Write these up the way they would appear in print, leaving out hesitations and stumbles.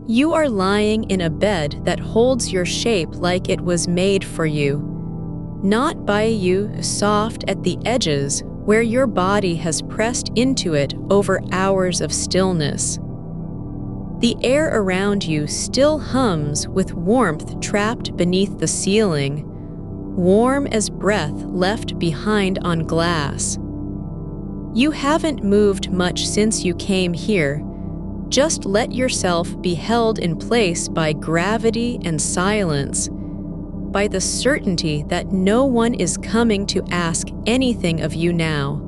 You are lying in a bed that holds your shape like it was made for you, not by you, soft at the edges where your body has pressed into it over hours of stillness. The air around you still hums with warmth trapped beneath the ceiling, warm as breath left behind on glass. You haven't moved much since you came here. Just let yourself be held in place by gravity and silence, by the certainty that no one is coming to ask anything of you now.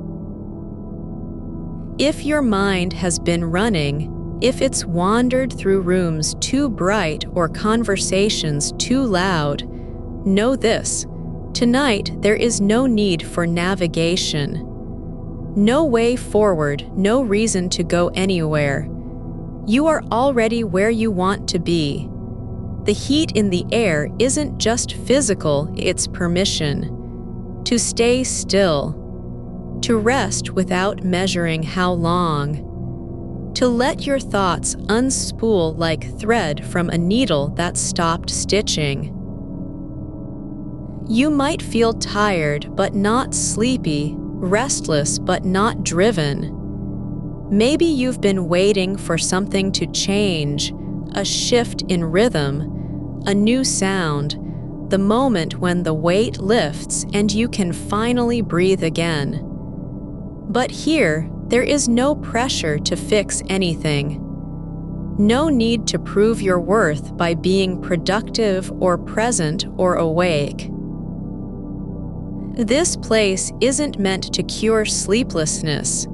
If your mind has been running, if it's wandered through rooms too bright or conversations too loud, know this: tonight there is no need for navigation. No way forward, no reason to go anywhere. You are already where you want to be. The heat in the air isn't just physical, it's permission. To stay still. To rest without measuring how long. To let your thoughts unspool like thread from a needle that stopped stitching. You might feel tired but not sleepy, restless but not driven. Maybe you've been waiting for something to change, a shift in rhythm, a new sound, the moment when the weight lifts and you can finally breathe again. But here, there is no pressure to fix anything. No need to prove your worth by being productive or present or awake. This place isn't meant to cure sleeplessness.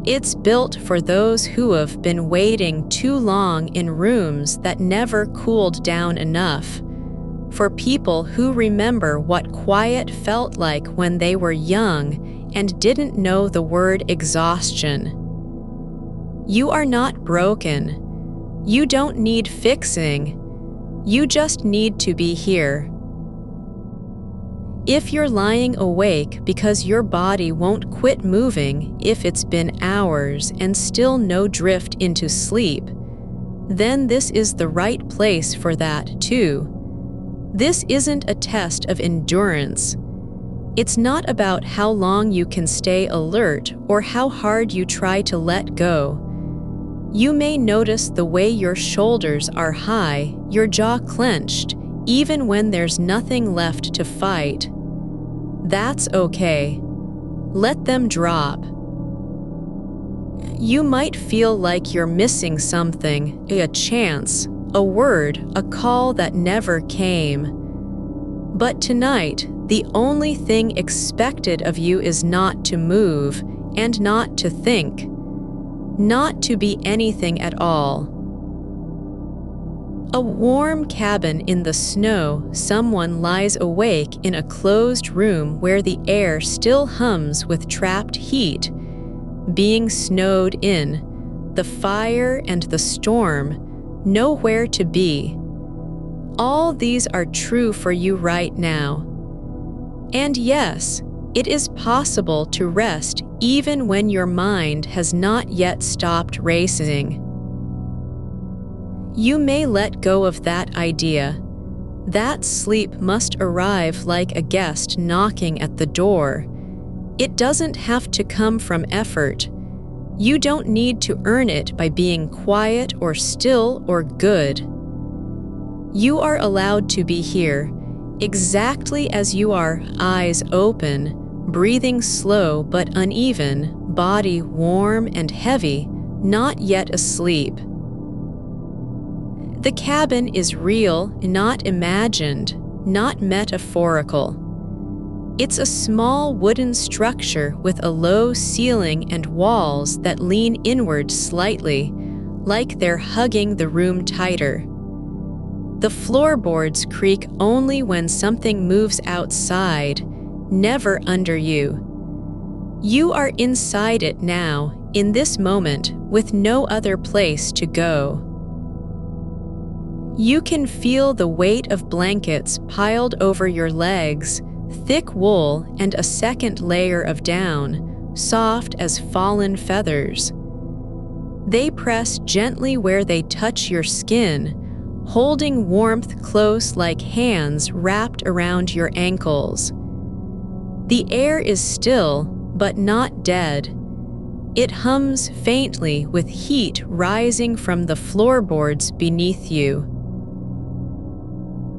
It's built for those who have been waiting too long in rooms that never cooled down enough, for people who remember what quiet felt like when they were young and didn't know the word exhaustion. You are not broken. You don't need fixing. You just need to be here. If you're lying awake because your body won't quit moving if it's been hours and still no drift into sleep, then this is the right place for that too. This isn't a test of endurance. It's not about how long you can stay alert or how hard you try to let go. You may notice the way your shoulders are high, your jaw clenched, even when there's nothing left to fight. That's okay. Let them drop. You might feel like you're missing something, a chance, a word, a call that never came. But tonight, the only thing expected of you is not to move and not to think, not to be anything at all. A warm cabin in the snow, someone lies awake in a closed room where the air still hums with trapped heat, being snowed in, the fire and the storm, nowhere to be. All these are true for you right now. And yes, it is possible to rest even when your mind has not yet stopped racing. You may let go of that idea. That sleep must arrive like a guest knocking at the door. It doesn't have to come from effort. You don't need to earn it by being quiet or still or good. You are allowed to be here, exactly as you are, eyes open, breathing slow but uneven, body warm and heavy, not yet asleep. The cabin is real, not imagined, not metaphorical. It's a small wooden structure with a low ceiling and walls that lean inward slightly, like they're hugging the room tighter. The floorboards creak only when something moves outside, never under you. You are inside it now, in this moment, with no other place to go. You can feel the weight of blankets piled over your legs, thick wool and a second layer of down, soft as fallen feathers. They press gently where they touch your skin, holding warmth close like hands wrapped around your ankles. The air is still, but not dead. It hums faintly with heat rising from the floorboards beneath you.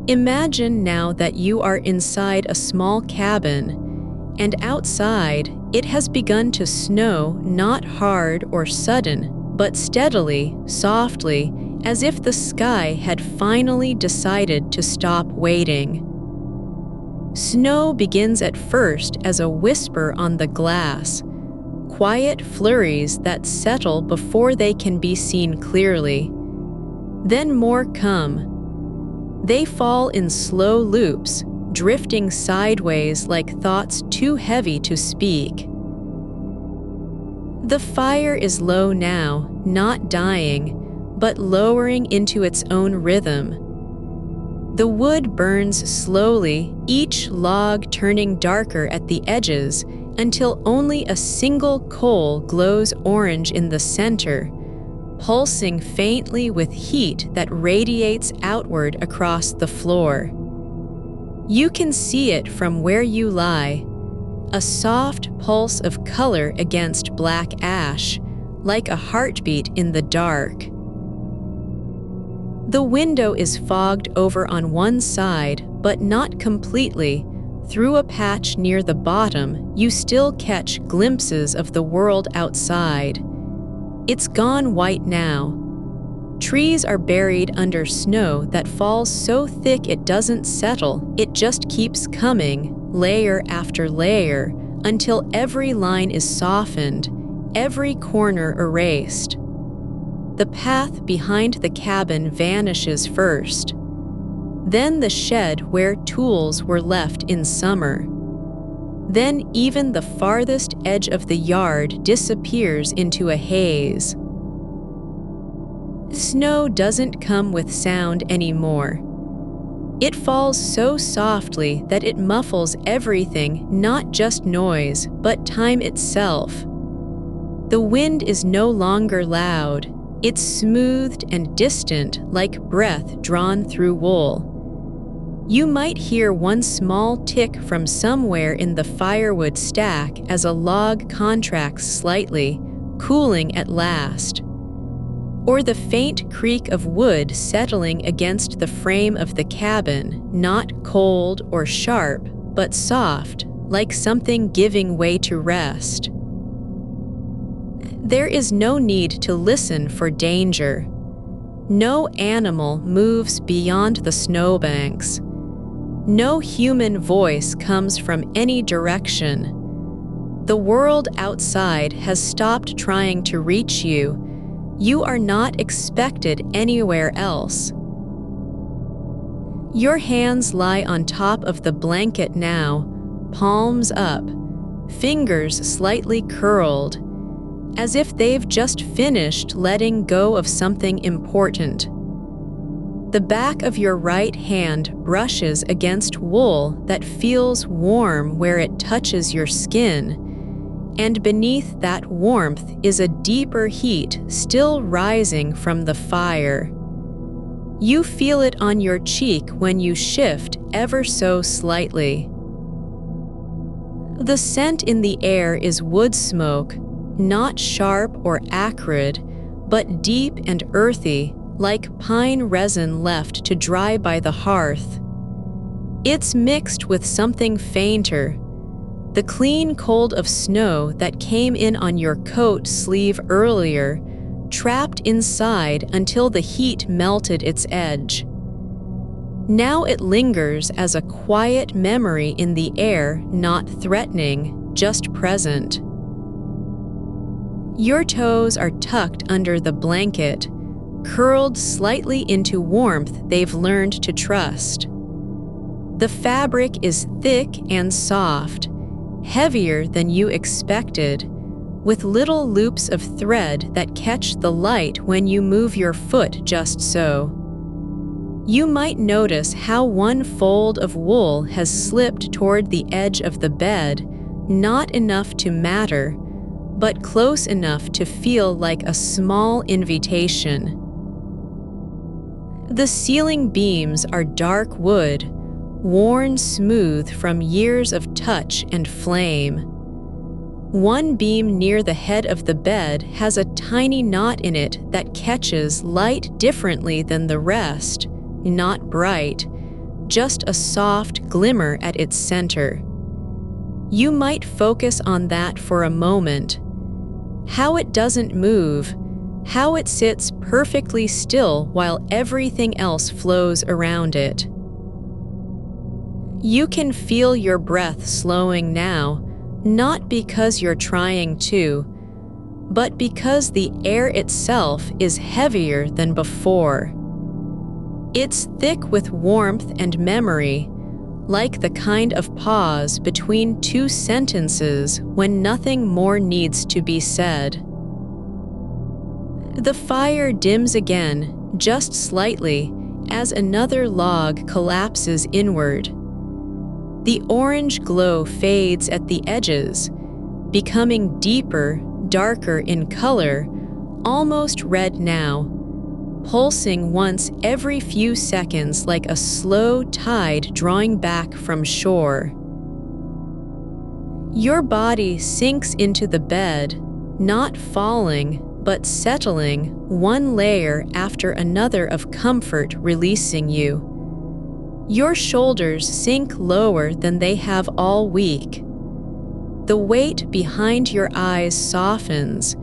Imagine now that you are inside a small cabin, and outside it has begun to snow, not hard or sudden, but steadily, softly, as if the sky had finally decided to stop waiting. Snow begins at first as a whisper on the glass, quiet flurries that settle before they can be seen clearly. Then more come. They fall in slow loops, drifting sideways like thoughts too heavy to speak. The fire is low now, not dying, but lowering into its own rhythm. The wood burns slowly, each log turning darker at the edges until only a single coal glows orange in the center, pulsing faintly with heat that radiates outward across the floor. You can see it from where you lie, a soft pulse of color against black ash, like a heartbeat in the dark. The window is fogged over on one side, but not completely. Through a patch near the bottom, you still catch glimpses of the world outside. It's gone white now. Trees are buried under snow that falls so thick it doesn't settle, it just keeps coming, layer after layer, until every line is softened, every corner erased. The path behind the cabin vanishes first. Then the shed where tools were left in summer. Then even the farthest edge of the yard disappears into a haze. Snow doesn't come with sound anymore. It falls so softly that it muffles everything, not just noise, but time itself. The wind is no longer loud. It's smoothed and distant like breath drawn through wool. You might hear one small tick from somewhere in the firewood stack as a log contracts slightly, cooling at last. Or the faint creak of wood settling against the frame of the cabin, not cold or sharp, but soft, like something giving way to rest. There is no need to listen for danger. No animal moves beyond the snowbanks. No human voice comes from any direction. The world outside has stopped trying to reach you. You are not expected anywhere else. Your hands lie on top of the blanket now, palms up, fingers slightly curled, as if they've just finished letting go of something important. The back of your right hand brushes against wool that feels warm where it touches your skin, and beneath that warmth is a deeper heat still rising from the fire. You feel it on your cheek when you shift ever so slightly. The scent in the air is wood smoke, not sharp or acrid, but deep and earthy, like pine resin left to dry by the hearth. It's mixed with something fainter, the clean cold of snow that came in on your coat sleeve earlier, trapped inside until the heat melted its edge. Now it lingers as a quiet memory in the air, not threatening, just present. Your toes are tucked under the blanket, curled slightly into warmth they've learned to trust. The fabric is thick and soft, heavier than you expected, with little loops of thread that catch the light when you move your foot just so. You might notice how one fold of wool has slipped toward the edge of the bed, not enough to matter, but close enough to feel like a small invitation. The ceiling beams are dark wood, worn smooth from years of touch and flame. One beam near the head of the bed has a tiny knot in it that catches light differently than the rest, not bright, just a soft glimmer at its center. You might focus on that for a moment. How it doesn't move, how it sits perfectly still while everything else flows around it. You can feel your breath slowing now, not because you're trying to, but because the air itself is heavier than before. It's thick with warmth and memory, like the kind of pause between two sentences when nothing more needs to be said. The fire dims again, just slightly, as another log collapses inward. The orange glow fades at the edges, becoming deeper, darker in color, almost red now, pulsing once every few seconds like a slow tide drawing back from shore. Your body sinks into the bed, not falling, but settling, one layer after another of comfort releasing you. Your shoulders sink lower than they have all week. The weight behind your eyes softens,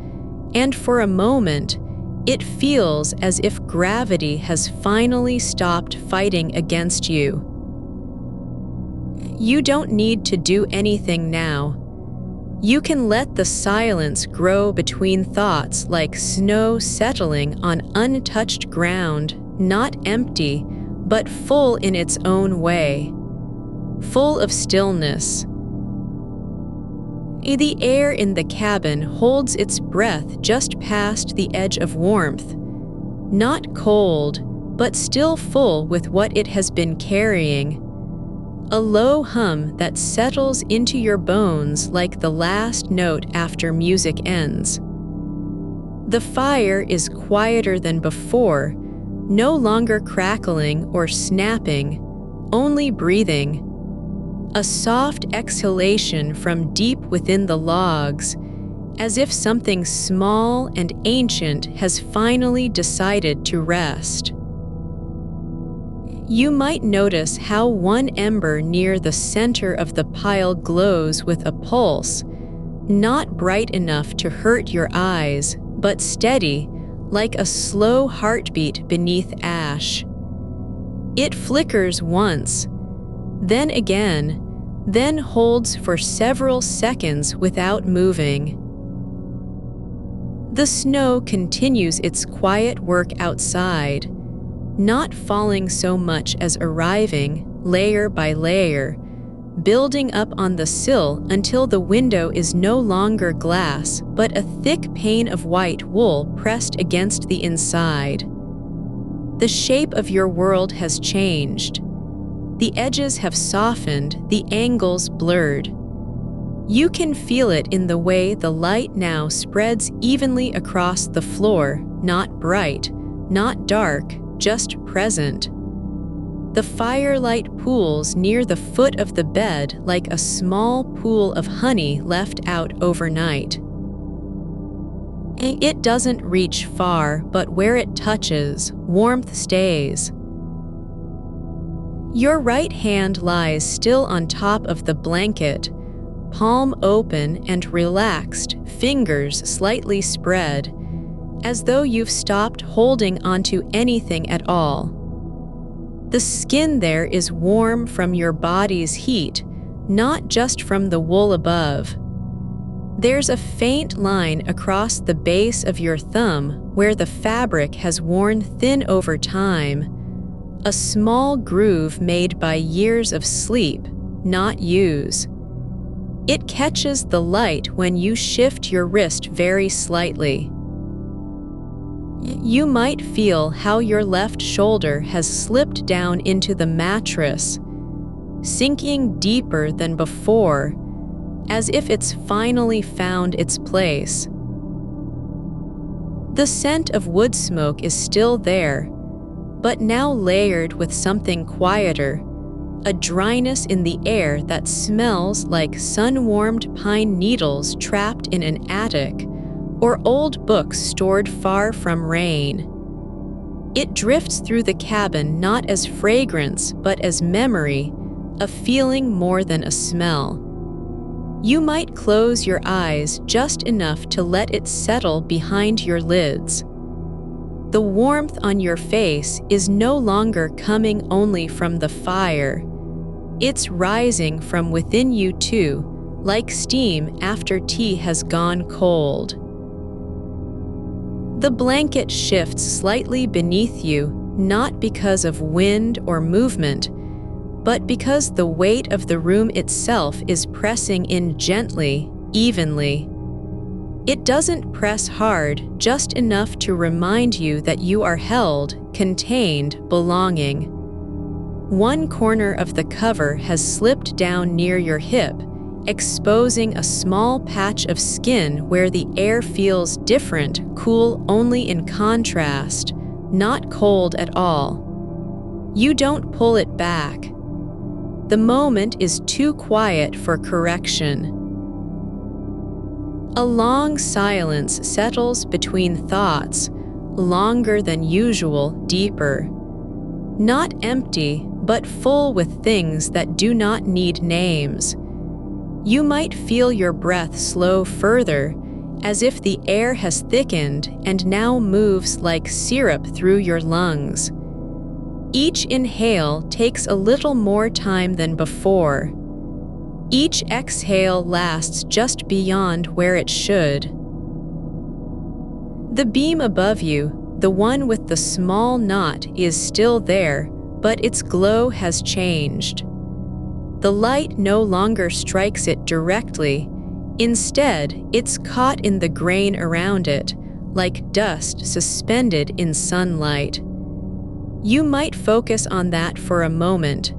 and for a moment, it feels as if gravity has finally stopped fighting against you. You don't need to do anything now. You can let the silence grow between thoughts like snow settling on untouched ground, not empty, but full in its own way, full of stillness. The air in the cabin holds its breath just past the edge of warmth, not cold, but still full with what it has been carrying. A low hum that settles into your bones like the last note after music ends. The fire is quieter than before, no longer crackling or snapping, only breathing. A soft exhalation from deep within the logs, as if something small and ancient has finally decided to rest. You might notice how one ember near the center of the pile glows with a pulse, not bright enough to hurt your eyes, but steady, like a slow heartbeat beneath ash. It flickers once, then again, then holds for several seconds without moving. The snow continues its quiet work outside, not falling so much as arriving, layer by layer, building up on the sill until the window is no longer glass, but a thick pane of white wool pressed against the inside. The shape of your world has changed. The edges have softened, the angles blurred. You can feel it in the way the light now spreads evenly across the floor, not bright, not dark, just present. The firelight pools near the foot of the bed like a small pool of honey left out overnight. It doesn't reach far, but where it touches, warmth stays. Your right hand lies still on top of the blanket, palm open and relaxed, fingers slightly spread, as though you've stopped holding onto anything at all. The skin there is warm from your body's heat, not just from the wool above. There's a faint line across the base of your thumb where the fabric has worn thin over time, a small groove made by years of sleep, not use. It catches the light when you shift your wrist very slightly. You might feel how your left shoulder has slipped down into the mattress, sinking deeper than before, as if it's finally found its place. The scent of wood smoke is still there, but now layered with something quieter, a dryness in the air that smells like sun-warmed pine needles trapped in an attic, or old books stored far from rain. It drifts through the cabin not as fragrance but as memory, a feeling more than a smell. You might close your eyes just enough to let it settle behind your lids. The warmth on your face is no longer coming only from the fire. It's rising from within you too, like steam after tea has gone cold. The blanket shifts slightly beneath you, not because of wind or movement, but because the weight of the room itself is pressing in gently, evenly. It doesn't press hard, just enough to remind you that you are held, contained, belonging. One corner of the cover has slipped down near your hip, exposing a small patch of skin where the air feels different, cool only in contrast, not cold at all. You don't pull it back. The moment is too quiet for correction. A long silence settles between thoughts, longer than usual, deeper. Not empty, but full with things that do not need names. You might feel your breath slow further, as if the air has thickened and now moves like syrup through your lungs. Each inhale takes a little more time than before. Each exhale lasts just beyond where it should. The beam above you, the one with the small knot, is still there, but its glow has changed. The light no longer strikes it directly. Instead, it's caught in the grain around it, like dust suspended in sunlight. You might focus on that for a moment.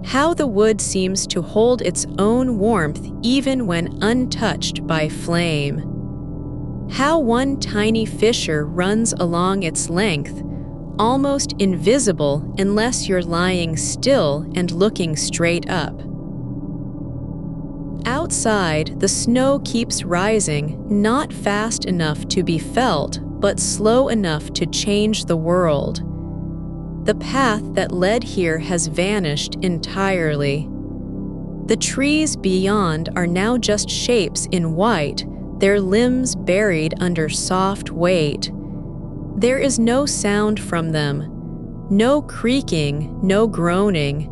How the wood seems to hold its own warmth even when untouched by flame. How one tiny fissure runs along its length, almost invisible unless you're lying still and looking straight up. Outside, the snow keeps rising, not fast enough to be felt, but slow enough to change the world. The path that led here has vanished entirely. The trees beyond are now just shapes in white, their limbs buried under soft weight. There is no sound from them, no creaking, no groaning.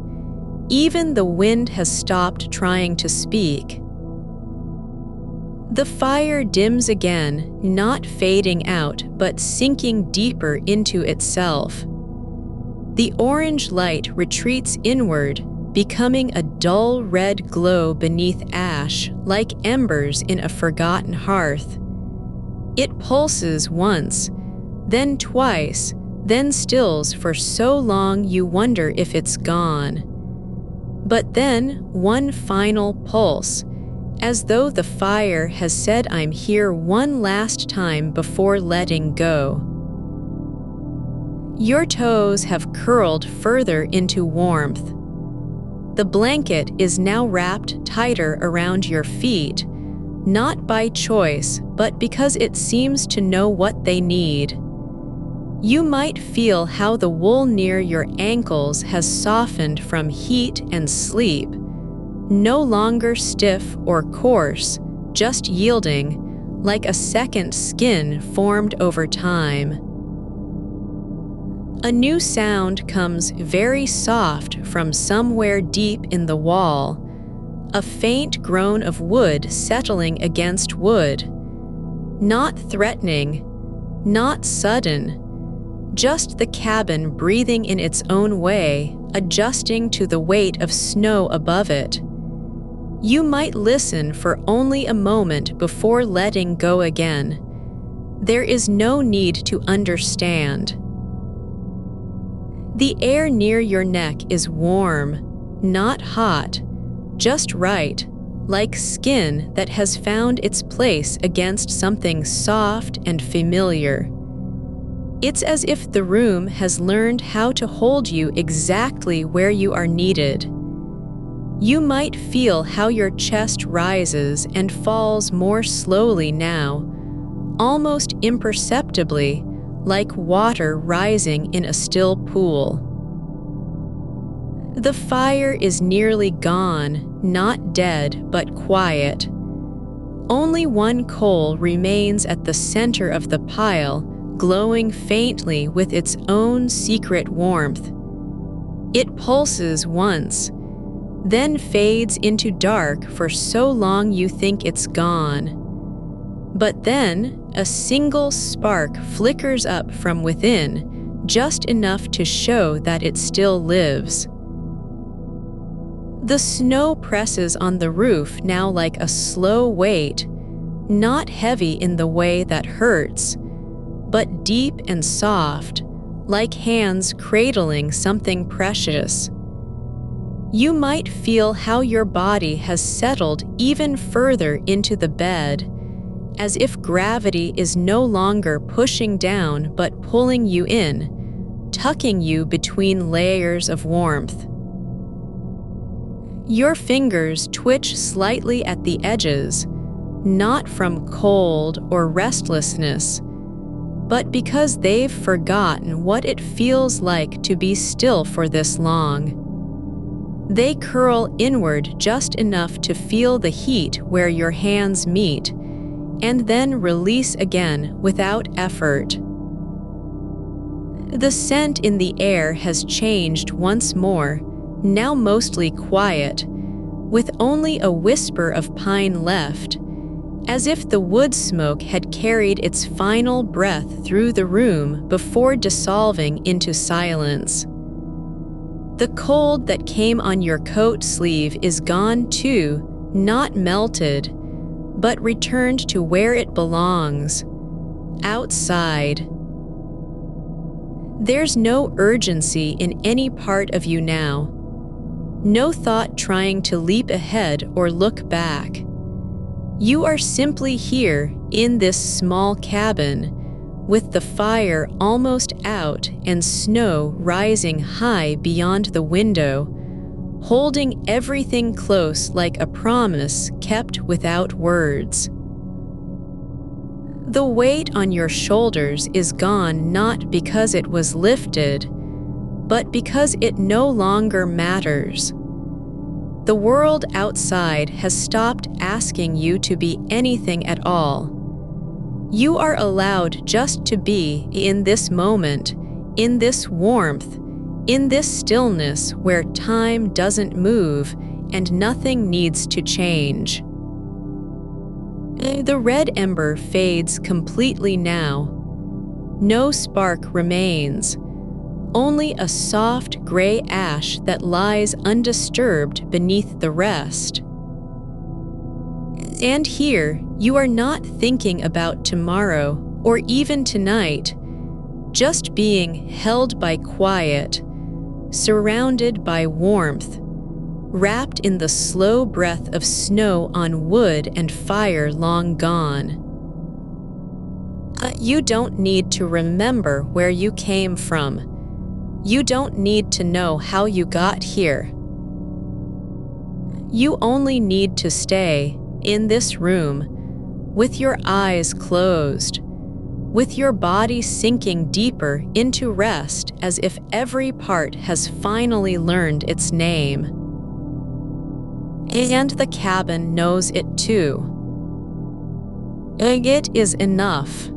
Even the wind has stopped trying to speak. The fire dims again, not fading out, but sinking deeper into itself. The orange light retreats inward, becoming a dull red glow beneath ash, like embers in a forgotten hearth. It pulses once, then twice, then stills for so long you wonder if it's gone. But then one final pulse, as though the fire has said I'm here one last time before letting go. Your toes have curled further into warmth. The blanket is now wrapped tighter around your feet, not by choice, but because it seems to know what they need. You might feel how the wool near your ankles has softened from heat and sleep, no longer stiff or coarse, just yielding, like a second skin formed over time. A new sound comes very soft from somewhere deep in the wall, a faint groan of wood settling against wood. Not threatening, not sudden, just the cabin breathing in its own way, adjusting to the weight of snow above it. You might listen for only a moment before letting go again. There is no need to understand. The air near your neck is warm, not hot, just right, like skin that has found its place against something soft and familiar. It's as if the room has learned how to hold you exactly where you are needed. You might feel how your chest rises and falls more slowly now, almost imperceptibly, like water rising in a still pool. The fire is nearly gone, not dead, but quiet. Only one coal remains at the center of the pile, glowing faintly with its own secret warmth. It pulses once, then fades into dark for so long you think it's gone. But then, a single spark flickers up from within, just enough to show that it still lives. The snow presses on the roof now like a slow weight, not heavy in the way that hurts, but deep and soft, like hands cradling something precious. You might feel how your body has settled even further into the bed, as if gravity is no longer pushing down but pulling you in, tucking you between layers of warmth. Your fingers twitch slightly at the edges, not from cold or restlessness, but because they've forgotten what it feels like to be still for this long. They curl inward just enough to feel the heat where your hands meet, and then release again without effort. The scent in the air has changed once more, now mostly quiet, with only a whisper of pine left, as if the wood smoke had carried its final breath through the room before dissolving into silence. The cold that came on your coat sleeve is gone too, not melted, but returned to where it belongs, outside. There's no urgency in any part of you now. No thought trying to leap ahead or look back. You are simply here in this small cabin, with the fire almost out and snow rising high beyond the window, holding everything close like a promise kept without words. The weight on your shoulders is gone not because it was lifted, but because it no longer matters. The world outside has stopped asking you to be anything at all. You are allowed just to be in this moment, in this warmth, in this stillness where time doesn't move and nothing needs to change. The red ember fades completely now. No spark remains. Only a soft gray ash that lies undisturbed beneath the rest. And here, you are not thinking about tomorrow or even tonight, just being held by quiet, surrounded by warmth, wrapped in the slow breath of snow on wood and fire long gone. You don't need to remember where you came from. You don't need to know how you got here. You only need to stay in this room, with your eyes closed, with your body sinking deeper into rest as if every part has finally learned its name. And the cabin knows it too. It is enough.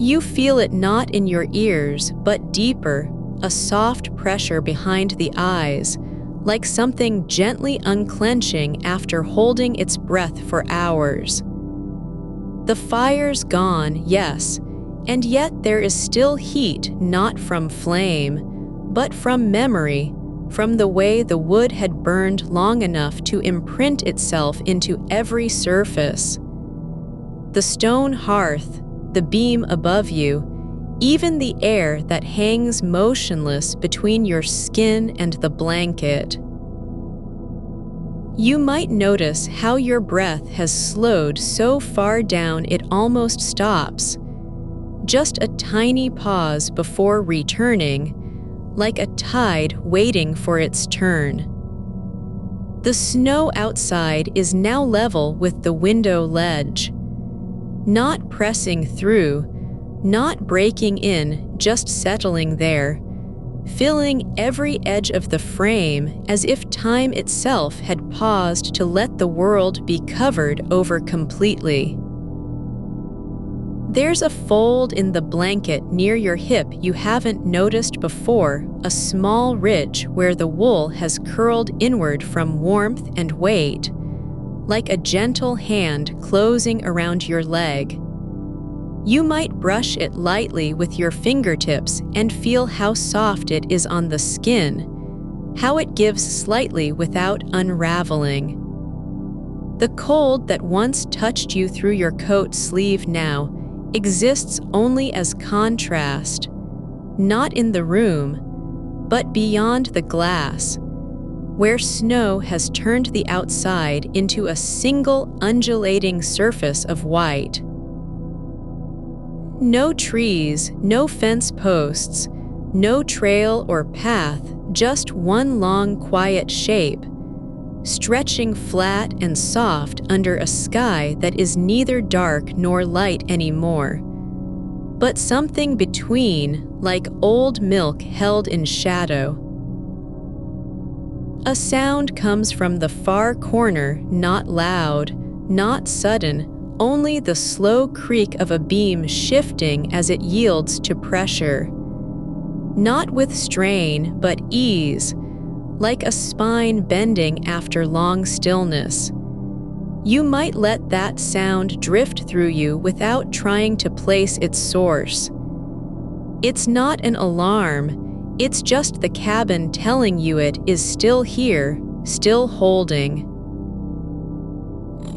You feel it not in your ears, but deeper, a soft pressure behind the eyes, like something gently unclenching after holding its breath for hours. The fire's gone, yes, and yet there is still heat not from flame, but from memory, from the way the wood had burned long enough to imprint itself into every surface. The stone hearth, the beam above you, even the air that hangs motionless between your skin and the blanket. You might notice how your breath has slowed so far down it almost stops. Just a tiny pause before returning, like a tide waiting for its turn. The snow outside is now level with the window ledge. Not pressing through, not breaking in, just settling there, filling every edge of the frame as if time itself had paused to let the world be covered over completely. There's a fold in the blanket near your hip you haven't noticed before, a small ridge where the wool has curled inward from warmth and weight, like a gentle hand closing around your leg. You might brush it lightly with your fingertips and feel how soft it is on the skin, how it gives slightly without unraveling. The cold that once touched you through your coat sleeve now exists only as contrast, not in the room, but beyond the glass, where snow has turned the outside into a single undulating surface of white. No trees, no fence posts, no trail or path, just one long quiet shape, stretching flat and soft under a sky that is neither dark nor light anymore, but something between, like old milk held in shadow. A sound comes from the far corner, not loud, not sudden, only the slow creak of a beam shifting as it yields to pressure. Not with strain, but ease, like a spine bending after long stillness. You might let that sound drift through you without trying to place its source. It's not an alarm, it's just the cabin telling you it is still here, still holding.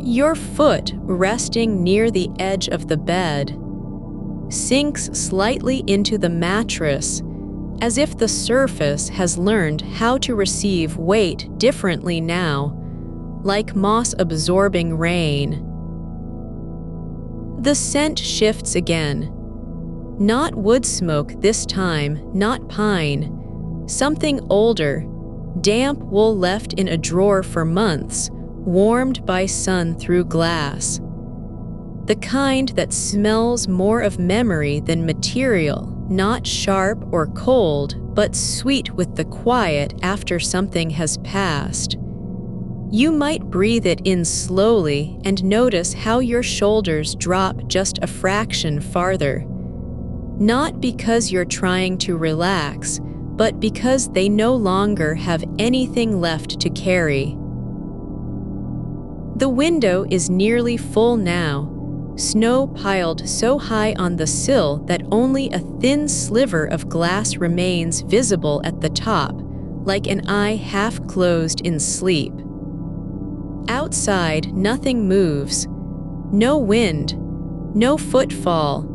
Your foot, resting near the edge of the bed, sinks slightly into the mattress, as if the surface has learned how to receive weight differently now, like moss-absorbing rain. The scent shifts again. Not wood smoke this time, not pine. Something older, damp wool left in a drawer for months, warmed by sun through glass. The kind that smells more of memory than material, not sharp or cold, but sweet with the quiet after something has passed. You might breathe it in slowly and notice how your shoulders drop just a fraction farther. Not because you're trying to relax, but because they no longer have anything left to carry. The window is nearly full now, snow piled so high on the sill that only a thin sliver of glass remains visible at the top, like an eye half closed in sleep. Outside, nothing moves. No wind, no footfall,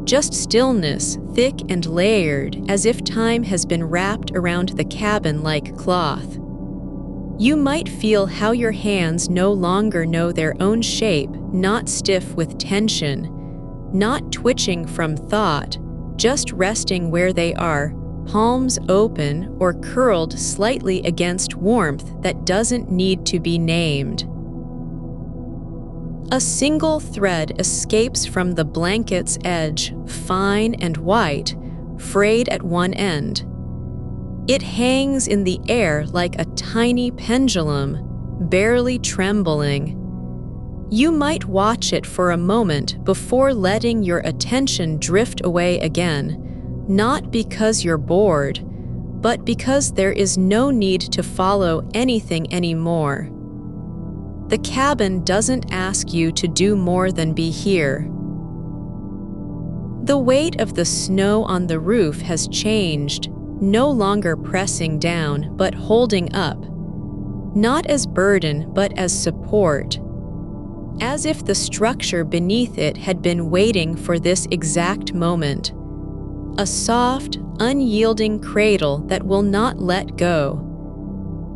just stillness, thick and layered, as if time has been wrapped around the cabin like cloth. You might feel how your hands no longer know their own shape, not stiff with tension, not twitching from thought, just resting where they are, palms open or curled slightly against warmth that doesn't need to be named. A single thread escapes from the blanket's edge, fine and white, frayed at one end. It hangs in the air like a tiny pendulum, barely trembling. You might watch it for a moment before letting your attention drift away again, not because you're bored, but because there is no need to follow anything anymore. The cabin doesn't ask you to do more than be here. The weight of the snow on the roof has changed, no longer pressing down, but holding up, not as burden, but as support, as if the structure beneath it had been waiting for this exact moment. A soft, unyielding cradle that will not let go.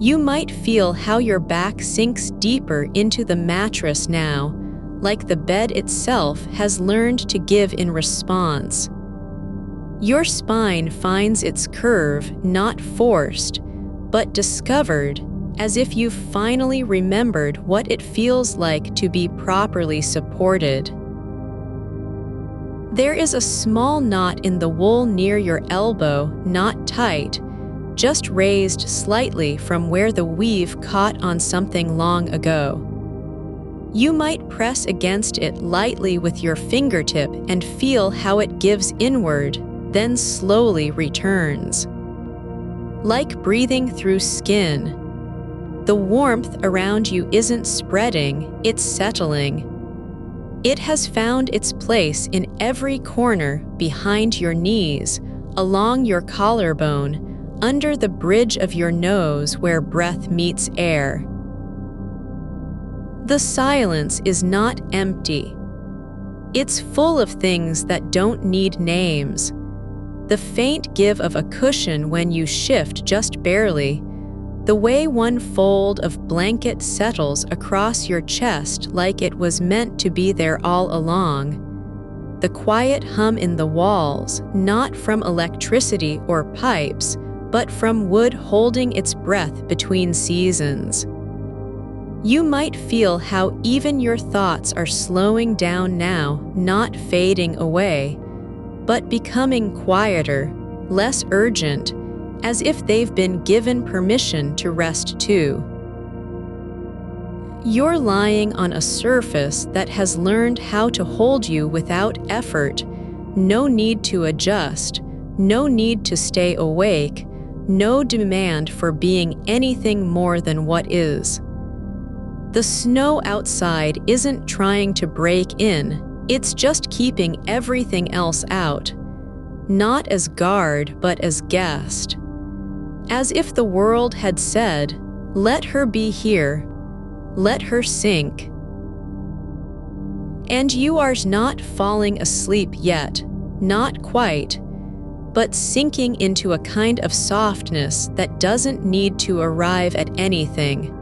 You might feel how your back sinks deeper into the mattress now, like the bed itself has learned to give in response. Your spine finds its curve not forced, but discovered, as if you've finally remembered what it feels like to be properly supported. There is a small knot in the wool near your elbow, not tight, just raised slightly from where the weave caught on something long ago. You might press against it lightly with your fingertip and feel how it gives inward, then slowly returns. Like breathing through skin. The warmth around you isn't spreading, it's settling. It has found its place in every corner, behind your knees, along your collarbone, under the bridge of your nose where breath meets air. The silence is not empty. It's full of things that don't need names. The faint give of a cushion when you shift just barely, the way one fold of blanket settles across your chest like it was meant to be there all along. The quiet hum in the walls, not from electricity or pipes, but from wood holding its breath between seasons. You might feel how even your thoughts are slowing down now, not fading away, but becoming quieter, less urgent, as if they've been given permission to rest too. You're lying on a surface that has learned how to hold you without effort, no need to adjust, no need to stay awake, no demand for being anything more than what is. The snow outside isn't trying to break in, it's just keeping everything else out, not as guard but as guest. As if the world had said, let her be here, let her sink. And you are not falling asleep yet, not quite, but sinking into a kind of softness that doesn't need to arrive at anything.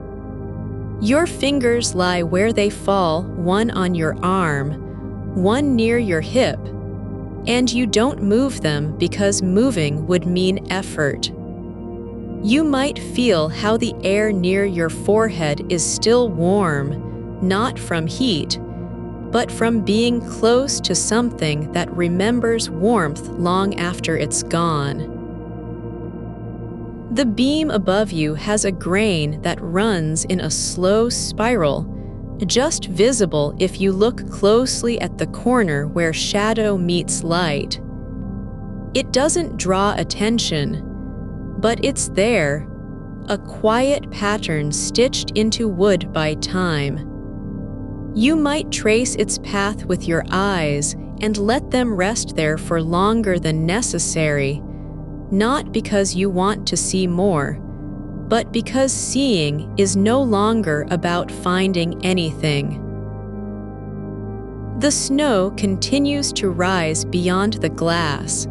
Your fingers lie where they fall, one on your arm, one near your hip, and you don't move them because moving would mean effort. You might feel how the air near your forehead is still warm, not from heat, but from being close to something that remembers warmth long after it's gone. The beam above you has a grain that runs in a slow spiral, just visible if you look closely at the corner where shadow meets light. It doesn't draw attention, but it's there, a quiet pattern stitched into wood by time. You might trace its path with your eyes and let them rest there for longer than necessary, not because you want to see more, but because seeing is no longer about finding anything. The snow continues to rise beyond the glass.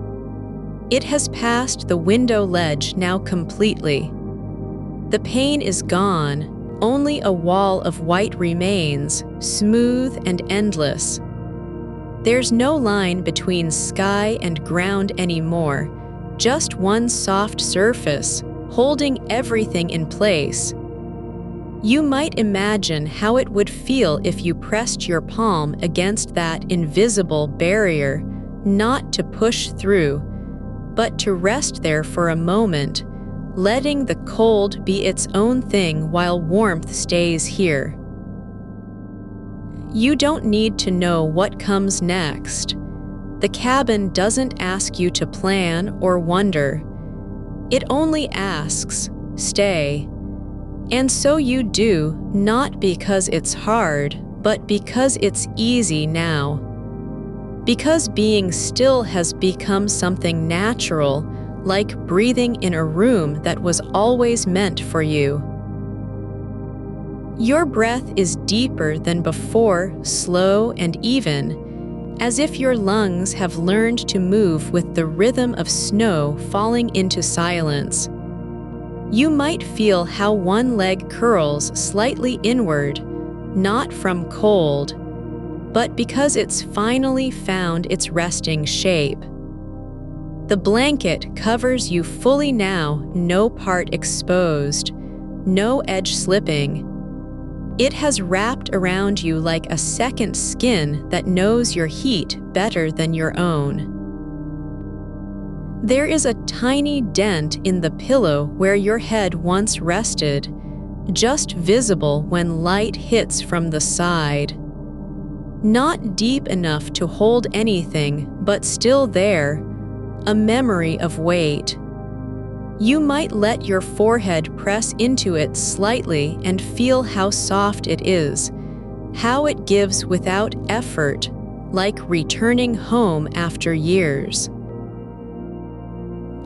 It has passed the window ledge now completely. The pane is gone, only a wall of white remains, smooth and endless. There's no line between sky and ground anymore, just one soft surface, holding everything in place. You might imagine how it would feel if you pressed your palm against that invisible barrier, not to push through, but to rest there for a moment, letting the cold be its own thing while warmth stays here. You don't need to know what comes next. The cabin doesn't ask you to plan or wonder. It only asks, stay. And so you do, not because it's hard, but because it's easy now. Because being still has become something natural, like breathing in a room that was always meant for you. Your breath is deeper than before, slow and even, as if your lungs have learned to move with the rhythm of snow falling into silence. You might feel how one leg curls slightly inward, not from cold, but because it's finally found its resting shape. The blanket covers you fully now, no part exposed, no edge slipping. It has wrapped around you like a second skin that knows your heat better than your own. There is a tiny dent in the pillow where your head once rested, just visible when light hits from the side. Not deep enough to hold anything, but still there, a memory of weight. You might let your forehead press into it slightly and feel how soft it is, how it gives without effort, like returning home after years.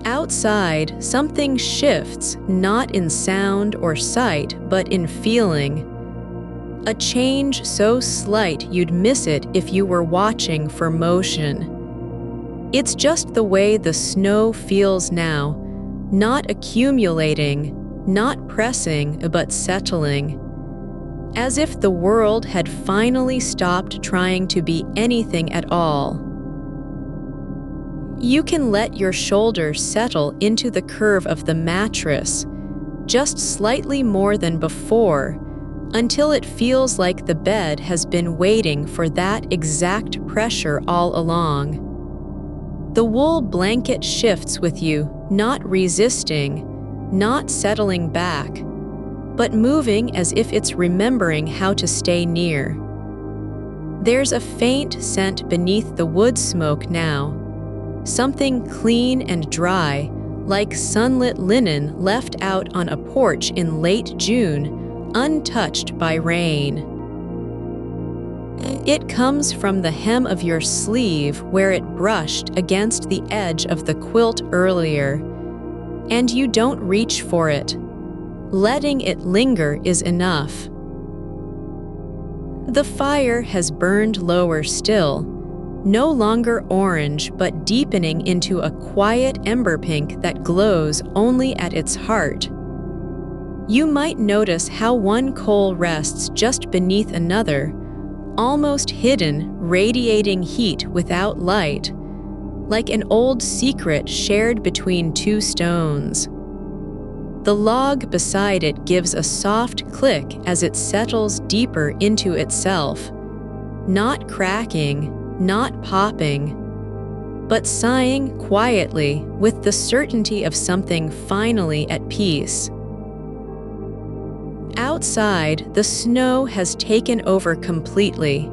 Outside, something shifts, not in sound or sight, but in feeling. A change so slight you'd miss it if you were watching for motion. It's just the way the snow feels now, not accumulating, not pressing, but settling. As if the world had finally stopped trying to be anything at all. You can let your shoulders settle into the curve of the mattress, just slightly more than before, until it feels like the bed has been waiting for that exact pressure all along. The wool blanket shifts with you, not resisting, not settling back, but moving as if it's remembering how to stay near. There's a faint scent beneath the wood smoke now, something clean and dry, like sunlit linen left out on a porch in late June, untouched by rain. It comes from the hem of your sleeve where it brushed against the edge of the quilt earlier, and you don't reach for it. Letting it linger is enough. The fire has burned lower still, no longer orange but deepening into a quiet ember pink that glows only at its heart. You might notice how one coal rests just beneath another, almost hidden, radiating heat without light, like an old secret shared between two stones. The log beside it gives a soft click as it settles deeper into itself, not cracking, not popping, but sighing quietly with the certainty of something finally at peace. Outside, the snow has taken over completely.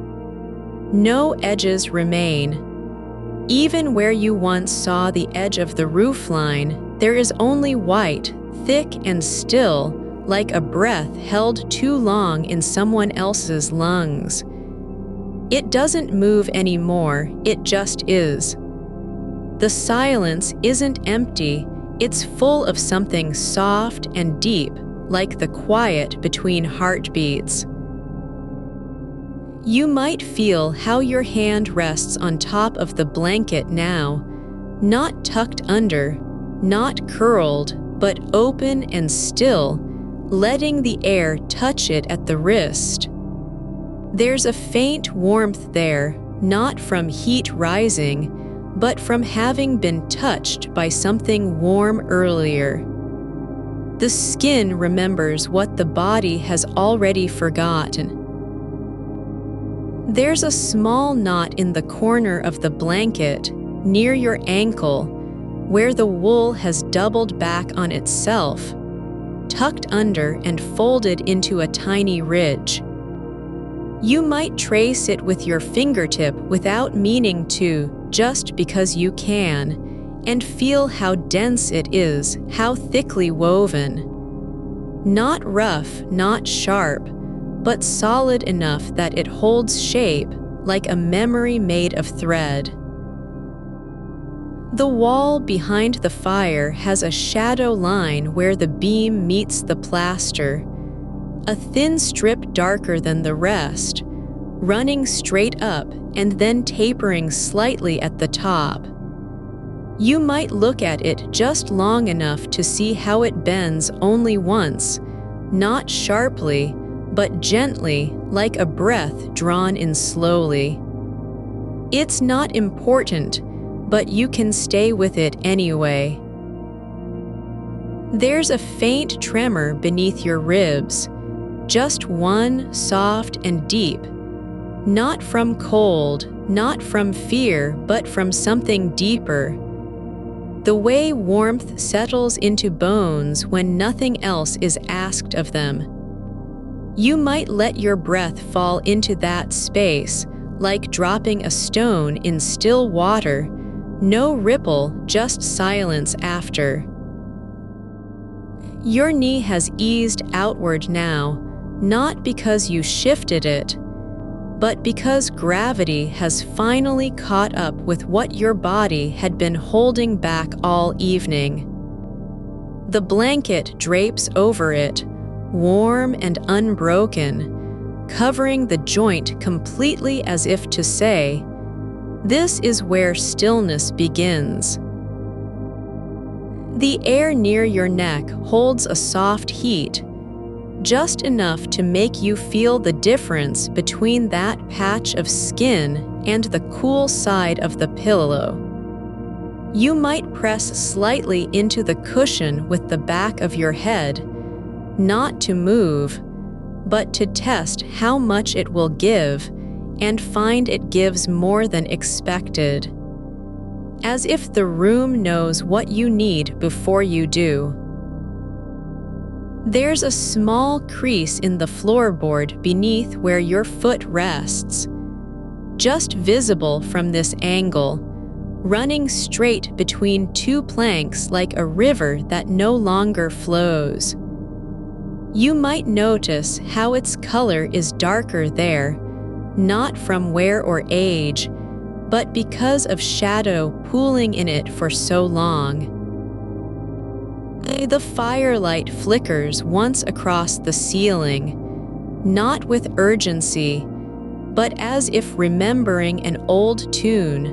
No edges remain. Even where you once saw the edge of the roofline, there is only white, thick and still, like a breath held too long in someone else's lungs. It doesn't move anymore, it just is. The silence isn't empty, it's full of something soft and deep, like the quiet between heartbeats. You might feel how your hand rests on top of the blanket now, not tucked under, not curled, but open and still, letting the air touch it at the wrist. There's a faint warmth there, not from heat rising, but from having been touched by something warm earlier. The skin remembers what the body has already forgotten. There's a small knot in the corner of the blanket, near your ankle, where the wool has doubled back on itself, tucked under and folded into a tiny ridge. You might trace it with your fingertip without meaning to, just because you can, and feel how dense it is, how thickly woven. Not rough, not sharp, but solid enough that it holds shape, like a memory made of thread. The wall behind the fire has a shadow line where the beam meets the plaster, a thin strip darker than the rest, running straight up and then tapering slightly at the top. You might look at it just long enough to see how it bends only once, not sharply, but gently, like a breath drawn in slowly. It's not important, but you can stay with it anyway. There's a faint tremor beneath your ribs, just one, soft and deep. Not from cold, not from fear, but from something deeper. The way warmth settles into bones when nothing else is asked of them. You might let your breath fall into that space, like dropping a stone in still water, no ripple, just silence after. Your knee has eased outward now, not because you shifted it, but because gravity has finally caught up with what your body had been holding back all evening. The blanket drapes over it, warm and unbroken, covering the joint completely as if to say, "This is where stillness begins." The air near your neck holds a soft heat, just enough to make you feel the difference between that patch of skin and the cool side of the pillow. You might press slightly into the cushion with the back of your head, not to move, but to test how much it will give, and find it gives more than expected. As if the room knows what you need before you do. There's a small crease in the floorboard beneath where your foot rests, just visible from this angle, running straight between two planks like a river that no longer flows. You might notice how its color is darker there, not from wear or age, but because of shadow pooling in it for so long. The firelight flickers once across the ceiling, not with urgency, but as if remembering an old tune.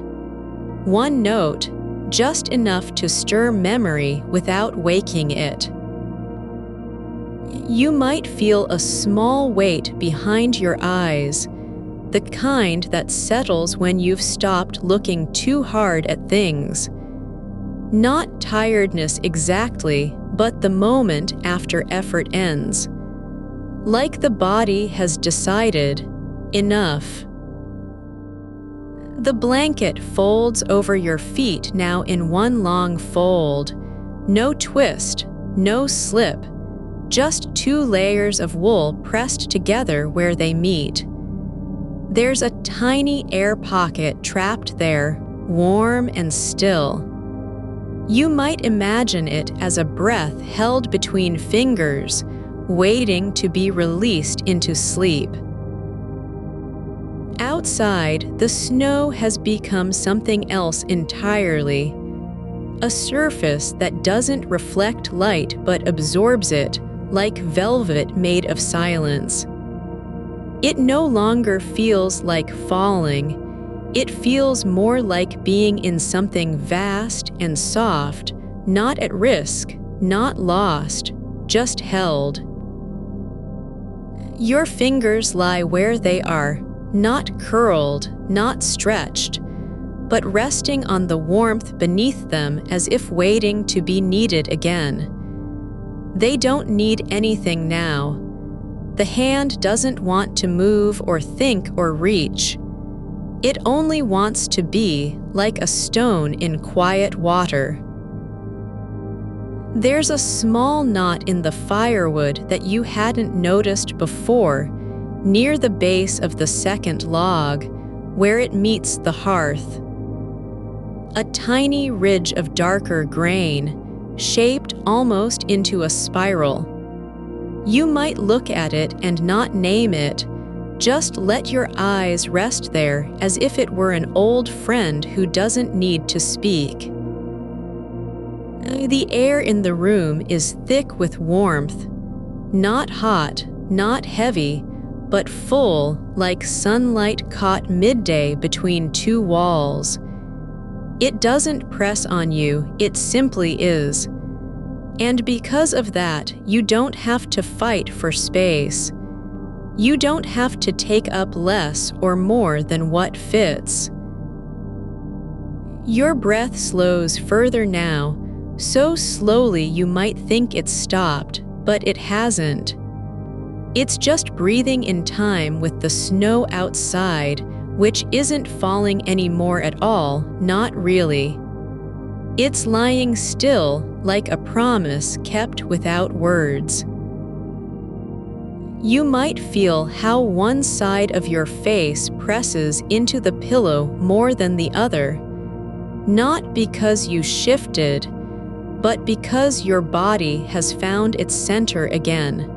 One note, just enough to stir memory without waking it. You might feel a small weight behind your eyes, the kind that settles when you've stopped looking too hard at things. Not tiredness exactly, but the moment after effort ends. Like the body has decided, enough. The blanket folds over your feet now in one long fold. No twist, no slip, just two layers of wool pressed together where they meet. There's a tiny air pocket trapped there, warm and still. You might imagine it as a breath held between fingers, waiting to be released into sleep. Outside, the snow has become something else entirely. A surface that doesn't reflect light but absorbs it, like velvet made of silence. It no longer feels like falling. It feels more like being in something vast and soft, not at risk, not lost, just held. Your fingers lie where they are, not curled, not stretched, but resting on the warmth beneath them as if waiting to be needed again. They don't need anything now. The hand doesn't want to move or think or reach. It only wants to be like a stone in quiet water. There's a small knot in the firewood that you hadn't noticed before, near the base of the second log, where it meets the hearth. A tiny ridge of darker grain, shaped almost into a spiral. You might look at it and not name it, just let your eyes rest there as if it were an old friend who doesn't need to speak. The air in the room is thick with warmth, not hot, not heavy, but full like sunlight caught midday between two walls. It doesn't press on you, it simply is. And because of that, you don't have to fight for space. You don't have to take up less or more than what fits. Your breath slows further now, so slowly you might think it's stopped, but it hasn't. It's just breathing in time with the snow outside, which isn't falling anymore at all, not really. It's lying still, like a promise kept without words. You might feel how one side of your face presses into the pillow more than the other, not because you shifted, but because your body has found its center again,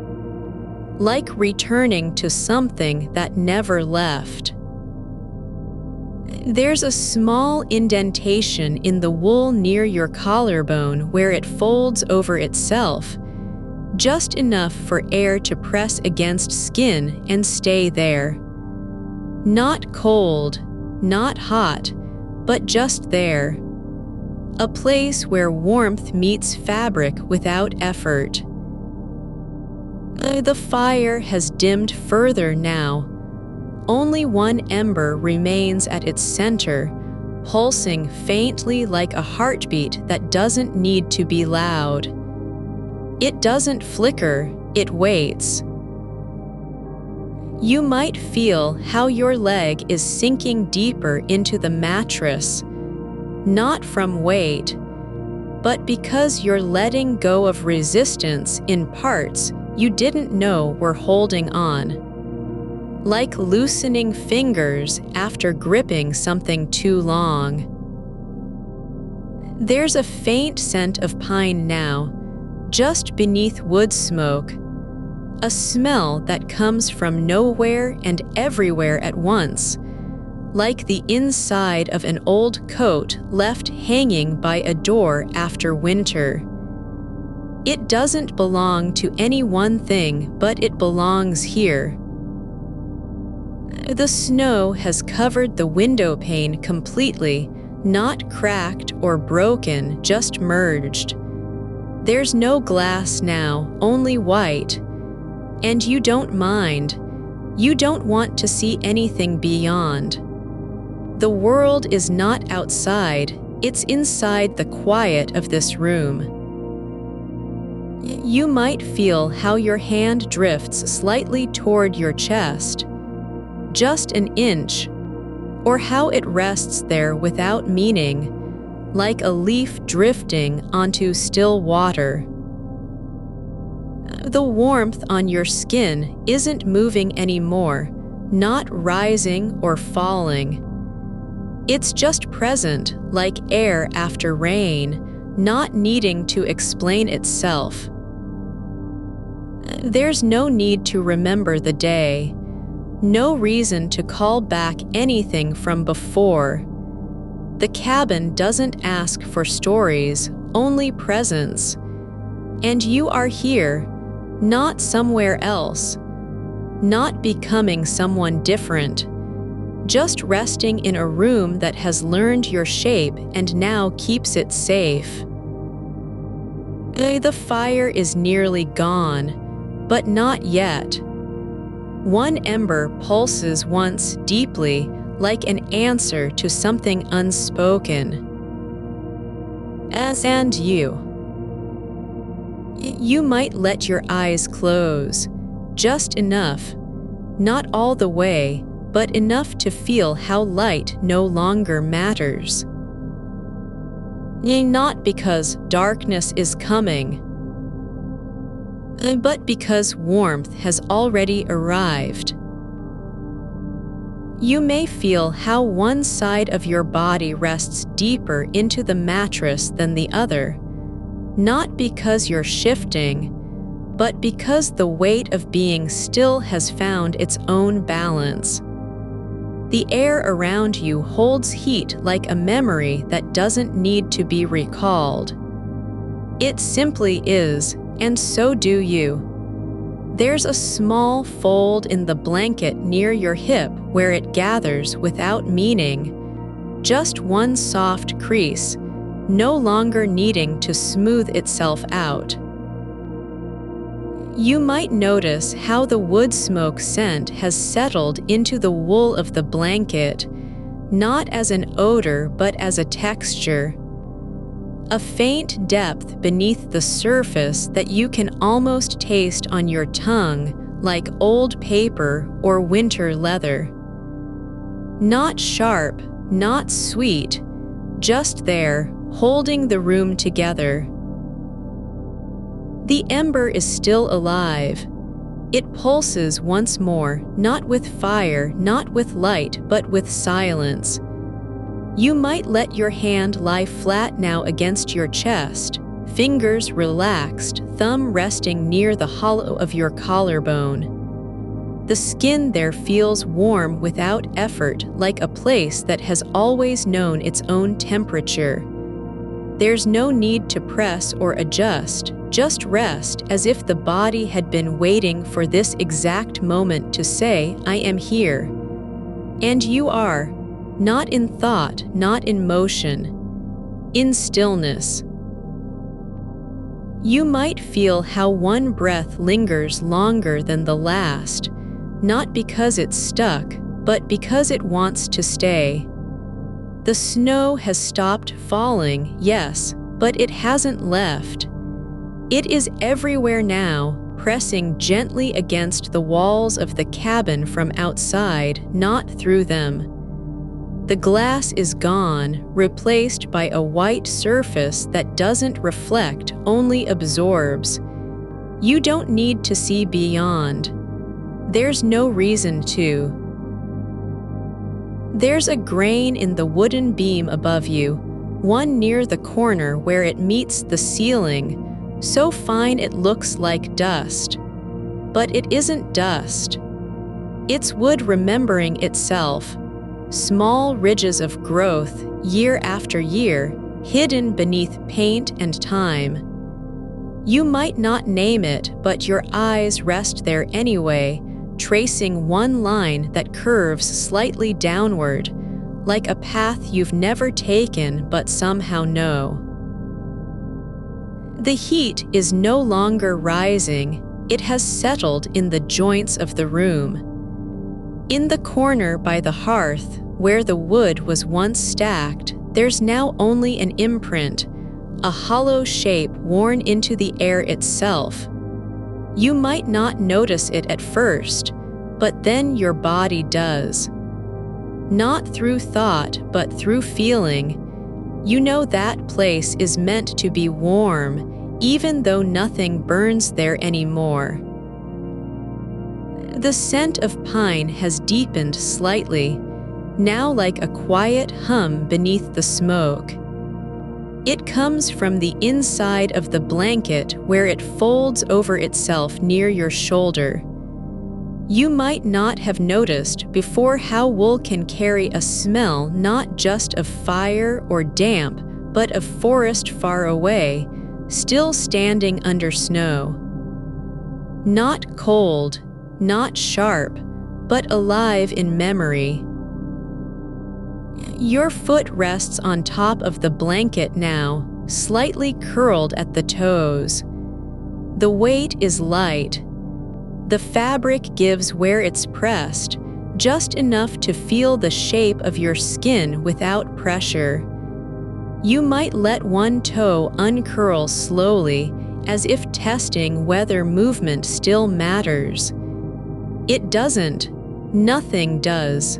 like returning to something that never left. There's a small indentation in the wool near your collarbone where it folds over itself, just enough for air to press against skin and stay there. Not cold, not hot, but just there. A place where warmth meets fabric without effort. The fire has dimmed further now. Only one ember remains at its center, pulsing faintly like a heartbeat that doesn't need to be loud. It doesn't flicker, it waits. You might feel how your leg is sinking deeper into the mattress, not from weight, but because you're letting go of resistance in parts you didn't know were holding on. Like loosening fingers after gripping something too long. There's a faint scent of pine now, just beneath wood smoke, a smell that comes from nowhere and everywhere at once, like the inside of an old coat left hanging by a door after winter. It doesn't belong to any one thing, but it belongs here. The snow has covered the window pane completely, not cracked or broken, just merged. There's no glass now, only white. And you don't mind. You don't want to see anything beyond. The world is not outside, it's inside the quiet of this room. You might feel how your hand drifts slightly toward your chest, just an inch, or how it rests there without meaning, like a leaf drifting onto still water. The warmth on your skin isn't moving anymore, not rising or falling. It's just present, like air after rain, not needing to explain itself. There's no need to remember the day, no reason to call back anything from before. The cabin doesn't ask for stories, only presence. And you are here, not somewhere else, not becoming someone different, just resting in a room that has learned your shape and now keeps it safe. The fire is nearly gone, but not yet. One ember pulses once deeply, like an answer to something unspoken. And you might let your eyes close, just enough, not all the way, but enough to feel how light no longer matters. Not because darkness is coming, but because warmth has already arrived. You may feel how one side of your body rests deeper into the mattress than the other, not because you're shifting, but because the weight of being still has found its own balance. The air around you holds heat like a memory that doesn't need to be recalled. It simply is, and so do you. There's a small fold in the blanket near your hip where it gathers without meaning, just one soft crease, no longer needing to smooth itself out. You might notice how the wood smoke scent has settled into the wool of the blanket, not as an odor but as a texture. A faint depth beneath the surface that you can almost taste on your tongue like old paper or winter leather. Not sharp, not sweet, just there, holding the room together. The ember is still alive. It pulses once more, not with fire, not with light, but with silence. You might let your hand lie flat now against your chest, fingers relaxed, thumb resting near the hollow of your collarbone. The skin there feels warm without effort, like a place that has always known its own temperature. There's no need to press or adjust, just rest as if the body had been waiting for this exact moment to say, "I am here." And you are, not in thought, not in motion, in stillness. You might feel how one breath lingers longer than the last, not because it's stuck, but because it wants to stay. The snow has stopped falling, yes, but it hasn't left. It is everywhere now, pressing gently against the walls of the cabin from outside, not through them. The glass is gone, replaced by a white surface that doesn't reflect, only absorbs. You don't need to see beyond. There's no reason to. There's a grain in the wooden beam above you, one near the corner where it meets the ceiling, so fine it looks like dust. But it isn't dust. It's wood remembering itself. Small ridges of growth, year after year, hidden beneath paint and time. You might not name it, but your eyes rest there anyway, tracing one line that curves slightly downward, like a path you've never taken but somehow know. The heat is no longer rising, it has settled in the joints of the room. In the corner by the hearth, where the wood was once stacked, there's now only an imprint, a hollow shape worn into the air itself. You might not notice it at first, but then your body does. Not through thought, but through feeling. You know that place is meant to be warm, even though nothing burns there anymore. The scent of pine has deepened slightly, now like a quiet hum beneath the smoke. It comes from the inside of the blanket where it folds over itself near your shoulder. You might not have noticed before how wool can carry a smell not just of fire or damp, but of forest far away, still standing under snow. Not cold, not sharp, but alive in memory. Your foot rests on top of the blanket now, slightly curled at the toes. The weight is light. The fabric gives where it's pressed, just enough to feel the shape of your skin without pressure. You might let one toe uncurl slowly, as if testing whether movement still matters. It doesn't. Nothing does.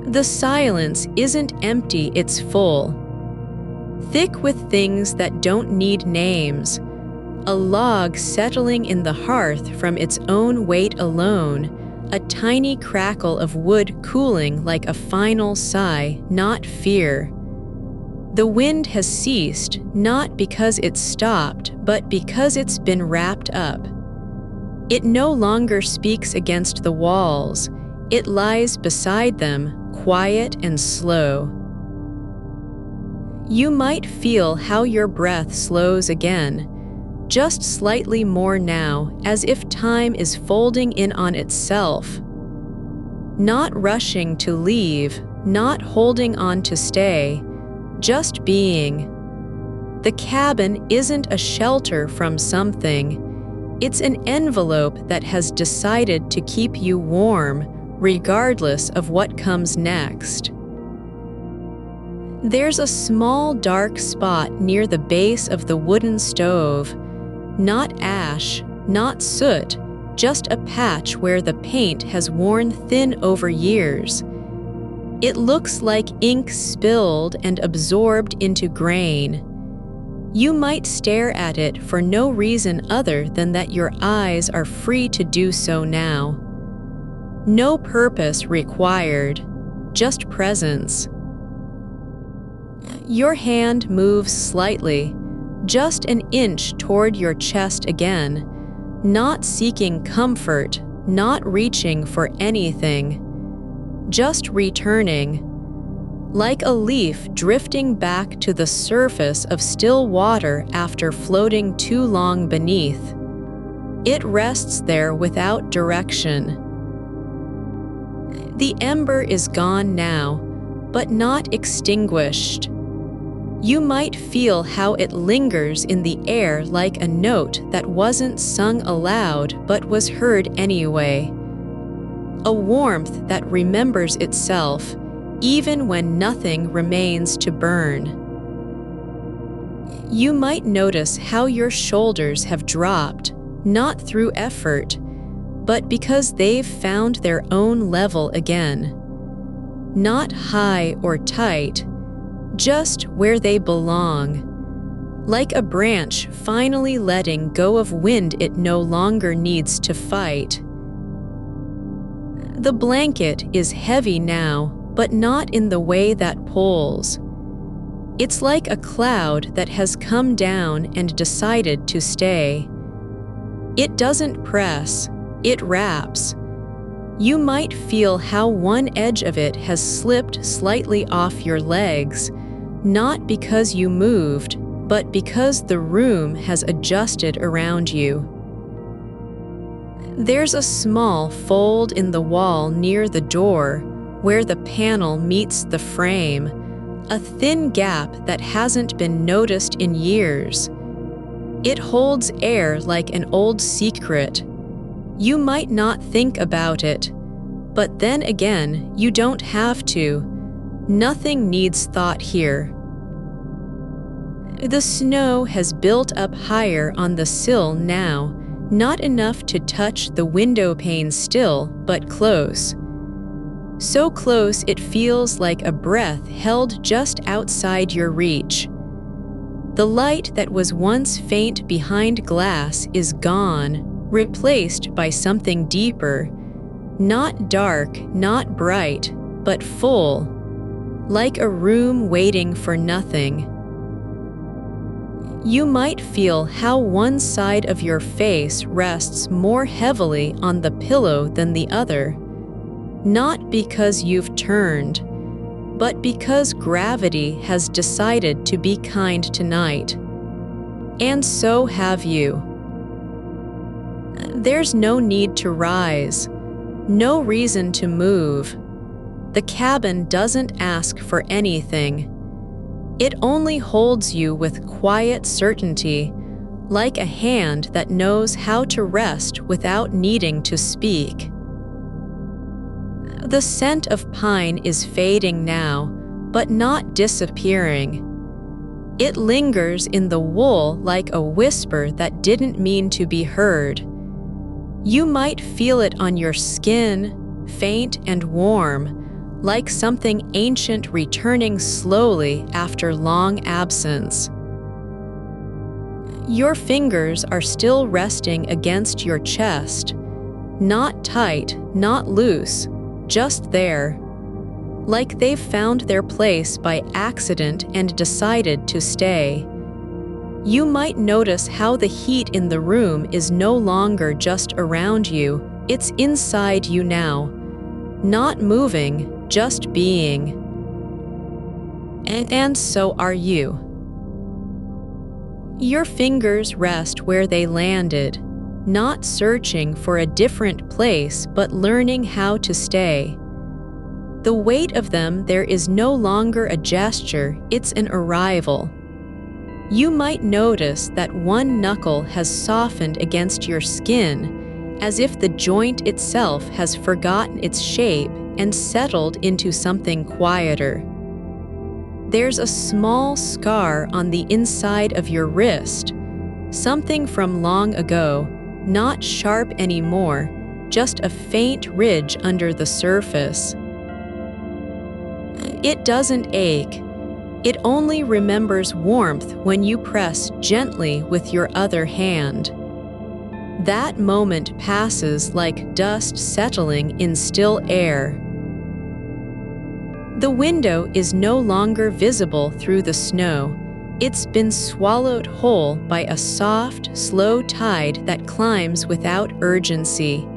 The silence isn't empty, it's full. Thick with things that don't need names. A log settling in the hearth from its own weight alone, a tiny crackle of wood cooling like a final sigh, not fear. The wind has ceased, not because it stopped, but because it's been wrapped up. It no longer speaks against the walls. It lies beside them, quiet and slow. You might feel how your breath slows again, just slightly more now, as if time is folding in on itself. Not rushing to leave, not holding on to stay, just being. The cabin isn't a shelter from something. It's an envelope that has decided to keep you warm, regardless of what comes next. There's a small dark spot near the base of the wooden stove. Not ash, not soot, just a patch where the paint has worn thin over years. It looks like ink spilled and absorbed into grain. You might stare at it for no reason other than that your eyes are free to do so now. No purpose required, just presence. Your hand moves slightly, just an inch toward your chest again, not seeking comfort, not reaching for anything, just returning. Like a leaf drifting back to the surface of still water after floating too long beneath. It rests there without direction. The ember is gone now, but not extinguished. You might feel how it lingers in the air like a note that wasn't sung aloud but was heard anyway. A warmth that remembers itself, even when nothing remains to burn. You might notice how your shoulders have dropped, not through effort, but because they've found their own level again. Not high or tight, just where they belong. Like a branch finally letting go of wind it no longer needs to fight. The blanket is heavy now, but not in the way that pulls. It's like a cloud that has come down and decided to stay. It doesn't press, it wraps. You might feel how one edge of it has slipped slightly off your legs, not because you moved, but because the room has adjusted around you. There's a small fold in the wall near the door, where the panel meets the frame, a thin gap that hasn't been noticed in years. It holds air like an old secret. You might not think about it, but then again, you don't have to. Nothing needs thought here. The snow has built up higher on the sill now, not enough to touch the window pane still, but close. So close it feels like a breath held just outside your reach. The light that was once faint behind glass is gone, replaced by something deeper. Not dark, not bright, but full, like a room waiting for nothing. You might feel how one side of your face rests more heavily on the pillow than the other. Not because you've turned, but because gravity has decided to be kind tonight. And so have you. There's no need to rise, no reason to move. The cabin doesn't ask for anything. It only holds you with quiet certainty, like a hand that knows how to rest without needing to speak. The scent of pine is fading now, but not disappearing. It lingers in the wool like a whisper that didn't mean to be heard. You might feel it on your skin, faint and warm, like something ancient returning slowly after long absence. Your fingers are still resting against your chest, not tight, not loose, just there, like they've found their place by accident and decided to stay. You might notice how the heat in the room is no longer just around you, it's inside you now, not moving, just being. And so are you. Your fingers rest where they landed, not searching for a different place but learning how to stay. The weight of them there is no longer a gesture, it's an arrival. You might notice that one knuckle has softened against your skin, as if the joint itself has forgotten its shape and settled into something quieter. There's a small scar on the inside of your wrist, something from long ago, not sharp anymore, just a faint ridge under the surface. It doesn't ache. It only remembers warmth when you press gently with your other hand. That moment passes like dust settling in still air. The window is no longer visible through the snow. It's been swallowed whole by a soft, slow tide that climbs without urgency.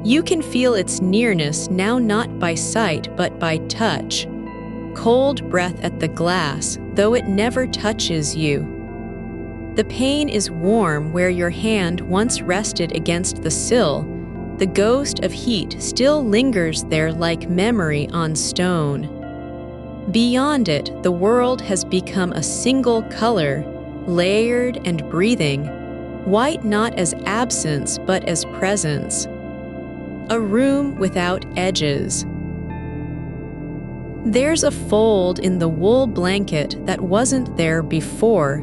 You can feel its nearness now, not by sight but by touch. Cold breath at the glass, though it never touches you. The pain is warm where your hand once rested against the sill. The ghost of heat still lingers there like memory on stone. Beyond it, the world has become a single color, layered and breathing, white not as absence but as presence. A room without edges. There's a fold in the wool blanket that wasn't there before,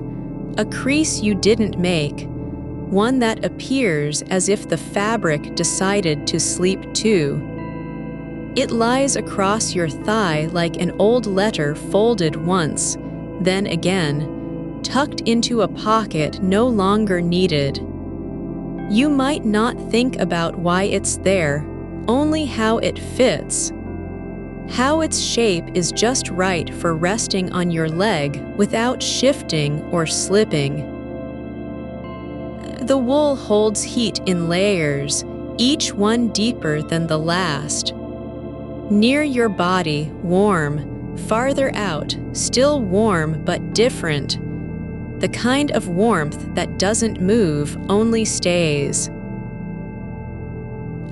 a crease you didn't make, one that appears as if the fabric decided to sleep too. It lies across your thigh like an old letter folded once, then again, tucked into a pocket no longer needed. You might not think about why it's there, only how it fits. How its shape is just right for resting on your leg without shifting or slipping. The wool holds heat in layers, each one deeper than the last. Near your body, warm, farther out, still warm but different. The kind of warmth that doesn't move, only stays.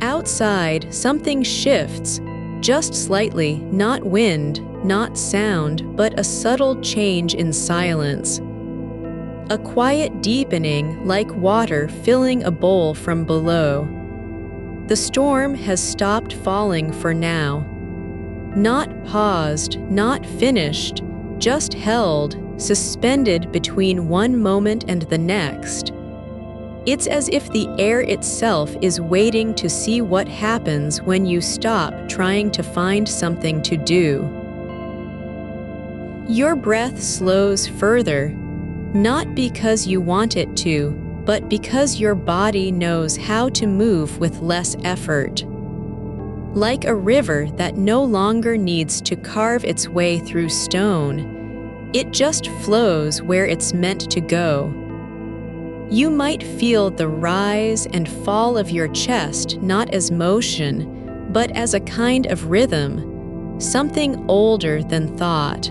Outside, something shifts, just slightly, not wind, not sound, but a subtle change in silence. A quiet deepening like water filling a bowl from below. The storm has stopped falling for now. Not paused, not finished, just held, suspended between one moment and the next. It's as if the air itself is waiting to see what happens when you stop trying to find something to do. Your breath slows further, not because you want it to, but because your body knows how to move with less effort. Like a river that no longer needs to carve its way through stone, it just flows where it's meant to go. You might feel the rise and fall of your chest not as motion, but as a kind of rhythm, something older than thought.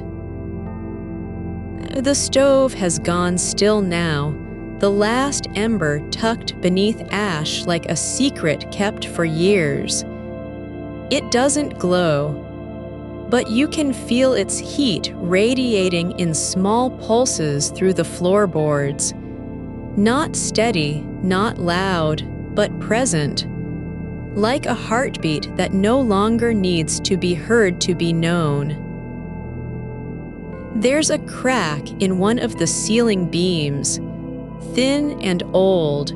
The stove has gone still now, the last ember tucked beneath ash like a secret kept for years. It doesn't glow, but you can feel its heat radiating in small pulses through the floorboards. Not steady, not loud, but present, like a heartbeat that no longer needs to be heard to be known. There's a crack in one of the ceiling beams, thin and old,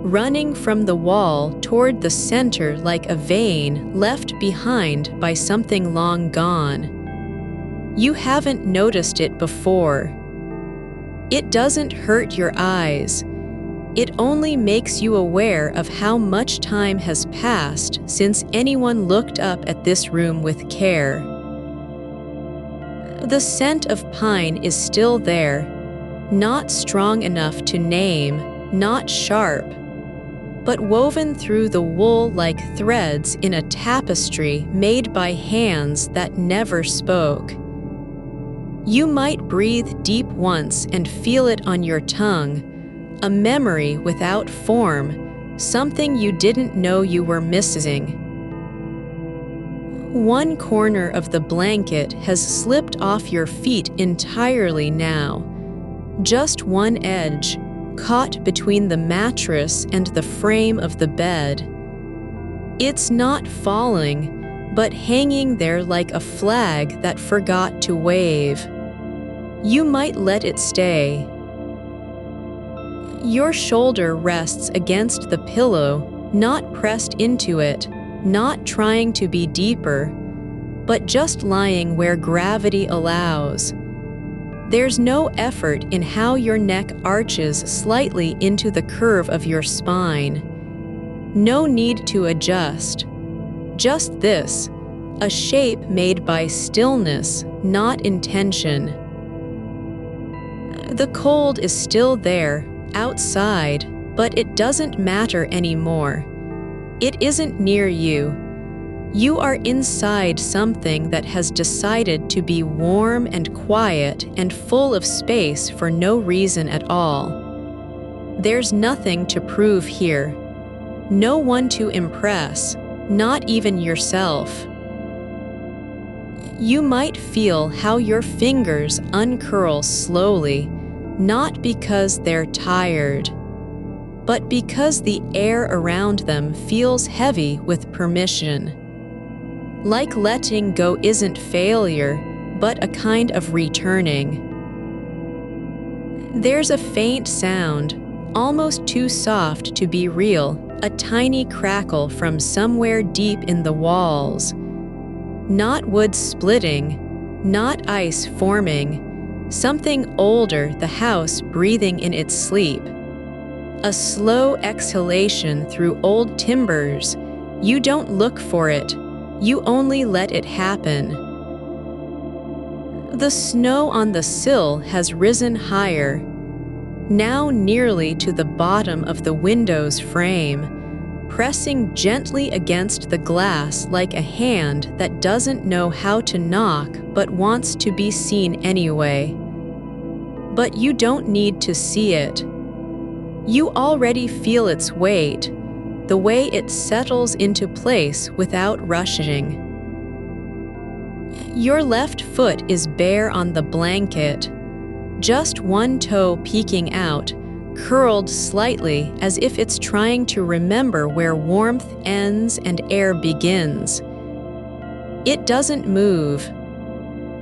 running from the wall toward the center like a vein left behind by something long gone. You haven't noticed it before. It doesn't hurt your eyes. It only makes you aware of how much time has passed since anyone looked up at this room with care. The scent of pine is still there, not strong enough to name, not sharp, but woven through the wool like threads in a tapestry made by hands that never spoke. You might breathe deep once and feel it on your tongue, a memory without form, something you didn't know you were missing. One corner of the blanket has slipped off your feet entirely now. Just one edge, caught between the mattress and the frame of the bed. It's not falling, but hanging there like a flag that forgot to wave. You might let it stay. Your shoulder rests against the pillow, not pressed into it, not trying to be deeper, but just lying where gravity allows. There's no effort in how your neck arches slightly into the curve of your spine. No need to adjust. Just this, a shape made by stillness, not intention. The cold is still there, outside, but it doesn't matter anymore. It isn't near you. You are inside something that has decided to be warm and quiet and full of space for no reason at all. There's nothing to prove here. No one to impress, not even yourself. You might feel how your fingers uncurl slowly, not because they're tired, but because the air around them feels heavy with permission. Like letting go isn't failure, but a kind of returning. There's a faint sound, almost too soft to be real, a tiny crackle from somewhere deep in the walls. Not wood splitting, not ice forming, something older, the house breathing in its sleep. A slow exhalation through old timbers. You don't look for it. You only let it happen. The snow on the sill has risen higher, now nearly to the bottom of the window's frame, pressing gently against the glass like a hand that doesn't know how to knock but wants to be seen anyway. But you don't need to see it. You already feel its weight, the way it settles into place without rushing. Your left foot is bare on the blanket, just one toe peeking out, curled slightly as if it's trying to remember where warmth ends and air begins. It doesn't move.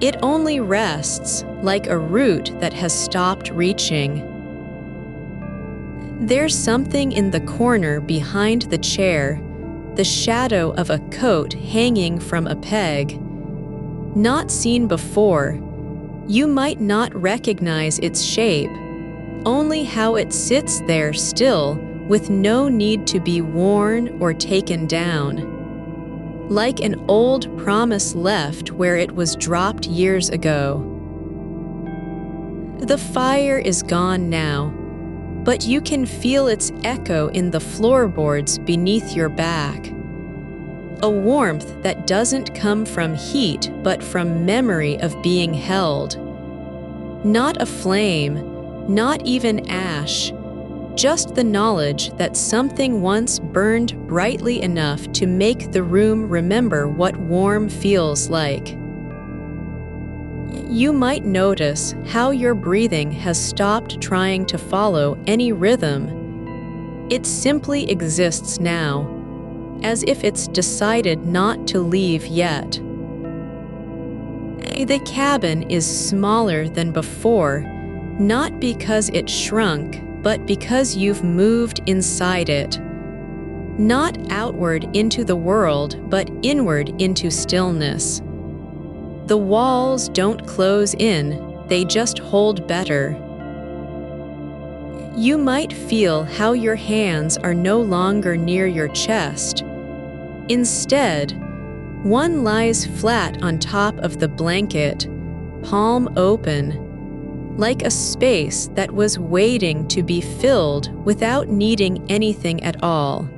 It only rests, like a root that has stopped reaching. There's something in the corner behind the chair, the shadow of a coat hanging from a peg. Not seen before, you might not recognize its shape, only how it sits there still with no need to be worn or taken down. Like an old promise left where it was dropped years ago. The fire is gone now, but you can feel its echo in the floorboards beneath your back. A warmth that doesn't come from heat but from memory of being held. Not a flame, not even ash, just the knowledge that something once burned brightly enough to make the room remember what warm feels like. You might notice how your breathing has stopped trying to follow any rhythm. It simply exists now, as if it's decided not to leave yet. The cabin is smaller than before, not because it shrunk, but because you've moved inside it. Not outward into the world, but inward into stillness. The walls don't close in, they just hold better. You might feel how your hands are no longer near your chest. Instead, one lies flat on top of the blanket, palm open, like a space that was waiting to be filled without needing anything at all.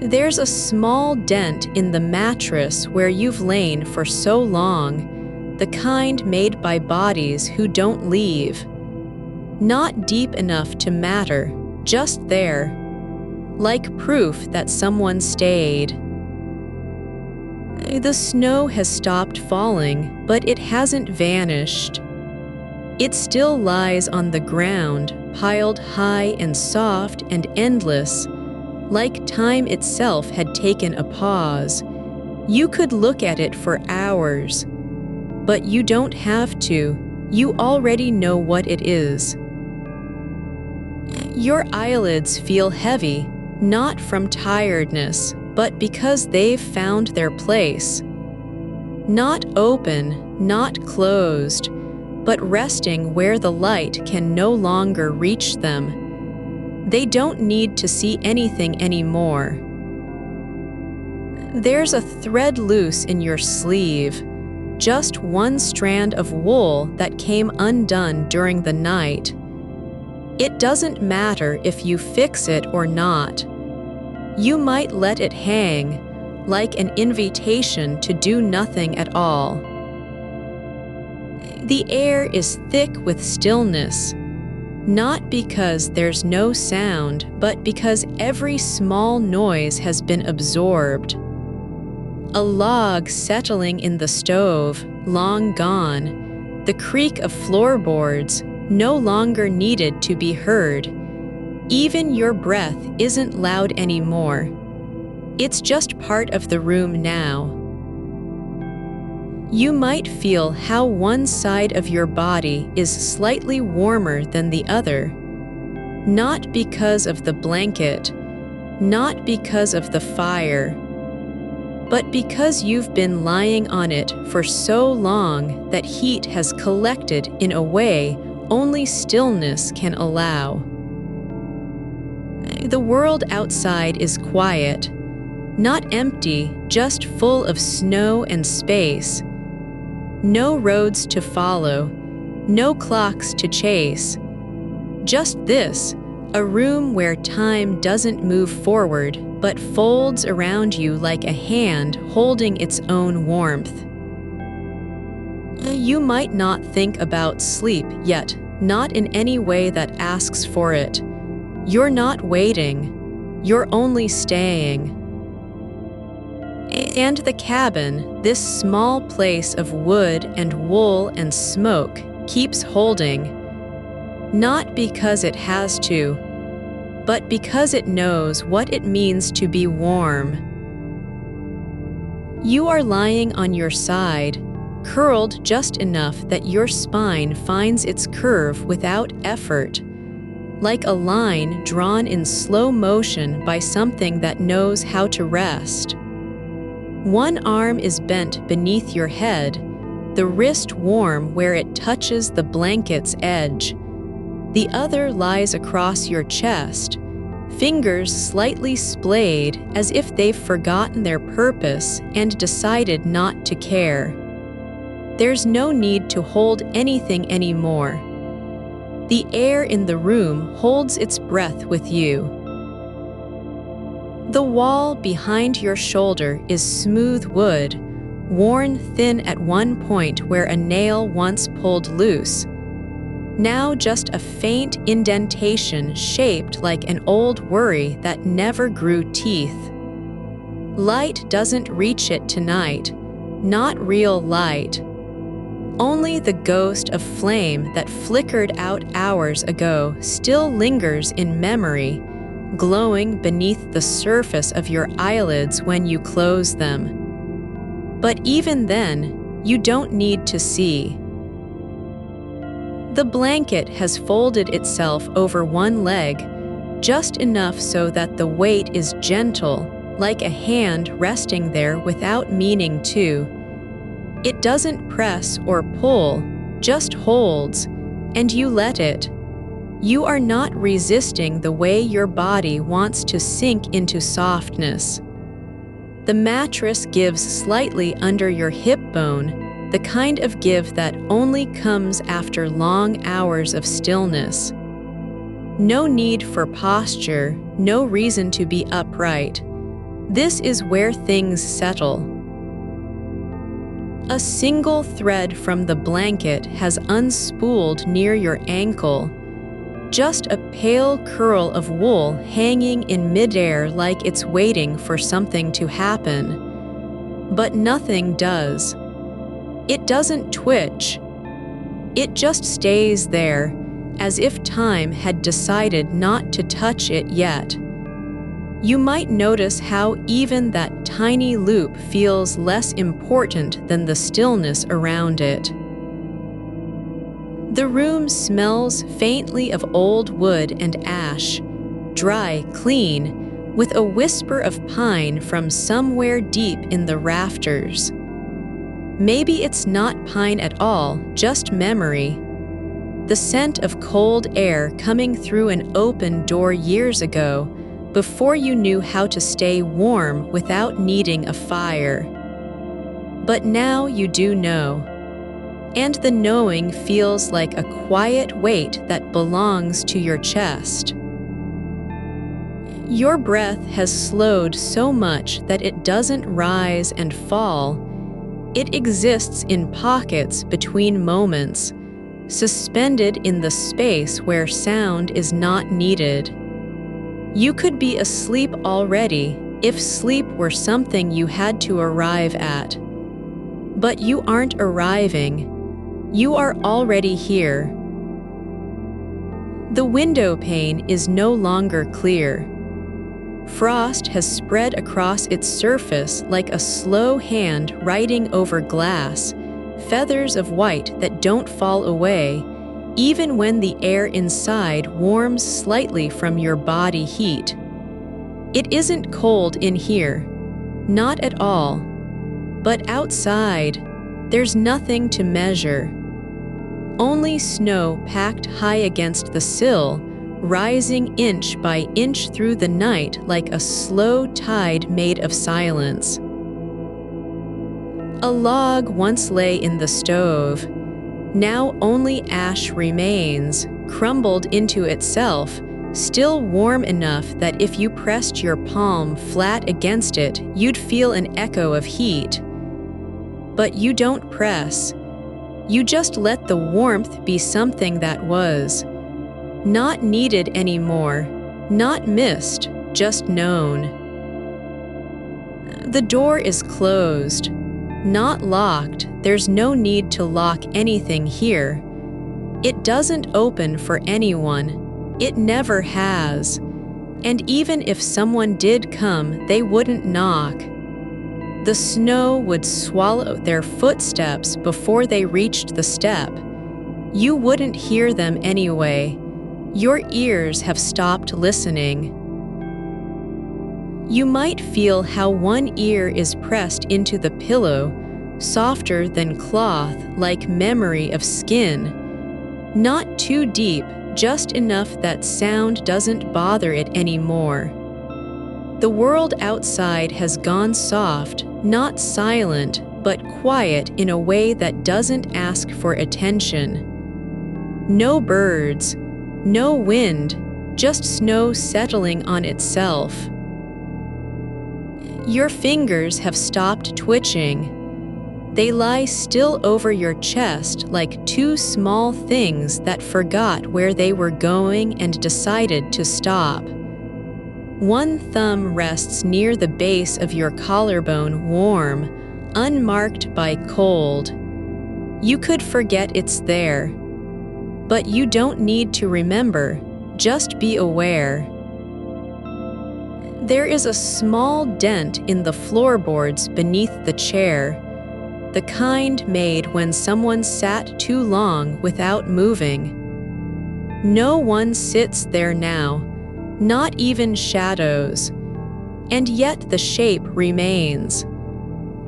There's a small dent in the mattress where you've lain for so long, the kind made by bodies who don't leave. Not deep enough to matter, just there, like proof that someone stayed. The snow has stopped falling, but it hasn't vanished. It still lies on the ground, piled high and soft and endless, like time itself had taken a pause. You could look at it for hours, but you don't have to. You already know what it is. Your eyelids feel heavy, not from tiredness, but because they've found their place. Not open, not closed, but resting where the light can no longer reach them. They don't need to see anything anymore. There's a thread loose in your sleeve, just one strand of wool that came undone during the night. It doesn't matter if you fix it or not. You might let it hang, like an invitation to do nothing at all. The air is thick with stillness, not because there's no sound, but because every small noise has been absorbed. A log settling in the stove, long gone, the creak of floorboards, no longer needed to be heard. Even your breath isn't loud anymore. It's just part of the room now. You might feel how one side of your body is slightly warmer than the other. Not because of the blanket, not because of the fire, but because you've been lying on it for so long that heat has collected in a way only stillness can allow. The world outside is quiet, not empty, just full of snow and space. No roads to follow, no clocks to chase. Just this, a room where time doesn't move forward, but folds around you like a hand holding its own warmth. You might not think about sleep yet, not in any way that asks for it. You're not waiting, you're only staying. And the cabin, this small place of wood and wool and smoke, keeps holding, not because it has to, but because it knows what it means to be warm. You are lying on your side, curled just enough that your spine finds its curve without effort, like a line drawn in slow motion by something that knows how to rest. One arm is bent beneath your head, the wrist warm where it touches the blanket's edge. The other lies across your chest, fingers slightly splayed as if they've forgotten their purpose and decided not to care. There's no need to hold anything anymore. The air in the room holds its breath with you. The wall behind your shoulder is smooth wood, worn thin at one point where a nail once pulled loose. Now just a faint indentation shaped like an old worry that never grew teeth. Light doesn't reach it tonight, not real light. Only the ghost of flame that flickered out hours ago still lingers in memory, glowing beneath the surface of your eyelids when you close them. But even then, you don't need to see. The blanket has folded itself over one leg, just enough so that the weight is gentle, like a hand resting there without meaning to. It doesn't press or pull, just holds, and you let it. You are not resisting the way your body wants to sink into softness. The mattress gives slightly under your hip bone, the kind of give that only comes after long hours of stillness. No need for posture, no reason to be upright. This is where things settle. A single thread from the blanket has unspooled near your ankle, just a pale curl of wool hanging in midair like it's waiting for something to happen. but nothing does. It doesn't twitch. It just stays there, as if time had decided not to touch it yet. You might notice how even that tiny loop feels less important than the stillness around it. The room smells faintly of old wood and ash, dry, clean, with a whisper of pine from somewhere deep in the rafters. Maybe it's not pine at all, just memory. The scent of cold air coming through an open door years ago, before you knew how to stay warm without needing a fire. But now you do know. And the knowing feels like a quiet weight that belongs to your chest. Your breath has slowed so much that it doesn't rise and fall. It exists in pockets between moments, suspended in the space where sound is not needed. You could be asleep already if sleep were something you had to arrive at. But you aren't arriving. You are already here. The window pane is no longer clear. Frost has spread across its surface like a slow hand writing over glass, feathers of white that don't fall away, even when the air inside warms slightly from your body heat. It isn't cold in here, not at all. But outside, there's nothing to measure. Only snow packed high against the sill, rising inch by inch through the night like a slow tide made of silence. A log once lay in the stove. Now only ash remains, crumbled into itself, still warm enough that if you pressed your palm flat against it, you'd feel an echo of heat. But you don't press. You just let the warmth be something that was. Not needed anymore, not missed, just known. The door is closed. Not locked, there's no need to lock anything here. It doesn't open for anyone. It never has. And even if someone did come, they wouldn't knock. The snow would swallow their footsteps before they reached the step. You wouldn't hear them anyway. Your ears have stopped listening. You might feel how one ear is pressed into the pillow, softer than cloth, like memory of skin. Not too deep, just enough that sound doesn't bother it anymore. The world outside has gone soft, not silent, but quiet in a way that doesn't ask for attention. No birds, no wind, just snow settling on itself. Your fingers have stopped twitching. They lie still over your chest like two small things that forgot where they were going and decided to stop. One thumb rests near the base of your collarbone, warm, unmarked by cold. You could forget it's there. But you don't need to remember, just be aware. There is a small dent in the floorboards beneath the chair, the kind made when someone sat too long without moving. No one sits there now, not even shadows, and yet the shape remains,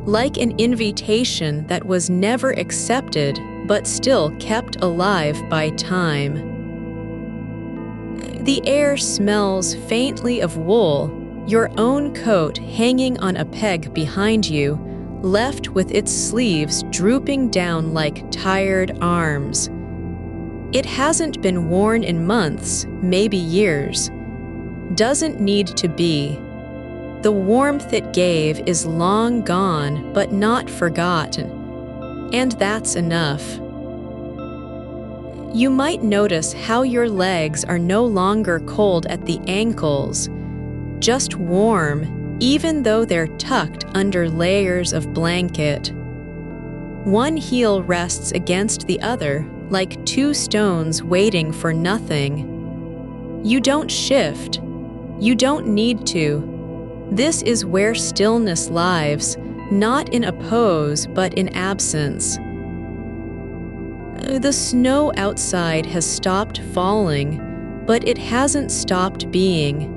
like an invitation that was never accepted but still kept alive by time. The air smells faintly of wool, your own coat hanging on a peg behind you, left with its sleeves drooping down like tired arms. It hasn't been worn in months, maybe years. Doesn't need to be. The warmth it gave is long gone, but not forgotten. And that's enough. You might notice how your legs are no longer cold at the ankles, just warm, even though they're tucked under layers of blanket. One heel rests against the other, like two stones waiting for nothing. You don't shift. You don't need to. This is where stillness lives, not in a pose, but in absence. The snow outside has stopped falling, but it hasn't stopped being.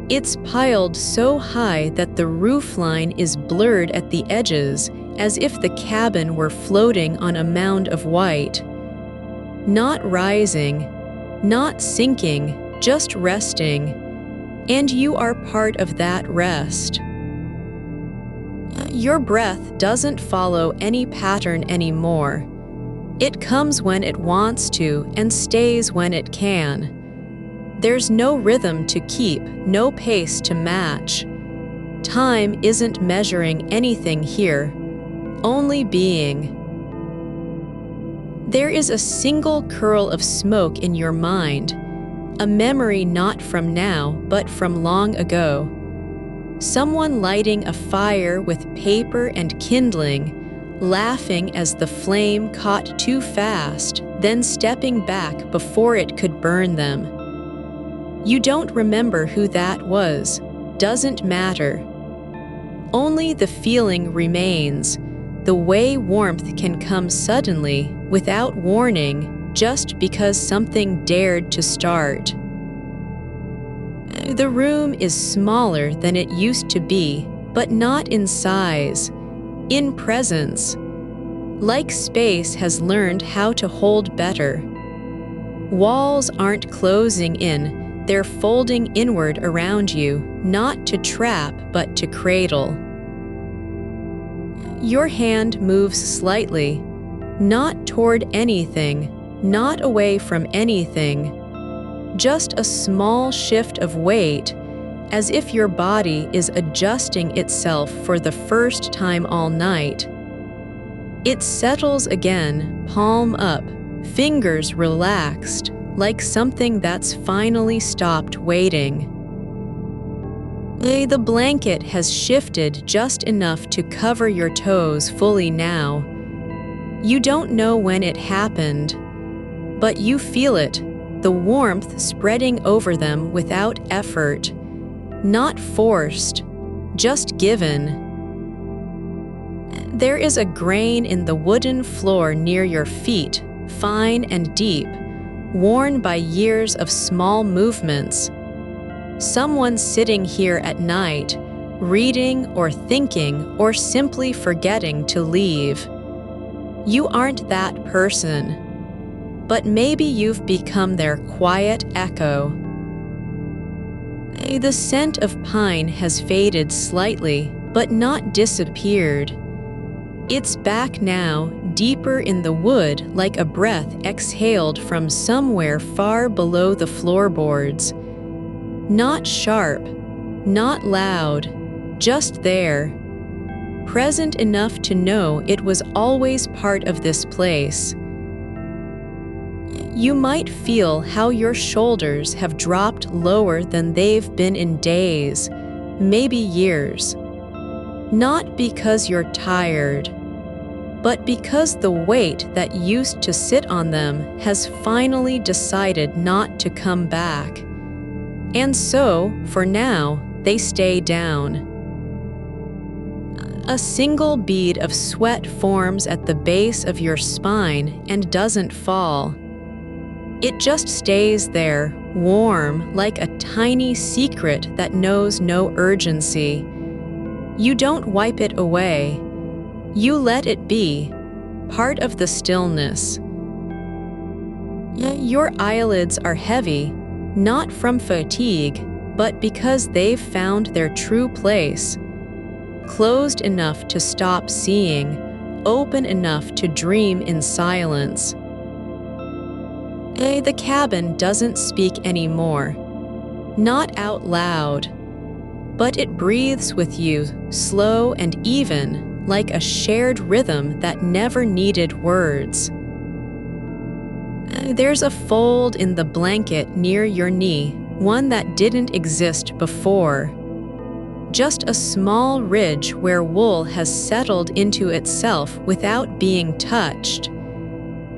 It's piled so high that the roofline is blurred at the edges, as if the cabin were floating on a mound of white. Not rising, not sinking, just resting, and you are part of that rest. Your breath doesn't follow any pattern anymore. It comes when it wants to and stays when it can. There's no rhythm to keep, no pace to match. Time isn't measuring anything here, only being. There is a single curl of smoke in your mind, a memory not from now, but from long ago. Someone lighting a fire with paper and kindling, laughing as the flame caught too fast, then stepping back before it could burn them. You don't remember who that was, doesn't matter. Only the feeling remains, the way warmth can come suddenly, without warning, just because something dared to start. The room is smaller than it used to be, but not in size, in presence. Like space has learned how to hold better. Walls aren't closing in, they're folding inward around you, not to trap, but to cradle. Your hand moves slightly, not toward anything, not away from anything. Just a small shift of weight, as if your body is adjusting itself for the first time all night. It settles again, palm up, fingers relaxed, like something that's finally stopped waiting. The blanket has shifted just enough to cover your toes fully now. You don't know when it happened, but you feel it, the warmth spreading over them without effort, not forced, just given. There is a grain in the wooden floor near your feet, fine and deep, worn by years of small movements. Someone sitting here at night, reading or thinking or simply forgetting to leave. You aren't that person, but maybe you've become their quiet echo. The scent of pine has faded slightly, but not disappeared. It's back now, deeper in the wood, like a breath exhaled from somewhere far below the floorboards. Not sharp, not loud, just there. Present enough to know it was always part of this place. You might feel how your shoulders have dropped lower than they've been in days, maybe years. Not because you're tired, but because the weight that used to sit on them has finally decided not to come back. And so, for now, they stay down. A single bead of sweat forms at the base of your spine and doesn't fall. It just stays there, warm, like a tiny secret that knows no urgency. You don't wipe it away. You let it be, part of the stillness. Your eyelids are heavy, not from fatigue, but because they've found their true place. Closed enough to stop seeing, open enough to dream in silence. The cabin doesn't speak anymore, not out loud, but it breathes with you, slow and even, like a shared rhythm that never needed words. There's a fold in the blanket near your knee, one that didn't exist before. just a small ridge where wool has settled into itself without being touched.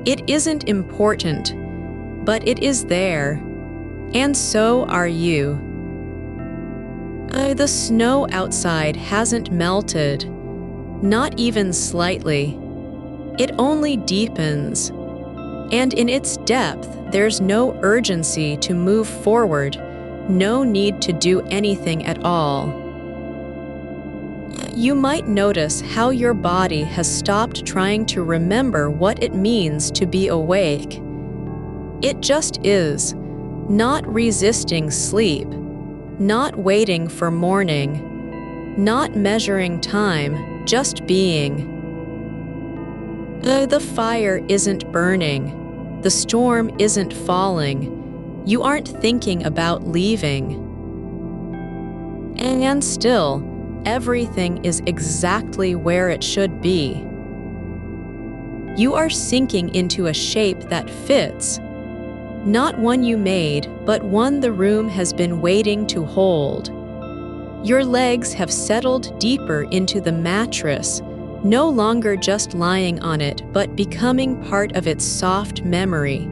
It isn't important, but it is there, and so are you. The snow outside hasn't melted, not even slightly. It only deepens, and in its depth there's no urgency to move forward, no need to do anything at all. You might notice how your body has stopped trying to remember what it means to be awake. It just is, not resisting sleep, not waiting for morning, not measuring time, just being. The fire isn't burning, the storm isn't falling, you aren't thinking about leaving. And still, everything is exactly where it should be. You are sinking into a shape that fits, not one you made, but one the room has been waiting to hold. Your legs have settled deeper into the mattress, no longer just lying on it, but becoming part of its soft memory.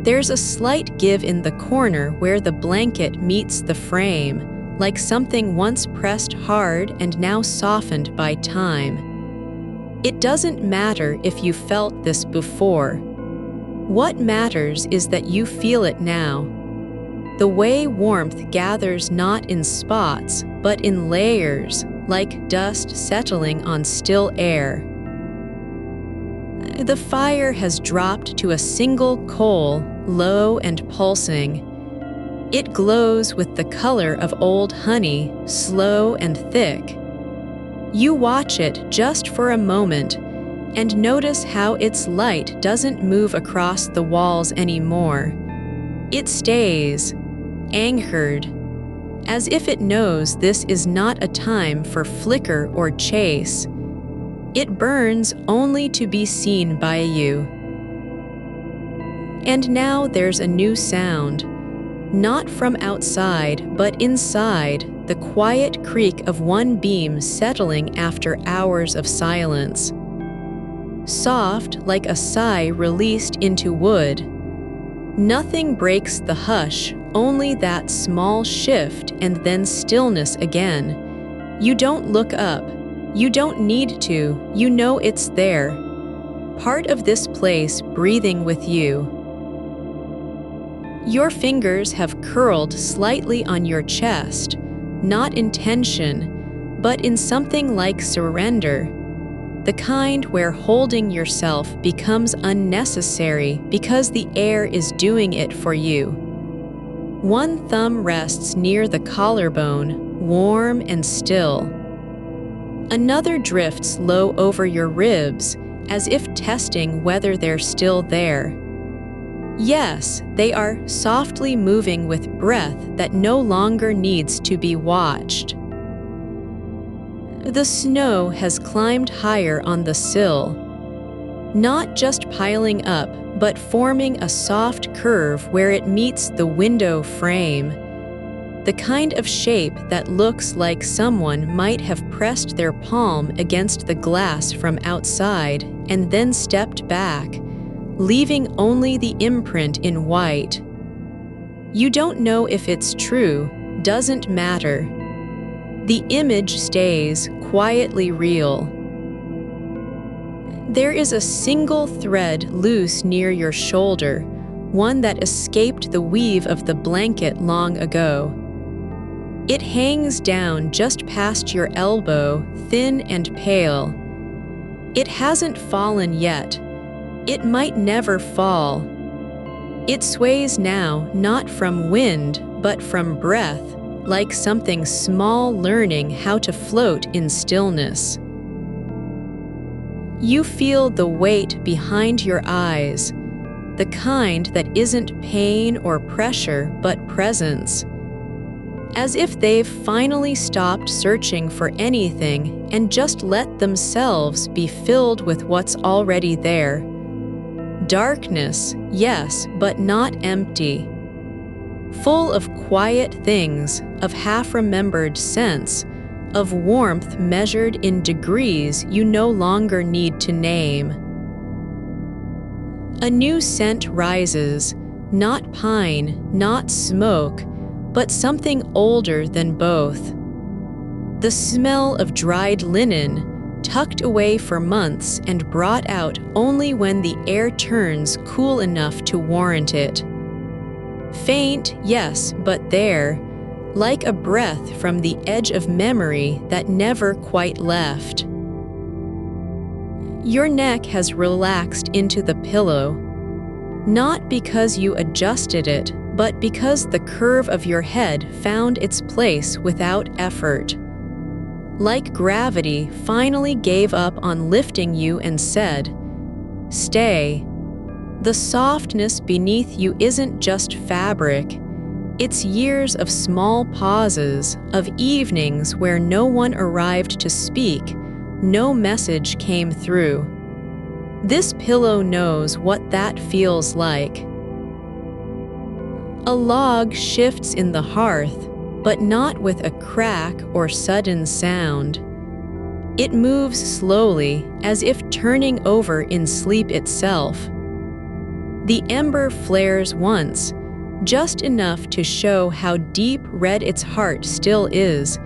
There's a slight give in the corner where the blanket meets the frame, like something once pressed hard and now softened by time. It doesn't matter if you felt this before. What matters is that you feel it now. The way warmth gathers not in spots, but in layers, like dust settling on still air. The fire has dropped to a single coal, low and pulsing. It glows with the color of old honey, slow and thick. You watch it just for a moment and notice how its light doesn't move across the walls anymore. It stays, anchored, as if it knows this is not a time for flicker or chase. It burns only to be seen by you. And now there's a new sound, not from outside, but inside, the quiet creak of one beam settling after hours of silence. Soft like a sigh released into wood. Nothing breaks the hush, only that small shift and then stillness again. You don't look up. You don't need to. You know it's there. Part of this place breathing with you. Your fingers have curled slightly on your chest, not in tension, but in something like surrender. The kind where holding yourself becomes unnecessary because the air is doing it for you. One thumb rests near the collarbone, warm and still. Another drifts low over your ribs, as if testing whether they're still there. Yes, they are softly moving with breath that no longer needs to be watched. The snow has climbed higher on the sill, not just piling up, but forming a soft curve where it meets the window frame. The kind of shape that looks like someone might have pressed their palm against the glass from outside and then stepped back, leaving only the imprint in white. You don't know if it's true, doesn't matter. The image stays quietly real. There is a single thread loose near your shoulder, one that escaped the weave of the blanket long ago. It hangs down just past your elbow, thin and pale. It hasn't fallen yet. It might never fall. It sways now, not from wind, but from breath, like something small learning how to float in stillness. You feel the weight behind your eyes, the kind that isn't pain or pressure, but presence. As if they've finally stopped searching for anything and just let themselves be filled with what's already there. Darkness, yes, but not empty. full of quiet things, of half-remembered scents, of warmth measured in degrees you no longer need to name. A new scent rises, not pine, not smoke, but something older than both. The smell of dried linen, tucked away for months and brought out only when the air turns cool enough to warrant it. Faint, yes, but there, like a breath from the edge of memory that never quite left. Your neck has relaxed into the pillow, not because you adjusted it, but because the curve of your head found its place without effort. Like gravity finally gave up on lifting you and said, "Stay." The softness beneath you isn't just fabric. It's years of small pauses, of evenings where no one arrived to speak, no message came through. This pillow knows what that feels like. A log shifts in the hearth, but not with a crack or sudden sound. It moves slowly, as if turning over in sleep itself. The ember flares once, just enough to show how deep red its heart still is,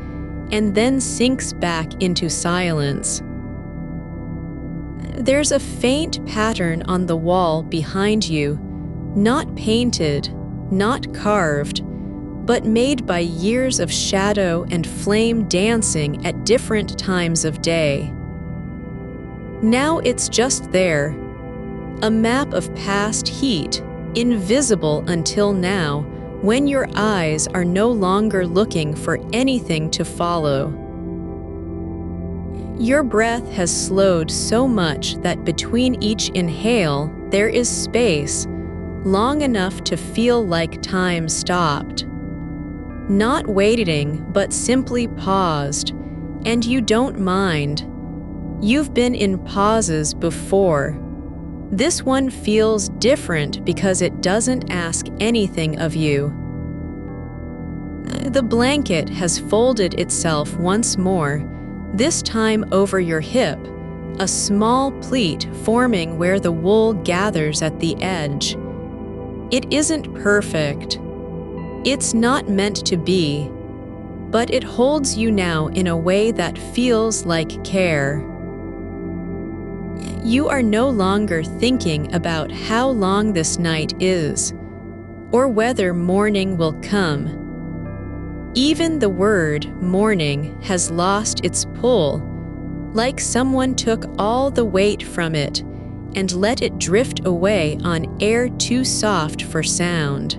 and then sinks back into silence. There's a faint pattern on the wall behind you, not painted, not carved, but made by years of shadow and flame dancing at different times of day. Now it's just there, a map of past heat, invisible until now, when your eyes are no longer looking for anything to follow. Your breath has slowed so much that between each inhale there is space, long enough to feel like time stopped. Not waiting, but simply paused, and you don't mind. You've been in pauses before. This one feels different because it doesn't ask anything of you. The blanket has folded itself once more, this time over your hip, a small pleat forming where the wool gathers at the edge. It isn't perfect. It's not meant to be, but it holds you now in a way that feels like care. You are no longer thinking about how long this night is, or whether morning will come. Even the word morning has lost its pull, like someone took all the weight from it and let it drift away on air too soft for sound.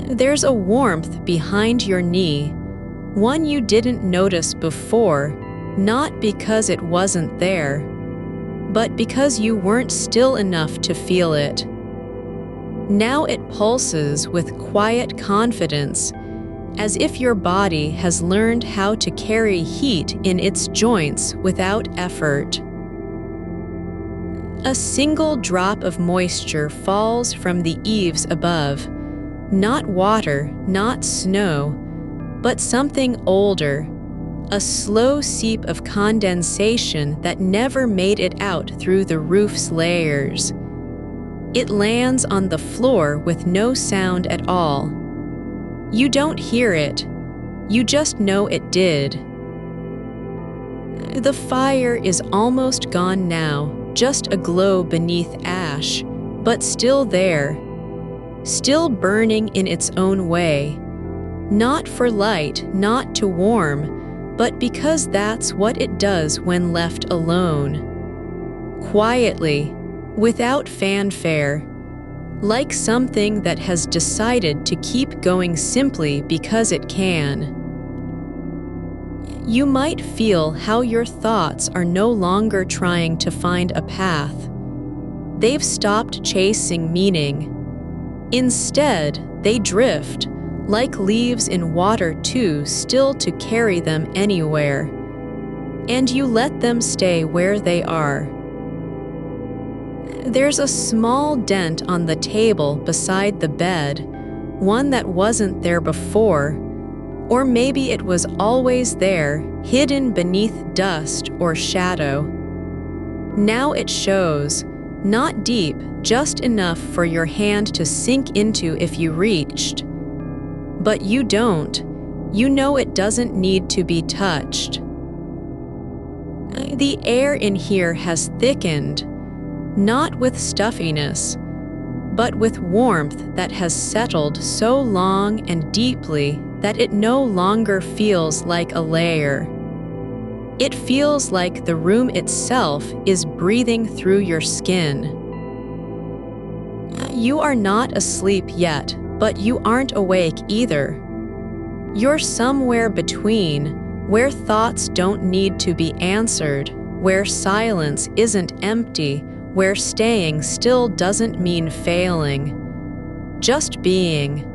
There's a warmth behind your knee, one you didn't notice before, not because it wasn't there, but because you weren't still enough to feel it. Now it pulses with quiet confidence, as if your body has learned how to carry heat in its joints without effort. A single drop of moisture falls from the eaves above, not water, not snow, but something older, a slow seep of condensation that never made it out through the roof's layers. It lands on the floor with no sound at all. You don't hear it, you just know it did. The fire is almost gone now, just a glow beneath ash, but still there, still burning in its own way, not for light, not to warm, but because that's what it does when left alone. Quietly, without fanfare, like something that has decided to keep going simply because it can. You might feel how your thoughts are no longer trying to find a path. They've stopped chasing meaning. Instead, they drift, like leaves in water too still to carry them anywhere. And you let them stay where they are. There's a small dent on the table beside the bed, one that wasn't there before, or maybe it was always there, hidden beneath dust or shadow. Now it shows, not deep, just enough for your hand to sink into if you reached. But you don't. You know it doesn't need to be touched. The air in here has thickened, not with stuffiness, but with warmth that has settled so long and deeply that it no longer feels like a layer. It feels like the room itself is breathing through your skin. You are not asleep yet, but you aren't awake either. You're somewhere between, where thoughts don't need to be answered, where silence isn't empty, where staying still doesn't mean failing, just being.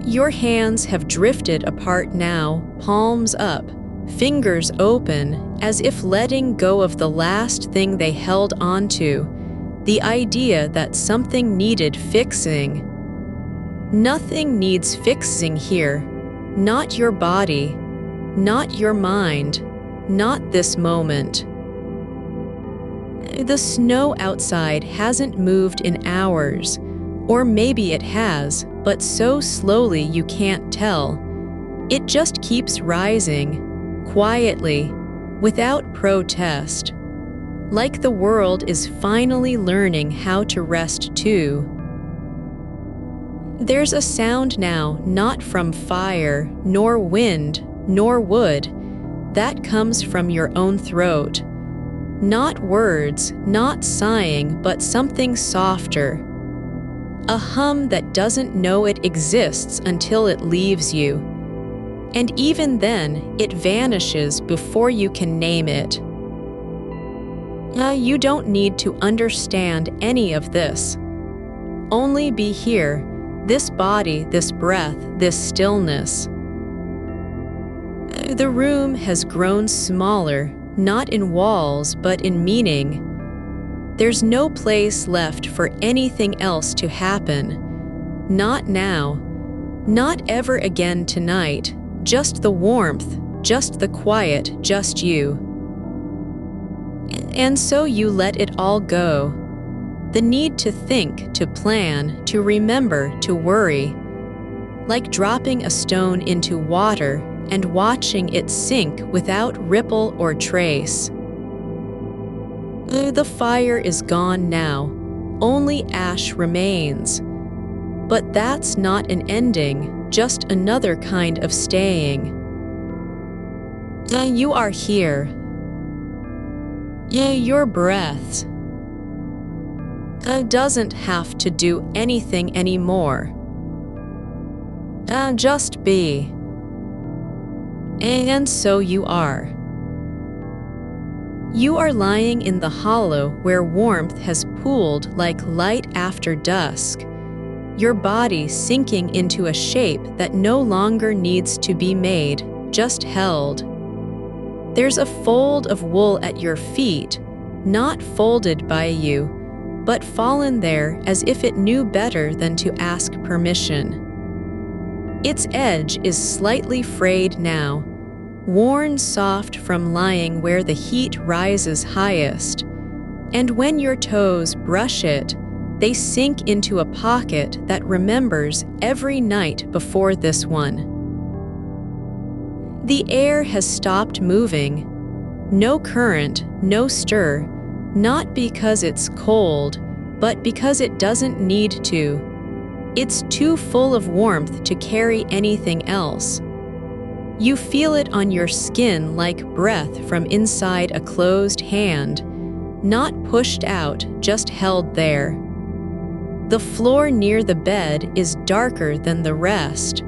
Your hands have drifted apart now, palms up, fingers open, as if letting go of the last thing they held onto, the idea that something needed fixing. Nothing needs fixing here, not your body, not your mind, not this moment. The snow outside hasn't moved in hours, or maybe it has, but so slowly you can't tell. It just keeps rising, quietly, without protest, like the world is finally learning how to rest too. There's a sound now, not from fire, nor wind, nor wood, that comes from your own throat. Not words, not sighing, but something softer. A hum that doesn't know it exists until it leaves you. And even then, it vanishes before you can name it. You don't need to understand any of this. Only be here, this body, this breath, this stillness. The room has grown smaller, not in walls, but in meaning. There's no place left for anything else to happen. Not now. Not ever again tonight. Just the warmth, just the quiet, just you. And so you let it all go. The need to think, to plan, to remember, to worry. Like dropping a stone into water and watching it sink without ripple or trace. The fire is gone now, only ash remains. But that's not an ending, just another kind of staying. You are here. Your breath doesn't have to do anything anymore. Just be. And so you are. You are lying in the hollow where warmth has pooled like light after dusk, your body sinking into a shape that no longer needs to be made, just held. There's a fold of wool at your feet, not folded by you, but fallen there as if it knew better than to ask permission. Its edge is slightly frayed now, worn soft from lying where the heat rises highest, and when your toes brush it, they sink into a pocket that remembers every night before this one. The air has stopped moving. No current, no stir, not because it's cold, but because it doesn't need to. It's too full of warmth to carry anything else. You feel it on your skin like breath from inside a closed hand, not pushed out, just held there. The floor near the bed is darker than the rest,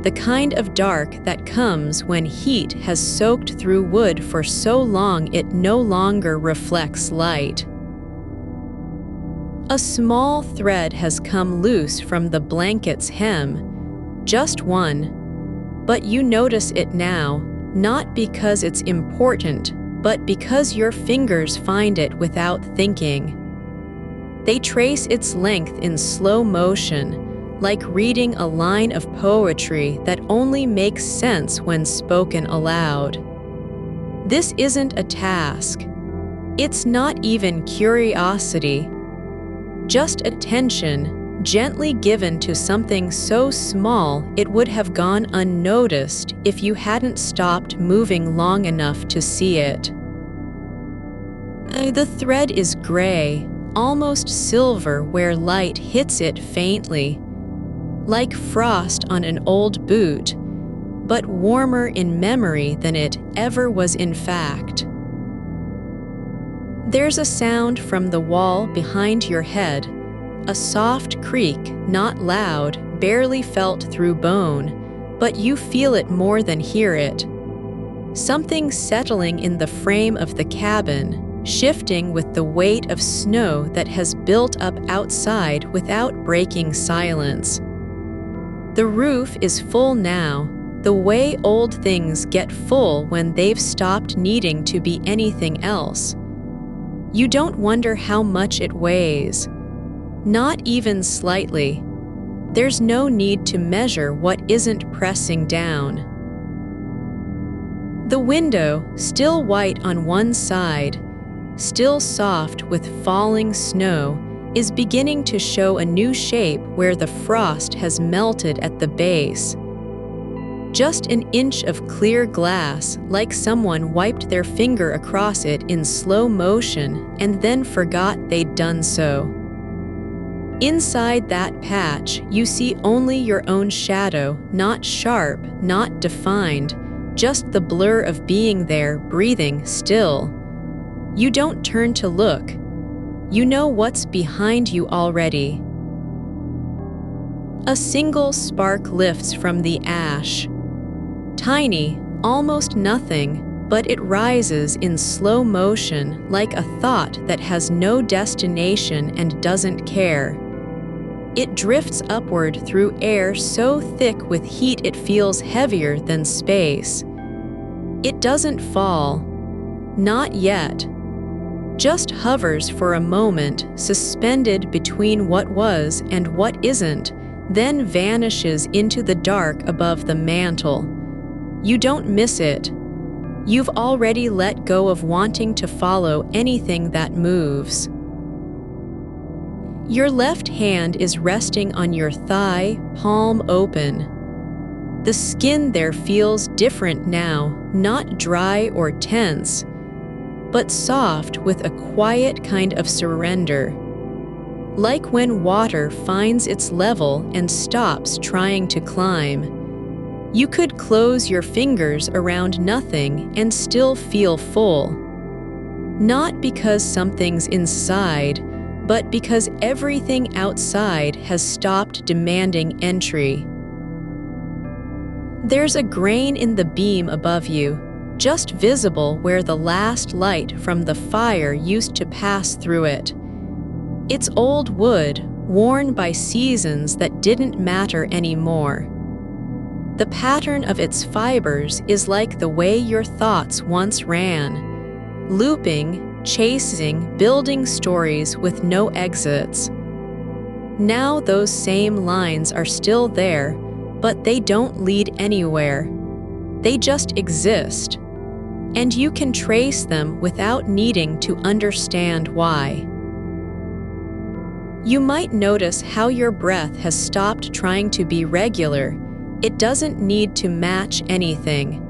the kind of dark that comes when heat has soaked through wood for so long it no longer reflects light. A small thread has come loose from the blanket's hem, just one. But you notice it now, not because it's important, but because your fingers find it without thinking. They trace its length in slow motion, like reading a line of poetry that only makes sense when spoken aloud. This isn't a task. It's not even curiosity. Just attention, gently given to something so small it would have gone unnoticed if you hadn't stopped moving long enough to see it. The thread is gray, almost silver where light hits it faintly, like frost on an old boot, but warmer in memory than it ever was in fact. There's a sound from the wall behind your head, a soft creak, not loud, barely felt through bone, but you feel it more than hear it. Something settling in the frame of the cabin, shifting with the weight of snow that has built up outside without breaking silence. The roof is full now, the way old things get full when they've stopped needing to be anything else. You don't wonder how much it weighs. Not even slightly. There's no need to measure what isn't pressing down. The window, still white on one side, still soft with falling snow, is beginning to show a new shape where the frost has melted at the base. Just an inch of clear glass, like someone wiped their finger across it in slow motion and then forgot they'd done so. Inside that patch, you see only your own shadow, not sharp, not defined, just the blur of being there, breathing still. You don't turn to look. You know what's behind you already. A single spark lifts from the ash. Tiny, almost nothing, but it rises in slow motion like a thought that has no destination and doesn't care. It drifts upward through air so thick with heat it feels heavier than space. It doesn't fall. Not yet. Just hovers for a moment, suspended between what was and what isn't, then vanishes into the dark above the mantel. You don't miss it. You've already let go of wanting to follow anything that moves. Your left hand is resting on your thigh, palm open. The skin there feels different now, not dry or tense, but soft with a quiet kind of surrender. Like when water finds its level and stops trying to climb. You could close your fingers around nothing and still feel full. Not because something's inside, but because everything outside has stopped demanding entry. There's a grain in the beam above you, just visible where the last light from the fire used to pass through it. It's old wood, worn by seasons that didn't matter anymore. The pattern of its fibers is like the way your thoughts once ran, looping, chasing, building stories with no exits. Now those same lines are still there, but they don't lead anywhere. They just exist. And you can trace them without needing to understand why. You might notice how your breath has stopped trying to be regular. It doesn't need to match anything.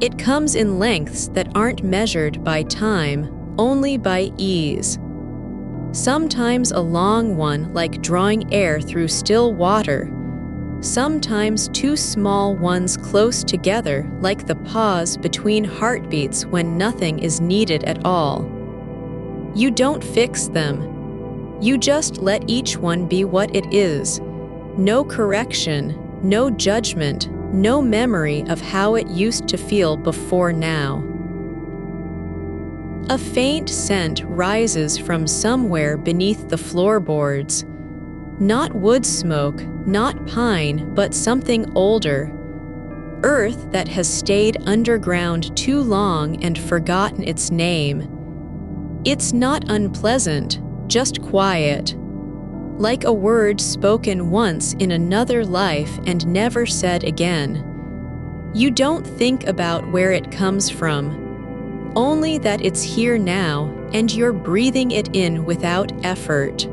It comes in lengths that aren't measured by time, only by ease. Sometimes a long one like drawing air through still water. Sometimes two small ones close together like the pause between heartbeats when nothing is needed at all. You don't fix them. You just let each one be what it is. No correction, no judgment, no memory of how it used to feel before now. A faint scent rises from somewhere beneath the floorboards. Not wood smoke, not pine, but something older. Earth that has stayed underground too long and forgotten its name. It's not unpleasant, just quiet. like a word spoken once in another life and never said again. You don't think about where it comes from, only that it's here now and you're breathing it in without effort.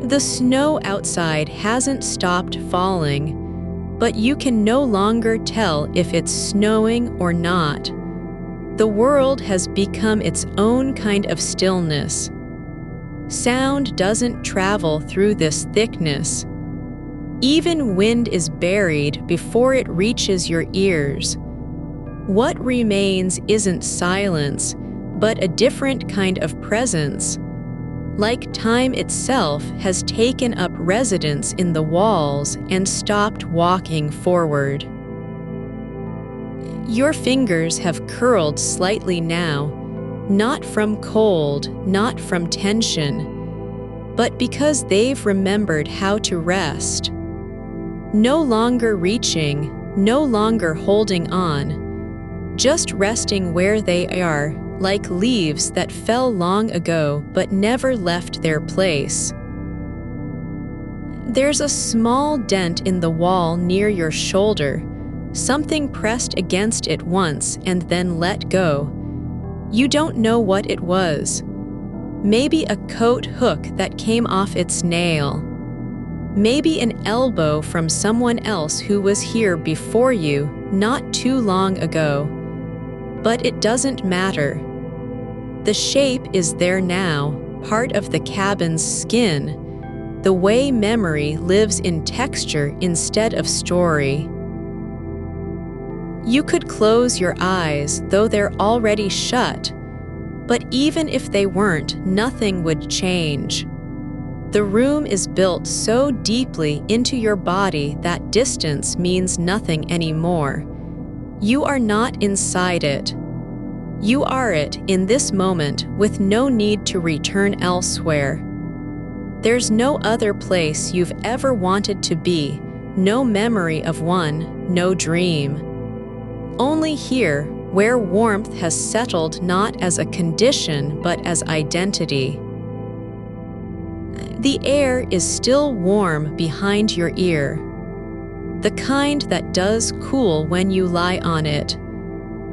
The snow outside hasn't stopped falling, but you can no longer tell if it's snowing or not. The world has become its own kind of stillness. Sound doesn't travel through this thickness. Even wind is buried before it reaches your ears. What remains isn't silence, but a different kind of presence. Like time itself has taken up residence in the walls and stopped walking forward. Your fingers have curled slightly now, not from cold, not from tension, but because they've remembered how to rest. No longer reaching, no longer holding on, just resting where they are, like leaves that fell long ago but never left their place. There's a small dent in the wall near your shoulder, something pressed against it once and then let go. You don't know what it was. Maybe a coat hook that came off its nail. Maybe an elbow from someone else who was here before you not too long ago. But it doesn't matter. The shape is there now, part of the cabin's skin, the way memory lives in texture instead of story. You could close your eyes, though they're already shut, but even if they weren't, nothing would change. The room is built so deeply into your body that distance means nothing anymore. You are not inside it. You are it in this moment with no need to return elsewhere. There's no other place you've ever wanted to be, no memory of one, no dream. Only here, where warmth has settled not as a condition but as identity. The air is still warm behind your ear, the kind that does cool when you lie on it.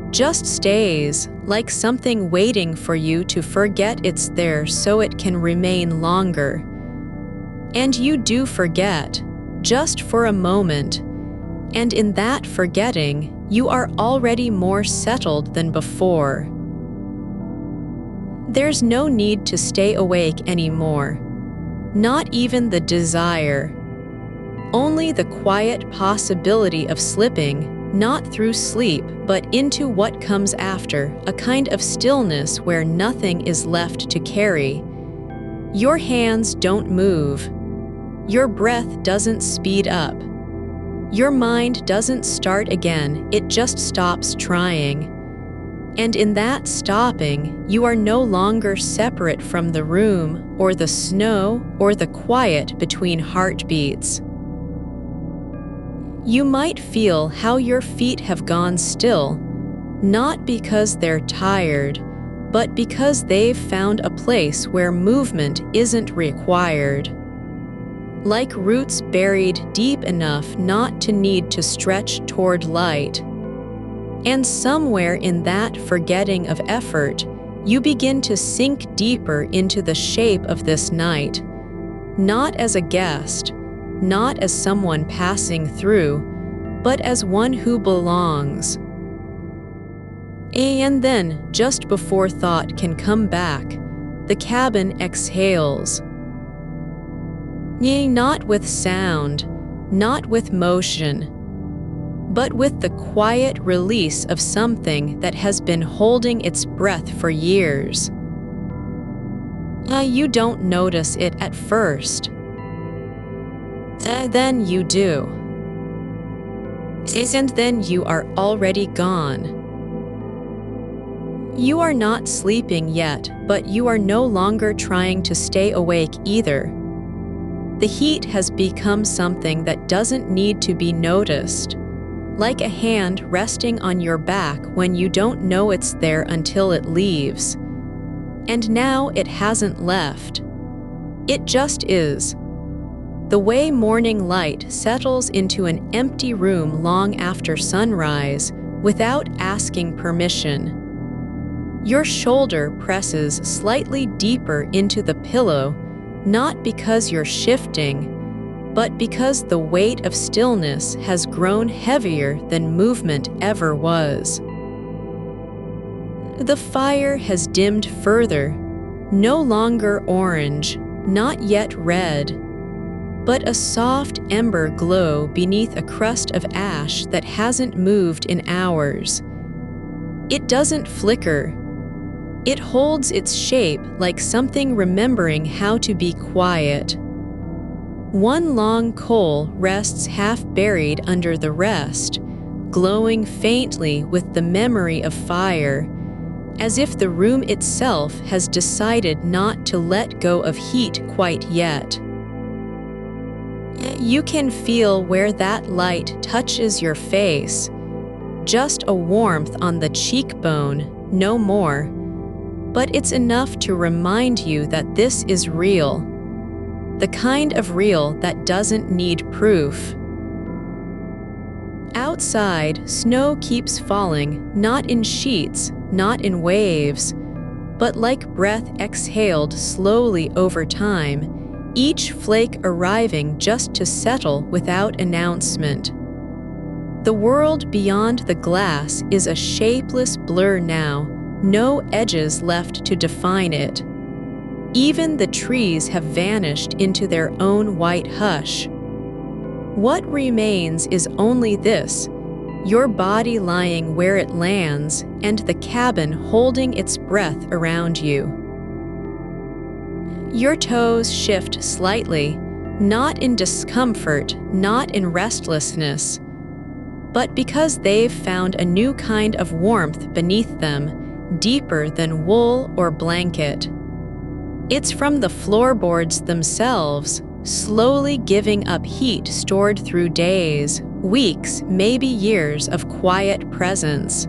Just stays, like something waiting for you to forget it's there so it can remain longer. And you do forget, just for a moment. And in that forgetting, you are already more settled than before. There's no need to stay awake anymore, not even the desire. Only the quiet possibility of slipping, not through sleep, but into what comes after, a kind of stillness where nothing is left to carry. Your hands don't move. Your breath doesn't speed up. Your mind doesn't start again, it just stops trying. And in that stopping, you are no longer separate from the room, or the snow, or the quiet between heartbeats. You might feel how your feet have gone still, not because they're tired, but because they've found a place where movement isn't required. Like roots buried deep enough not to need to stretch toward light. And somewhere in that forgetting of effort, you begin to sink deeper into the shape of this night, not as a guest, not as someone passing through, but as one who belongs. And then, just before thought can come back, the cabin exhales. Not with sound, not with motion, but with the quiet release of something that has been holding its breath for years. You don't notice it at first. Then you do. And then you are already gone. You are not sleeping yet, but you are no longer trying to stay awake either. The heat has become something that doesn't need to be noticed, like a hand resting on your back when you don't know it's there until it leaves. And now it hasn't left. It just is. The way morning light settles into an empty room long after sunrise without asking permission. Your shoulder presses slightly deeper into the pillow, not because you're shifting, but because the weight of stillness has grown heavier than movement ever was. The fire has dimmed further, no longer orange, not yet red, but a soft ember glow beneath a crust of ash that hasn't moved in hours. It doesn't flicker. It holds its shape like something remembering how to be quiet. One long coal rests half buried under the rest, glowing faintly with the memory of fire, as if the room itself has decided not to let go of heat quite yet. You can feel where that light touches your face, just a warmth on the cheekbone, no more, but it's enough to remind you that this is real, the kind of real that doesn't need proof. Outside, snow keeps falling, not in sheets, not in waves, but like breath exhaled slowly over time, each flake arriving just to settle without announcement. The world beyond the glass is a shapeless blur now, no edges left to define it. Even the trees have vanished into their own white hush. What remains is only this, your body lying where it lands and the cabin holding its breath around you. Your toes shift slightly, not in discomfort, not in restlessness, but because they've found a new kind of warmth beneath them, deeper than wool or blanket. It's from the floorboards themselves, slowly giving up heat stored through days, weeks, maybe years of quiet presence.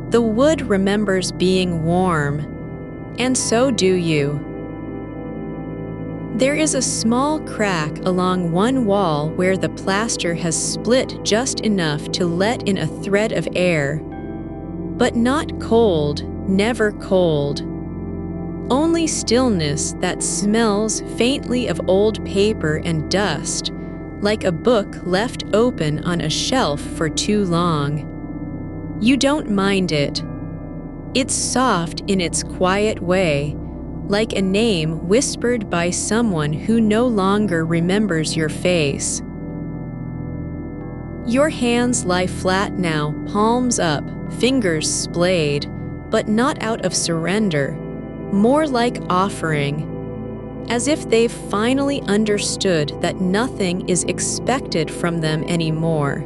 The wood remembers being warm, and so do you. There is a small crack along one wall where the plaster has split just enough to let in a thread of air. But not cold, never cold. Only stillness that smells faintly of old paper and dust, like a book left open on a shelf for too long. You don't mind it. It's soft in its quiet way, like a name whispered by someone who no longer remembers your face. Your hands lie flat now, palms up, fingers splayed, but not out of surrender, more like offering, as if they've finally understood that nothing is expected from them anymore.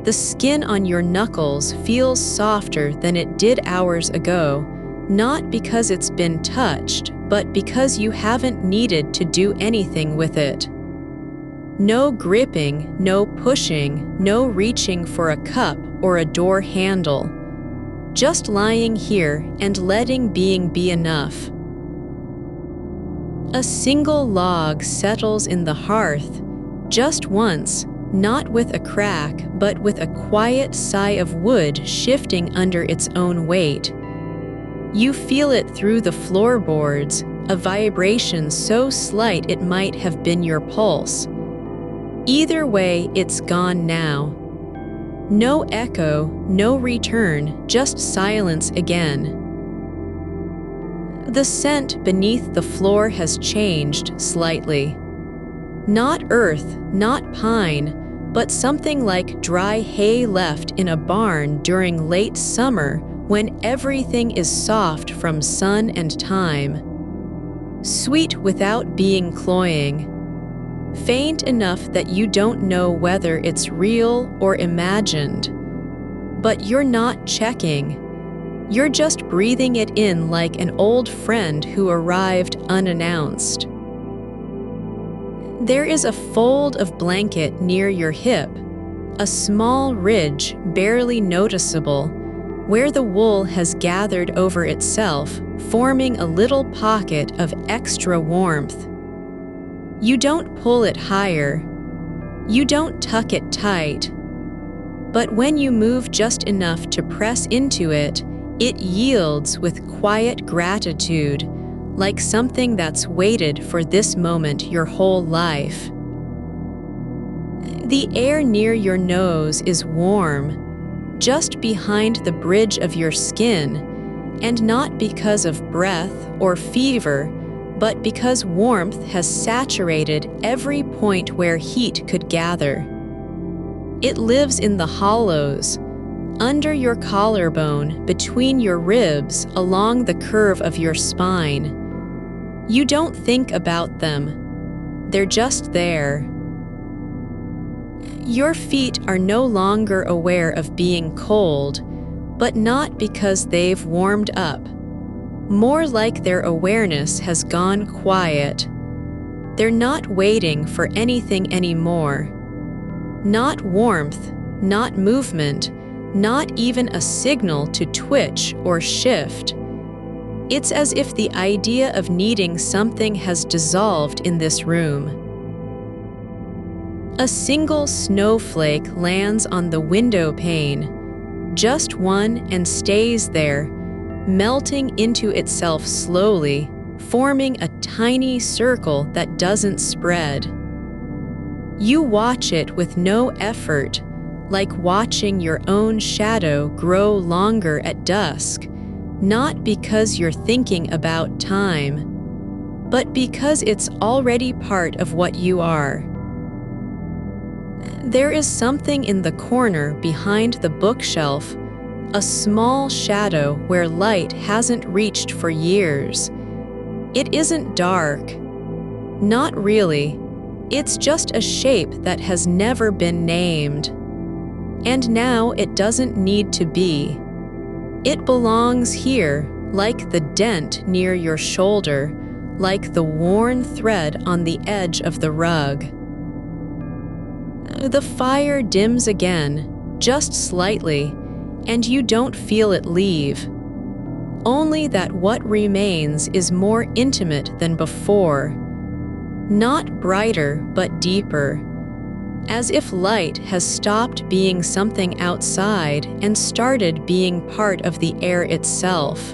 The skin on your knuckles feels softer than it did hours ago, not because it's been touched, but because you haven't needed to do anything with it. No gripping, no pushing, no reaching for a cup or a door handle. Just lying here and letting being be enough. A single log settles in the hearth, just once, not with a crack, but with a quiet sigh of wood shifting under its own weight. You feel it through the floorboards, a vibration so slight it might have been your pulse. Either way, it's gone now. No echo, no return, just silence again. The scent beneath the floor has changed slightly. Not earth, not pine, but something like dry hay left in a barn during late summer when everything is soft from sun and time. Sweet without being cloying. Faint enough that you don't know whether it's real or imagined. But you're not checking. You're just breathing it in like an old friend who arrived unannounced. There is a fold of blanket near your hip, a small ridge barely noticeable, where the wool has gathered over itself, forming a little pocket of extra warmth. You don't pull it higher. You don't tuck it tight. But when you move just enough to press into it, it yields with quiet gratitude, like something that's waited for this moment your whole life. The air near your nose is warm, just behind the bridge of your skin, and not because of breath or fever, but because warmth has saturated every point where heat could gather. It lives in the hollows, under your collarbone, between your ribs, along the curve of your spine. You don't think about them. They're just there. Your feet are no longer aware of being cold, but not because they've warmed up. More like their awareness has gone quiet. They're not waiting for anything anymore. Not warmth, not movement, not even a signal to twitch or shift. It's as if the idea of needing something has dissolved in this room. A single snowflake lands on the window pane, just one, and stays there, melting into itself slowly, forming a tiny circle that doesn't spread. You watch it with no effort, like watching your own shadow grow longer at dusk, not because you're thinking about time, but because it's already part of what you are. There is something in the corner behind the bookshelf, a small shadow where light hasn't reached for years. It isn't dark. Not really. It's just a shape that has never been named. And now it doesn't need to be. It belongs here, like the dent near your shoulder, like the worn thread on the edge of the rug. The fire dims again, just slightly, and you don't feel it leave. Only that what remains is more intimate than before. Not brighter, but deeper. As if light has stopped being something outside and started being part of the air itself.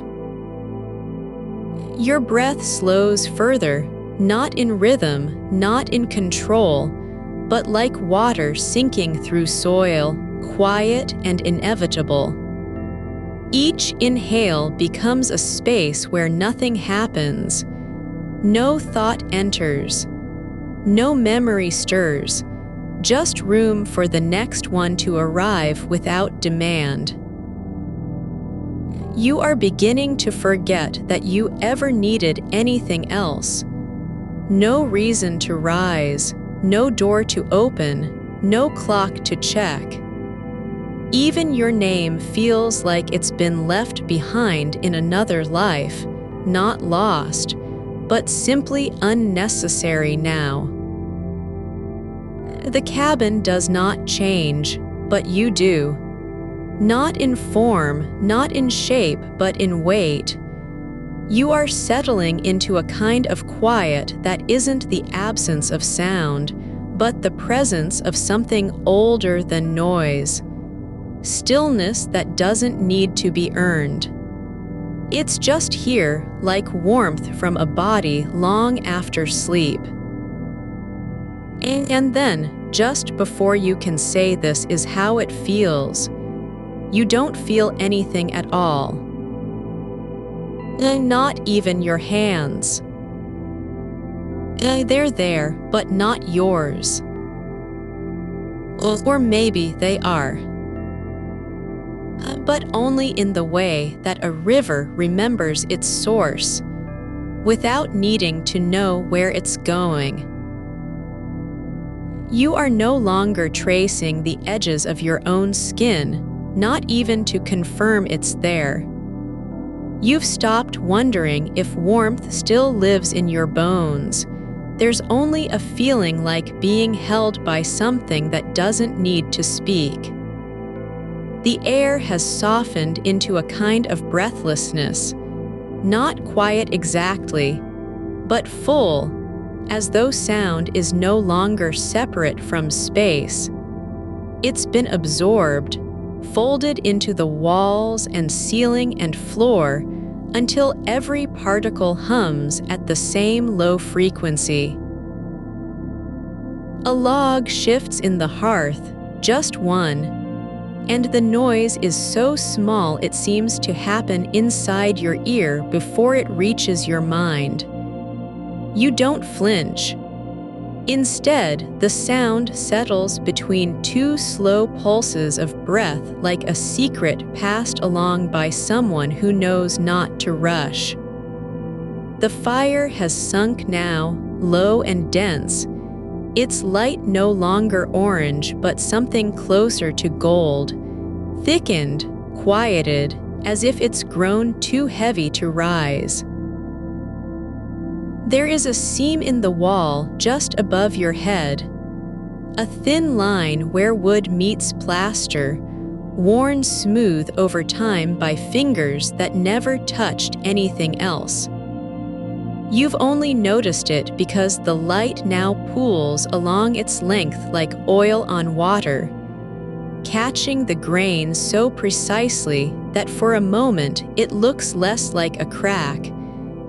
Your breath slows further, not in rhythm, not in control, but like water sinking through soil, quiet and inevitable. Each inhale becomes a space where nothing happens. No thought enters. No memory stirs. Just room for the next one to arrive without demand. You are beginning to forget that you ever needed anything else. No reason to rise, no door to open, no clock to check. Even your name feels like it's been left behind in another life, not lost, but simply unnecessary now. The cabin does not change, but you do. Not in form, not in shape, but in weight. You are settling into a kind of quiet that isn't the absence of sound, but the presence of something older than noise. Stillness that doesn't need to be earned. It's just here, like warmth from a body long after sleep. And then, just before you can say this is how it feels, you don't feel anything at all. Not even your hands. They're there, but not yours. Or maybe they are. But only in the way that a river remembers its source, without needing to know where it's going. You are no longer tracing the edges of your own skin, not even to confirm it's there. You've stopped wondering if warmth still lives in your bones. There's only a feeling like being held by something that doesn't need to speak. The air has softened into a kind of breathlessness, not quiet exactly, but full, as though sound is no longer separate from space. It's been absorbed, folded into the walls and ceiling and floor until every particle hums at the same low frequency. A log shifts in the hearth, just one, and the noise is so small it seems to happen inside your ear before it reaches your mind. You don't flinch. Instead, the sound settles between two slow pulses of breath like a secret passed along by someone who knows not to rush. The fire has sunk now, low and dense. Its light no longer orange, but something closer to gold, thickened, quieted, as if it's grown too heavy to rise. There is a seam in the wall just above your head, a thin line where wood meets plaster, worn smooth over time by fingers that never touched anything else. You've only noticed it because the light now pools along its length like oil on water, catching the grain so precisely that for a moment it looks less like a crack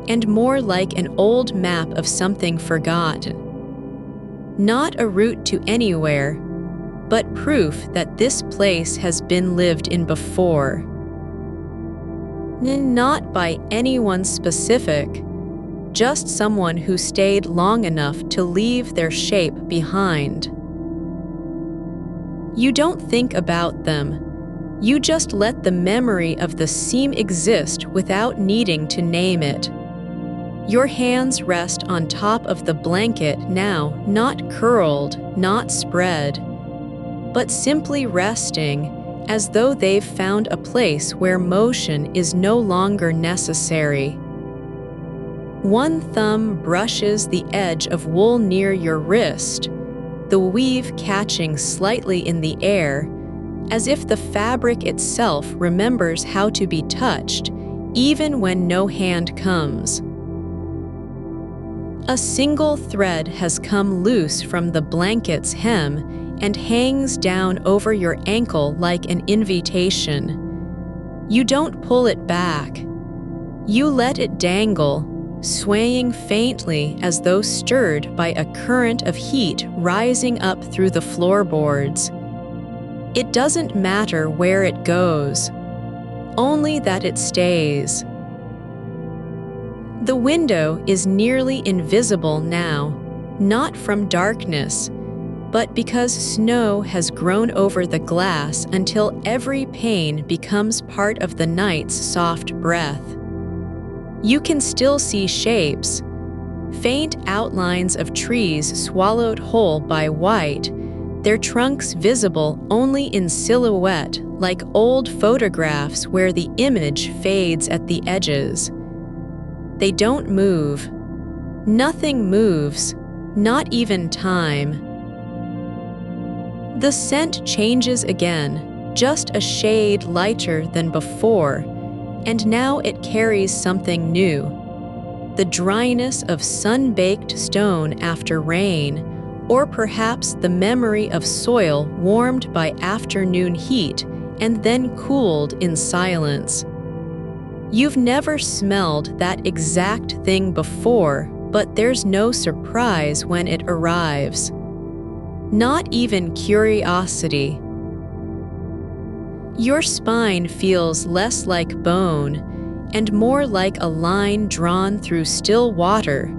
and more like an old map of something forgotten. Not a route to anywhere, but proof that this place has been lived in before. Not by anyone specific, just someone who stayed long enough to leave their shape behind. You don't think about them. You just let the memory of the seam exist without needing to name it. Your hands rest on top of the blanket now, not curled, not spread, but simply resting, as though they've found a place where motion is no longer necessary. One thumb brushes the edge of wool near your wrist, the weave catching slightly in the air, as if the fabric itself remembers how to be touched, even when no hand comes. A single thread has come loose from the blanket's hem and hangs down over your ankle like an invitation. You don't pull it back. You let it dangle, swaying faintly as though stirred by a current of heat rising up through the floorboards. It doesn't matter where it goes, only that it stays. The window is nearly invisible now, not from darkness, but because snow has grown over the glass until every pane becomes part of the night's soft breath. You can still see shapes, faint outlines of trees swallowed whole by white, their trunks visible only in silhouette like old photographs where the image fades at the edges. They don't move. Nothing moves, not even time. The scent changes again, just a shade lighter than before, and now it carries something new. The dryness of sun-baked stone after rain, or perhaps the memory of soil warmed by afternoon heat and then cooled in silence. You've never smelled that exact thing before, but there's no surprise when it arrives. Not even curiosity. Your spine feels less like bone and more like a line drawn through still water,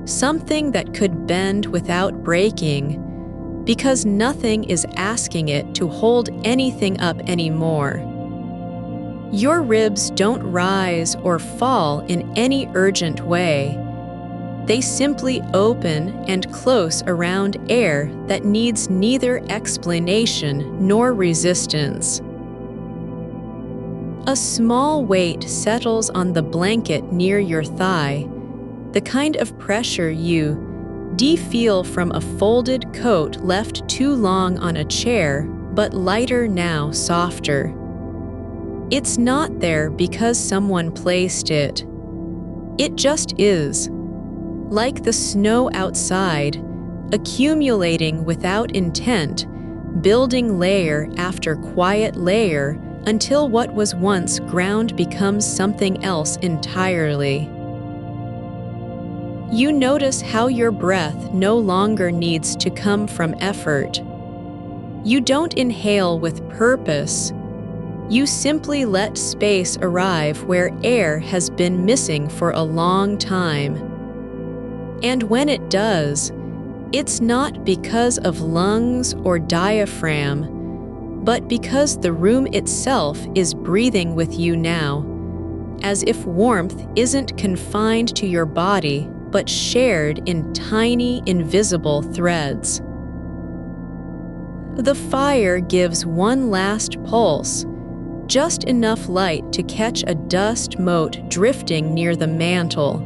something that could bend without breaking, because nothing is asking it to hold anything up anymore. Your ribs don't rise or fall in any urgent way. They simply open and close around air that needs neither explanation nor resistance. A small weight settles on the blanket near your thigh, the kind of pressure you feel from a folded coat left too long on a chair but lighter now, softer. It's not there because someone placed it. It just is. Like the snow outside, accumulating without intent, building layer after quiet layer until what was once ground becomes something else entirely. You notice how your breath no longer needs to come from effort. You don't inhale with purpose. You simply let space arrive where air has been missing for a long time. And when it does, it's not because of lungs or diaphragm, but because the room itself is breathing with you now, as if warmth isn't confined to your body, but shared in tiny, invisible threads. The fire gives one last pulse, just enough light to catch a dust mote drifting near the mantle.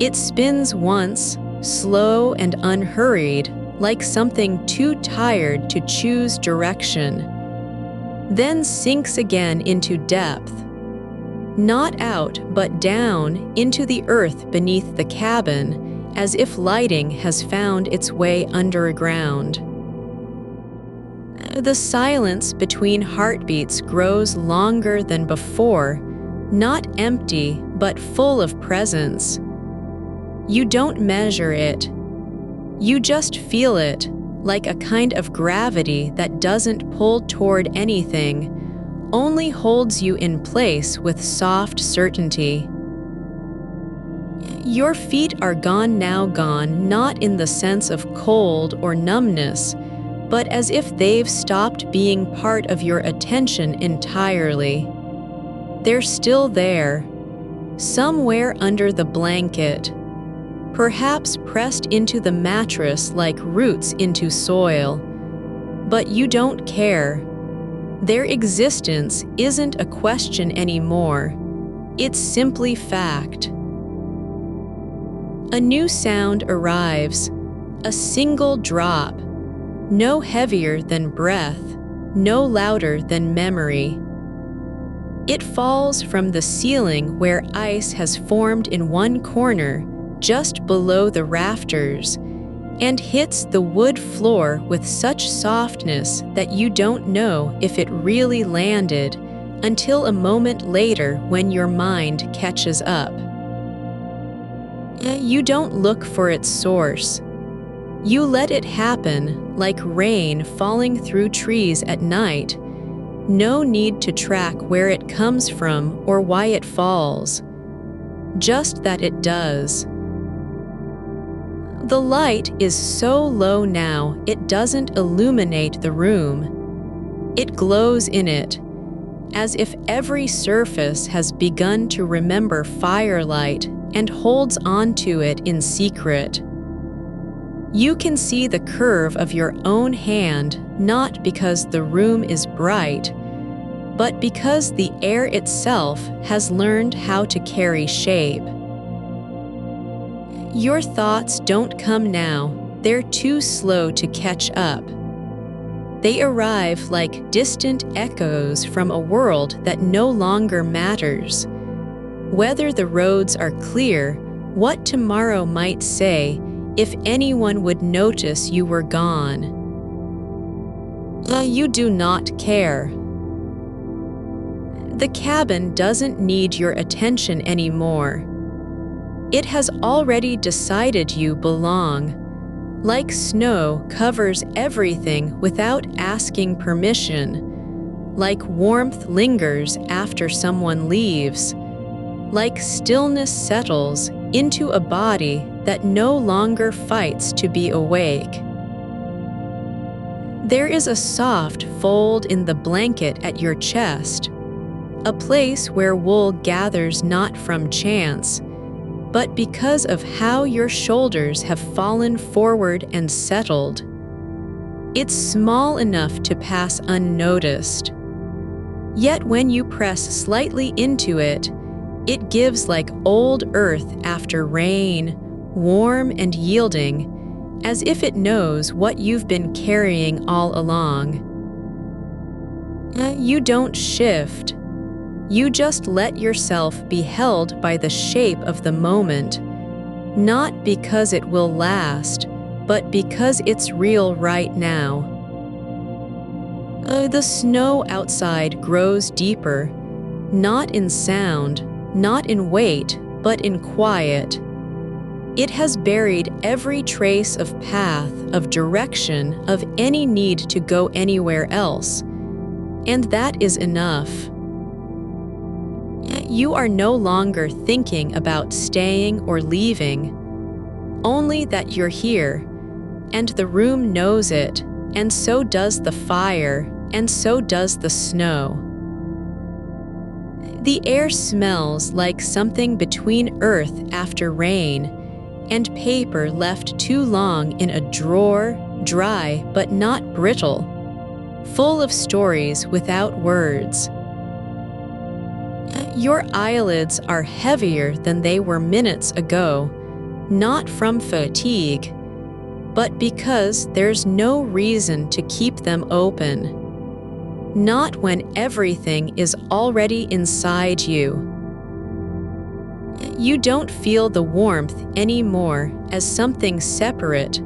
It spins once, slow and unhurried, like something too tired to choose direction, then sinks again into depth. Not out, but down into the earth beneath the cabin, as if lighting has found its way underground. The silence between heartbeats grows longer than before, not empty, but full of presence. You don't measure it. You just feel it, like a kind of gravity that doesn't pull toward anything, only holds you in place with soft certainty. Your feet are gone now, gone not in the sense of cold or numbness, but as if they've stopped being part of your attention entirely. They're still there, somewhere under the blanket, perhaps pressed into the mattress like roots into soil. But you don't care. Their existence isn't a question anymore. It's simply fact. A new sound arrives, a single drop, no heavier than breath, no louder than memory. It falls from the ceiling where ice has formed in one corner, just below the rafters, and hits the wood floor with such softness that you don't know if it really landed until a moment later when your mind catches up. You don't look for its source. You let it happen, like rain falling through trees at night. No need to track where it comes from or why it falls. Just that it does. The light is so low now it doesn't illuminate the room. It glows in it, as if every surface has begun to remember firelight and holds on to it in secret. You can see the curve of your own hand not because the room is bright, but because the air itself has learned how to carry shape. Your thoughts don't come now, they're too slow to catch up. They arrive like distant echoes from a world that no longer matters. Whether the roads are clear, what tomorrow might say, if anyone would notice you were gone. You do not care. The cabin doesn't need your attention anymore. It has already decided you belong. Like snow covers everything without asking permission. Like warmth lingers after someone leaves. Like stillness settles into a body that no longer fights to be awake. There is a soft fold in the blanket at your chest, a place where wool gathers not from chance, but because of how your shoulders have fallen forward and settled. It's small enough to pass unnoticed. Yet when you press slightly into it, it gives like old earth after rain, warm and yielding, as if it knows what you've been carrying all along. You don't shift. You just let yourself be held by the shape of the moment, not because it will last, but because it's real right now. The snow outside grows deeper, not in sound, not in weight, but in quiet. It has buried every trace of path, of direction, of any need to go anywhere else. And that is enough. You are no longer thinking about staying or leaving, only that you're here, and the room knows it, and so does the fire, and so does the snow. The air smells like something between earth after rain and paper left too long in a drawer, dry but not brittle, full of stories without words. Your eyelids are heavier than they were minutes ago, not from fatigue, but because there's no reason to keep them open. Not when everything is already inside you. You don't feel the warmth anymore as something separate,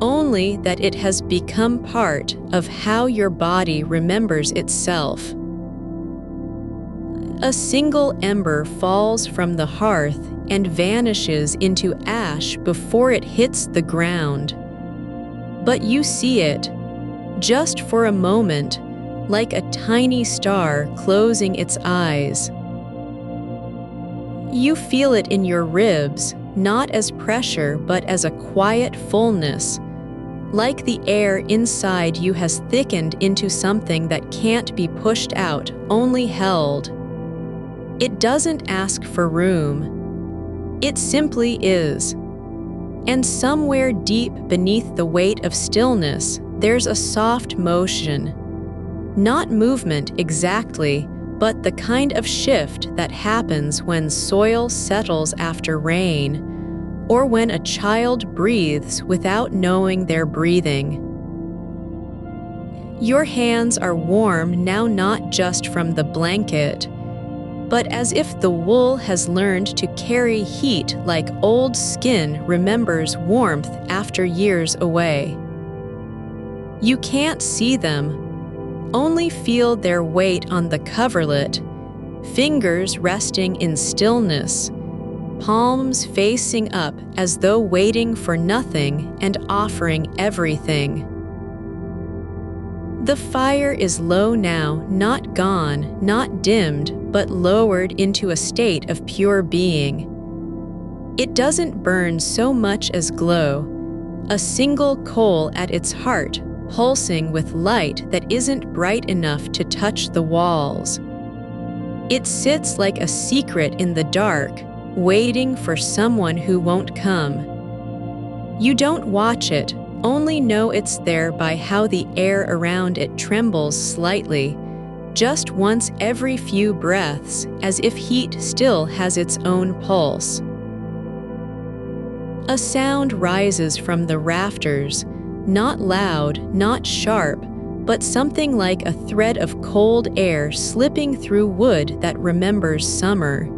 only that it has become part of how your body remembers itself. A single ember falls from the hearth and vanishes into ash before it hits the ground. But you see it, just for a moment, like a tiny star closing its eyes. You feel it in your ribs, not as pressure but as a quiet fullness, like the air inside you has thickened into something that can't be pushed out, only held. It doesn't ask for room. It simply is. And somewhere deep beneath the weight of stillness, there's a soft motion. Not movement exactly, but the kind of shift that happens when soil settles after rain, or when a child breathes without knowing they're breathing. Your hands are warm now, not just from the blanket, but as if the wool has learned to carry heat like old skin remembers warmth after years away. You can't see them, only feel their weight on the coverlet, fingers resting in stillness, palms facing up as though waiting for nothing and offering everything. The fire is low now, not gone, not dimmed, but lowered into a state of pure being. It doesn't burn so much as glow, a single coal at its heart, pulsing with light that isn't bright enough to touch the walls. It sits like a secret in the dark, waiting for someone who won't come. You don't watch it, only know it's there by how the air around it trembles slightly, just once every few breaths, as if heat still has its own pulse. A sound rises from the rafters, not loud, not sharp, but something like a thread of cold air slipping through wood that remembers summer.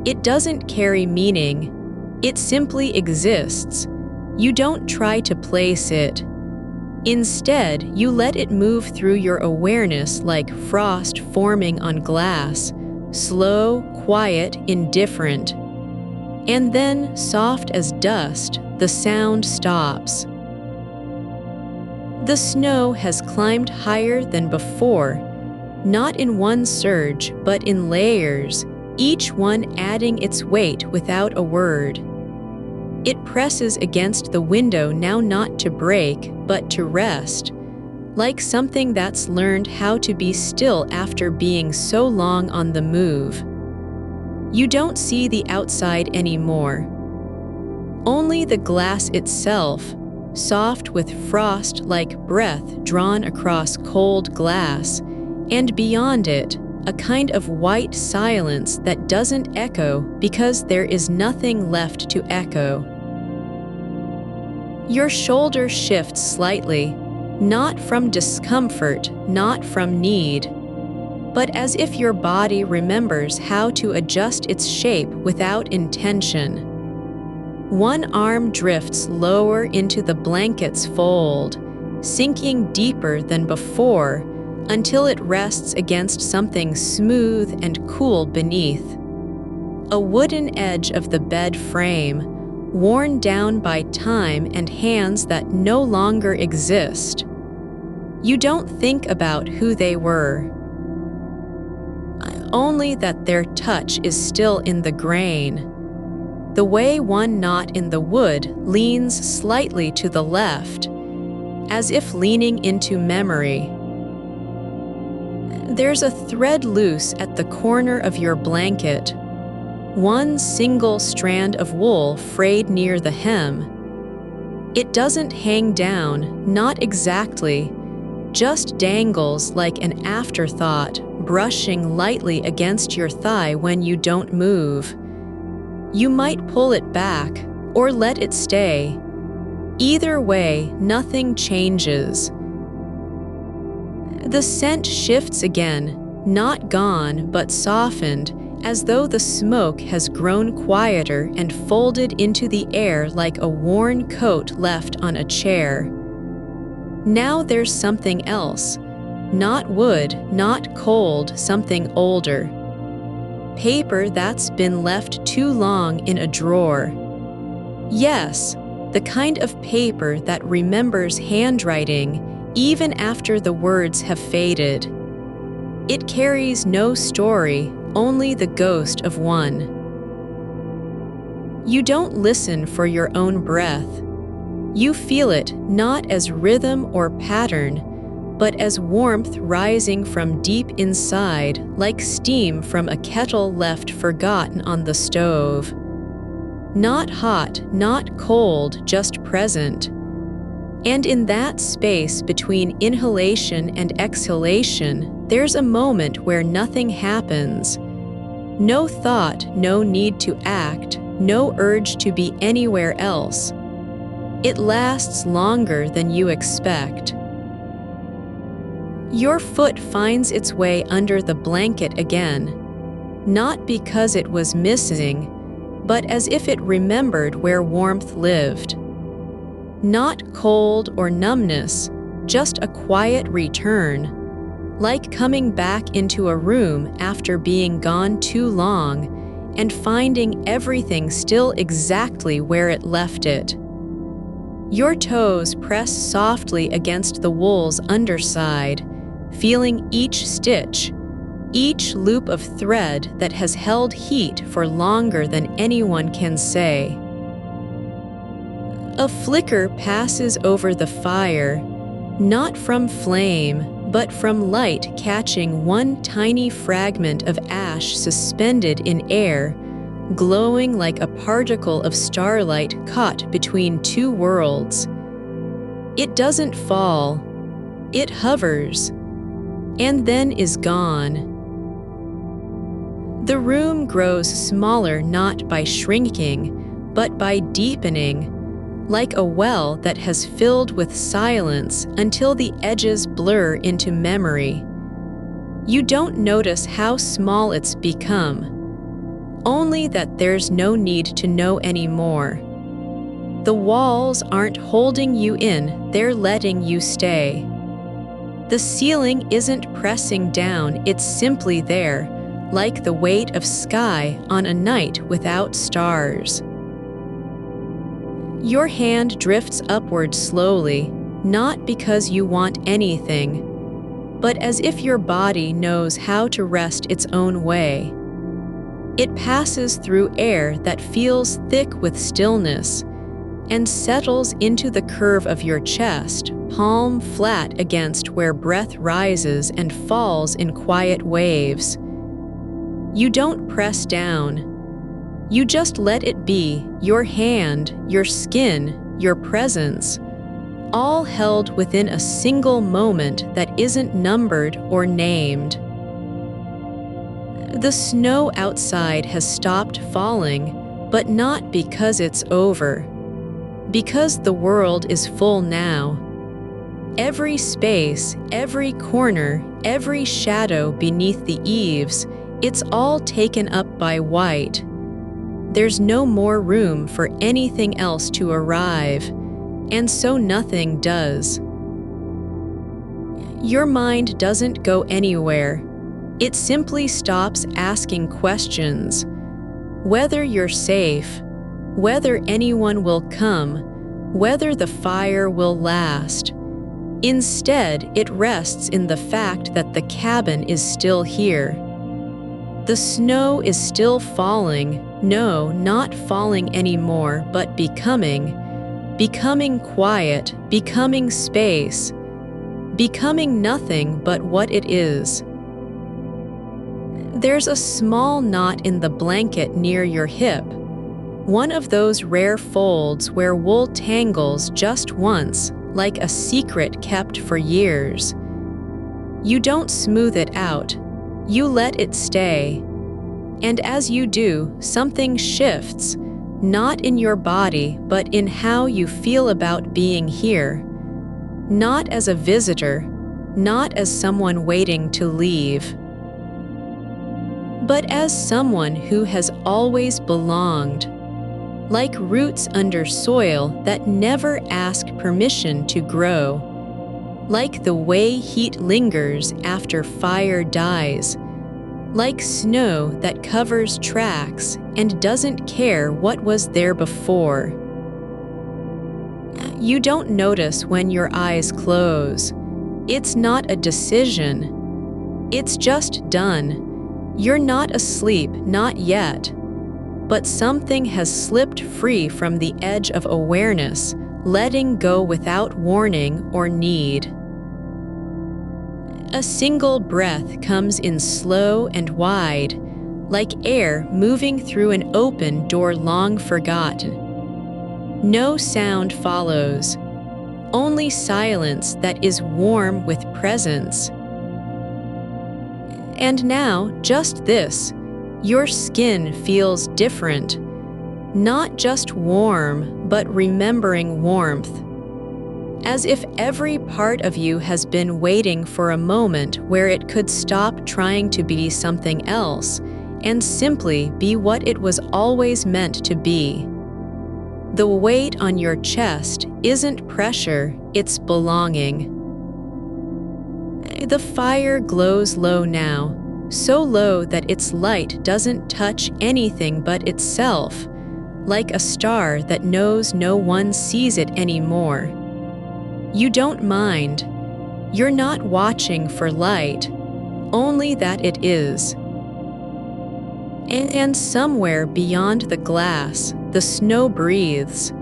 It doesn't carry meaning, it simply exists. You don't try to place it. Instead, you let it move through your awareness like frost forming on glass, slow, quiet, indifferent. And then, soft as dust, the sound stops. The snow has climbed higher than before, not in one surge, but in layers, each one adding its weight without a word. It presses against the window now, not to break, but to rest, like something that's learned how to be still after being so long on the move. You don't see the outside anymore. Only the glass itself, soft with frost like breath drawn across cold glass, and beyond it, a kind of white silence that doesn't echo because there is nothing left to echo. Your shoulder shifts slightly, not from discomfort, not from need, but as if your body remembers how to adjust its shape without intention. One arm drifts lower into the blanket's fold, sinking deeper than before until it rests against something smooth and cool beneath. A wooden edge of the bed frame, worn down by time and hands that no longer exist. You don't think about who they were, only that their touch is still in the grain. The way one knot in the wood leans slightly to the left, as if leaning into memory. There's a thread loose at the corner of your blanket, one single strand of wool frayed near the hem. It doesn't hang down, not exactly, just dangles like an afterthought, brushing lightly against your thigh when you don't move. You might pull it back or let it stay. Either way, nothing changes. The scent shifts again, not gone but softened, as though the smoke has grown quieter and folded into the air like a worn coat left on a chair. Now there's something else. Not wood, not cold, something older. Paper that's been left too long in a drawer. Yes, the kind of paper that remembers handwriting even after the words have faded. It carries no story, only the ghost of one. You don't listen for your own breath. You feel it not as rhythm or pattern, but as warmth rising from deep inside, like steam from a kettle left forgotten on the stove. Not hot, not cold, just present. And in that space between inhalation and exhalation, there's a moment where nothing happens. No thought, no need to act, no urge to be anywhere else. It lasts longer than you expect. Your foot finds its way under the blanket again, not because it was missing, but as if it remembered where warmth lived. Not cold or numbness, just a quiet return, like coming back into a room after being gone too long and finding everything still exactly where it left it. Your toes press softly against the wool's underside, feeling each stitch, each loop of thread that has held heat for longer than anyone can say. A flicker passes over the fire, not from flame, but from light catching one tiny fragment of ash suspended in air, glowing like a particle of starlight caught between two worlds. It doesn't fall, it hovers, and then is gone. The room grows smaller not by shrinking, but by deepening, like a well that has filled with silence until the edges blur into memory. You don't notice how small it's become, only that there's no need to know anymore. The walls aren't holding you in, they're letting you stay. The ceiling isn't pressing down, it's simply there, like the weight of sky on a night without stars. Your hand drifts upward slowly, not because you want anything, but as if your body knows how to rest its own way. It passes through air that feels thick with stillness and settles into the curve of your chest, palm flat against where breath rises and falls in quiet waves. You don't press down. You just let it be, your hand, your skin, your presence, all held within a single moment that isn't numbered or named. The snow outside has stopped falling, but not because it's over. Because the world is full now. Every space, every corner, every shadow beneath the eaves, it's all taken up by white. There's no more room for anything else to arrive, and so nothing does. Your mind doesn't go anywhere. It simply stops asking questions. Whether you're safe, whether anyone will come, whether the fire will last. Instead, it rests in the fact that the cabin is still here. The snow is still falling, no, not falling anymore, but becoming quiet, becoming space, becoming nothing but what it is. There's a small knot in the blanket near your hip, one of those rare folds where wool tangles just once, like a secret kept for years. You don't smooth it out, you let it stay. And as you do, something shifts, not in your body, but in how you feel about being here. Not as a visitor, not as someone waiting to leave, but as someone who has always belonged. Like roots under soil that never ask permission to grow. Like the way heat lingers after fire dies. Like snow that covers tracks and doesn't care what was there before. You don't notice when your eyes close. It's not a decision. It's just done. You're not asleep, not yet. But something has slipped free from the edge of awareness, letting go without warning or need. A single breath comes in slow and wide, like air moving through an open door long forgotten. No sound follows, only silence that is warm with presence. And now, just this. Your skin feels different, not just warm, but remembering warmth. As if every part of you has been waiting for a moment where it could stop trying to be something else and simply be what it was always meant to be. The weight on your chest isn't pressure, it's belonging. The fire glows low now. So low that its light doesn't touch anything but itself, like a star that knows no one sees it anymore. You don't mind. You're not watching for light, only that it is. And somewhere beyond the glass, the snow breathes.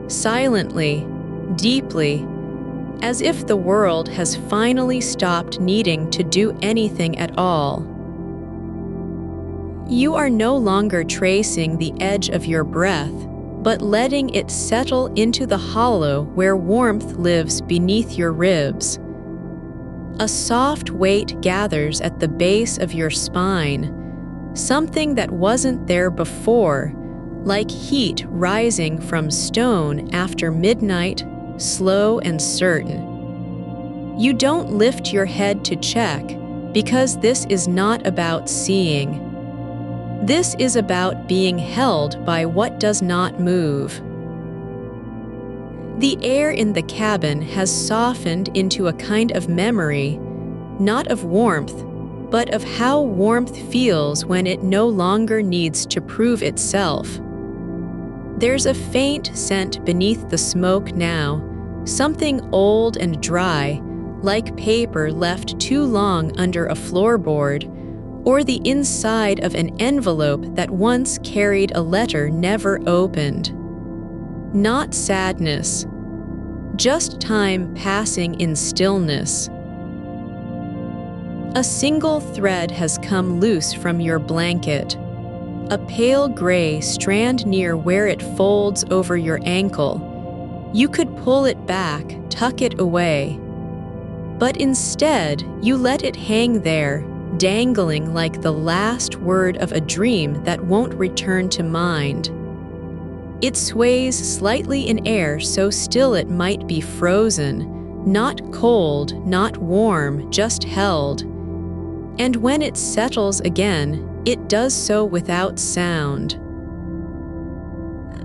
Silently, deeply, as if the world has finally stopped needing to do anything at all. You are no longer tracing the edge of your breath, but letting it settle into the hollow where warmth lives beneath your ribs. A soft weight gathers at the base of your spine, something that wasn't there before, like heat rising from stone after midnight, slow and certain. You don't lift your head to check, because this is not about seeing. This is about being held by what does not move. The air in the cabin has softened into a kind of memory, not of warmth, but of how warmth feels when it no longer needs to prove itself. There's a faint scent beneath the smoke now, something old and dry, like paper left too long under a floorboard, or the inside of an envelope that once carried a letter never opened. Not sadness, just time passing in stillness. A single thread has come loose from your blanket, a pale gray strand near where it folds over your ankle. You could pull it back, tuck it away. But instead, you let it hang there, dangling like the last word of a dream that won't return to mind. It sways slightly in air so still it might be frozen, not cold, not warm, just held. And when it settles again, it does so without sound.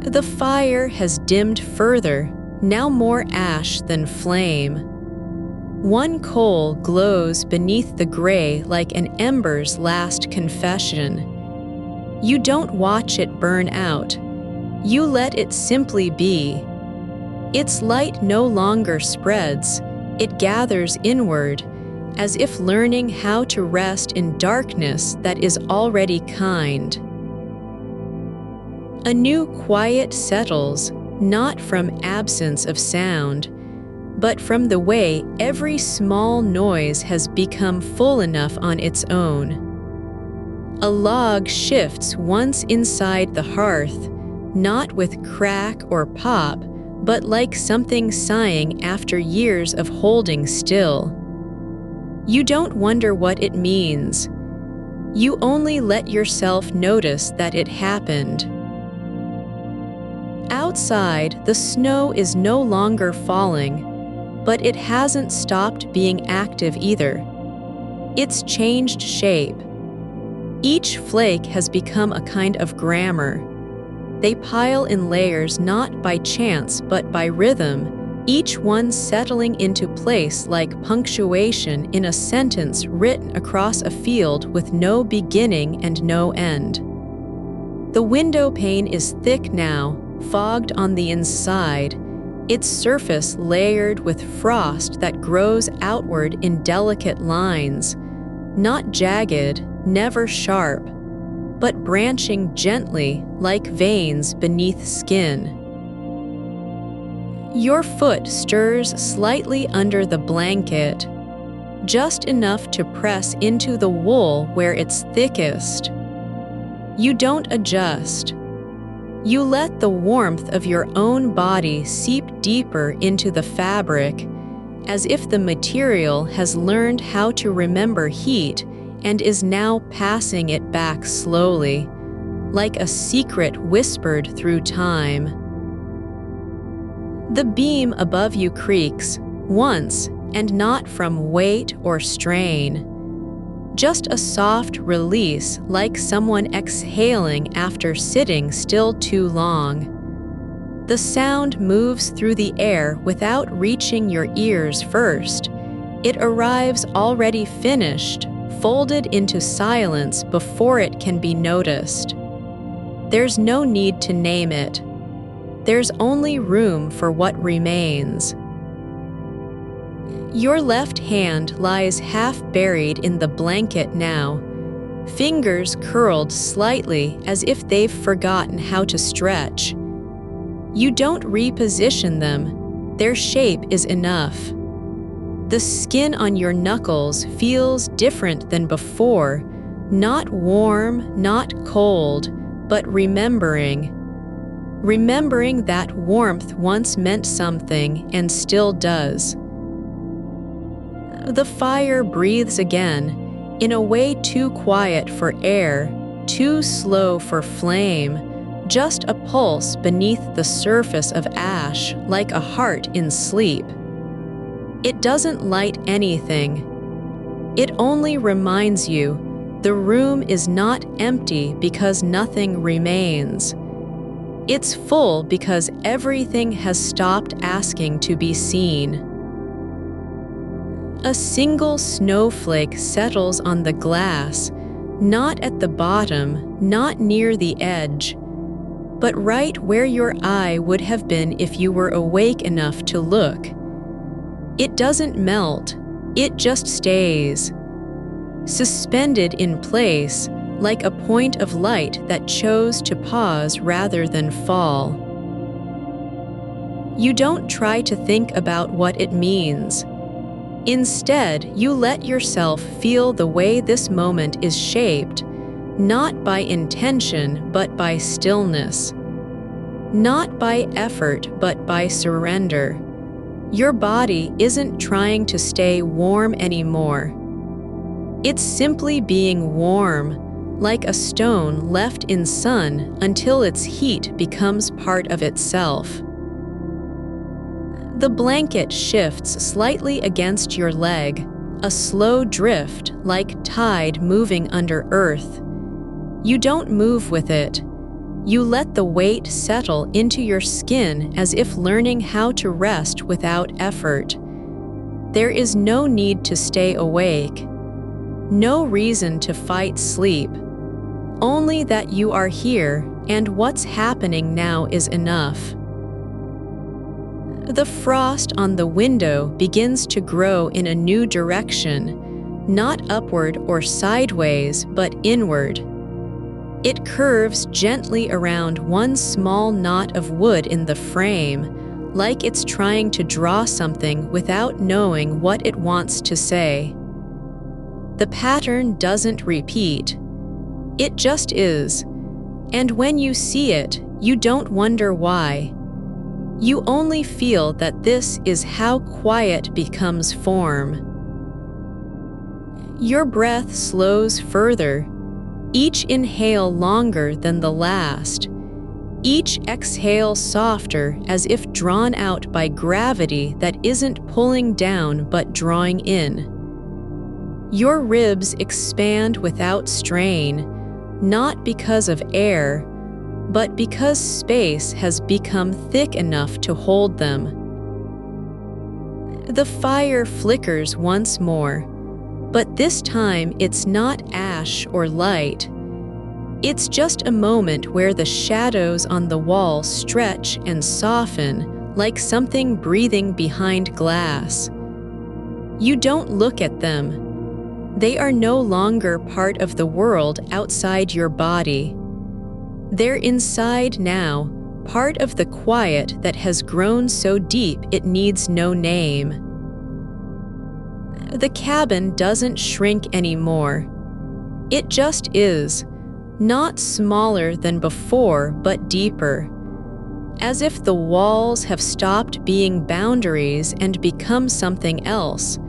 The fire has dimmed further, now more ash than flame. One coal glows beneath the gray like an ember's last confession. You don't watch it burn out. You let it simply be. Its light no longer spreads, it gathers inward, as if learning how to rest in darkness that is already kind. A new quiet settles, not from absence of sound, but from the way every small noise has become full enough on its own. A log shifts once inside the hearth, not with crack or pop, but like something sighing after years of holding still. You don't wonder what it means. You only let yourself notice that it happened. Outside, the snow is no longer falling, but it hasn't stopped being active either. It's changed shape. Each flake has become a kind of grammar. They pile in layers not by chance but by rhythm, each one settling into place like punctuation in a sentence written across a field with no beginning and no end. The window pane is thick now, fogged on the inside, its surface layered with frost that grows outward in delicate lines, not jagged, never sharp, but branching gently like veins beneath skin. Your foot stirs slightly under the blanket, just enough to press into the wool where it's thickest. You don't adjust. You let the warmth of your own body seep deeper into the fabric, as if the material has learned how to remember heat and is now passing it back slowly, like a secret whispered through time. The beam above you creaks, once, and not from weight or strain. Just a soft release like someone exhaling after sitting still too long. The sound moves through the air without reaching your ears first. It arrives already finished, folded into silence before it can be noticed. There's no need to name it. There's only room for what remains. Your left hand lies half buried in the blanket now, fingers curled slightly as if they've forgotten how to stretch. You don't reposition them, their shape is enough. The skin on your knuckles feels different than before, not warm, not cold, but remembering. Remembering that warmth once meant something and still does. The fire breathes again, in a way too quiet for air, too slow for flame, just a pulse beneath the surface of ash like a heart in sleep. It doesn't light anything. It only reminds you the room is not empty because nothing remains. It's full because everything has stopped asking to be seen. A single snowflake settles on the glass, not at the bottom, not near the edge, but right where your eye would have been if you were awake enough to look. It doesn't melt, it just stays, suspended in place like a point of light that chose to pause rather than fall. You don't try to think about what it means. Instead, you let yourself feel the way this moment is shaped, not by intention but by stillness, not by effort but by surrender. Your body isn't trying to stay warm anymore. It's simply being warm, like a stone left in sun until its heat becomes part of itself. The blanket shifts slightly against your leg, a slow drift like tide moving under earth. You don't move with it. You let the weight settle into your skin as if learning how to rest without effort. There is no need to stay awake. No reason to fight sleep. Only that you are here, and what's happening now is enough. The frost on the window begins to grow in a new direction, not upward or sideways, but inward. It curves gently around one small knot of wood in the frame, like it's trying to draw something without knowing what it wants to say. The pattern doesn't repeat. It just is. And when you see it, you don't wonder why. You only feel that this is how quiet becomes form. Your breath slows further, each inhale longer than the last, each exhale softer as if drawn out by gravity that isn't pulling down but drawing in. Your ribs expand without strain, not because of air, but because space has become thick enough to hold them. The fire flickers once more, but this time it's not ash or light. It's just a moment where the shadows on the wall stretch and soften like something breathing behind glass. You don't look at them. They are no longer part of the world outside your body. They're inside now, part of the quiet that has grown so deep it needs no name. The cabin doesn't shrink anymore. It just is, not smaller than before, but deeper. As if the walls have stopped being boundaries and become something else,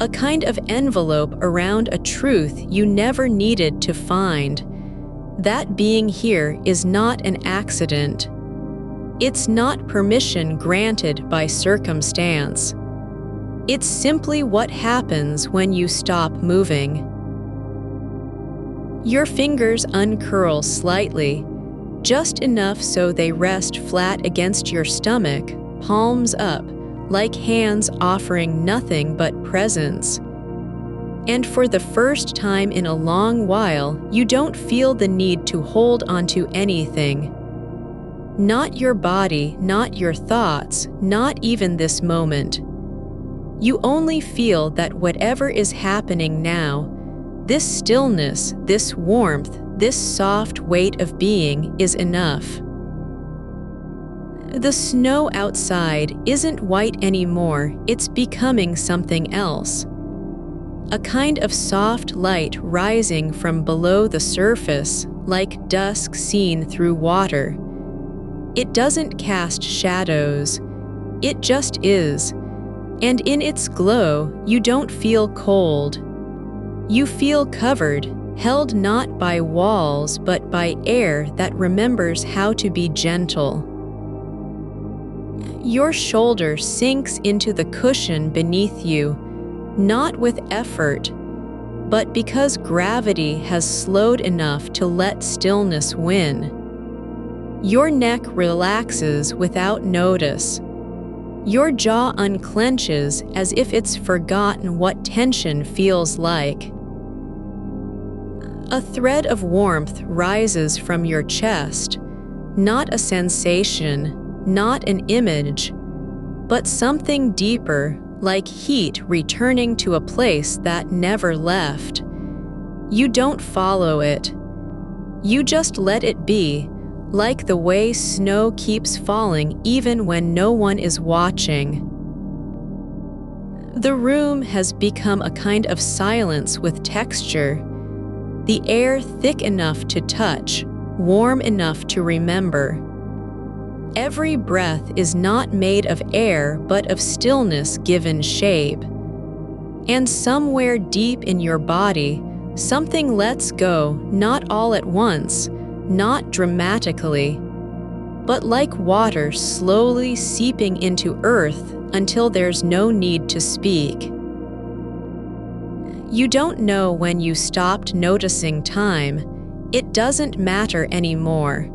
a kind of envelope around a truth you never needed to find. That being here is not an accident. It's not permission granted by circumstance. It's simply what happens when you stop moving. Your fingers uncurl slightly, just enough so they rest flat against your stomach, palms up, like hands offering nothing but presence. And for the first time in a long while, you don't feel the need to hold onto anything. Not your body, not your thoughts, not even this moment. You only feel that whatever is happening now, this stillness, this warmth, this soft weight of being is enough. The snow outside isn't white anymore, it's becoming something else. A kind of soft light rising from below the surface, like dusk seen through water. It doesn't cast shadows, it just is. And in its glow, you don't feel cold. You feel covered, held not by walls but by air that remembers how to be gentle. Your shoulder sinks into the cushion beneath you, not with effort, but because gravity has slowed enough to let stillness win. Your neck relaxes without notice. Your jaw unclenches as if it's forgotten what tension feels like. A thread of warmth rises from your chest, not a sensation, not an image, but something deeper, like heat returning to a place that never left. You don't follow it. You just let it be, like the way snow keeps falling even when no one is watching. The room has become a kind of silence with texture, the air thick enough to touch, warm enough to remember. Every breath is not made of air but of stillness given shape. And somewhere deep in your body, something lets go, not all at once, not dramatically, but like water slowly seeping into earth until there's no need to speak. You don't know when you stopped noticing time. It doesn't matter anymore.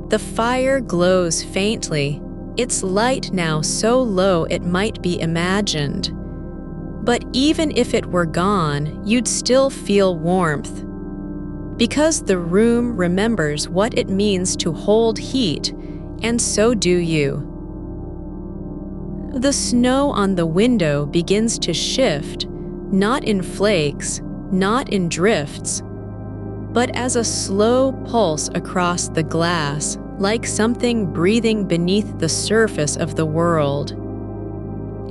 The fire glows faintly, its light now so low it might be imagined. But even if it were gone, you'd still feel warmth. Because the room remembers what it means to hold heat, and so do you. The snow on the window begins to shift, not in flakes, not in drifts, but as a slow pulse across the glass, like something breathing beneath the surface of the world.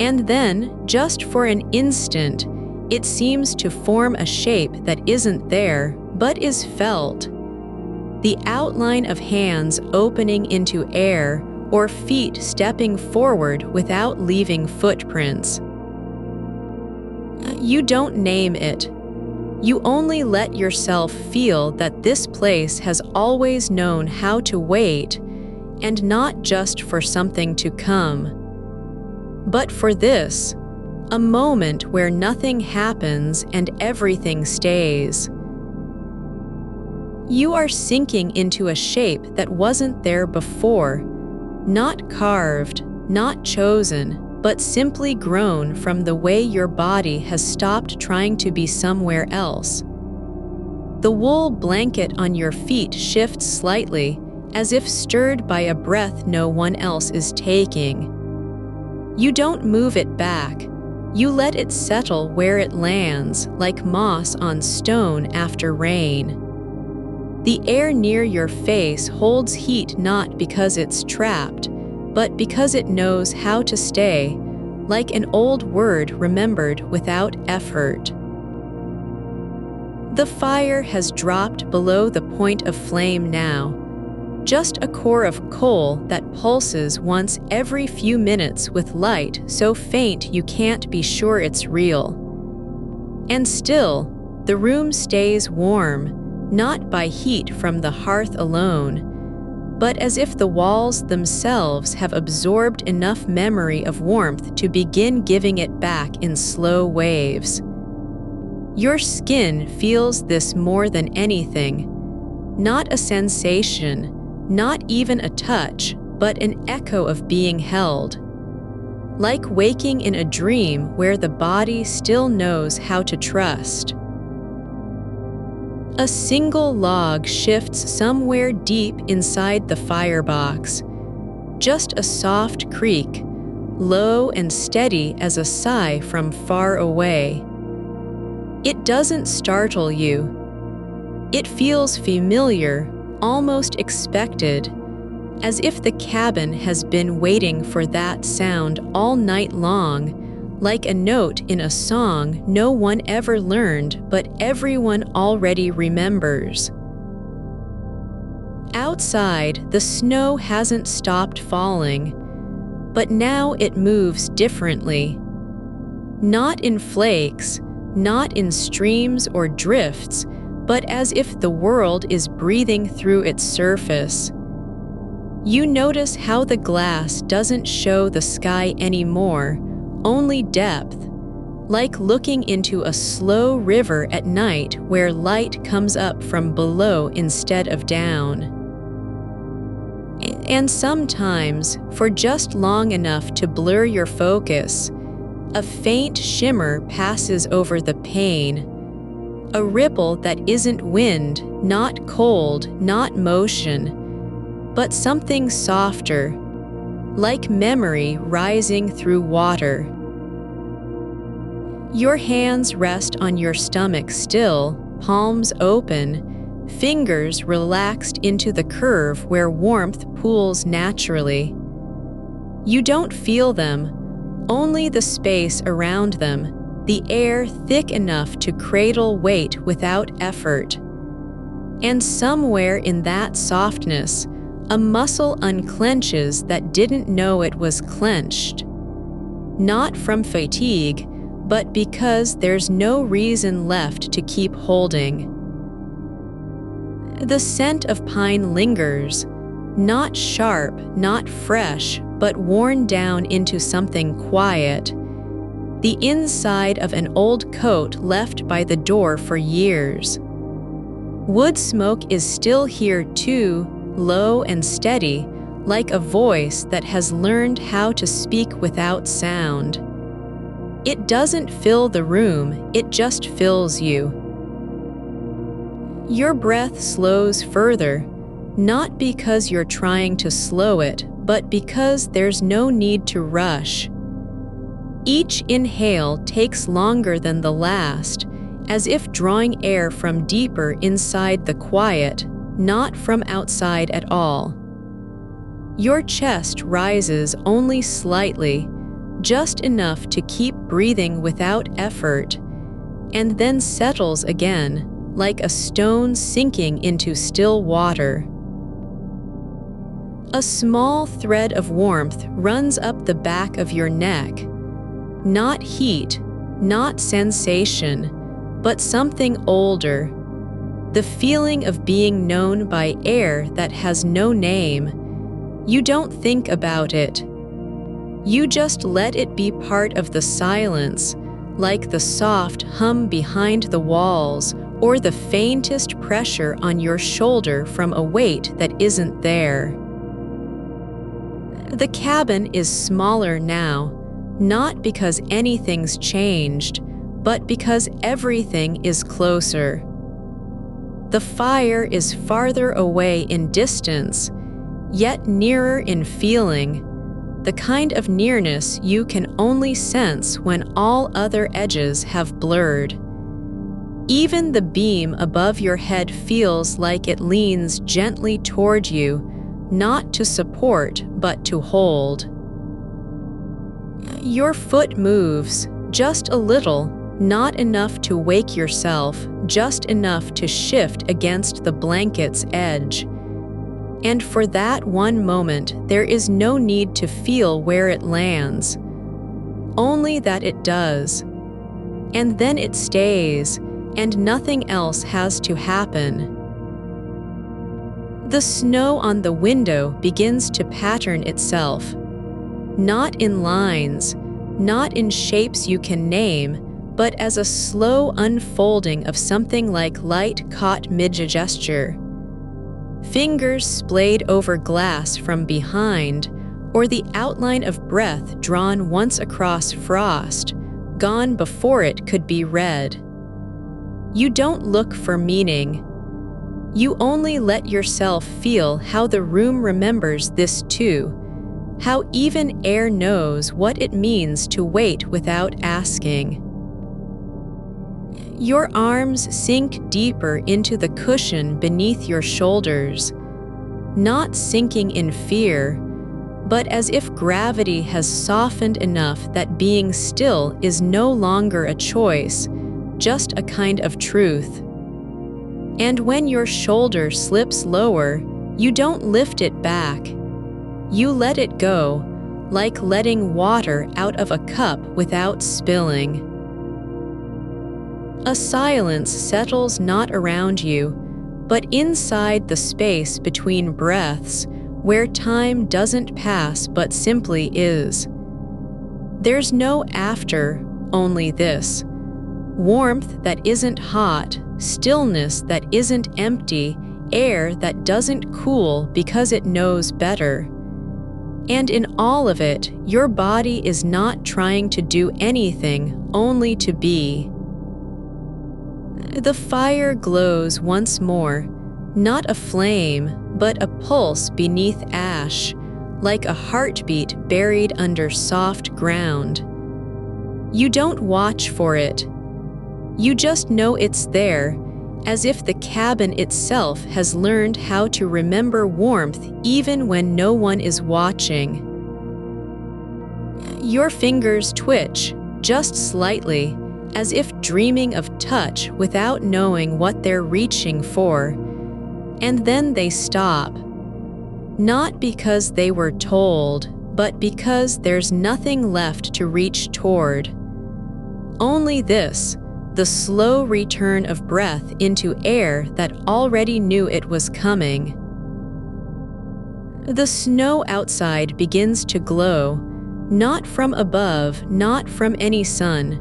And then, just for an instant, it seems to form a shape that isn't there, but is felt. The outline of hands opening into air or feet stepping forward without leaving footprints. You don't name it. You only let yourself feel that this place has always known how to wait, and not just for something to come, but for this, a moment where nothing happens and everything stays. You are sinking into a shape that wasn't there before, not carved, not chosen, but simply grown from the way your body has stopped trying to be somewhere else. The wool blanket on your feet shifts slightly, as if stirred by a breath no one else is taking. You don't move it back. You let it settle where it lands, like moss on stone after rain. The air near your face holds heat not because it's trapped, but because it knows how to stay, like an old word remembered without effort. The fire has dropped below the point of flame now, just a core of coal that pulses once every few minutes with light so faint you can't be sure it's real. And still, the room stays warm, not by heat from the hearth alone, but as if the walls themselves have absorbed enough memory of warmth to begin giving it back in slow waves. Your skin feels this more than anything, not a sensation, not even a touch, but an echo of being held. Like waking in a dream where the body still knows how to trust. A single log shifts somewhere deep inside the firebox. Just a soft creak, low and steady as a sigh from far away. It doesn't startle you. It feels familiar, almost expected, as if the cabin has been waiting for that sound all night long, like a note in a song no one ever learned but everyone already remembers. Outside, the snow hasn't stopped falling, but now it moves differently. Not in flakes, not in streams or drifts, but as if the world is breathing through its surface. You notice how the glass doesn't show the sky anymore, only depth, like looking into a slow river at night where light comes up from below instead of down. And sometimes, for just long enough to blur your focus, a faint shimmer passes over the pane, a ripple that isn't wind, not cold, not motion, but something softer, like memory rising through water. Your hands rest on your stomach still, palms open, fingers relaxed into the curve where warmth pools naturally. You don't feel them, only the space around them, the air thick enough to cradle weight without effort. And somewhere in that softness, a muscle unclenches that didn't know it was clenched. Not from fatigue, but because there's no reason left to keep holding. The scent of pine lingers, Not sharp, not fresh, but worn down into something quiet. The inside of an old coat left by the door for years. Wood smoke is still here too, low and steady, like a voice that has learned how to speak without sound. It doesn't fill the room, it just fills you. Your breath slows further, not because you're trying to slow it, but because there's no need to rush. Each inhale takes longer than the last, as if drawing air from deeper inside the quiet, not from outside at all. Your chest rises only slightly, just enough to keep breathing without effort, and then settles again, like a stone sinking into still water. A small thread of warmth runs up the back of your neck. Not heat, not sensation, but something older. The feeling of being known by air that has no name. You don't think about it. You just let it be part of the silence, like the soft hum behind the walls or the faintest pressure on your shoulder from a weight that isn't there. The cabin is smaller now, not because anything's changed, but because everything is closer. The fire is farther away in distance, yet nearer in feeling, the kind of nearness you can only sense when all other edges have blurred. Even the beam above your head feels like it leans gently toward you, not to support, but to hold. Your foot moves, just a little, not enough to wake yourself, just enough to shift against the blanket's edge. And for that one moment, there is no need to feel where it lands, only that it does. And then it stays, and nothing else has to happen. The snow on the window begins to pattern itself, not in lines, not in shapes you can name, but as a slow unfolding of something like light caught mid-gesture. Fingers splayed over glass from behind, or the outline of breath drawn once across frost, gone before it could be read. You don't look for meaning. You only let yourself feel how the room remembers this too, how even air knows what it means to wait without asking. Your arms sink deeper into the cushion beneath your shoulders, not sinking in fear, but as if gravity has softened enough that being still is no longer a choice, just a kind of truth. And when your shoulder slips lower, you don't lift it back. You let it go, like letting water out of a cup without spilling. A silence settles not around you, but inside the space between breaths, where time doesn't pass but simply is. There's no after, only this. Warmth that isn't hot, stillness that isn't empty, air that doesn't cool because it knows better. And in all of it, your body is not trying to do anything, only to be. The fire glows once more, not a flame, but a pulse beneath ash, like a heartbeat buried under soft ground. You don't watch for it. You just know it's there, as if the cabin itself has learned how to remember warmth even when no one is watching. Your fingers twitch, just slightly, as if dreaming of touch without knowing what they're reaching for, and then they stop. Not because they were told, but because there's nothing left to reach toward. Only this, the slow return of breath into air that already knew it was coming. The snow outside begins to glow, not from above, not from any sun,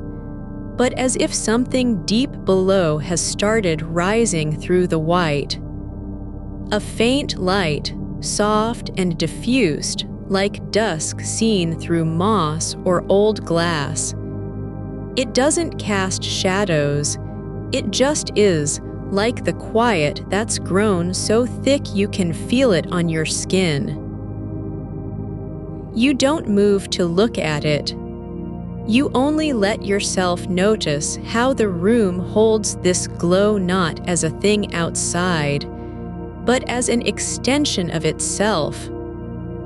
but as if something deep below has started rising through the white. A faint light, soft and diffused, like dusk seen through moss or old glass. It doesn't cast shadows, it just is, like the quiet that's grown so thick you can feel it on your skin. You don't move to look at it. You only let yourself notice how the room holds this glow not as a thing outside, but as an extension of itself,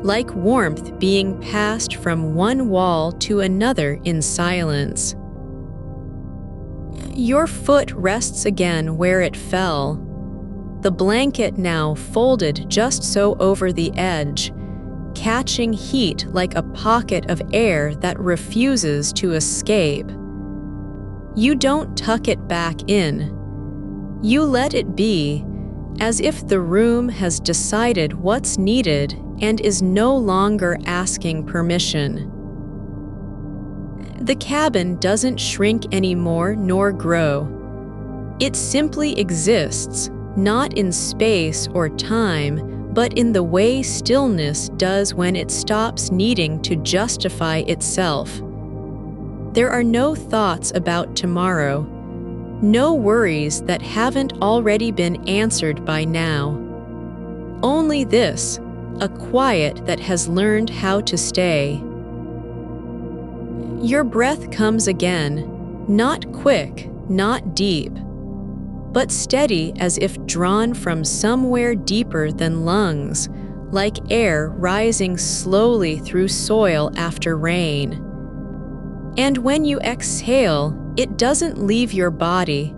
like warmth being passed from one wall to another in silence. Your foot rests again where it fell, the blanket now folded just so over the edge, catching heat like a pocket of air that refuses to escape. You don't tuck it back in. You let it be, as if the room has decided what's needed and is no longer asking permission. The cabin doesn't shrink anymore nor grow. It simply exists, not in space or time, but in the way stillness does when it stops needing to justify itself. There are no thoughts about tomorrow, no worries that haven't already been answered by now. Only this, a quiet that has learned how to stay. Your breath comes again, not quick, not deep, but steady as if drawn from somewhere deeper than lungs, like air rising slowly through soil after rain. And when you exhale, it doesn't leave your body,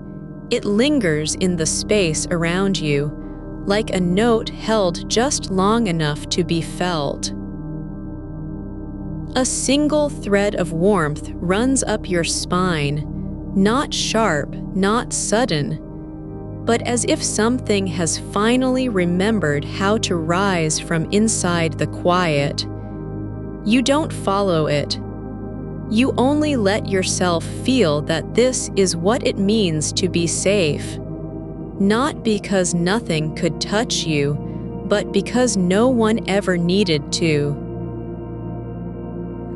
it lingers in the space around you, like a note held just long enough to be felt. A single thread of warmth runs up your spine, not sharp, not sudden, but as if something has finally remembered how to rise from inside the quiet. You don't follow it. You only let yourself feel that this is what it means to be safe, not because nothing could touch you, but because no one ever needed to.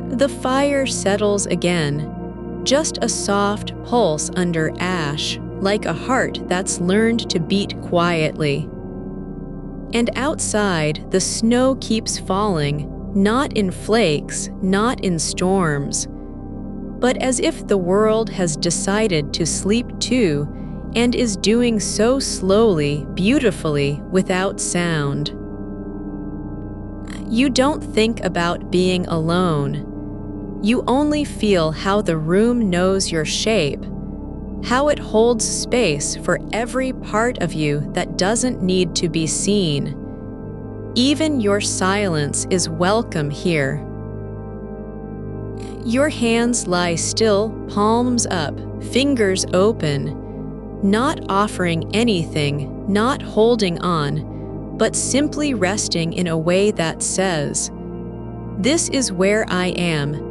The fire settles again, just a soft pulse under ash, like a heart that's learned to beat quietly. And outside, the snow keeps falling, not in flakes, not in storms, but as if the world has decided to sleep too, and is doing so slowly, beautifully, without sound. You don't think about being alone. You only feel how the room knows your shape, how it holds space for every part of you that doesn't need to be seen. Even your silence is welcome here. Your hands lie still, palms up, fingers open, not offering anything, not holding on, but simply resting in a way that says, "This is where I am."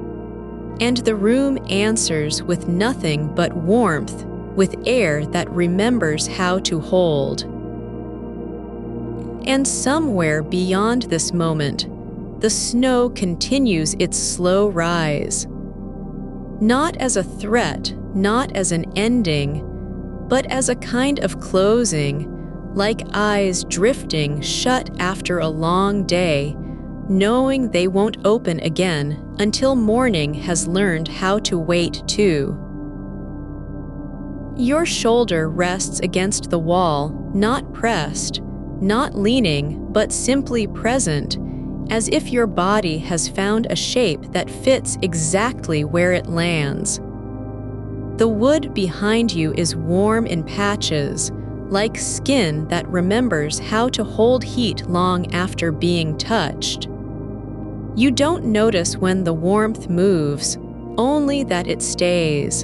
And the room answers with nothing but warmth, with air that remembers how to hold. And somewhere beyond this moment, the snow continues its slow rise. Not as a threat, not as an ending, but as a kind of closing, like eyes drifting shut after a long day, knowing they won't open again until morning has learned how to wait too. Your shoulder rests against the wall, not pressed, not leaning, but simply present, as if your body has found a shape that fits exactly where it lands. The wood behind you is warm in patches, like skin that remembers how to hold heat long after being touched. You don't notice when the warmth moves, only that it stays.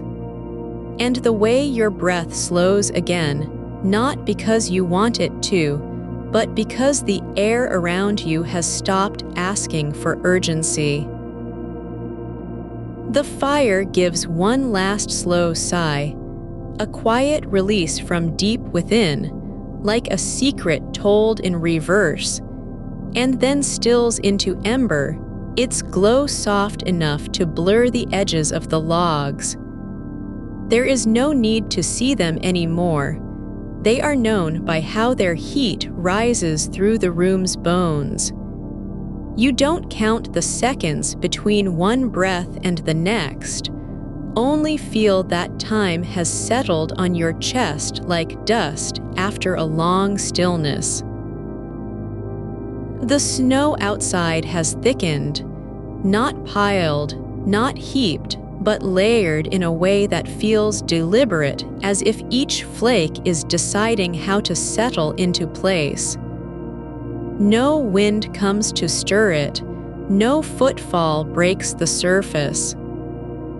And the way your breath slows again, not because you want it to, but because the air around you has stopped asking for urgency. The fire gives one last slow sigh, a quiet release from deep within, like a secret told in reverse, and then stills into ember, its glow soft enough to blur the edges of the logs. There is no need to see them anymore. They are known by how their heat rises through the room's bones. You don't count the seconds between one breath and the next, only feel that time has settled on your chest like dust after a long stillness. The snow outside has thickened, not piled, not heaped, but layered in a way that feels deliberate, as if each flake is deciding how to settle into place. No wind comes to stir it, no footfall breaks the surface.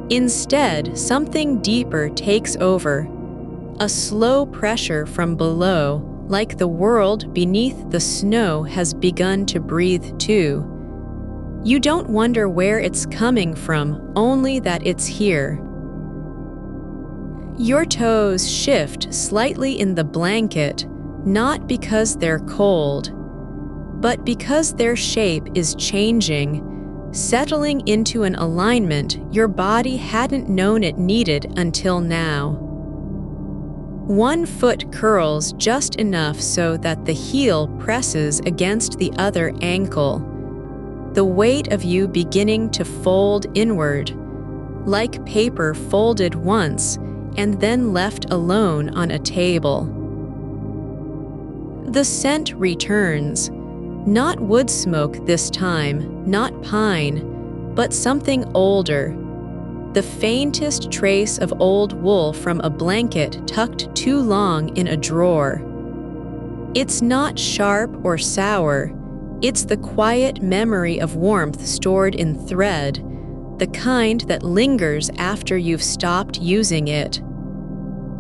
Instead, something deeper takes over, a slow pressure from below, like the world beneath the snow has begun to breathe too. You don't wonder where it's coming from, only that it's here. Your toes shift slightly in the blanket, not because they're cold, but because their shape is changing, settling into an alignment your body hadn't known it needed until now. One foot curls just enough so that the heel presses against the other ankle, the weight of you beginning to fold inward, like paper folded once and then left alone on a table. The scent returns, not wood smoke this time, not pine, but something older, the faintest trace of old wool from a blanket tucked too long in a drawer. It's not sharp or sour, it's the quiet memory of warmth stored in thread, the kind that lingers after you've stopped using it.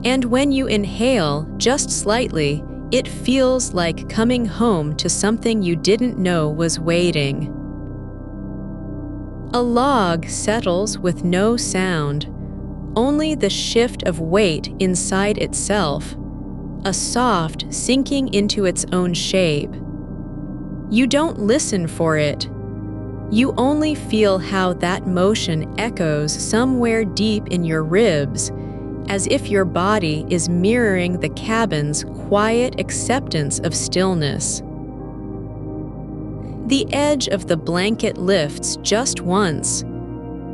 And when you inhale, just slightly, it feels like coming home to something you didn't know was waiting. A log settles with no sound, only the shift of weight inside itself, a soft sinking into its own shape. You don't listen for it. You only feel how that motion echoes somewhere deep in your ribs, as if your body is mirroring the cabin's quiet acceptance of stillness. The edge of the blanket lifts just once,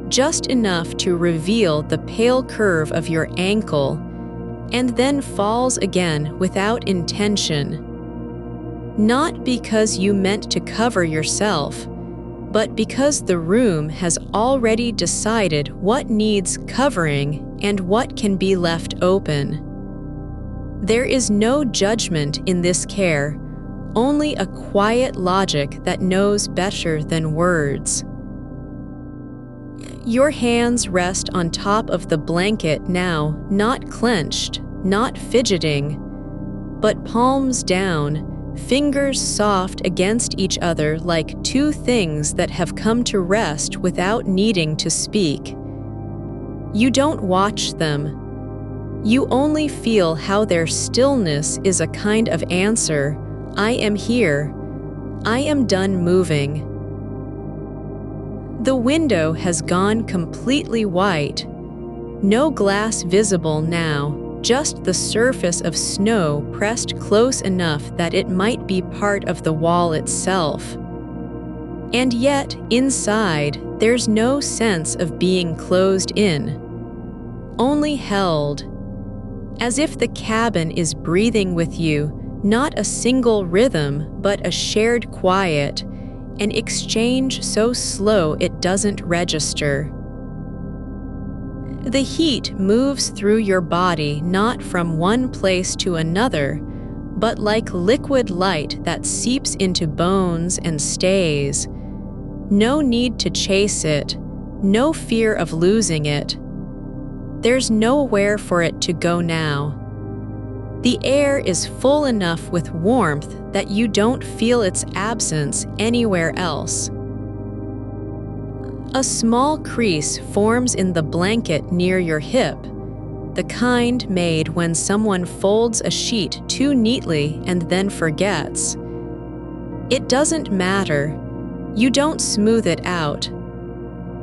just enough to reveal the pale curve of your ankle, and then falls again without intention. Not because you meant to cover yourself, but because the room has already decided what needs covering and what can be left open. There is no judgment in this care, only a quiet logic that knows better than words. Your hands rest on top of the blanket now, not clenched, not fidgeting, but palms down, fingers soft against each other like two things that have come to rest without needing to speak. You don't watch them. You only feel how their stillness is a kind of answer. I am here. I am done moving. The window has gone completely white. No glass visible now, just the surface of snow pressed close enough that it might be part of the wall itself. And yet, inside, there's no sense of being closed in, only held, as if the cabin is breathing with you, not a single rhythm, but a shared quiet, an exchange so slow it doesn't register. The heat moves through your body not from one place to another, but like liquid light that seeps into bones and stays. No need to chase it, no fear of losing it. There's nowhere for it to go now. The air is full enough with warmth that you don't feel its absence anywhere else. A small crease forms in the blanket near your hip, the kind made when someone folds a sheet too neatly and then forgets. It doesn't matter. You don't smooth it out.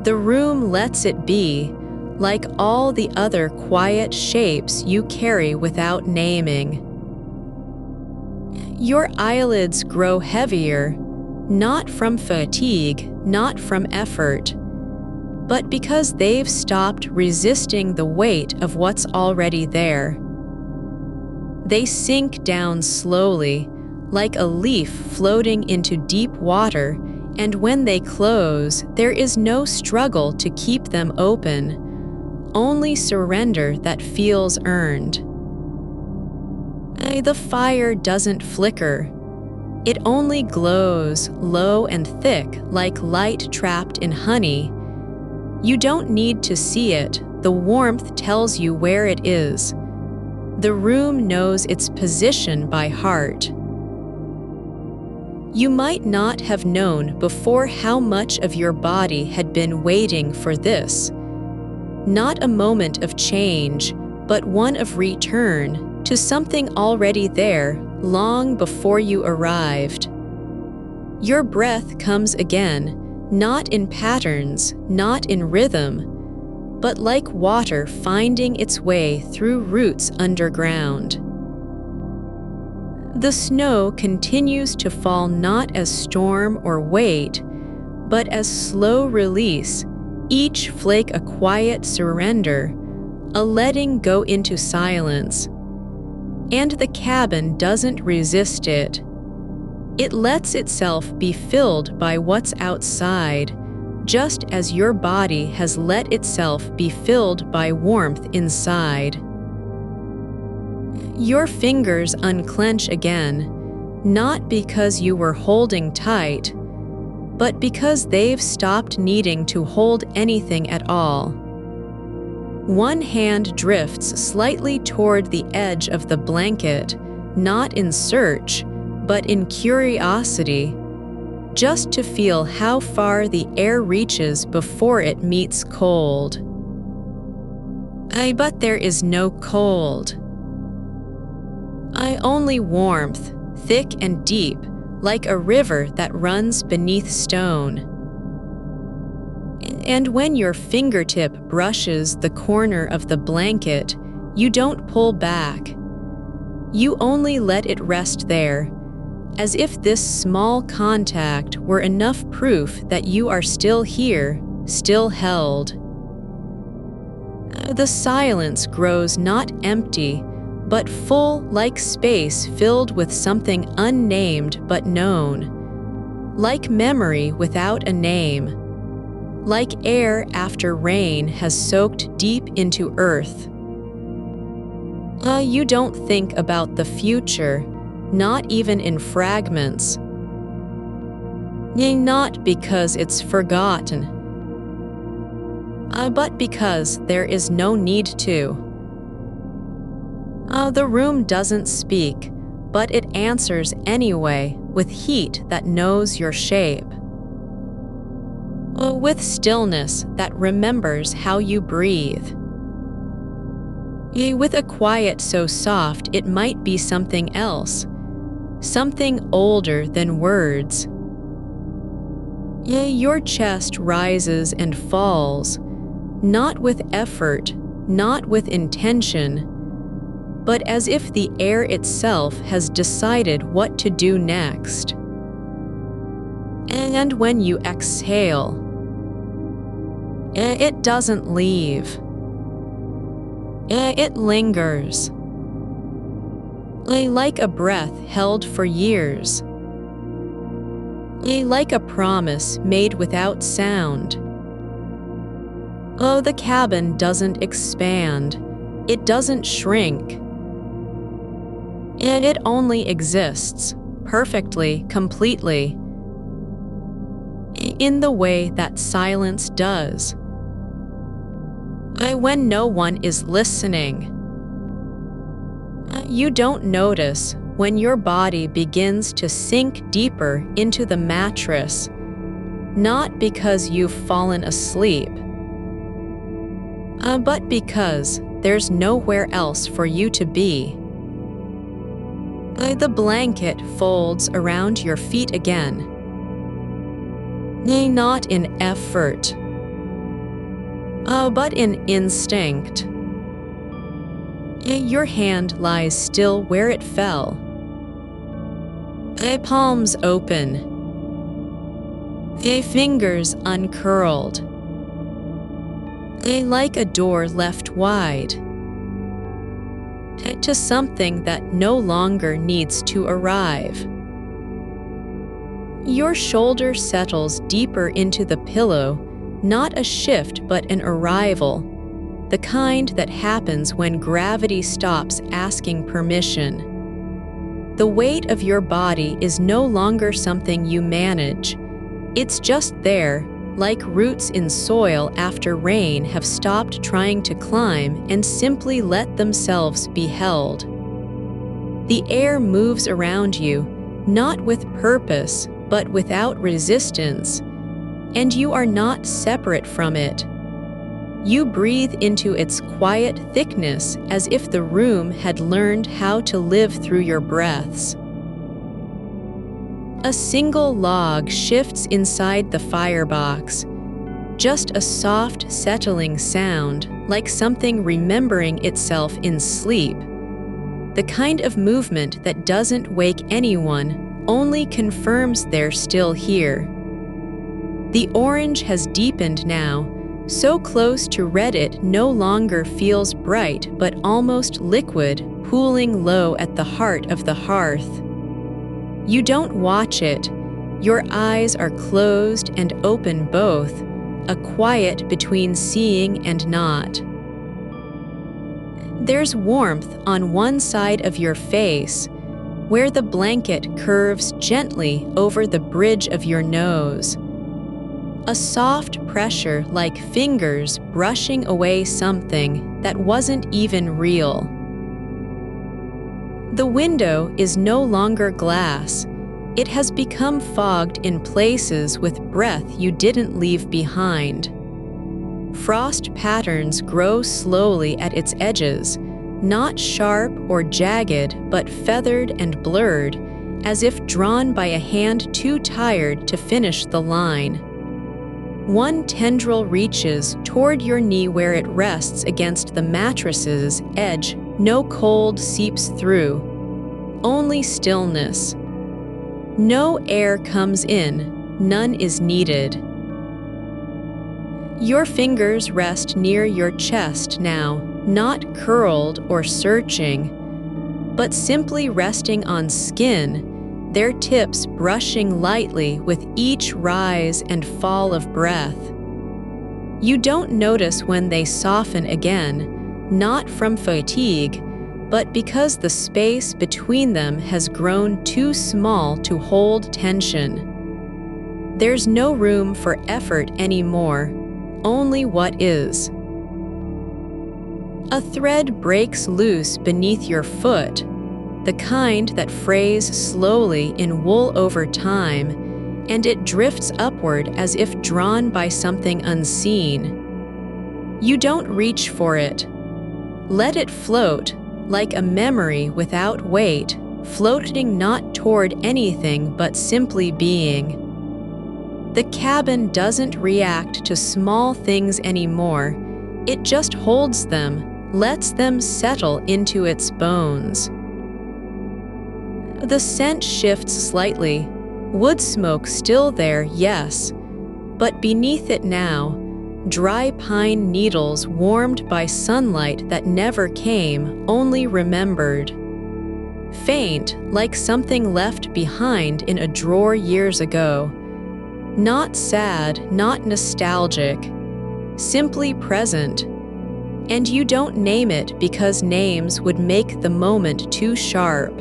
The room lets it be, like all the other quiet shapes you carry without naming. Your eyelids grow heavier, not from fatigue, not from effort, but because they've stopped resisting the weight of what's already there. They sink down slowly, like a leaf floating into deep water, and when they close, there is no struggle to keep them open, only surrender that feels earned. The fire doesn't flicker. It only glows low and thick like light trapped in honey. You don't need to see it. The warmth tells you where it is. The room knows its position by heart. You might not have known before how much of your body had been waiting for this. Not a moment of change, but one of return to something already there long before you arrived. Your breath comes again, not in patterns, not in rhythm, but like water finding its way through roots underground. The snow continues to fall not as storm or weight, but as slow release, each flake a quiet surrender, a letting go into silence. And the cabin doesn't resist it. It lets itself be filled by what's outside, just as your body has let itself be filled by warmth inside. Your fingers unclench again, not because you were holding tight, but because they've stopped needing to hold anything at all. One hand drifts slightly toward the edge of the blanket, not in search, but in curiosity, just to feel how far the air reaches before it meets cold. But there is no cold. Only warmth, thick and deep, like a river that runs beneath stone. And when your fingertip brushes the corner of the blanket, you don't pull back. You only let it rest there, as if this small contact were enough proof that you are still here, still held. The silence grows not empty, but full like space filled with something unnamed but known, like memory without a name, like air after rain has soaked deep into earth. You don't think about the future, not even in fragments. Not because it's forgotten, but because there is no need to. The room doesn't speak, but it answers anyway with heat that knows your shape. With stillness that remembers how you breathe. With a quiet so soft it might be something else, something older than words. Your chest rises and falls, not with effort, not with intention, but as if the air itself has decided what to do next. And when you exhale, it doesn't leave. It lingers, like a breath held for years, like a promise made without sound. The cabin doesn't expand, it doesn't shrink. It only exists, perfectly, completely, in the way that silence does. When no one is listening, you don't notice, when your body begins to sink deeper into the mattress, not because you've fallen asleep, but because there's nowhere else for you to be. The blanket folds around your feet again, not in effort, but in instinct. Your hand lies still where it fell, palms open, fingers uncurled, like a door left wide, to something that no longer needs to arrive. Your shoulder settles deeper into the pillow, not a shift but an arrival, the kind that happens when gravity stops asking permission. The weight of your body is no longer something you manage. It's just there, like roots in soil after rain have stopped trying to climb and simply let themselves be held. The air moves around you, not with purpose, but without resistance, and you are not separate from it. You breathe into its quiet thickness as if the room had learned how to live through your breaths. A single log shifts inside the firebox, just a soft, settling sound, like something remembering itself in sleep. The kind of movement that doesn't wake anyone, only confirms they're still here. The orange has deepened now, so close to red it no longer feels bright but almost liquid, pooling low at the heart of the hearth. You don't watch it. Your eyes are closed and open both, a quiet between seeing and not. There's warmth on one side of your face, where the blanket curves gently over the bridge of your nose. A soft pressure like fingers brushing away something that wasn't even real. The window is no longer glass. It has become fogged in places with breath you didn't leave behind. Frost patterns grow slowly at its edges, not sharp or jagged, but feathered and blurred, as if drawn by a hand too tired to finish the line. One tendril reaches toward your knee where it rests against the mattress's edge. No cold seeps through, only stillness. No air comes in, none is needed. Your fingers rest near your chest now, not curled or searching, but simply resting on skin, their tips brushing lightly with each rise and fall of breath. You don't notice when they soften again, not from fatigue, but because the space between them has grown too small to hold tension. There's no room for effort anymore, only what is. A thread breaks loose beneath your foot, the kind that frays slowly in wool over time, and it drifts upward as if drawn by something unseen. You don't reach for it. Let it float, like a memory without weight, floating not toward anything but simply being. The cabin doesn't react to small things anymore. It just holds them, lets them settle into its bones. The scent shifts slightly. Wood smoke still there, yes, but beneath it now, dry pine needles warmed by sunlight that never came, only remembered. Faint, like something left behind in a drawer years ago. Not sad, not nostalgic, simply present. And you don't name it because names would make the moment too sharp.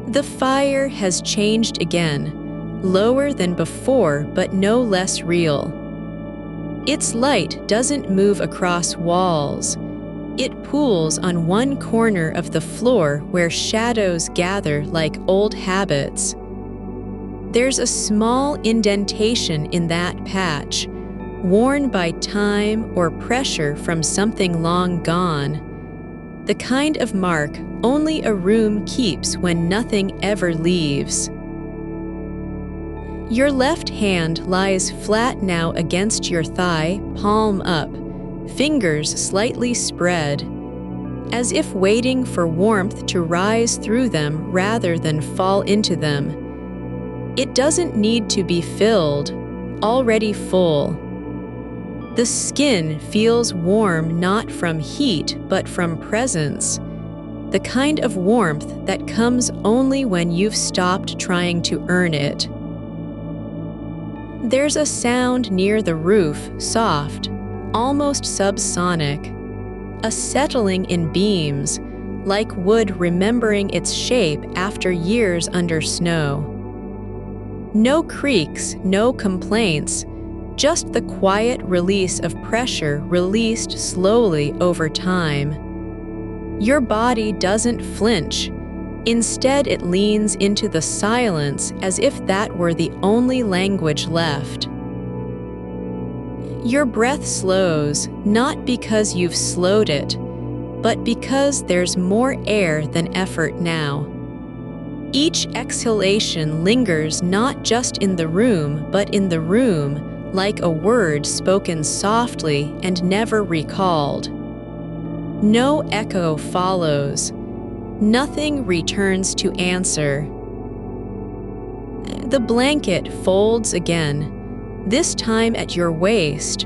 The fire has changed again, lower than before but no less real. Its light doesn't move across walls. It pools on one corner of the floor where shadows gather like old habits. There's a small indentation in that patch, worn by time or pressure from something long gone. The kind of mark only a room keeps when nothing ever leaves. Your left hand lies flat now against your thigh, palm up, fingers slightly spread, as if waiting for warmth to rise through them rather than fall into them. It doesn't need to be filled, already full. The skin feels warm not from heat but from presence, the kind of warmth that comes only when you've stopped trying to earn it. There's a sound near the roof, soft, almost subsonic, a settling in beams, like wood remembering its shape after years under snow. No creaks, no complaints, just the quiet release of pressure released slowly over time. Your body doesn't flinch. Instead, it leans into the silence as if that were the only language left. Your breath slows, not because you've slowed it, but because there's more air than effort now. Each exhalation lingers not just in the room, but in the room, like a word spoken softly and never recalled. No echo follows. Nothing returns to answer. The blanket folds again, this time at your waist,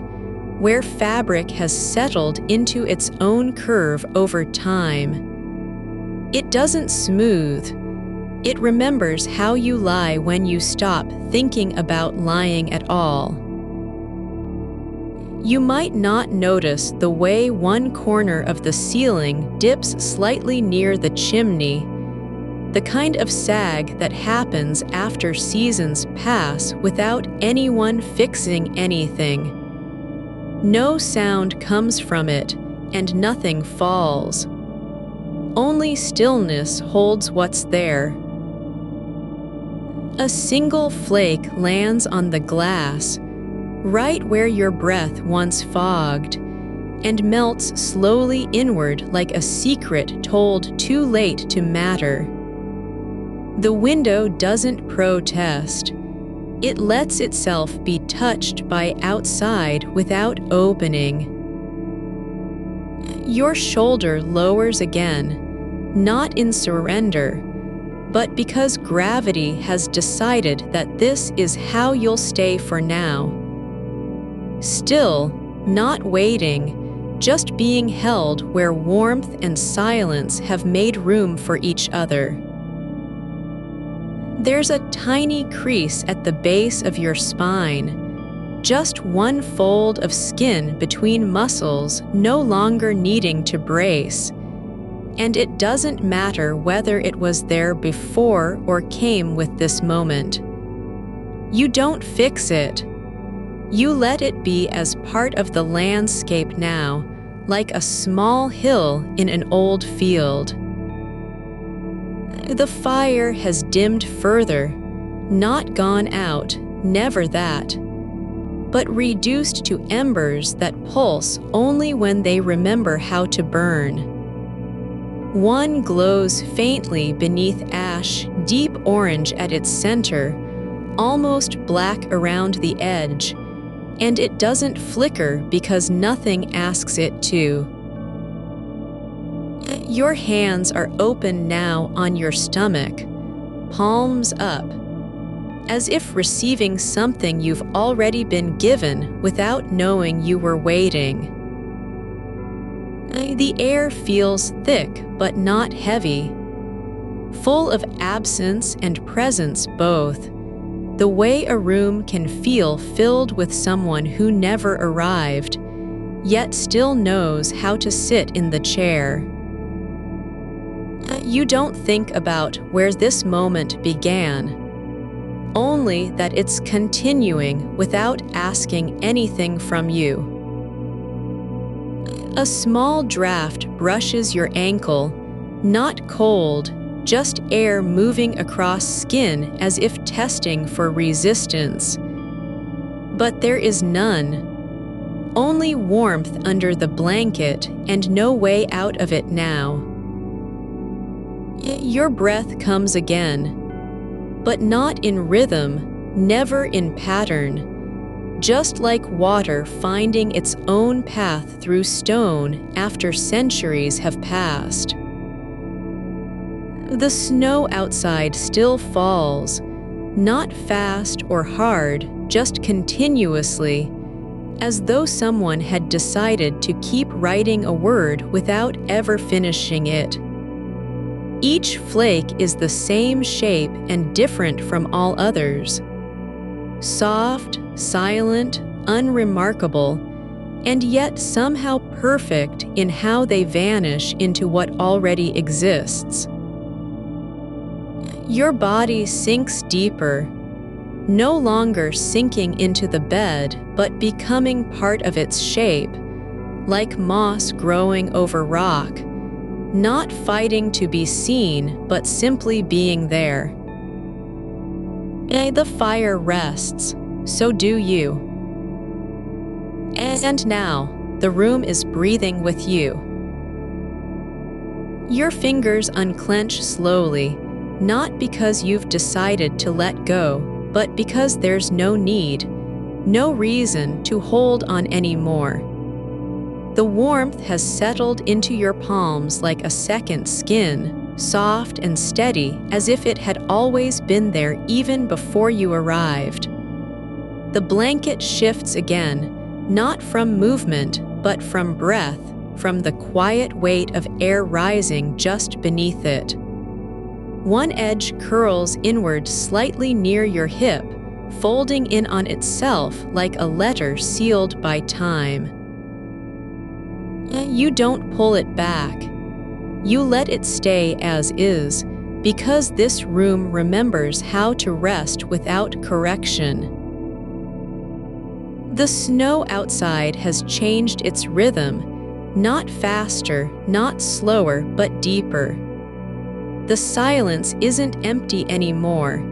where fabric has settled into its own curve over time. It doesn't smooth. It remembers how you lie when you stop thinking about lying at all. You might not notice the way one corner of the ceiling dips slightly near the chimney, the kind of sag that happens after seasons pass without anyone fixing anything. No sound comes from it, and nothing falls. Only stillness holds what's there. A single flake lands on the glass, right where your breath once fogged, and melts slowly inward like a secret told too late to matter. The window doesn't protest. It lets itself be touched by outside without opening. Your shoulder lowers again, not in surrender, but because gravity has decided that this is how you'll stay for now. Still, not waiting, just being held where warmth and silence have made room for each other. There's a tiny crease at the base of your spine, just one fold of skin between muscles no longer needing to brace. And it doesn't matter whether it was there before or came with this moment. You don't fix it. You let it be as part of the landscape now, like a small hill in an old field. The fire has dimmed further, not gone out, never that, but reduced to embers that pulse only when they remember how to burn. One glows faintly beneath ash, deep orange at its center, almost black around the edge, and it doesn't flicker because nothing asks it to. Your hands are open now on your stomach, palms up, as if receiving something you've already been given without knowing you were waiting. The air feels thick but not heavy, full of absence and presence both, the way a room can feel filled with someone who never arrived, yet still knows how to sit in the chair. You don't think about where this moment began, only that it's continuing without asking anything from you. A small draft brushes your ankle, not cold, just air moving across skin as if testing for resistance. But there is none. Only warmth under the blanket and no way out of it now. Your breath comes again, but not in rhythm, never in pattern, just like water finding its own path through stone after centuries have passed. The snow outside still falls, not fast or hard, just continuously, as though someone had decided to keep writing a word without ever finishing it. Each flake is the same shape and different from all others. Soft, silent, unremarkable, and yet somehow perfect in how they vanish into what already exists. Your body sinks deeper, no longer sinking into the bed, but becoming part of its shape, like moss growing over rock, not fighting to be seen, but simply being there. The fire rests, so do you. And now, the room is breathing with you. Your fingers unclench slowly, not because you've decided to let go, but because there's no need, no reason to hold on anymore. The warmth has settled into your palms like a second skin, soft and steady as if it had always been there even before you arrived. The blanket shifts again, not from movement, but from breath, from the quiet weight of air rising just beneath it. One edge curls inward slightly near your hip, folding in on itself like a letter sealed by time. You don't pull it back. You let it stay as is, because this room remembers how to rest without correction. The snow outside has changed its rhythm, not faster, not slower, but deeper. The silence isn't empty anymore.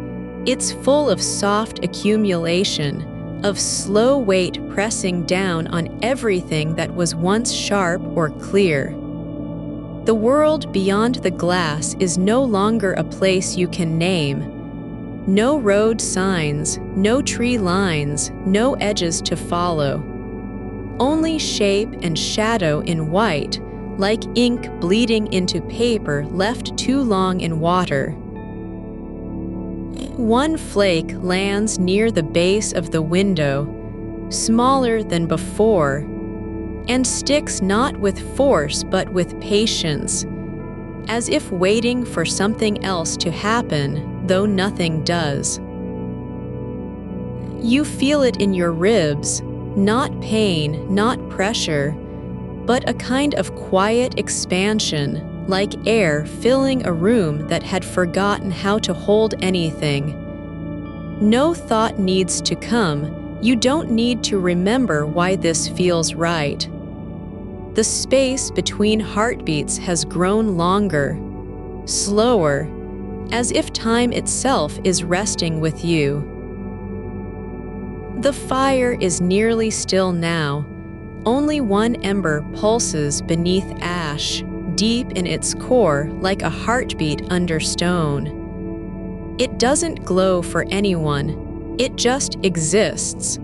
It's full of soft accumulation, of slow weight pressing down on everything that was once sharp or clear. The world beyond the glass is no longer a place you can name. No road signs, no tree lines, no edges to follow. Only shape and shadow in white, like ink bleeding into paper left too long in water. One flake lands near the base of the window, smaller than before, and sticks not with force but with patience, as if waiting for something else to happen, though nothing does. You feel it in your ribs, not pain, not pressure, but a kind of quiet expansion, like air filling a room that had forgotten how to hold anything. No thought needs to come. You don't need to remember why this feels right. The space between heartbeats has grown longer, slower, as if time itself is resting with you. The fire is nearly still now. Only one ember pulses beneath ash, deep in its core like a heartbeat under stone. It doesn't glow for anyone, it just exists.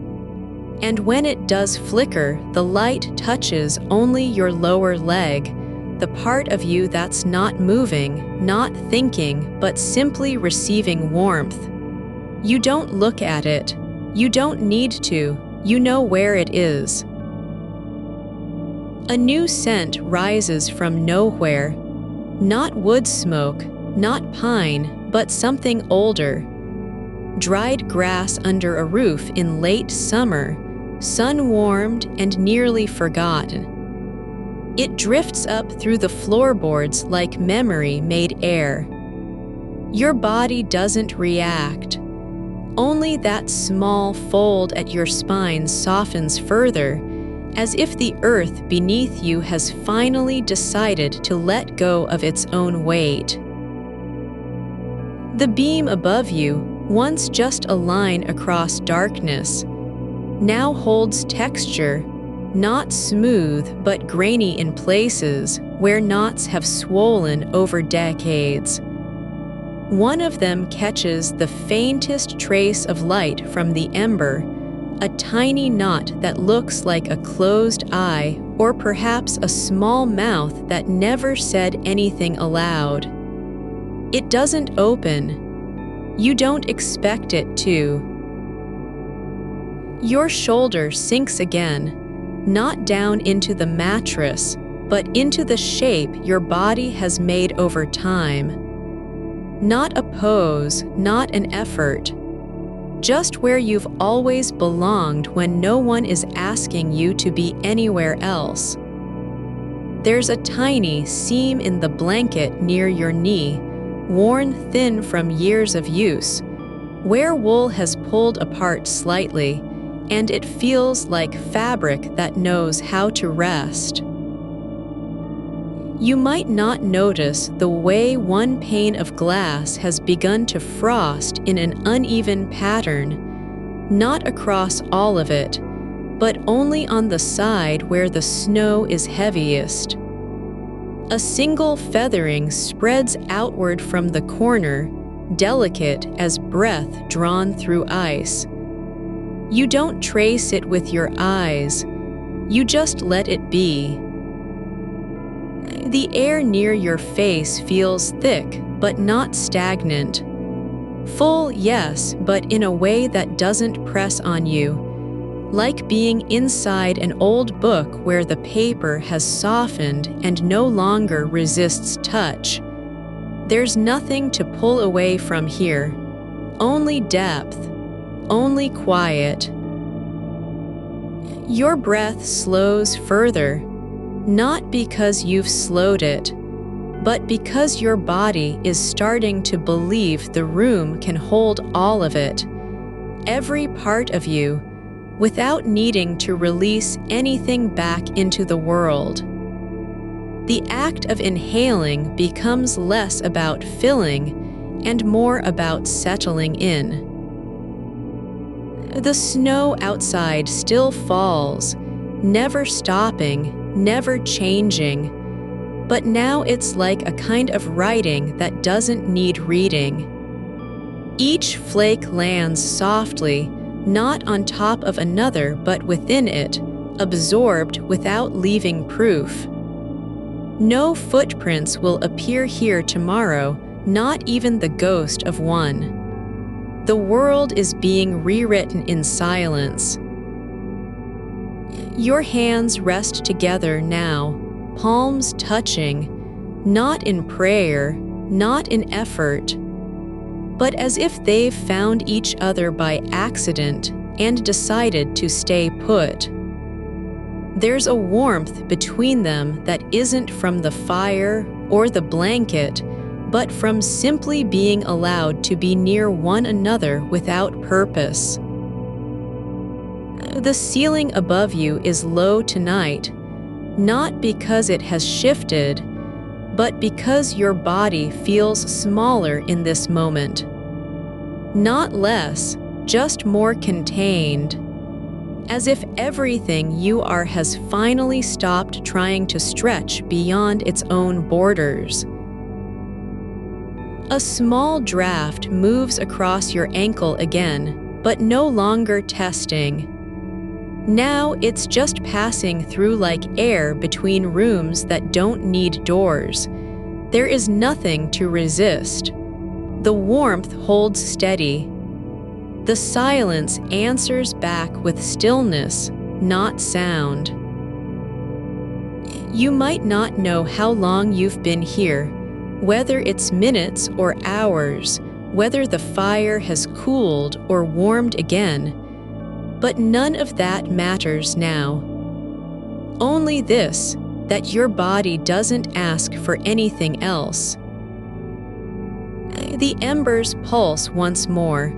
And when it does flicker, the light touches only your lower leg, the part of you that's not moving, not thinking, but simply receiving warmth. You don't look at it. You don't need to. You know where it is. A new scent rises from nowhere. Not wood smoke, not pine, but something older. Dried grass under a roof in late summer, sun-warmed and nearly forgotten. It drifts up through the floorboards like memory made air. Your body doesn't react. Only that small fold at your spine softens further, as if the earth beneath you has finally decided to let go of its own weight. The beam above you, once just a line across darkness, now holds texture, not smooth but grainy in places where knots have swollen over decades. One of them catches the faintest trace of light from the ember, a tiny knot that looks like a closed eye or perhaps a small mouth that never said anything aloud. It doesn't open. You don't expect it to. Your shoulder sinks again, not down into the mattress, but into the shape your body has made over time. Not a pose, not an effort. Just where you've always belonged when no one is asking you to be anywhere else. There's a tiny seam in the blanket near your knee, worn thin from years of use, where wool has pulled apart slightly, and it feels like fabric that knows how to rest. You might not notice the way one pane of glass has begun to frost in an uneven pattern, not across all of it, but only on the side where the snow is heaviest. A single feathering spreads outward from the corner, delicate as breath drawn through ice. You don't trace it with your eyes, you just let it be. The air near your face feels thick, but not stagnant. Full, yes, but in a way that doesn't press on you, like being inside an old book where the paper has softened and no longer resists touch. There's nothing to pull away from here, only depth, only quiet. Your breath slows further, not because you've slowed it, but because your body is starting to believe the room can hold all of it, every part of you, without needing to release anything back into the world. The act of inhaling becomes less about filling and more about settling in. The snow outside still falls, never stopping, never changing, but now it's like a kind of writing that doesn't need reading. Each flake lands softly, not on top of another but within it, absorbed without leaving proof. No footprints will appear here tomorrow, not even the ghost of one. The world is being rewritten in silence. Your hands rest together now, palms touching, not in prayer, not in effort, but as if they've found each other by accident and decided to stay put. There's a warmth between them that isn't from the fire or the blanket, but from simply being allowed to be near one another without purpose. The ceiling above you is low tonight, not because it has shifted, but because your body feels smaller in this moment. Not less, just more contained, as if everything you are has finally stopped trying to stretch beyond its own borders. A small draft moves across your ankle again, but no longer testing. Now it's just passing through like air between rooms that don't need doors. There is nothing to resist. The warmth holds steady. The silence answers back with stillness, not sound. You might not know how long you've been here, whether it's minutes or hours, whether the fire has cooled or warmed again, but none of that matters now. Only this, that your body doesn't ask for anything else. The embers pulse once more,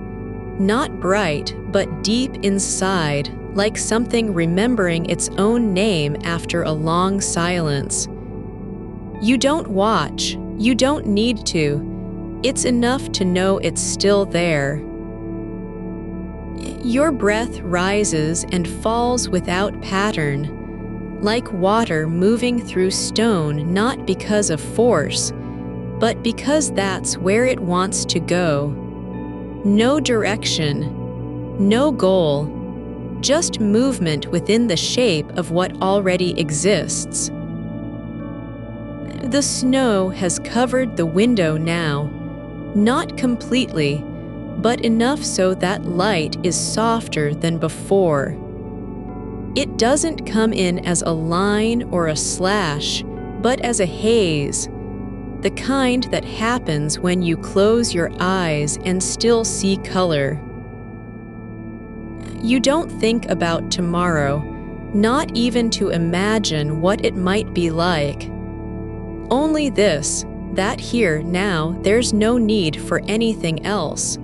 not bright, but deep inside, like something remembering its own name after a long silence. You don't watch, you don't need to. It's enough to know it's still there. Your breath rises and falls without pattern, like water moving through stone, not because of force, but because that's where it wants to go. No direction, no goal, just movement within the shape of what already exists. The snow has covered the window now, not completely, but enough so that light is softer than before. It doesn't come in as a line or a slash, but as a haze, the kind that happens when you close your eyes and still see color. You don't think about tomorrow, not even to imagine what it might be like. Only this, that here, now, there's no need for anything else.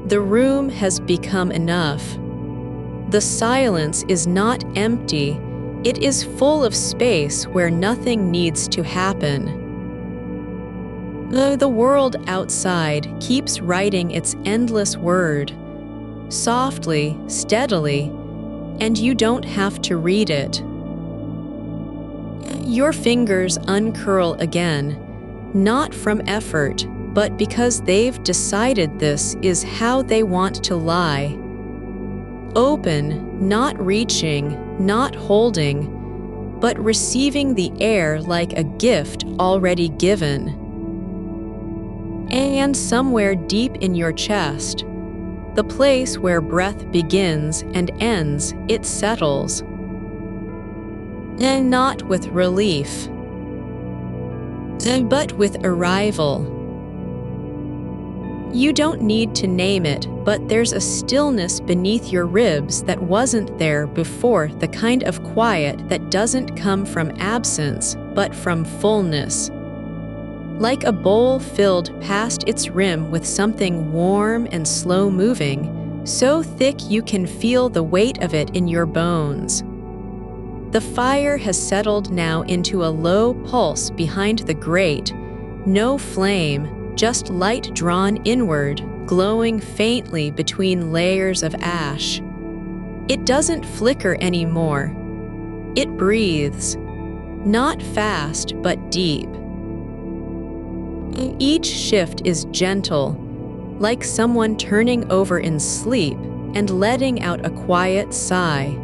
The room has become enough. The silence is not empty, it is full of space where nothing needs to happen. The world outside keeps writing its endless word, softly, steadily, and you don't have to read it. Your fingers uncurl again, not from effort, but because they've decided this is how they want to lie. Open, not reaching, not holding, but receiving the air like a gift already given. And somewhere deep in your chest, the place where breath begins and ends, it settles. And not with relief, but with arrival. You don't need to name it, but there's a stillness beneath your ribs that wasn't there before, the kind of quiet that doesn't come from absence, but from fullness. Like a bowl filled past its rim with something warm and slow-moving, so thick you can feel the weight of it in your bones. The fire has settled now into a low pulse behind the grate, no flame, just light drawn inward, glowing faintly between layers of ash. It doesn't flicker anymore. It breathes, not fast but deep. Each shift is gentle, like someone turning over in sleep and letting out a quiet sigh.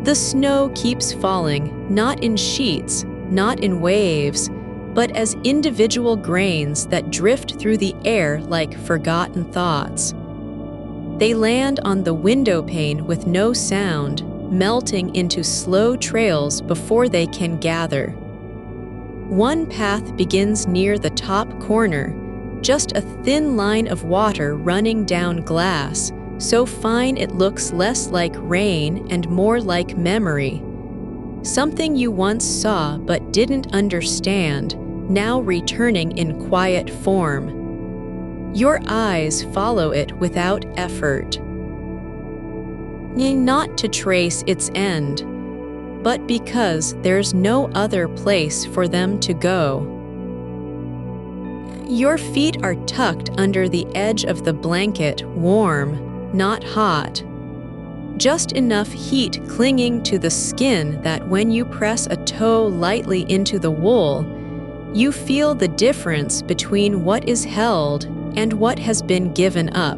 The snow keeps falling, not in sheets, not in waves, but as individual grains that drift through the air like forgotten thoughts. They land on the window pane with no sound, melting into slow trails before they can gather. One path begins near the top corner, just a thin line of water running down glass, so fine it looks less like rain and more like memory. Something you once saw but didn't understand, now returning in quiet form. Your eyes follow it without effort. Not to trace its end, but because there's no other place for them to go. Your feet are tucked under the edge of the blanket, warm, not hot. Just enough heat clinging to the skin that when you press a toe lightly into the wool, you feel the difference between what is held and what has been given up.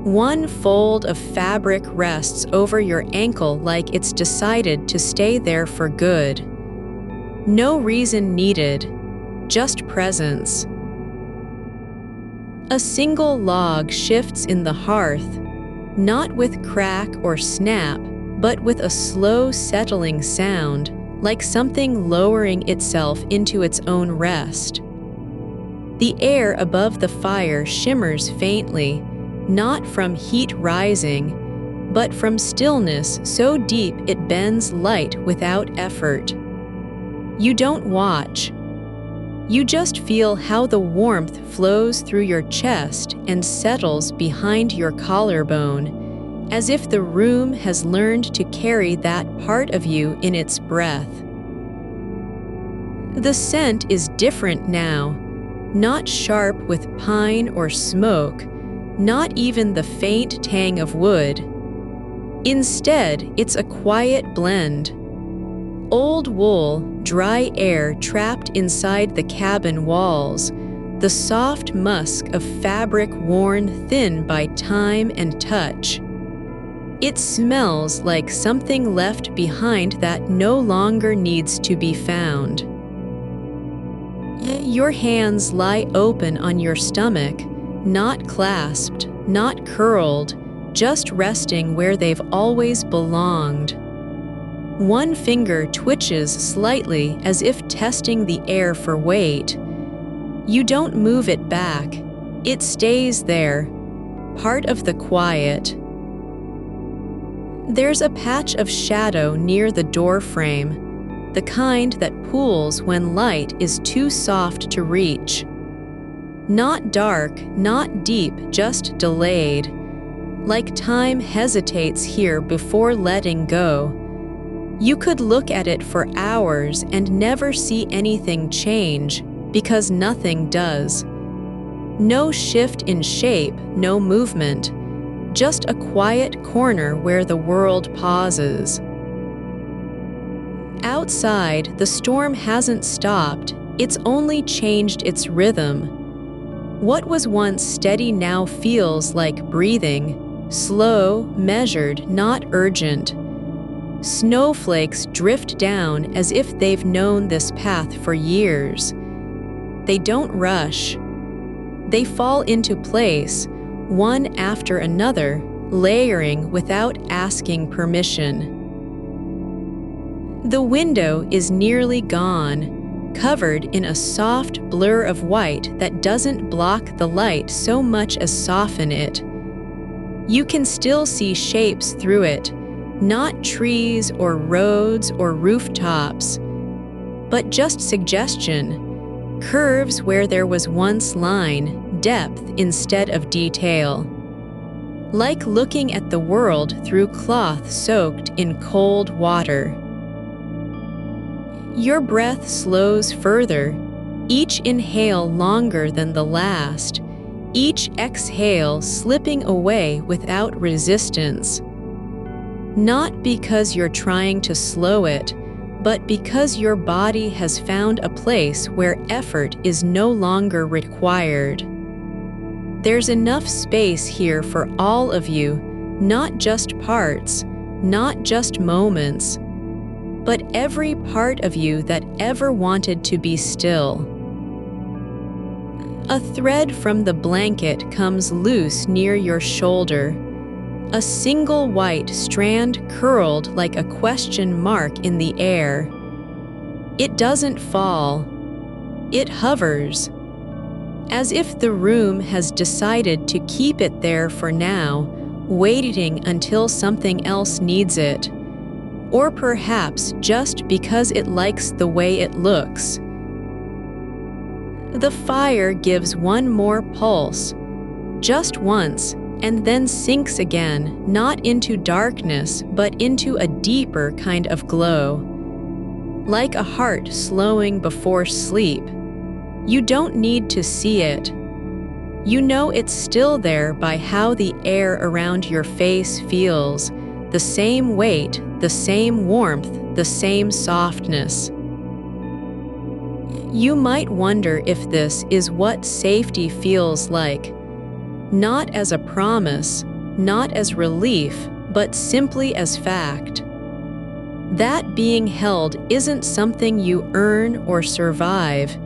One fold of fabric rests over your ankle like it's decided to stay there for good. No reason needed, just presence. A single log shifts in the hearth, not with crack or snap, but with a slow settling sound, like something lowering itself into its own rest. The air above the fire shimmers faintly, not from heat rising, but from stillness so deep it bends light without effort. You don't watch. You just feel how the warmth flows through your chest and settles behind your collarbone, as if the room has learned to carry that part of you in its breath. The scent is different now, not sharp with pine or smoke, not even the faint tang of wood. Instead, it's a quiet blend. Old wool, dry air trapped inside the cabin walls, the soft musk of fabric worn thin by time and touch. It smells like something left behind that no longer needs to be found. Your hands lie open on your stomach, not clasped, not curled, just resting where they've always belonged. One finger twitches slightly as if testing the air for weight. You don't move it back. It stays there, part of the quiet. There's a patch of shadow near the door frame, the kind that pools when light is too soft to reach. Not dark, not deep, just delayed. Like time hesitates here before letting go. You could look at it for hours and never see anything change, because nothing does. No shift in shape, no movement, just a quiet corner where the world pauses. Outside, the storm hasn't stopped, it's only changed its rhythm. What was once steady now feels like breathing, slow, measured, not urgent. Snowflakes drift down as if they've known this path for years. They don't rush. They fall into place, one after another, layering without asking permission. The window is nearly gone, covered in a soft blur of white that doesn't block the light so much as soften it. You can still see shapes through it, not trees or roads or rooftops, but just suggestion, curves where there was once line, depth instead of detail. Like looking at the world through cloth soaked in cold water. Your breath slows further, each inhale longer than the last, each exhale slipping away without resistance. Not because you're trying to slow it, but because your body has found a place where effort is no longer required. There's enough space here for all of you, not just parts, not just moments, but every part of you that ever wanted to be still. A thread from the blanket comes loose near your shoulder, a single white strand curled like a question mark in the air. It doesn't fall. It hovers, as if the room has decided to keep it there for now, waiting until something else needs it. Or perhaps just because it likes the way it looks. The fire gives one more pulse, just once, and then sinks again, not into darkness, but into a deeper kind of glow. Like a heart slowing before sleep. You don't need to see it. You know it's still there by how the air around your face feels, the same weight, the same warmth, the same softness. You might wonder if this is what safety feels like. Not as a promise, not as relief, but simply as fact. That being held isn't something you earn or survive.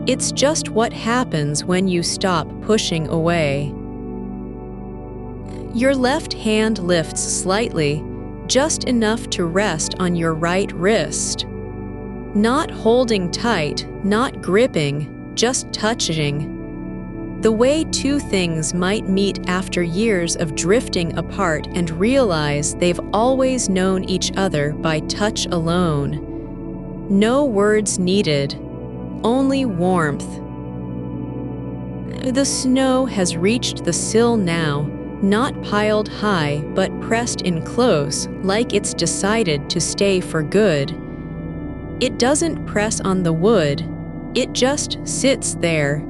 It's just what happens when you stop pushing away. Your left hand lifts slightly, just enough to rest on your right wrist. Not holding tight, not gripping, just touching. The way two things might meet after years of drifting apart and realize they've always known each other by touch alone. No words needed, only warmth. The snow has reached the sill now, not piled high but pressed in close like it's decided to stay for good. It doesn't press on the wood, it just sits there,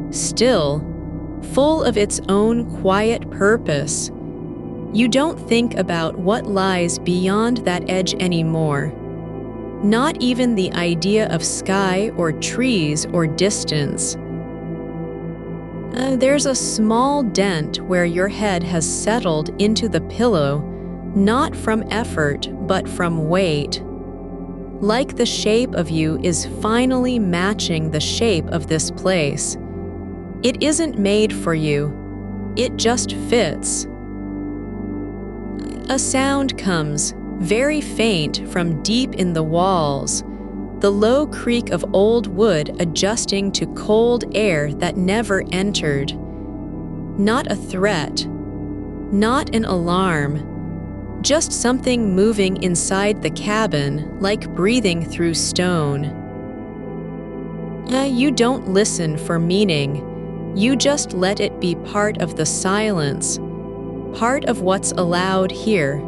still, full of its own quiet purpose. You don't think about what lies beyond that edge anymore. Not even the idea of sky or trees or distance. There's a small dent where your head has settled into the pillow, not from effort but from weight. Like the shape of you is finally matching the shape of this place. It isn't made for you, it just fits. A sound comes, very faint from deep in the walls, the low creak of old wood adjusting to cold air that never entered. Not a threat, not an alarm, just something moving inside the cabin like breathing through stone. You don't listen for meaning, you just let it be part of the silence, part of what's allowed here.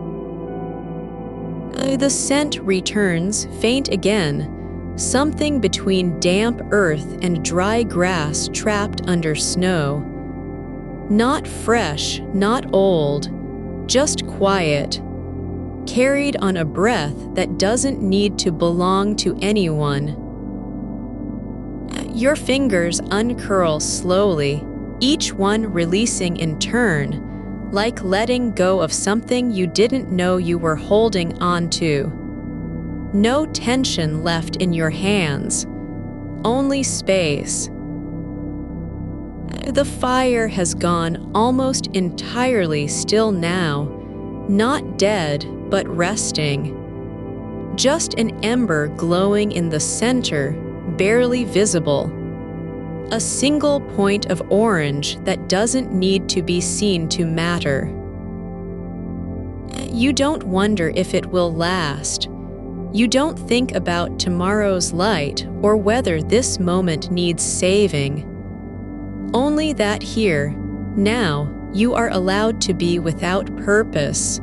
The scent returns, faint again, something between damp earth and dry grass trapped under snow. Not fresh, not old, just quiet, carried on a breath that doesn't need to belong to anyone. Your fingers uncurl slowly, each one releasing in turn, like letting go of something you didn't know you were holding on to. No tension left in your hands, only space. The fire has gone almost entirely still now, not dead but resting. Just an ember glowing in the center, barely visible. A single point of orange that doesn't need to be seen to matter. You don't wonder if it will last. You don't think about tomorrow's light or whether this moment needs saving. Only that here, now, you are allowed to be without purpose.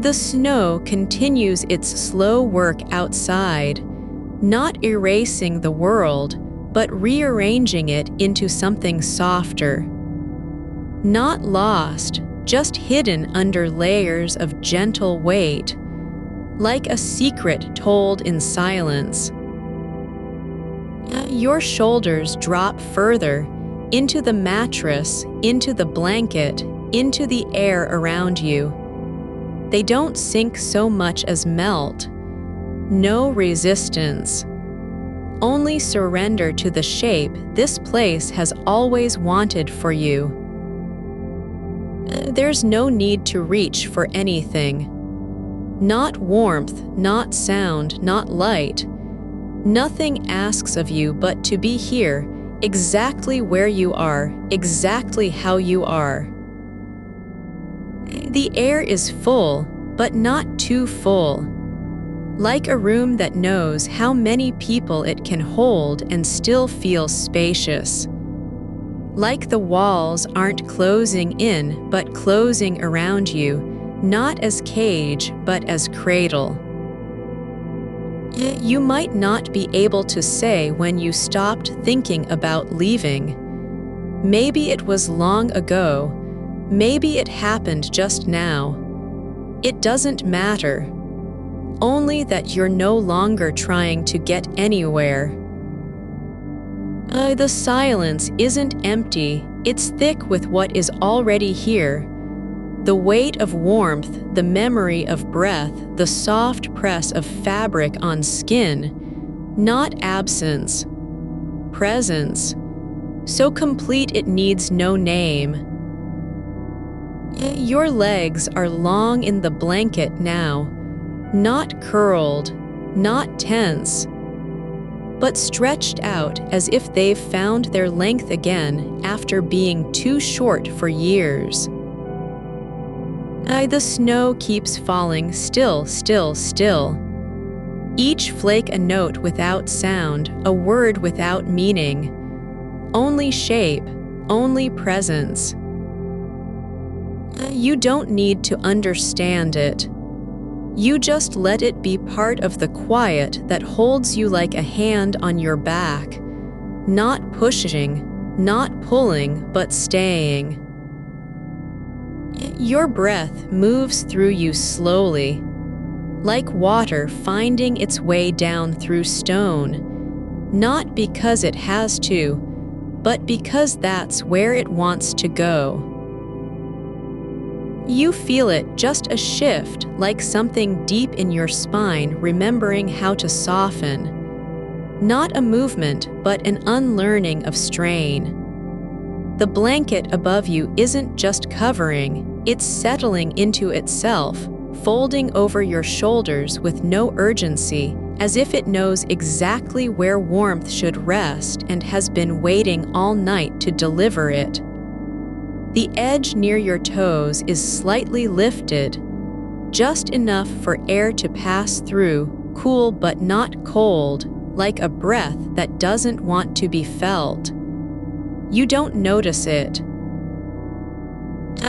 The snow continues its slow work outside, not erasing the world, but rearranging it into something softer. Not lost, just hidden under layers of gentle weight, like a secret told in silence. Your shoulders drop further, into the mattress, into the blanket, into the air around you. They don't sink so much as melt. No resistance. Only surrender to the shape this place has always wanted for you. There's no need to reach for anything. Not warmth, not sound, not light. Nothing asks of you but to be here, exactly where you are, exactly how you are. The air is full, but not too full. Like a room that knows how many people it can hold and still feel spacious. Like the walls aren't closing in, but closing around you, not as cage, but as cradle. You might not be able to say when you stopped thinking about leaving. Maybe it was long ago. Maybe it happened just now. It doesn't matter. Only that you're no longer trying to get anywhere. The silence isn't empty, it's thick with what is already here. The weight of warmth, the memory of breath, the soft press of fabric on skin. Not absence. Presence. So complete it needs no name. Your legs are long in the blanket now. Not curled, not tense, but stretched out as if they've found their length again after being too short for years. The snow keeps falling still, still, still. Each flake a note without sound, a word without meaning. Only shape, only presence. You don't need to understand it. You just let it be part of the quiet that holds you like a hand on your back, not pushing, not pulling, but staying. Your breath moves through you slowly, like water finding its way down through stone, not because it has to, but because that's where it wants to go. You feel it, just a shift, like something deep in your spine remembering how to soften. Not a movement, but an unlearning of strain. The blanket above you isn't just covering, it's settling into itself, folding over your shoulders with no urgency, as if it knows exactly where warmth should rest and has been waiting all night to deliver it. The edge near your toes is slightly lifted, just enough for air to pass through, cool but not cold, like a breath that doesn't want to be felt. You don't notice it.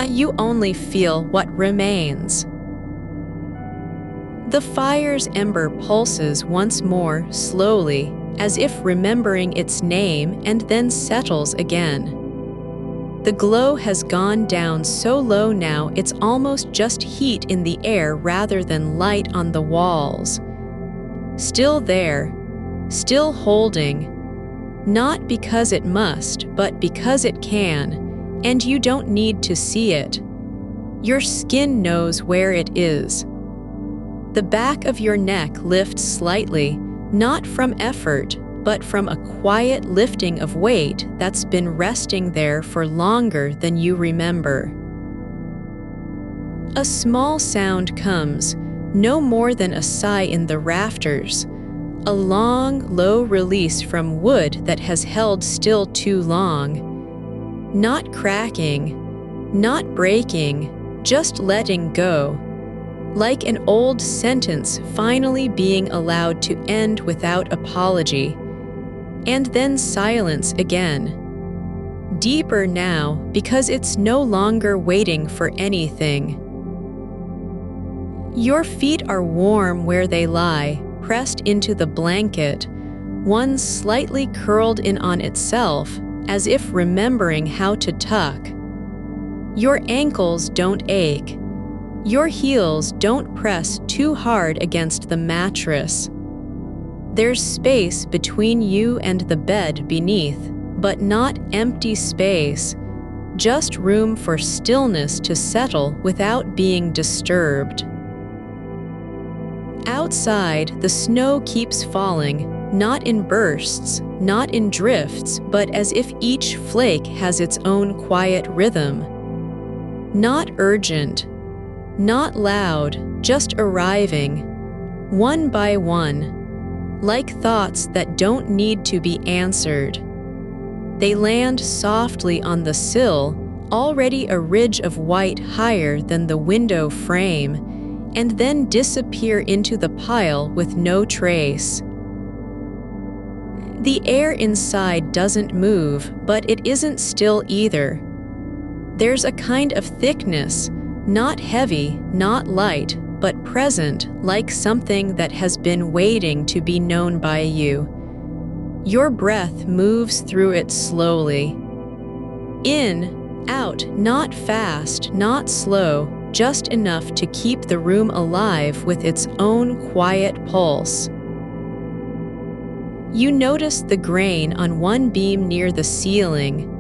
You only feel what remains. The fire's ember pulses once more, slowly, as if remembering its name, and then settles again. The glow has gone down so low now it's almost just heat in the air rather than light on the walls. Still there, still holding, not because it must, but because it can, and you don't need to see it. Your skin knows where it is. The back of your neck lifts slightly, not from effort, but from a quiet lifting of weight that's been resting there for longer than you remember. A small sound comes, no more than a sigh in the rafters, a long, low release from wood that has held still too long. Not cracking, not breaking, just letting go. Like an old sentence finally being allowed to end without apology. And then silence again. Deeper now, because it's no longer waiting for anything. Your feet are warm where they lie, pressed into the blanket, one slightly curled in on itself, as if remembering how to tuck. Your ankles don't ache. Your heels don't press too hard against the mattress. There's space between you and the bed beneath, but not empty space, just room for stillness to settle without being disturbed. Outside, the snow keeps falling, not in bursts, not in drifts, but as if each flake has its own quiet rhythm. Not urgent, not loud, just arriving, one by one, like thoughts that don't need to be answered. They land softly on the sill, already a ridge of white higher than the window frame, and then disappear into the pile with no trace. The air inside doesn't move, but it isn't still either. There's a kind of thickness, not heavy, not light, but present, like something that has been waiting to be known by you. Your breath moves through it slowly. In, out, not fast, not slow, just enough to keep the room alive with its own quiet pulse. You notice the grain on one beam near the ceiling,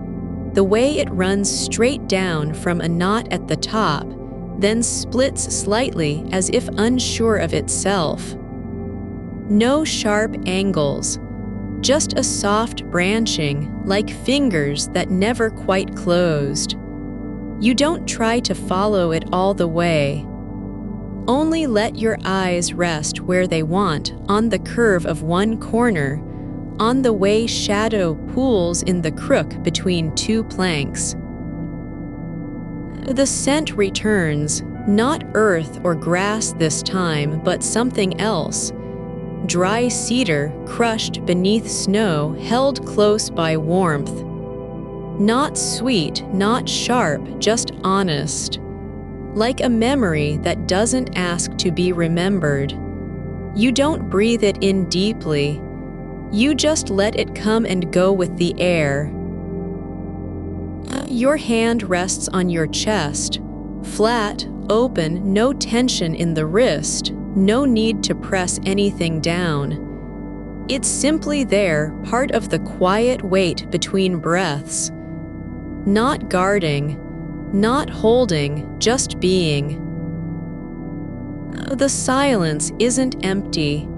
the way it runs straight down from a knot at the top, then splits slightly as if unsure of itself. No sharp angles, just a soft branching, like fingers that never quite closed. You don't try to follow it all the way. Only let your eyes rest where they want, on the curve of one corner, on the way shadow pools in the crook between two planks. The scent returns, not earth or grass this time, but something else. Dry cedar crushed beneath snow, held close by warmth. Not sweet, not sharp, just honest. like a memory that doesn't ask to be remembered. You don't breathe it in deeply. You just let it come and go with the air. Your hand rests on your chest, flat, open, no tension in the wrist, no need to press anything down. It's simply there, part of the quiet wait between breaths. Not guarding, not holding, just being. The silence isn't empty.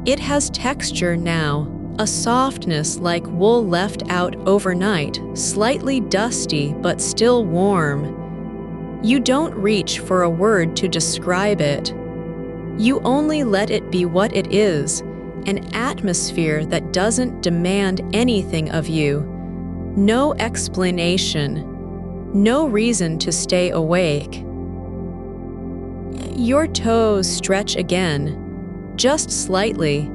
It has texture now, a softness like wool left out overnight, slightly dusty but still warm. You don't reach for a word to describe it. You only let it be what it is, an atmosphere that doesn't demand anything of you. No explanation, no reason to stay awake. Your toes stretch again, just slightly,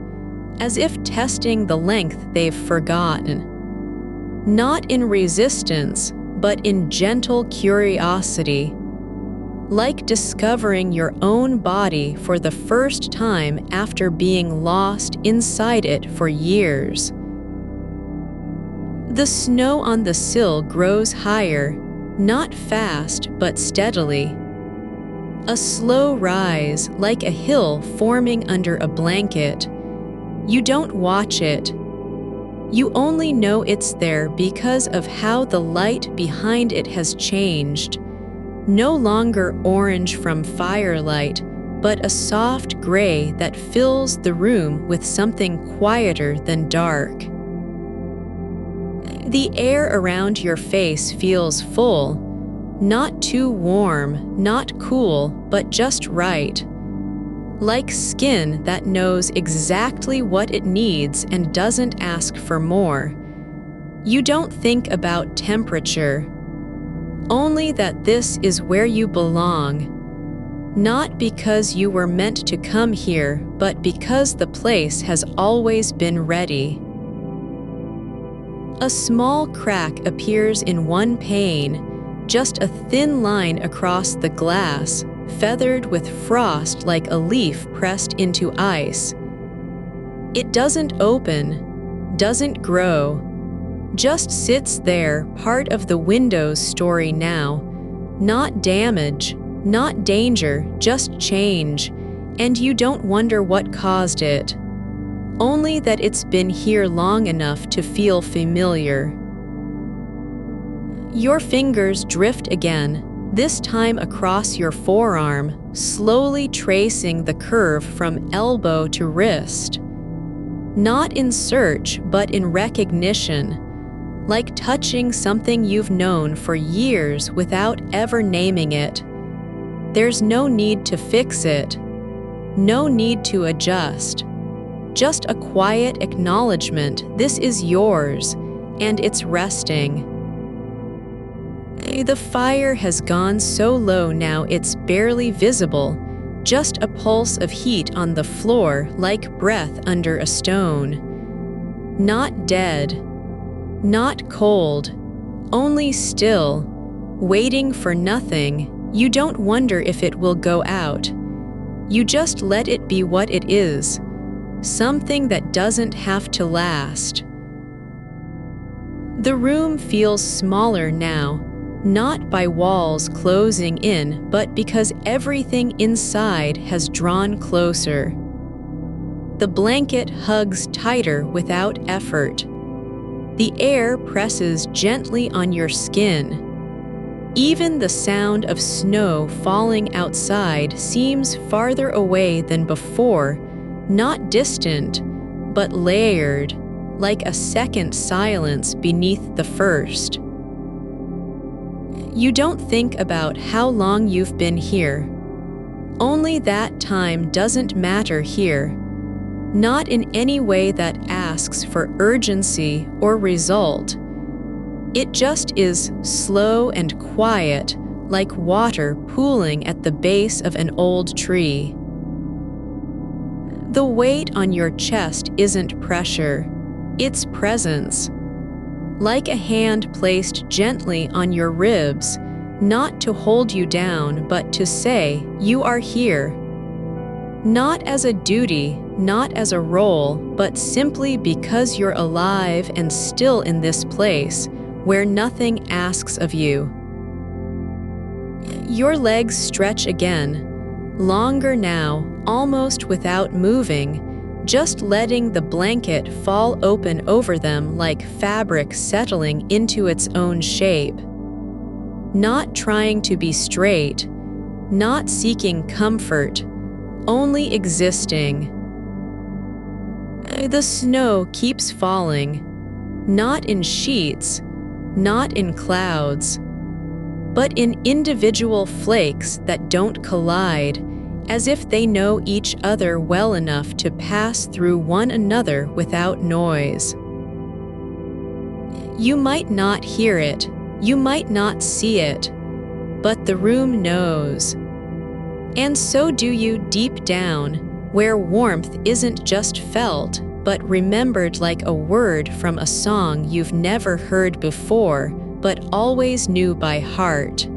as if testing the length they've forgotten. Not in resistance, but in gentle curiosity, like discovering your own body for the first time after being lost inside it for years. The snow on the sill grows higher, not fast but steadily. A slow rise, like a hill forming under a blanket. You don't watch it. You only know it's there because of how the light behind it has changed. No longer orange from firelight, but a soft gray that fills the room with something quieter than dark. The air around your face feels full, not too warm, not cool, but just right. Like skin that knows exactly what it needs and doesn't ask for more. You don't think about temperature, only that this is where you belong. Not because you were meant to come here, but because the place has always been ready. A small crack appears in one pane, just a thin line across the glass, feathered with frost like a leaf pressed into ice. It doesn't open, doesn't grow, just sits there, part of the window's story now. Not damage, not danger, just change, and you don't wonder what caused it. Only that it's been here long enough to feel familiar. Your fingers drift again, this time across your forearm, slowly tracing the curve from elbow to wrist. Not in search, but in recognition, like touching something you've known for years without ever naming it. There's no need to fix it, no need to adjust. Just a quiet acknowledgement this is yours, and it's resting. The fire has gone so low now it's barely visible, just a pulse of heat on the floor like breath under a stone. Not dead, not cold, only still, waiting for nothing. You don't wonder if it will go out. You just let it be what it is, something that doesn't have to last. The room feels smaller now, not by walls closing in, but because everything inside has drawn closer. The blanket hugs tighter without effort. The air presses gently on your skin. Even the sound of snow falling outside seems farther away than before, not distant, but layered, like a second silence beneath the first. You don't think about how long you've been here. Only that time doesn't matter here, not in any way that asks for urgency or result. It just is slow and quiet, like water pooling at the base of an old tree. The weight on your chest isn't pressure, it's presence. Like a hand placed gently on your ribs, not to hold you down, but to say, "You are here." Not as a duty, not as a role, but simply because you're alive and still in this place where nothing asks of you. Your legs stretch again, longer now, almost without moving, just letting the blanket fall open over them like fabric settling into its own shape. Not trying to be straight, not seeking comfort, only existing. The snow keeps falling, not in sheets, not in clouds, but in individual flakes that don't collide, as if they know each other well enough to pass through one another without noise. You might not hear it, you might not see it, but the room knows. And so do you deep down, where warmth isn't just felt, but remembered like a word from a song you've never heard before, but always knew by heart.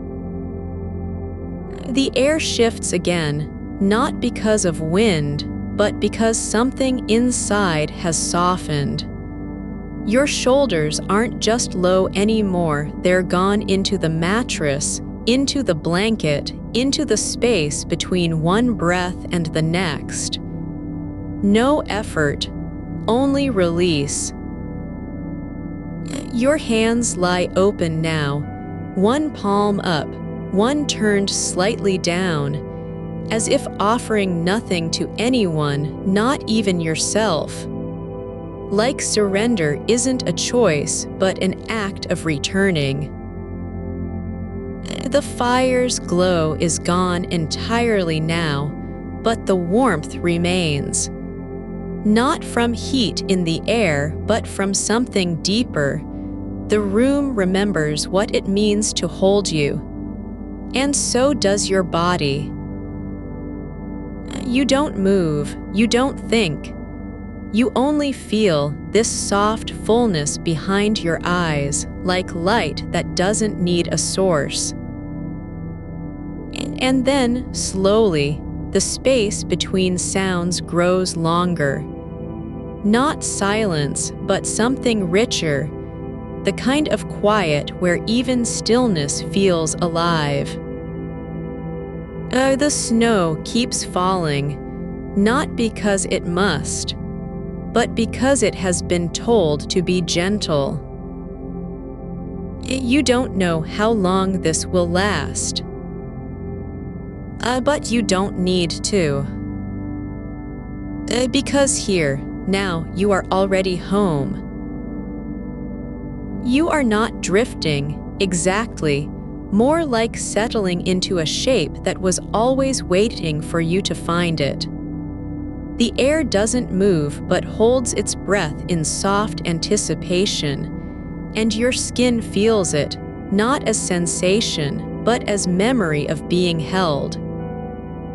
The air shifts again, not because of wind, but because something inside has softened. Your shoulders aren't just low anymore, they're gone into the mattress, into the blanket, into the space between one breath and the next. No effort, only release. Your hands lie open now, one palm up, one turned slightly down, as if offering nothing to anyone, not even yourself. Like surrender isn't a choice, but an act of returning. The fire's glow is gone entirely now, but the warmth remains. Not from heat in the air, but from something deeper. The room remembers what it means to hold you. And so does your body. You don't move, you don't think. You only feel this soft fullness behind your eyes, like light that doesn't need a source. And then, slowly, the space between sounds grows longer. Not silence, but something richer, the kind of quiet where even stillness feels alive. The snow keeps falling, not because it must, but because it has been told to be gentle. You don't know how long this will last. But you don't need to. Because here, now, you are already home. You are not drifting, exactly, more like settling into a shape that was always waiting for you to find it. The air doesn't move but holds its breath in soft anticipation, and your skin feels it, not as sensation, but as memory of being held.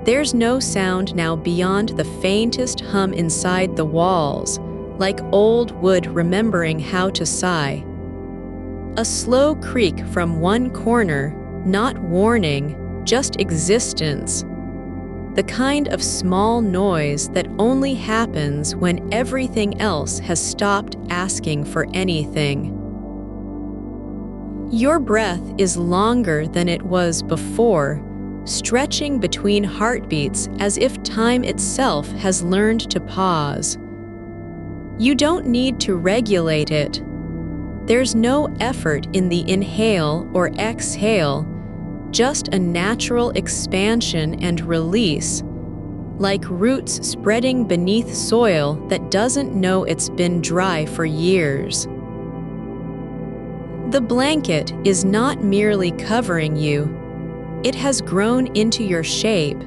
There's no sound now beyond the faintest hum inside the walls, like old wood remembering how to sigh. A slow creak from one corner, not warning, just existence. The kind of small noise that only happens when everything else has stopped asking for anything. Your breath is longer than it was before, stretching between heartbeats as if time itself has learned to pause. You don't need to regulate it. There's no effort in the inhale or exhale, just a natural expansion and release, like roots spreading beneath soil that doesn't know it's been dry for years. The blanket is not merely covering you. It has grown into your shape,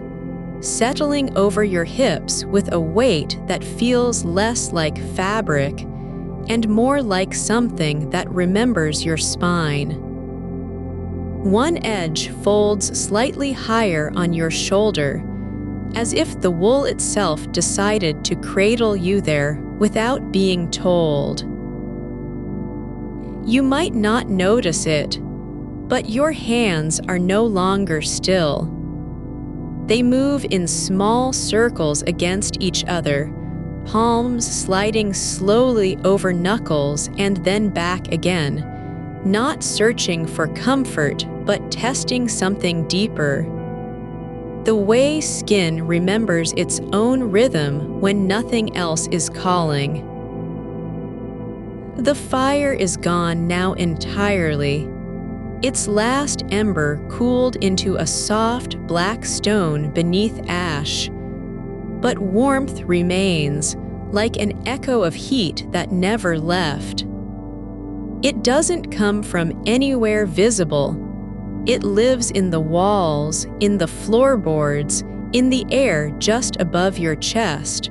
settling over your hips with a weight that feels less like fabric and more like something that remembers your spine. One edge folds slightly higher on your shoulder, as if the wool itself decided to cradle you there without being told. You might not notice it, But your hands are no longer still. They move in small circles against each other, palms sliding slowly over knuckles and then back again, not searching for comfort, but testing something deeper. The way skin remembers its own rhythm when nothing else is calling. The fire is gone now entirely. Its last ember cooled into a soft black stone beneath ash. But warmth remains, like an echo of heat that never left. It doesn't come from anywhere visible. It lives in the walls, in the floorboards, in the air just above your chest,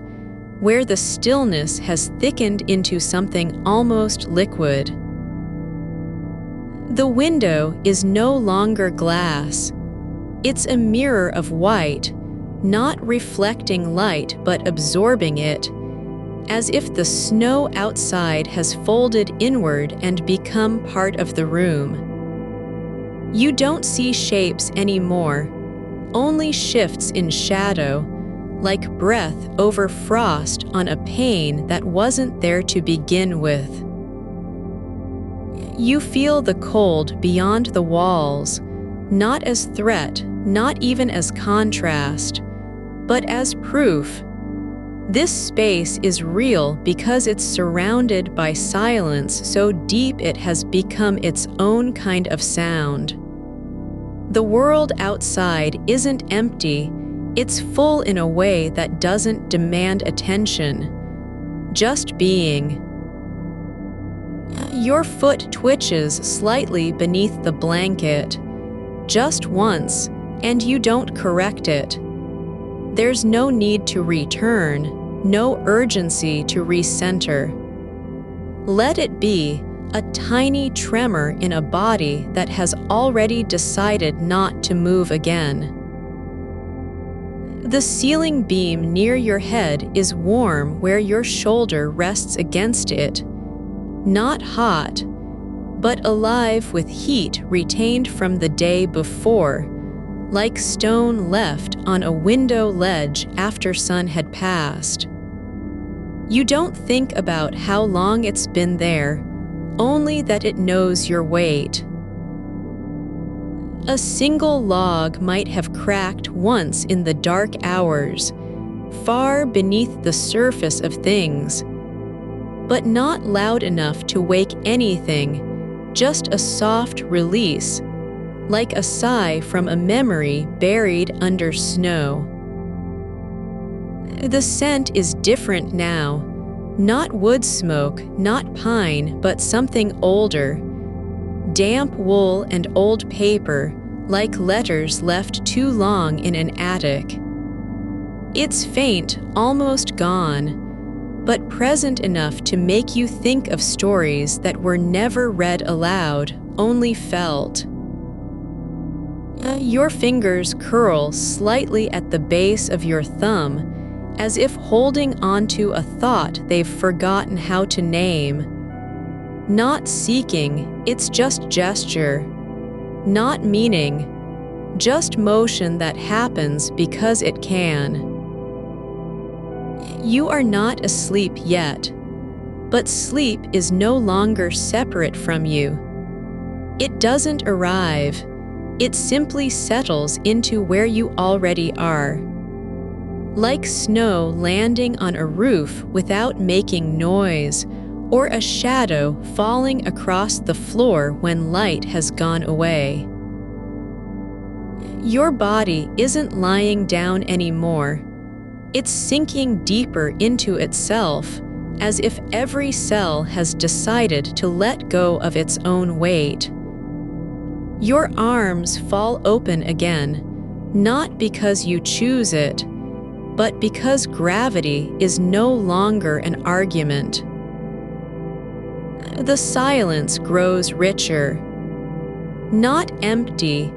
where the stillness has thickened into something almost liquid. The window is no longer glass. It's a mirror of white, not reflecting light but absorbing it, as if the snow outside has folded inward and become part of the room. You don't see shapes anymore, only shifts in shadow, like breath over frost on a pane that wasn't there to begin with. You feel the cold beyond the walls, not as threat, not even as contrast, but as proof. This space is real because it's surrounded by silence so deep it has become its own kind of sound. The world outside isn't empty, it's full in a way that doesn't demand attention, just being. Your foot twitches slightly beneath the blanket, just once, and you don't correct it. There's no need to return, no urgency to recenter. Let it be, a tiny tremor in a body that has already decided not to move again. The ceiling beam near your head is warm where your shoulder rests against it, not hot, but alive with heat retained from the day before, like stone left on a window ledge after sun had passed. You don't think about how long it's been there, only that it knows your weight. A single log might have cracked once in the dark hours, far beneath the surface of things, but not loud enough to wake anything, just a soft release, like a sigh from a memory buried under snow. The scent is different now. Not wood smoke, not pine, but something older. Damp wool and old paper, like letters left too long in an attic. It's faint, almost gone, but present enough to make you think of stories that were never read aloud, only felt. Your fingers curl slightly at the base of your thumb, as if holding onto a thought they've forgotten how to name. Not seeking, it's just gesture. Not meaning, just motion that happens because it can. You are not asleep yet, but sleep is no longer separate from you. It doesn't arrive, it simply settles into where you already are. Like snow landing on a roof without making noise, or a shadow falling across the floor when light has gone away. Your body isn't lying down anymore. It's sinking deeper into itself, as if every cell has decided to let go of its own weight. Your arms fall open again, not because you choose it, but because gravity is no longer an argument. The silence grows richer, not empty,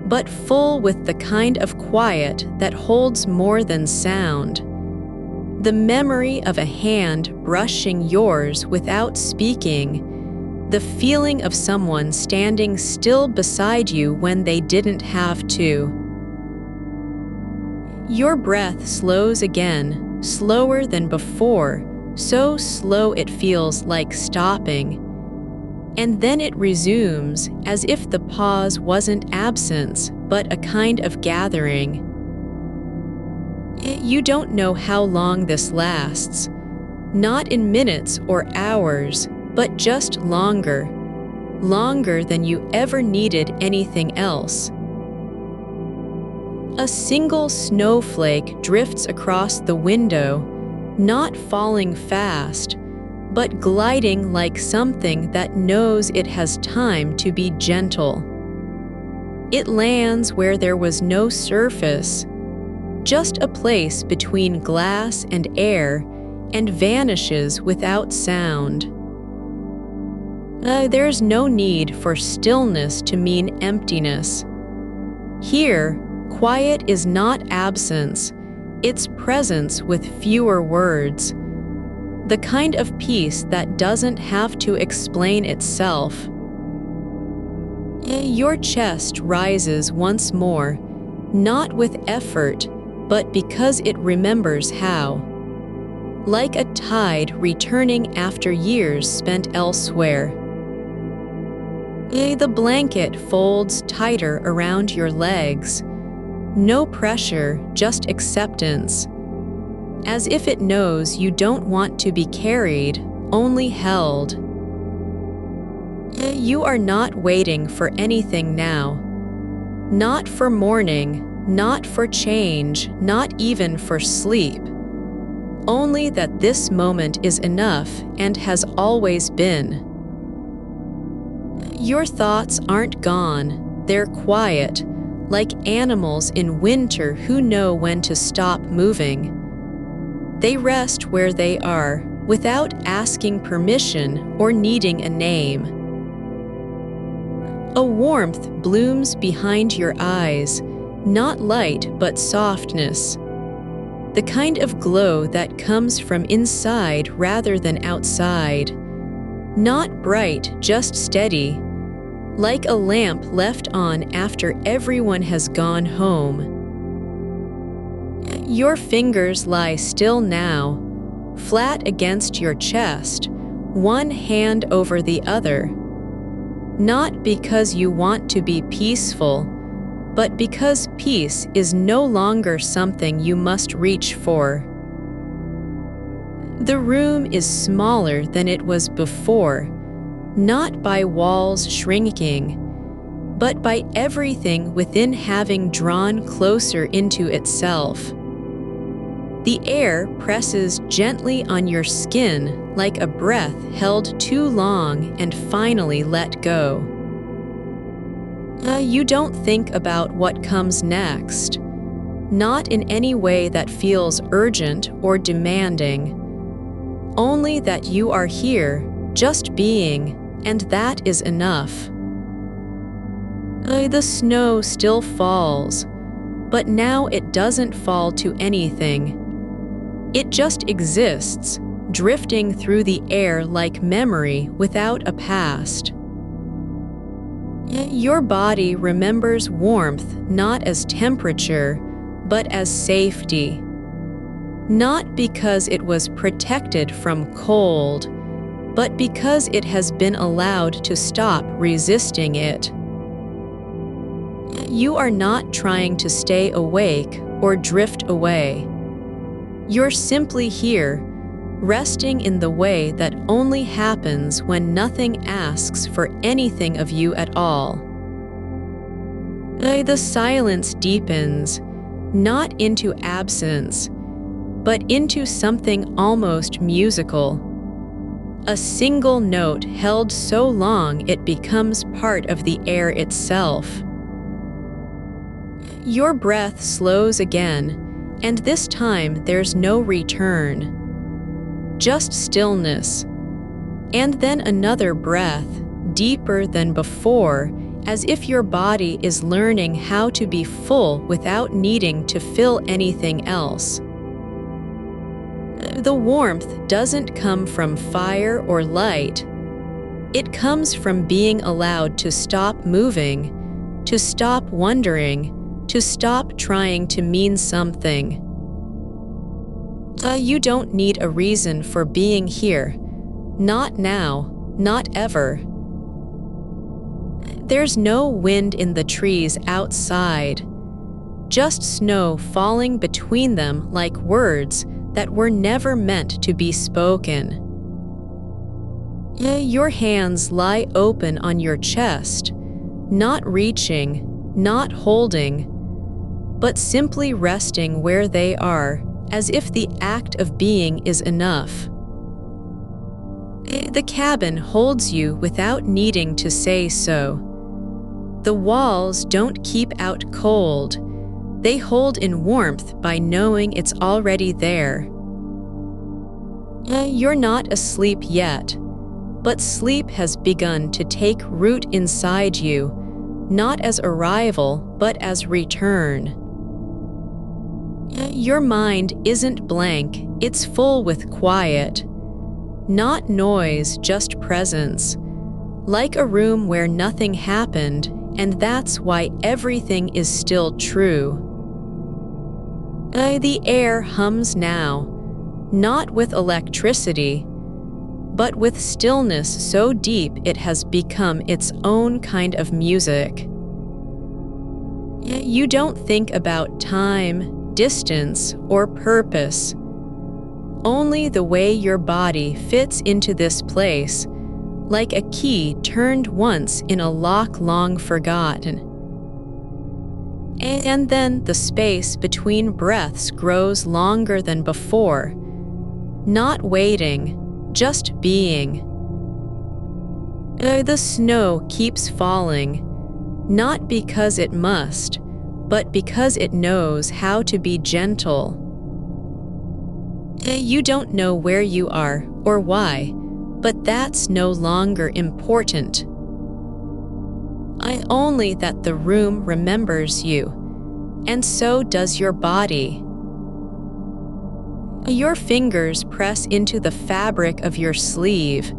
but full with the kind of quiet that holds more than sound. The memory of a hand brushing yours without speaking, the feeling of someone standing still beside you when they didn't have to. Your breath slows again, slower than before, so slow it feels like stopping. And then it resumes as if the pause wasn't absence, but a kind of gathering. You don't know how long this lasts, not in minutes or hours, but just longer, longer than you ever needed anything else. A single snowflake drifts across the window, not falling fast, but gliding like something that knows it has time to be gentle. It lands where there was no surface, just a place between glass and air, and vanishes without sound. There's no need for stillness to mean emptiness. Here, quiet is not absence, it's presence with fewer words. The kind of peace that doesn't have to explain itself. Your chest rises once more, not with effort, but because it remembers how. Like a tide returning after years spent elsewhere. The blanket folds tighter around your legs. No pressure, just acceptance. As if it knows you don't want to be carried, only held. You are not waiting for anything now. Not for morning, not for change, not even for sleep. Only that this moment is enough and has always been. Your thoughts aren't gone, they're quiet, like animals in winter who know when to stop moving. They rest where they are, without asking permission or needing a name. A warmth blooms behind your eyes, not light but softness. The kind of glow that comes from inside rather than outside. Not bright, just steady. Like a lamp left on after everyone has gone home. Your fingers lie still now, flat against your chest, one hand over the other. Not because you want to be peaceful, but because peace is no longer something you must reach for. The room is smaller than it was before. Not by walls shrinking, but by everything within having drawn closer into itself. The air presses gently on your skin like a breath held too long and finally let go. You don't think about what comes next, not in any way that feels urgent or demanding, only that you are here, just being, and that is enough. The snow still falls, but now it doesn't fall to anything. It just exists, drifting through the air like memory without a past. Your body remembers warmth not as temperature, but as safety. Not because it was protected from cold, but because it has been allowed to stop resisting it. You are not trying to stay awake or drift away. You're simply here, resting in the way that only happens when nothing asks for anything of you at all. The silence deepens, not into absence, but into something almost musical. A single note held so long it becomes part of the air itself. Your breath slows again, and this time there's no return. Just stillness. And then another breath, deeper than before, as if your body is learning how to be full without needing to fill anything else. The warmth doesn't come from fire or light, It comes from being allowed to stop moving, to stop wondering, to stop trying to mean something. You don't need a reason for being here. Not now, not ever. There's no wind in the trees outside, just snow falling between them like words that were never meant to be spoken. Your hands lie open on your chest, not reaching, not holding, but simply resting where they are, as if the act of being is enough. The cabin holds you without needing to say so. The walls don't keep out cold. They hold in warmth by knowing it's already there. You're not asleep yet, but sleep has begun to take root inside you, not as arrival, but as return. Your mind isn't blank, it's full with quiet. Not noise, just presence. Like a room where nothing happened, and that's why everything is still true. The air hums now, not with electricity, but with stillness so deep it has become its own kind of music. You don't think about time, distance, or purpose. Only the way your body fits into this place, like a key turned once in a lock long forgotten. And then the space between breaths grows longer than before, not waiting, just being. The snow keeps falling, not because it must, but because it knows how to be gentle. You don't know where you are or why, but that's no longer important. Only that the room remembers you, and so does your body. Your fingers press into the fabric of your sleeve,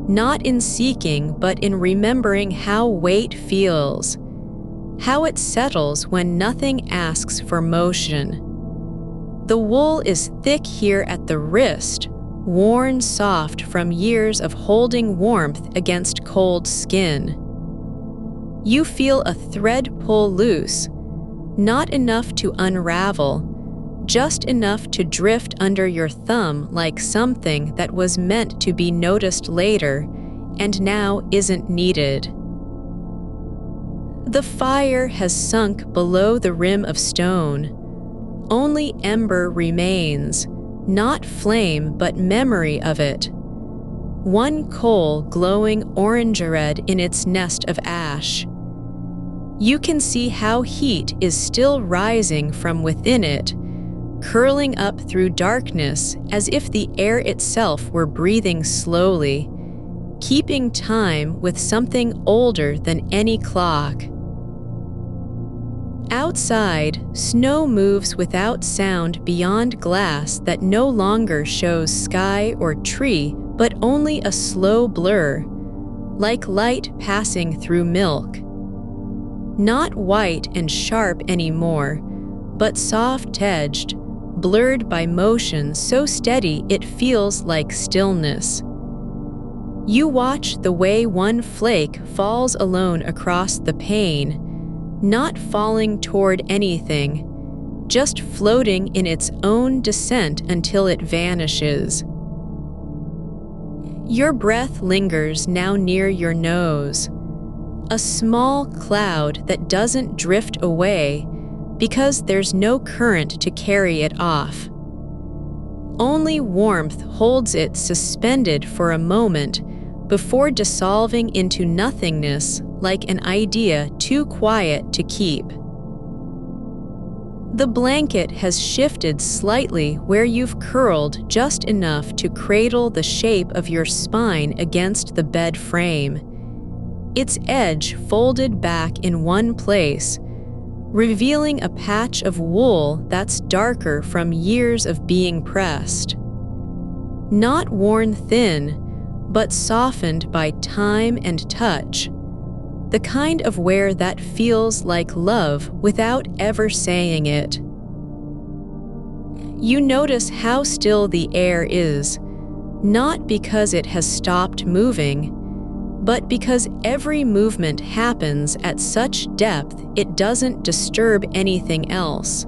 not in seeking, but in remembering how weight feels, how it settles when nothing asks for motion. The wool is thick here at the wrist, worn soft from years of holding warmth against cold skin. You feel a thread pull loose, not enough to unravel, just enough to drift under your thumb like something that was meant to be noticed later and now isn't needed. The fire has sunk below the rim of stone. Only ember remains, not flame but memory of it. One coal glowing orange-red in its nest of ash. You can see how heat is still rising from within it, curling up through darkness as if the air itself were breathing slowly, keeping time with something older than any clock. Outside, snow moves without sound beyond glass that no longer shows sky or tree, but only a slow blur, like light passing through milk. Not white and sharp anymore, but soft-edged, blurred by motion so steady it feels like stillness. You watch the way one flake falls alone across the pane, not falling toward anything, just floating in its own descent until it vanishes. Your breath lingers now near your nose, a small cloud that doesn't drift away because there's no current to carry it off. Only warmth holds it suspended for a moment before dissolving into nothingness like an idea too quiet to keep. The blanket has shifted slightly where you've curled just enough to cradle the shape of your spine against the bed frame, its edge folded back in one place, revealing a patch of wool that's darker from years of being pressed. Not worn thin, but softened by time and touch. The kind of wear that feels like love without ever saying it. You notice how still the air is, not because it has stopped moving, but because every movement happens at such depth it doesn't disturb anything else.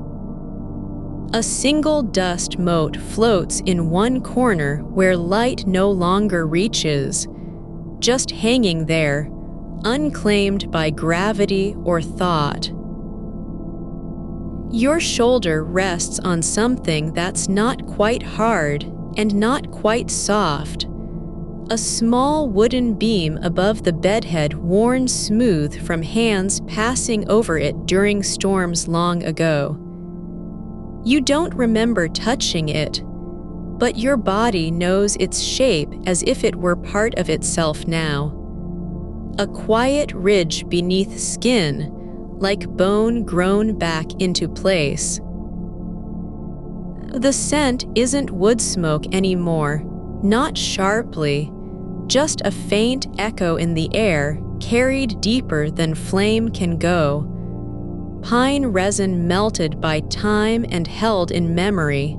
A single dust mote floats in one corner where light no longer reaches, just hanging there, unclaimed by gravity or thought. Your shoulder rests on something that's not quite hard and not quite soft. A small wooden beam above the bedhead worn smooth from hands passing over it during storms long ago. You don't remember touching it, but your body knows its shape as if it were part of itself now. A quiet ridge beneath skin, like bone grown back into place. The scent isn't wood smoke anymore, not sharply, just a faint echo in the air, carried deeper than flame can go. Pine resin melted by time and held in memory.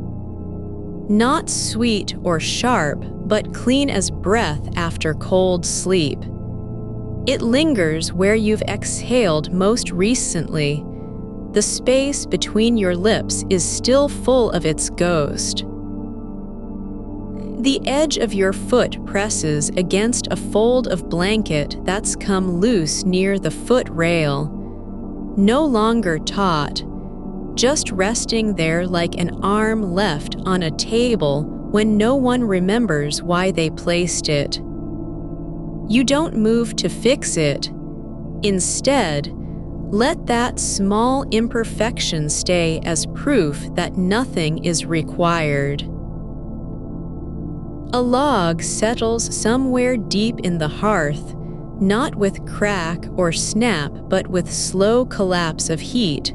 Not sweet or sharp, but clean as breath after cold sleep. It lingers where you've exhaled most recently. The space between your lips is still full of its ghost. The edge of your foot presses against a fold of blanket that's come loose near the foot rail. No longer taut, just resting there like an arm left on a table when no one remembers why they placed it. You don't move to fix it. Instead, let that small imperfection stay as proof that nothing is required. A log settles somewhere deep in the hearth, not with crack or snap, but with slow collapse of heat.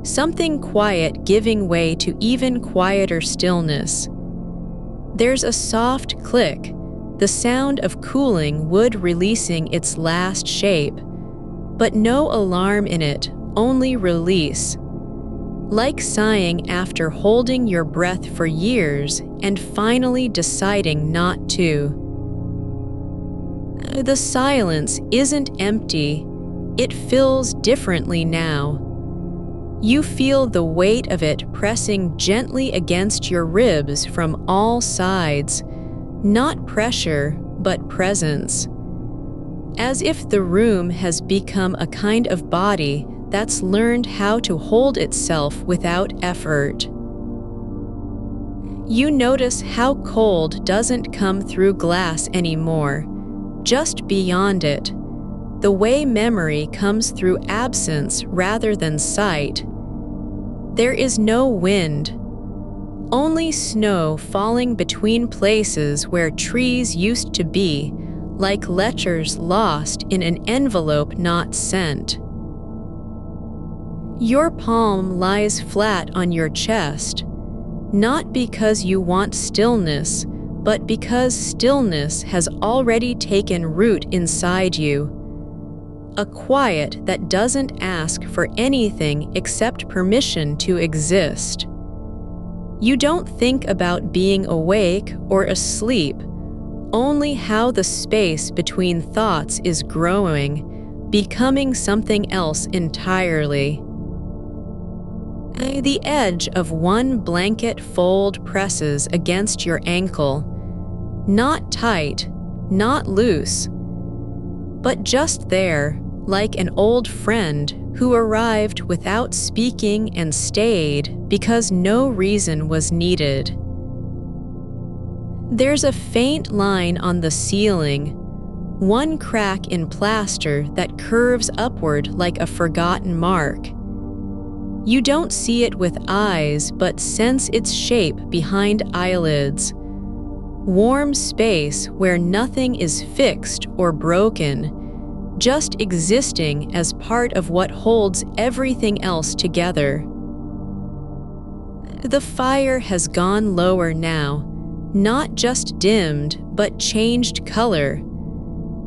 Something quiet giving way to even quieter stillness. There's a soft click, the sound of cooling wood releasing its last shape, but no alarm in it, only release. Like sighing after holding your breath for years and finally deciding not to. The silence isn't empty, it fills differently now. You feel the weight of it pressing gently against your ribs from all sides, not pressure, but presence. As if the room has become a kind of body that's learned how to hold itself without effort. You notice how cold doesn't come through glass anymore, just beyond it, the way memory comes through absence rather than sight. There is no wind, only snow falling between places where trees used to be, like letters lost in an envelope not sent. Your palm lies flat on your chest, not because you want stillness, but because stillness has already taken root inside you. A quiet that doesn't ask for anything except permission to exist. You don't think about being awake or asleep, only how the space between thoughts is growing, becoming something else entirely. The edge of one blanket fold presses against your ankle. Not tight, not loose, but just there, like an old friend who arrived without speaking and stayed because no reason was needed. There's a faint line on the ceiling, one crack in plaster that curves upward like a forgotten mark. You don't see it with eyes, but sense its shape behind eyelids. Warm space where nothing is fixed or broken, just existing as part of what holds everything else together. The fire has gone lower now, not just dimmed, but changed color.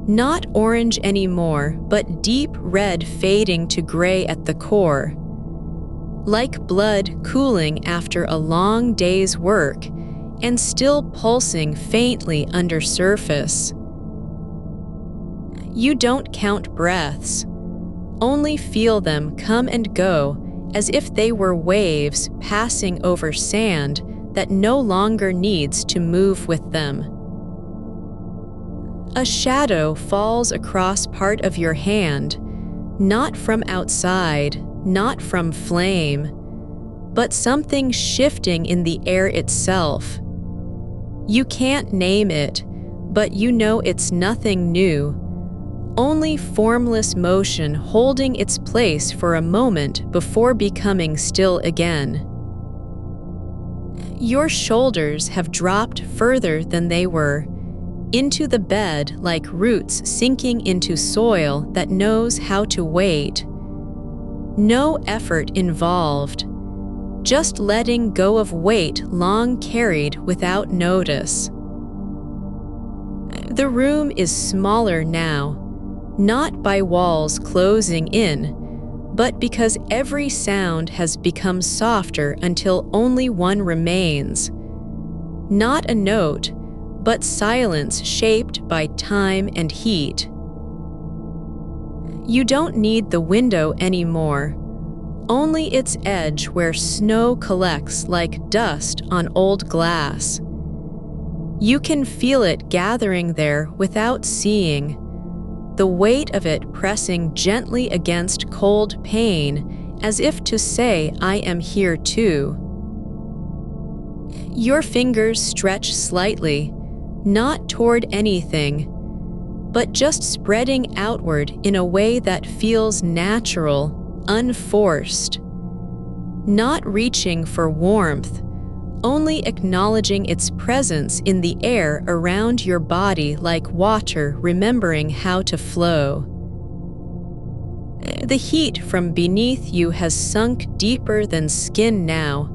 Not orange anymore, but deep red fading to gray at the core. Like blood cooling after a long day's work, and still pulsing faintly under surface. You don't count breaths, only feel them come and go as if they were waves passing over sand that no longer needs to move with them. A shadow falls across part of your hand, not from outside, not from flame, but something shifting in the air itself. You can't name it, but you know it's nothing new, only formless motion holding its place for a moment before becoming still again. Your shoulders have dropped further than they were, into the bed like roots sinking into soil that knows how to wait. No effort involved, just letting go of weight long carried without notice. The room is smaller now, not by walls closing in, but because every sound has become softer until only one remains. Not a note, but silence shaped by time and heat. You don't need the window anymore, only its edge where snow collects like dust on old glass. You can feel it gathering there without seeing, the weight of it pressing gently against cold pane as if to say, I am here too. Your fingers stretch slightly, not toward anything, but just spreading outward in a way that feels natural, unforced. Not reaching for warmth, only acknowledging its presence in the air around your body like water remembering how to flow. The heat from beneath you has sunk deeper than skin now.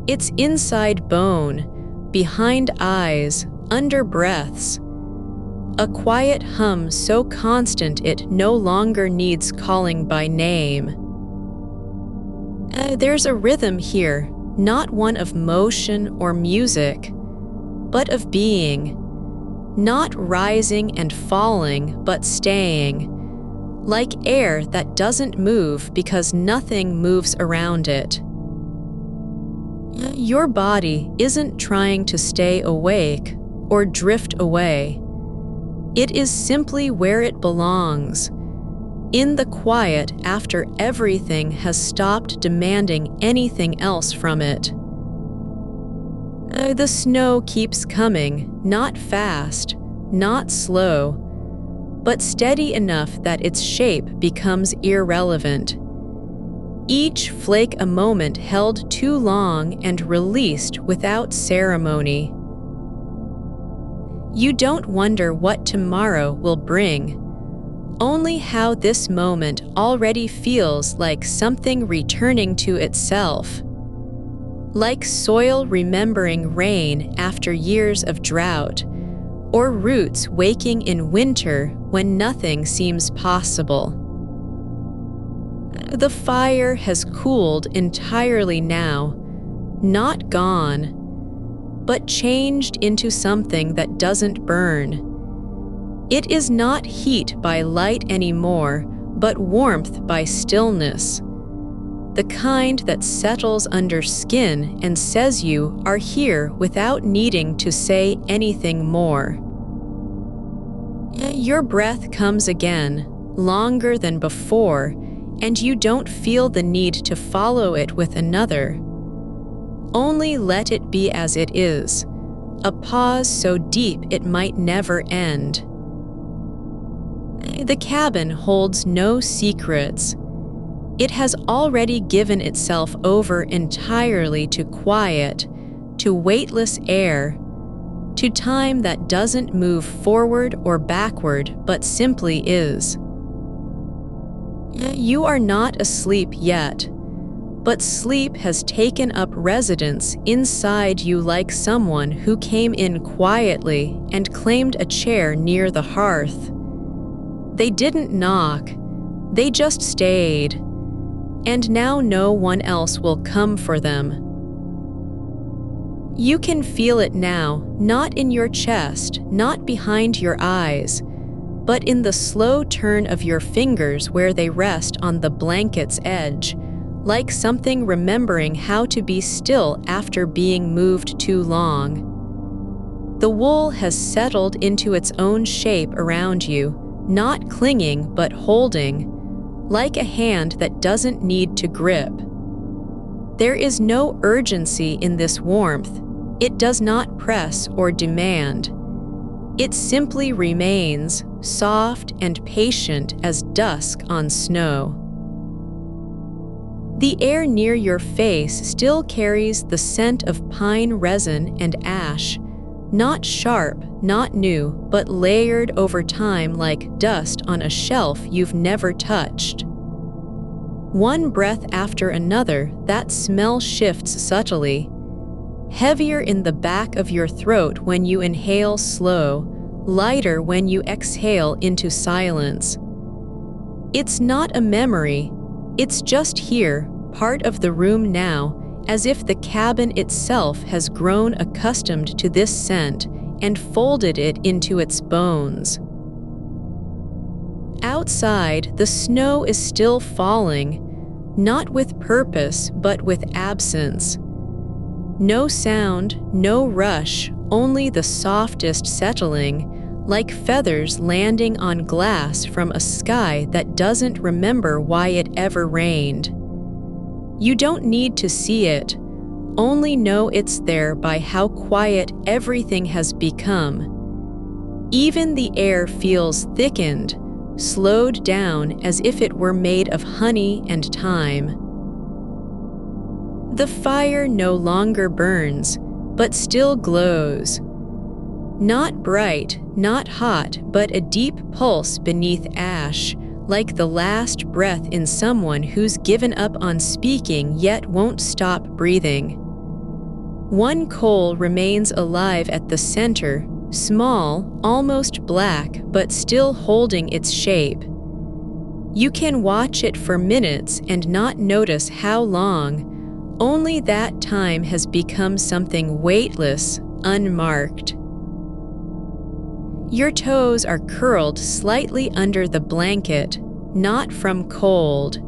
It's inside bone, behind eyes, under breaths. A quiet hum so constant it no longer needs calling by name. There's a rhythm here, not one of motion or music, but of being. Not rising and falling, but staying. Like air that doesn't move because nothing moves around it. Your body isn't trying to stay awake or drift away. It is simply where it belongs, in the quiet after everything has stopped demanding anything else from it. The snow keeps coming, not fast, not slow, but steady enough that its shape becomes irrelevant. Each flake a moment held too long and released without ceremony. You don't wonder what tomorrow will bring, only how this moment already feels like something returning to itself. Like soil remembering rain after years of drought, or roots waking in winter when nothing seems possible. The fire has cooled entirely now, not gone, but changed into something that doesn't burn. It is not heat by light anymore, but warmth by stillness. The kind that settles under skin and says you are here without needing to say anything more. Your breath comes again, longer than before, and you don't feel the need to follow it with another. Only let it be as it is, a pause so deep it might never end. The cabin holds no secrets. It has already given itself over entirely to quiet, to weightless air, to time that doesn't move forward or backward but simply is. You are not asleep yet, but sleep has taken up residence inside you like someone who came in quietly and claimed a chair near the hearth. They didn't knock, they just stayed, and now no one else will come for them. You can feel it now, not in your chest, not behind your eyes, but in the slow turn of your fingers where they rest on the blanket's edge, like something remembering how to be still after being moved too long. The wool has settled into its own shape around you, not clinging but holding, like a hand that doesn't need to grip. There is no urgency in this warmth. It does not press or demand. It simply remains, soft and patient as dusk on snow. The air near your face still carries the scent of pine resin and ash, not sharp, not new, but layered over time like dust on a shelf you've never touched. One breath after another, that smell shifts subtly, heavier in the back of your throat when you inhale slow, lighter when you exhale into silence. It's not a memory, it's just here, part of the room now, as if the cabin itself has grown accustomed to this scent and folded it into its bones. Outside, the snow is still falling, not with purpose but with absence. No sound, no rush, only the softest settling, like feathers landing on glass from a sky that doesn't remember why it ever rained. You don't need to see it, only know it's there by how quiet everything has become. Even the air feels thickened, slowed down as if it were made of honey and thyme. The fire no longer burns, but still glows. Not bright, not hot, but a deep pulse beneath ash, like the last breath in someone who's given up on speaking yet won't stop breathing. One coal remains alive at the center, small, almost black, but still holding its shape. You can watch it for minutes and not notice how long. Only that time has become something weightless, unmarked. Your toes are curled slightly under the blanket, not from cold,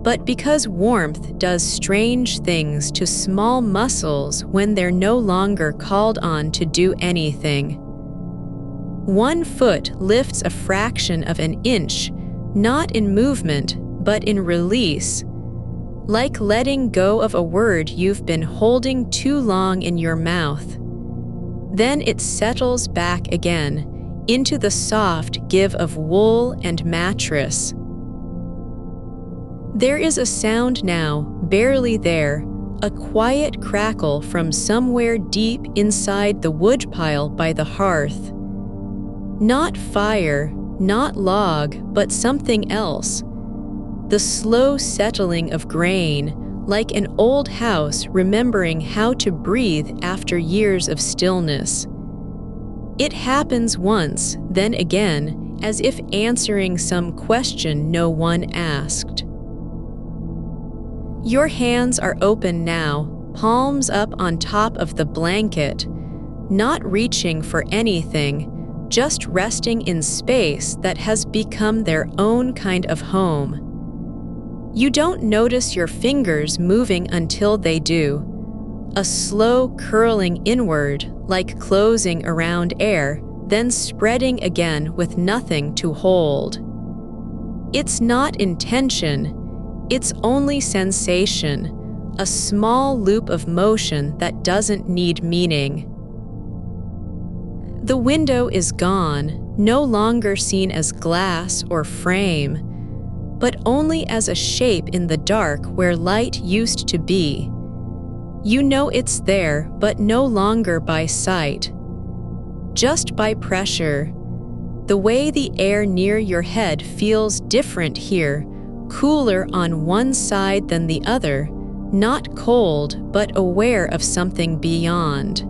but because warmth does strange things to small muscles when they're no longer called on to do anything. One foot lifts a fraction of an inch, not in movement, but in release, like letting go of a word you've been holding too long in your mouth. Then it settles back again, into the soft give of wool and mattress. There is a sound now, barely there, a quiet crackle from somewhere deep inside the woodpile by the hearth. Not fire, not log, but something else. The slow settling of grain, like an old house remembering how to breathe after years of stillness. It happens once, then again, as if answering some question no one asked. Your hands are open now, palms up on top of the blanket, not reaching for anything, just resting in space that has become their own kind of home. You don't notice your fingers moving until they do, a slow curling inward, like closing around air, then spreading again with nothing to hold. It's not intention, it's only sensation, a small loop of motion that doesn't need meaning. The window is gone, no longer seen as glass or frame, but only as a shape in the dark where light used to be. You know it's there, but no longer by sight, just by pressure. The way the air near your head feels different here, cooler on one side than the other, not cold but aware of something beyond.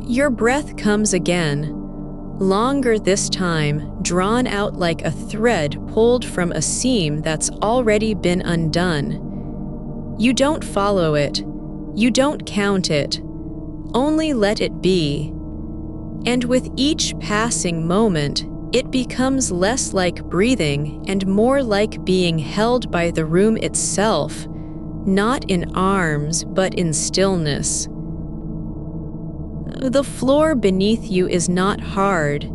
Your breath comes again, longer this time, drawn out like a thread pulled from a seam that's already been undone. You don't follow it, you don't count it, only let it be. And with each passing moment, it becomes less like breathing and more like being held by the room itself, not in arms but in stillness. The floor beneath you is not hard.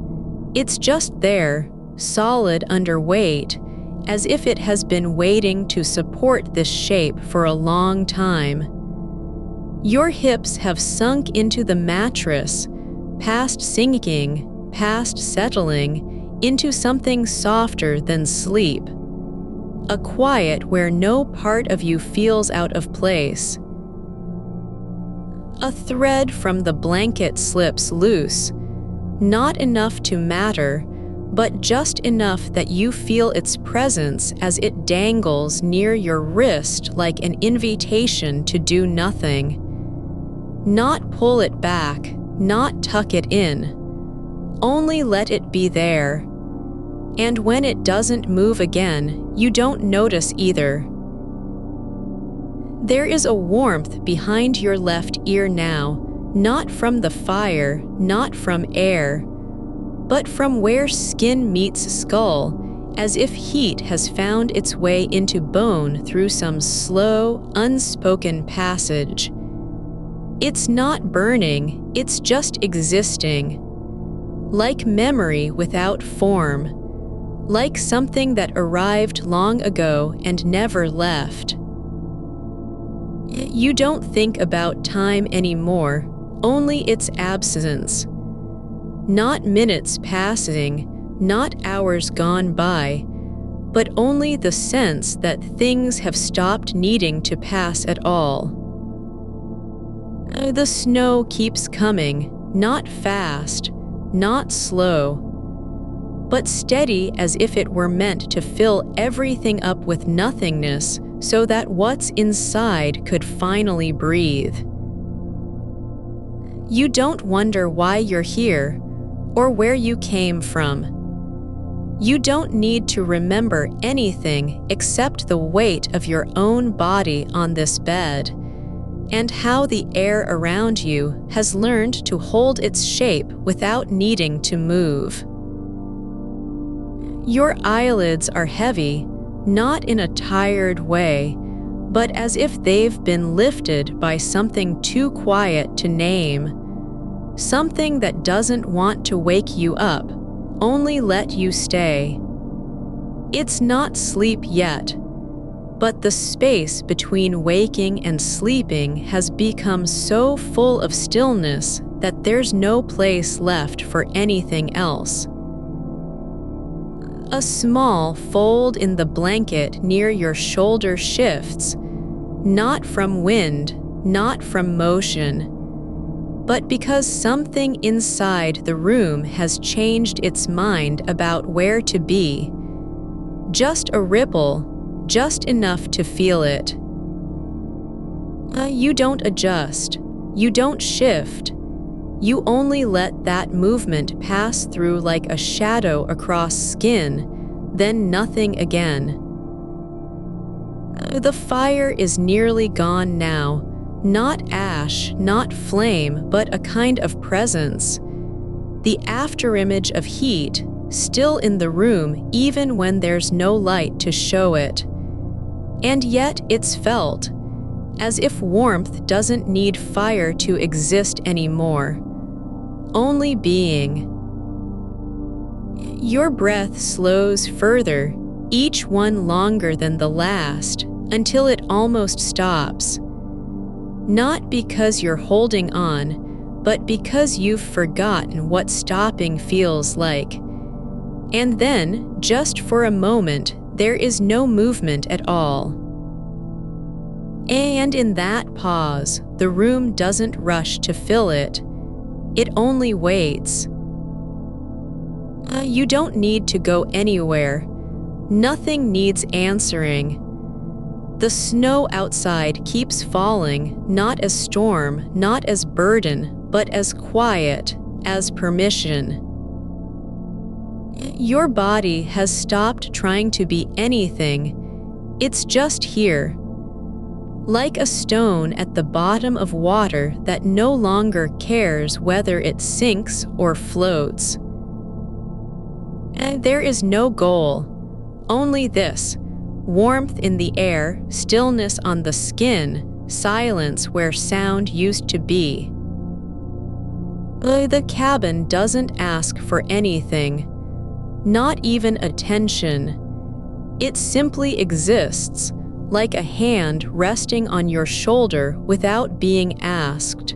It's just there, solid under weight, as if it has been waiting to support this shape for a long time. Your hips have sunk into the mattress, past sinking, past settling, into something softer than sleep. A quiet where no part of you feels out of place. A thread from the blanket slips loose, not enough to matter, but just enough that you feel its presence as it dangles near your wrist like an invitation to do nothing. Not pull it back, not tuck it in. Only let it be there. And when it doesn't move again, you don't notice either. There is a warmth behind your left ear now, not from the fire, not from air, but from where skin meets skull, as if heat has found its way into bone through some slow, unspoken passage. It's not burning, it's just existing. Like memory without form, like something that arrived long ago and never left. You don't think about time anymore, only its absence. Not minutes passing, not hours gone by, but only the sense that things have stopped needing to pass at all. The snow keeps coming, not fast, not slow, but steady as if it were meant to fill everything up with nothingness so that what's inside could finally breathe. You don't wonder why you're here or where you came from. You don't need to remember anything except the weight of your own body on this bed and how the air around you has learned to hold its shape without needing to move. Your eyelids are heavy, not in a tired way, but as if they've been lifted by something too quiet to name, something that doesn't want to wake you up, only let you stay. It's not sleep yet, but the space between waking and sleeping has become so full of stillness that there's no place left for anything else. A small fold in the blanket near your shoulder shifts, not from wind, not from motion, but because something inside the room has changed its mind about where to be. Just a ripple, just enough to feel it. You don't adjust, you don't shift. You only let that movement pass through like a shadow across skin, then nothing again. The fire is nearly gone now, not ash, not flame, but a kind of presence. The afterimage of heat, still in the room even when there's no light to show it. And yet it's felt, as if warmth doesn't need fire to exist anymore. Only being. Your breath slows further, each one longer than the last, until it almost stops. Not because you're holding on, but because you've forgotten what stopping feels like. And then, just for a moment, there is no movement at all. And in that pause, the room doesn't rush to fill it. It only waits. You don't need to go anywhere, Nothing needs answering. The snow outside keeps falling, not as storm, not as burden, but as quiet, as permission. Your body has stopped trying to be anything. It's just here. Like a stone at the bottom of water that no longer cares whether it sinks or floats. And there is no goal, only this: warmth in the air, stillness on the skin, silence where sound used to be. The cabin doesn't ask for anything, not even attention. It simply exists, like a hand resting on your shoulder without being asked.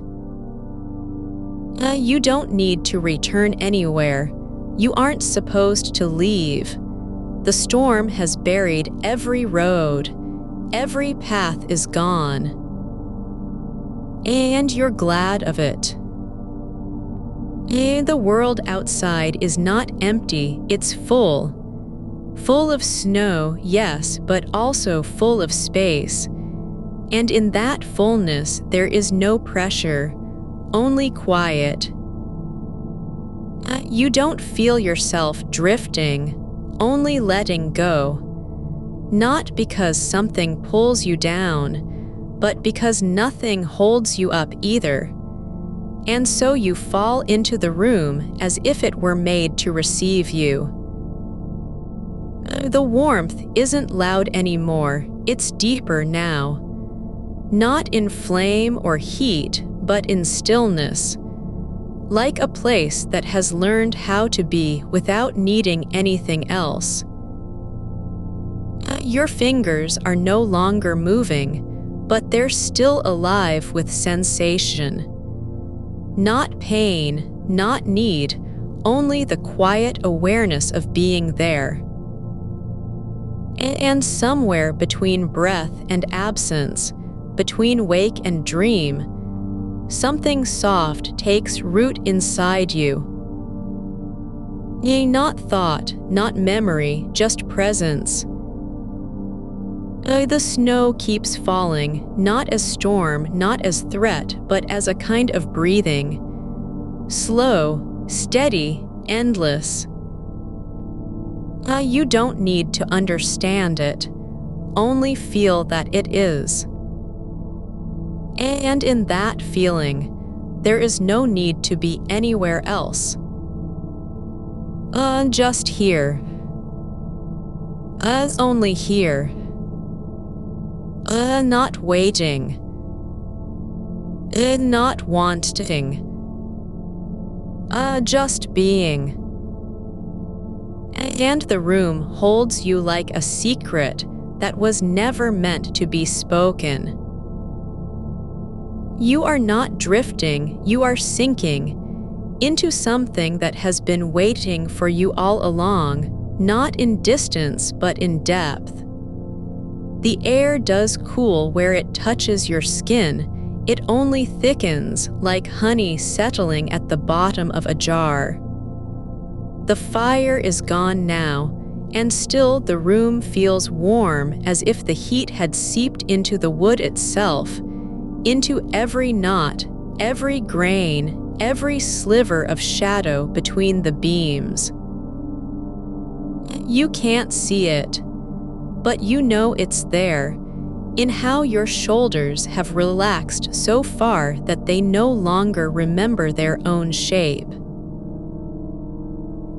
You don't need to return anywhere. You aren't supposed to leave. The storm has buried every road. Every path is gone. And you're glad of it. The world outside is not empty, it's full. Full of snow, yes, but also full of space. And in that fullness, there is no pressure, only quiet. You don't feel yourself drifting, only letting go. Not because something pulls you down, but because nothing holds you up either. And so you fall into the room as if it were made to receive you. The warmth isn't loud anymore, it's deeper now. Not in flame or heat, but in stillness. Like a place that has learned how to be without needing anything else. Your fingers are no longer moving, but they're still alive with sensation. Not pain, not need, only the quiet awareness of being there. And somewhere between breath and absence, between wake and dream, something soft takes root inside you. Not thought, not memory, just presence. The snow keeps falling, not as storm, not as threat, but as a kind of breathing. Slow, steady, endless. You don't need to understand it, only feel that it is. And in that feeling, there is no need to be anywhere else. Just here. Only here. Not waiting. Not wanting. Just being. And the room holds you like a secret that was never meant to be spoken. You are not drifting, you are sinking into something that has been waiting for you all along, not in distance but in depth. The air does cool where it touches your skin, it only thickens like honey settling at the bottom of a jar. The fire is gone now, and still the room feels warm as if the heat had seeped into the wood itself, into every knot, every grain, every sliver of shadow between the beams. You can't see it, but you know it's there, in how your shoulders have relaxed so far that they no longer remember their own shape.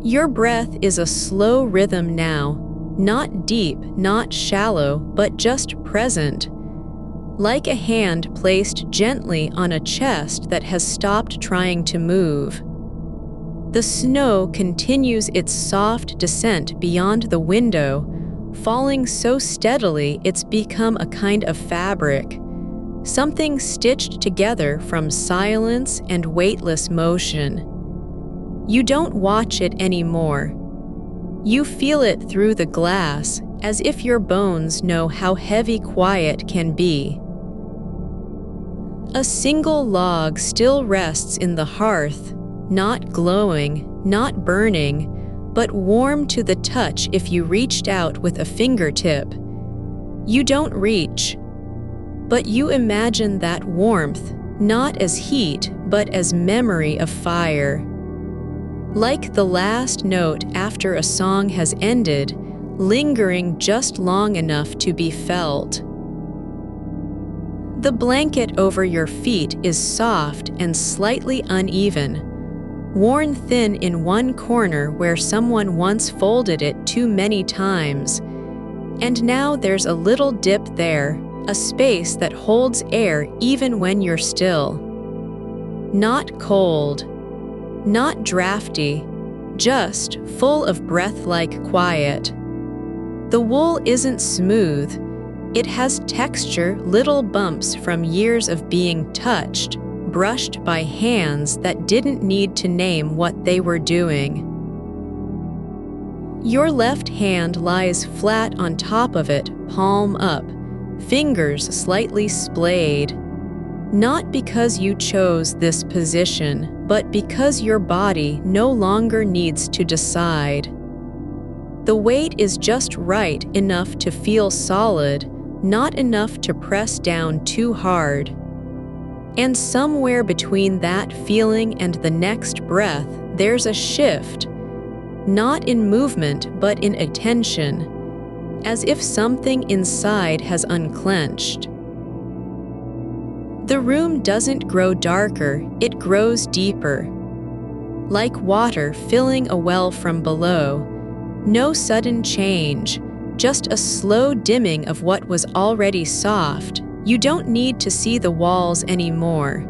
Your breath is a slow rhythm now, not deep, not shallow, but just present, like a hand placed gently on a chest that has stopped trying to move. The snow continues its soft descent beyond the window, falling so steadily it's become a kind of fabric, something stitched together from silence and weightless motion. You don't watch it anymore. You feel it through the glass, as if your bones know how heavy quiet can be. A single log still rests in the hearth, not glowing, not burning, but warm to the touch if you reached out with a fingertip. You don't reach, but you imagine that warmth, not as heat, but as memory of fire. Like the last note after a song has ended, lingering just long enough to be felt. The blanket over your feet is soft and slightly uneven, worn thin in one corner where someone once folded it too many times, and now there's a little dip there, a space that holds air even when you're still. Not cold, not drafty, just full of breath-like quiet. The wool isn't smooth. It has texture, little bumps from years of being touched, brushed by hands that didn't need to name what they were doing. Your left hand lies flat on top of it, palm up, fingers slightly splayed. Not because you chose this position, but because your body no longer needs to decide. The weight is just right enough to feel solid, not enough to press down too hard. And somewhere between that feeling and the next breath, there's a shift, not in movement but in attention, as if something inside has unclenched. The room doesn't grow darker, it grows deeper. Like water filling a well from below, no sudden change, just a slow dimming of what was already soft. You don't need to see the walls anymore.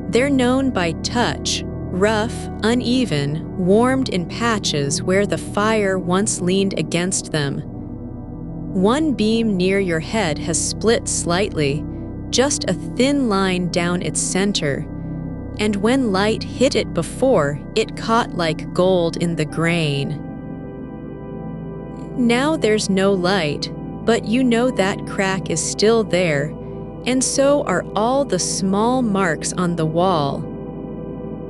They're known by touch, rough, uneven, warmed in patches where the fire once leaned against them. One beam near your head has split slightly, just a thin line down its center, and when light hit it before, it caught like gold in the grain. Now there's no light, but you know that crack is still there, and so are all the small marks on the wall.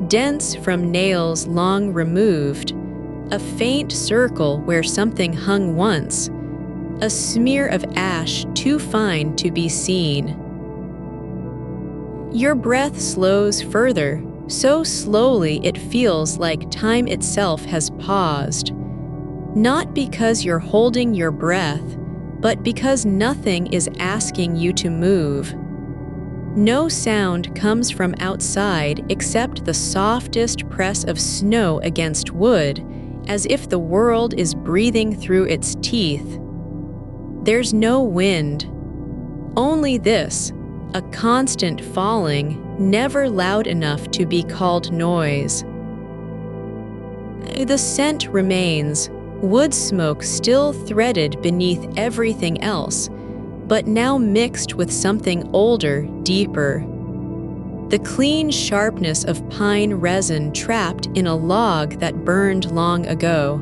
Dents from nails long removed, a faint circle where something hung once, a smear of ash too fine to be seen. Your breath slows further, so slowly it feels like time itself has paused. Not because you're holding your breath, but because nothing is asking you to move. No sound comes from outside except the softest press of snow against wood, as if the world is breathing through its teeth. There's no wind. Only this, a constant falling, never loud enough to be called noise. The scent remains, wood smoke still threaded beneath everything else, but now mixed with something older, deeper. The clean sharpness of pine resin trapped in a log that burned long ago.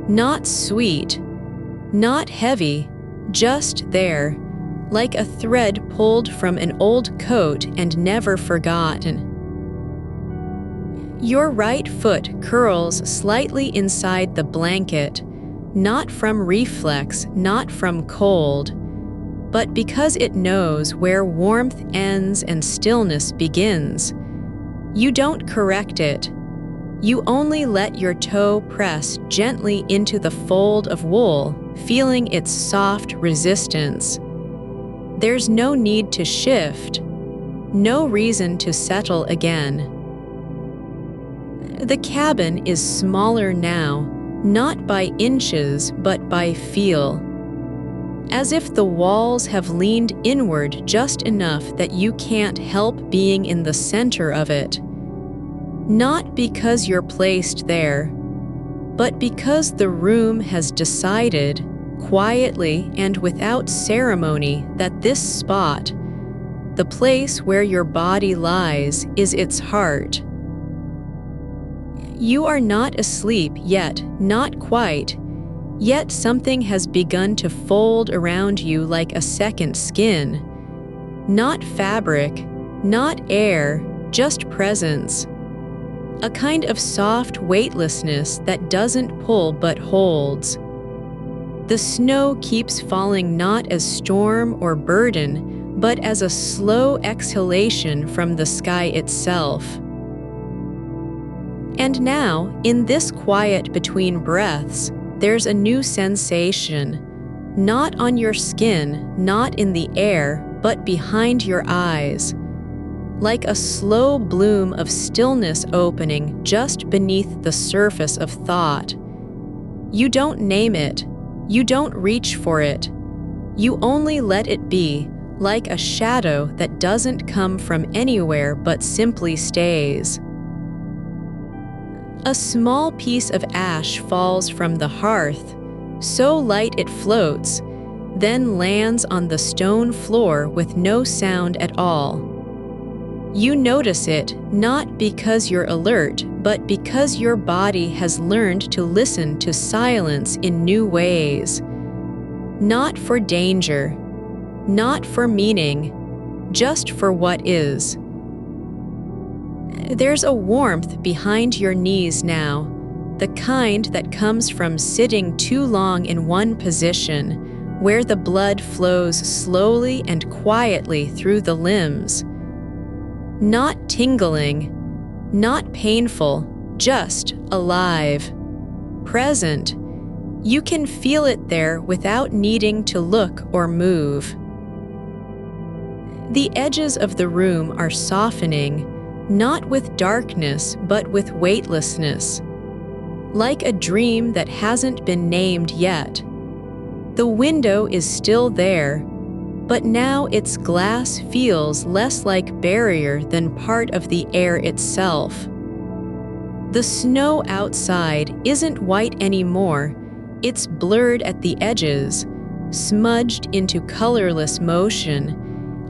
Not sweet, not heavy, just there, like a thread pulled from an old coat and never forgotten. Your right foot curls slightly inside the blanket, not from reflex, not from cold, but because it knows where warmth ends and stillness begins. You don't correct it. You only let your toe press gently into the fold of wool, feeling its soft resistance. There's no need to shift, no reason to settle again. The cabin is smaller now, not by inches but by feel. As if the walls have leaned inward just enough that you can't help being in the center of it. Not because you're placed there, but because the room has decided, quietly and without ceremony, that this spot, the place where your body lies, is its heart. You are not asleep yet, not quite, yet something has begun to fold around you like a second skin. Not fabric, not air, just presence. a kind of soft weightlessness that doesn't pull but holds. The snow keeps falling not as storm or burden, but as a slow exhalation from the sky itself. And now, in this quiet between breaths, there's a new sensation, not on your skin, not in the air, but behind your eyes, like a slow bloom of stillness opening just beneath the surface of thought. You don't name it, you don't reach for it, you only let it be, like a shadow that doesn't come from anywhere but simply stays. A small piece of ash falls from the hearth, so light it floats, then lands on the stone floor with no sound at all. You notice it not because you're alert, but because your body has learned to listen to silence in new ways. Not for danger, not for meaning, just for what is. There's a warmth behind your knees now, the kind that comes from sitting too long in one position, where the blood flows slowly and quietly through the limbs. Not tingling, not painful, just alive, present. You can feel it there without needing to look or move. The edges of the room are softening, not with darkness, but with weightlessness, like a dream that hasn't been named yet. The window is still there, but now its glass feels less like barrier than part of the air itself. The snow outside isn't white anymore, it's blurred at the edges, smudged into colorless motion,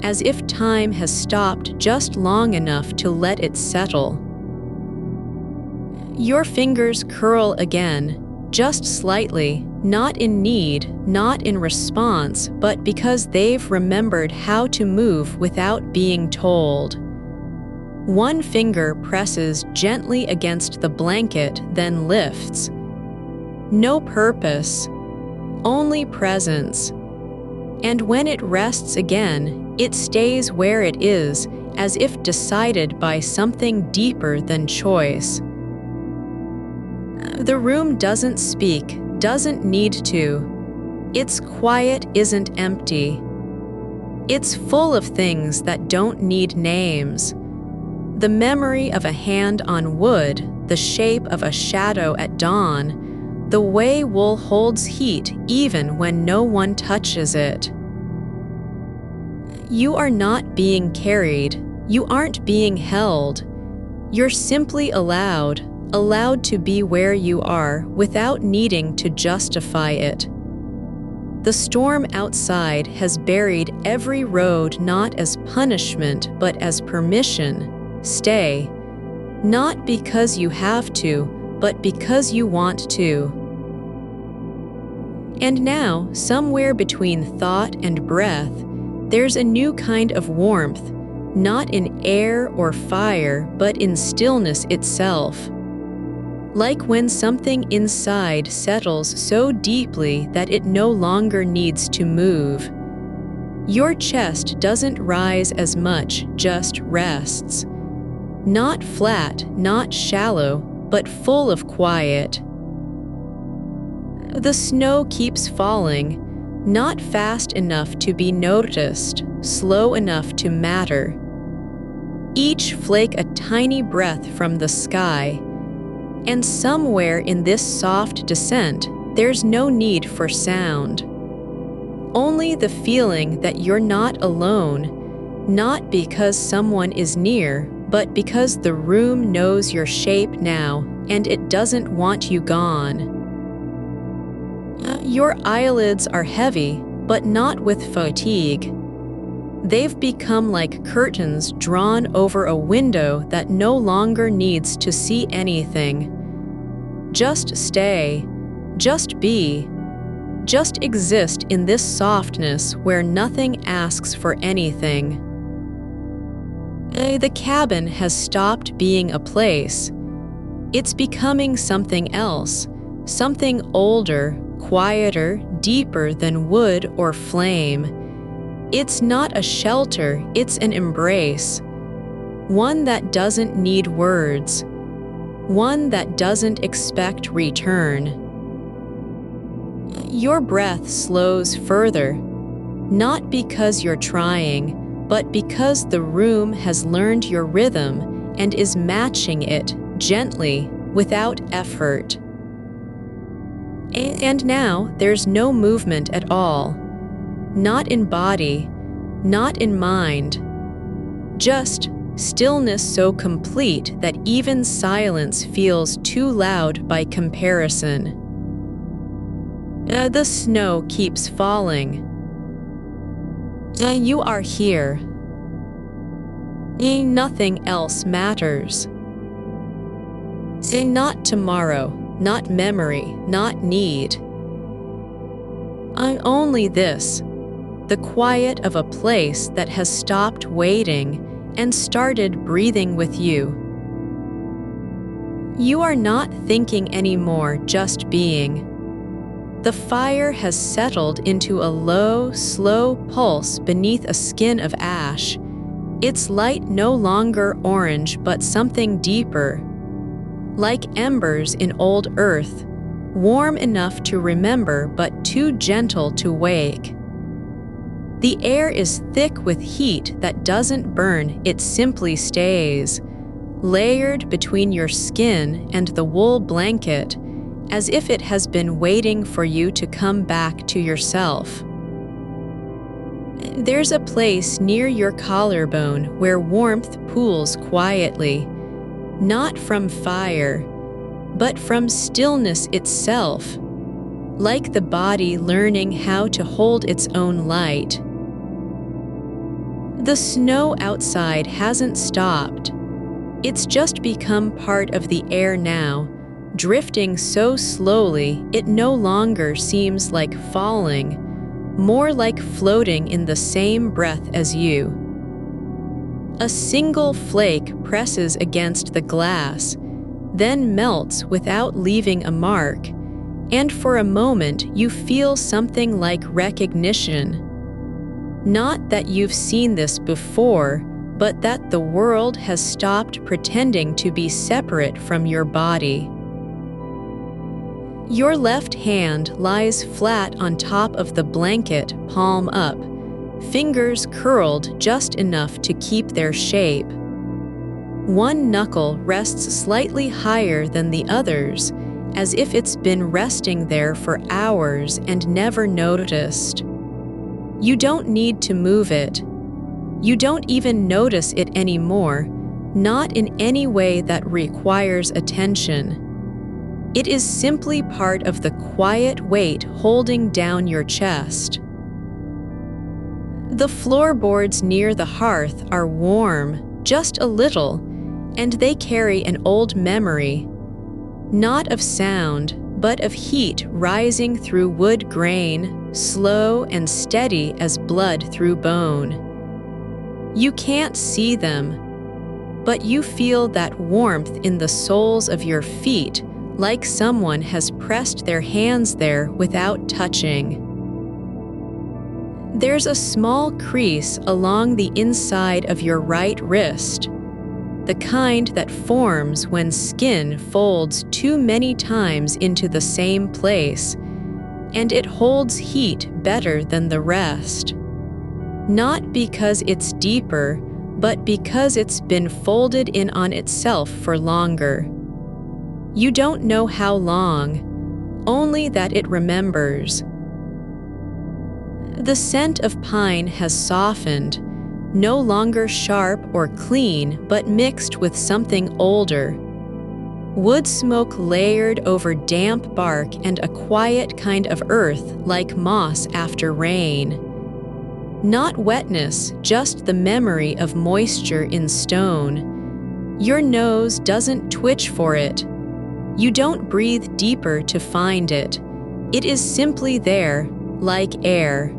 as if time has stopped just long enough to let it settle. Your fingers curl again, just slightly, not in need, not in response, but because they've remembered how to move without being told. One finger presses gently against the blanket, then lifts. No purpose, only presence. And when it rests again, it stays where it is, as if decided by something deeper than choice. The room doesn't speak, doesn't need to. Its quiet isn't empty. It's full of things that don't need names. The memory of a hand on wood, the shape of a shadow at dawn, the way wool holds heat even when no one touches it. You are not being carried. You aren't being held. You're simply allowed to be where you are without needing to justify it. The storm outside has buried every road not as punishment but as permission. Stay, not because you have to, but because you want to. And now, somewhere between thought and breath, there's a new kind of warmth, not in air or fire, but in stillness itself. Like when something inside settles so deeply that it no longer needs to move. Your chest doesn't rise as much, just rests. Not flat, not shallow, but full of quiet. The snow keeps falling, not fast enough to be noticed, slow enough to matter. Each flake a tiny breath from the sky, and somewhere in this soft descent, there's no need for sound. Only the feeling that you're not alone, not because someone is near, but because the room knows your shape now, and it doesn't want you gone. Your eyelids are heavy, but not with fatigue. They've become like curtains drawn over a window that no longer needs to see anything. Just stay, just be, just exist in this softness where nothing asks for anything. The cabin has stopped being a place. It's becoming something else, something older, quieter, deeper than wood or flame. It's not a shelter, it's an embrace. One that doesn't need words. One that doesn't expect return. Your breath slows further, not because you're trying, but because the room has learned your rhythm and is matching it gently, without effort. And now there's no movement at all. Not in body, not in mind. Just stillness so complete that even silence feels too loud by comparison. The snow keeps falling. You are here. Nothing else matters. Not tomorrow, not memory, not need. Only this, the quiet of a place that has stopped waiting and started breathing with you. You are not thinking anymore, just being. The fire has settled into a low, slow pulse beneath a skin of ash. Its light no longer orange, but something deeper. Like embers in old earth, warm enough to remember but too gentle to wake. The air is thick with heat that doesn't burn, it simply stays, layered between your skin and the wool blanket, as if it has been waiting for you to come back to yourself. There's a place near your collarbone where warmth pools quietly, not from fire, but from stillness itself, like the body learning how to hold its own light. The snow outside hasn't stopped. It's just become part of the air now, drifting so slowly it no longer seems like falling, more like floating in the same breath as you. A single flake presses against the glass, then melts without leaving a mark, and for a moment you feel something like recognition. Not that you've seen this before, but that the world has stopped pretending to be separate from your body. Your left hand lies flat on top of the blanket, palm up, fingers curled just enough to keep their shape. One knuckle rests slightly higher than the others, as if it's been resting there for hours and never noticed. You don't need to move it. You don't even notice it anymore, not in any way that requires attention. It is simply part of the quiet weight holding down your chest. The floorboards near the hearth are warm, just a little, and they carry an old memory, not of sound, but of heat rising through wood grain, slow and steady as blood through bone. You can't see them, but you feel that warmth in the soles of your feet, like someone has pressed their hands there without touching. There's a small crease along the inside of your right wrist, the kind that forms when skin folds too many times into the same place, and it holds heat better than the rest. Not because it's deeper, but because it's been folded in on itself for longer. You don't know how long, only that it remembers. The scent of pine has softened, no longer sharp or clean, but mixed with something older. Wood smoke layered over damp bark and a quiet kind of earth like moss after rain. Not wetness, just the memory of moisture in stone. Your nose doesn't twitch for it. You don't breathe deeper to find it. It is simply there, like air.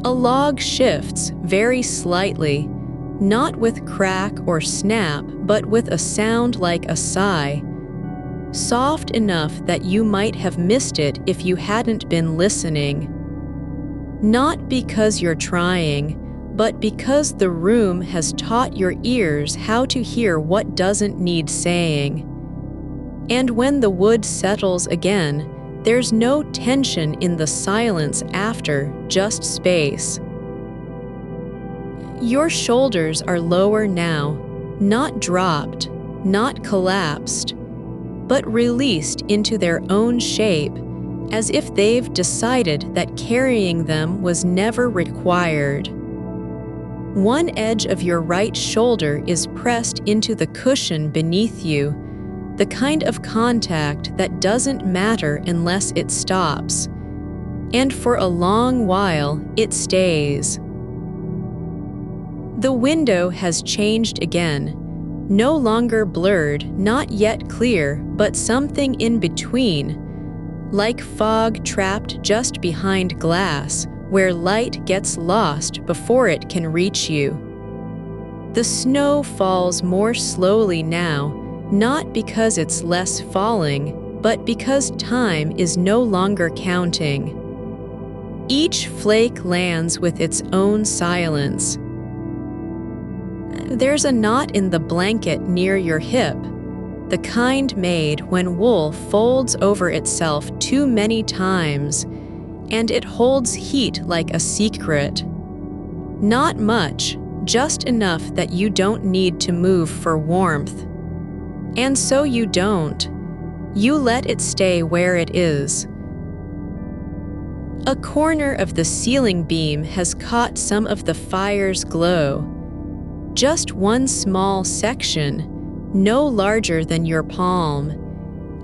A log shifts very slightly, not with crack or snap, but with a sound like a sigh, soft enough that you might have missed it if you hadn't been listening. Not because you're trying, but because the room has taught your ears how to hear what doesn't need saying. And when the wood settles again, there's no tension in the silence after, just space. Your shoulders are lower now, not dropped, not collapsed, but released into their own shape, as if they've decided that carrying them was never required. One edge of your right shoulder is pressed into the cushion beneath you, the kind of contact that doesn't matter unless it stops. And for a long while, it stays. The window has changed again, no longer blurred, not yet clear, but something in between, like fog trapped just behind glass, where light gets lost before it can reach you. The snow falls more slowly now, not because it's less falling, but because time is no longer counting. Each flake lands with its own silence. There's a knot in the blanket near your hip, the kind made when wool folds over itself too many times, and it holds heat like a secret. Not much, just enough that you don't need to move for warmth. And so you don't. You let it stay where it is. A corner of the ceiling beam has caught some of the fire's glow. Just one small section, no larger than your palm,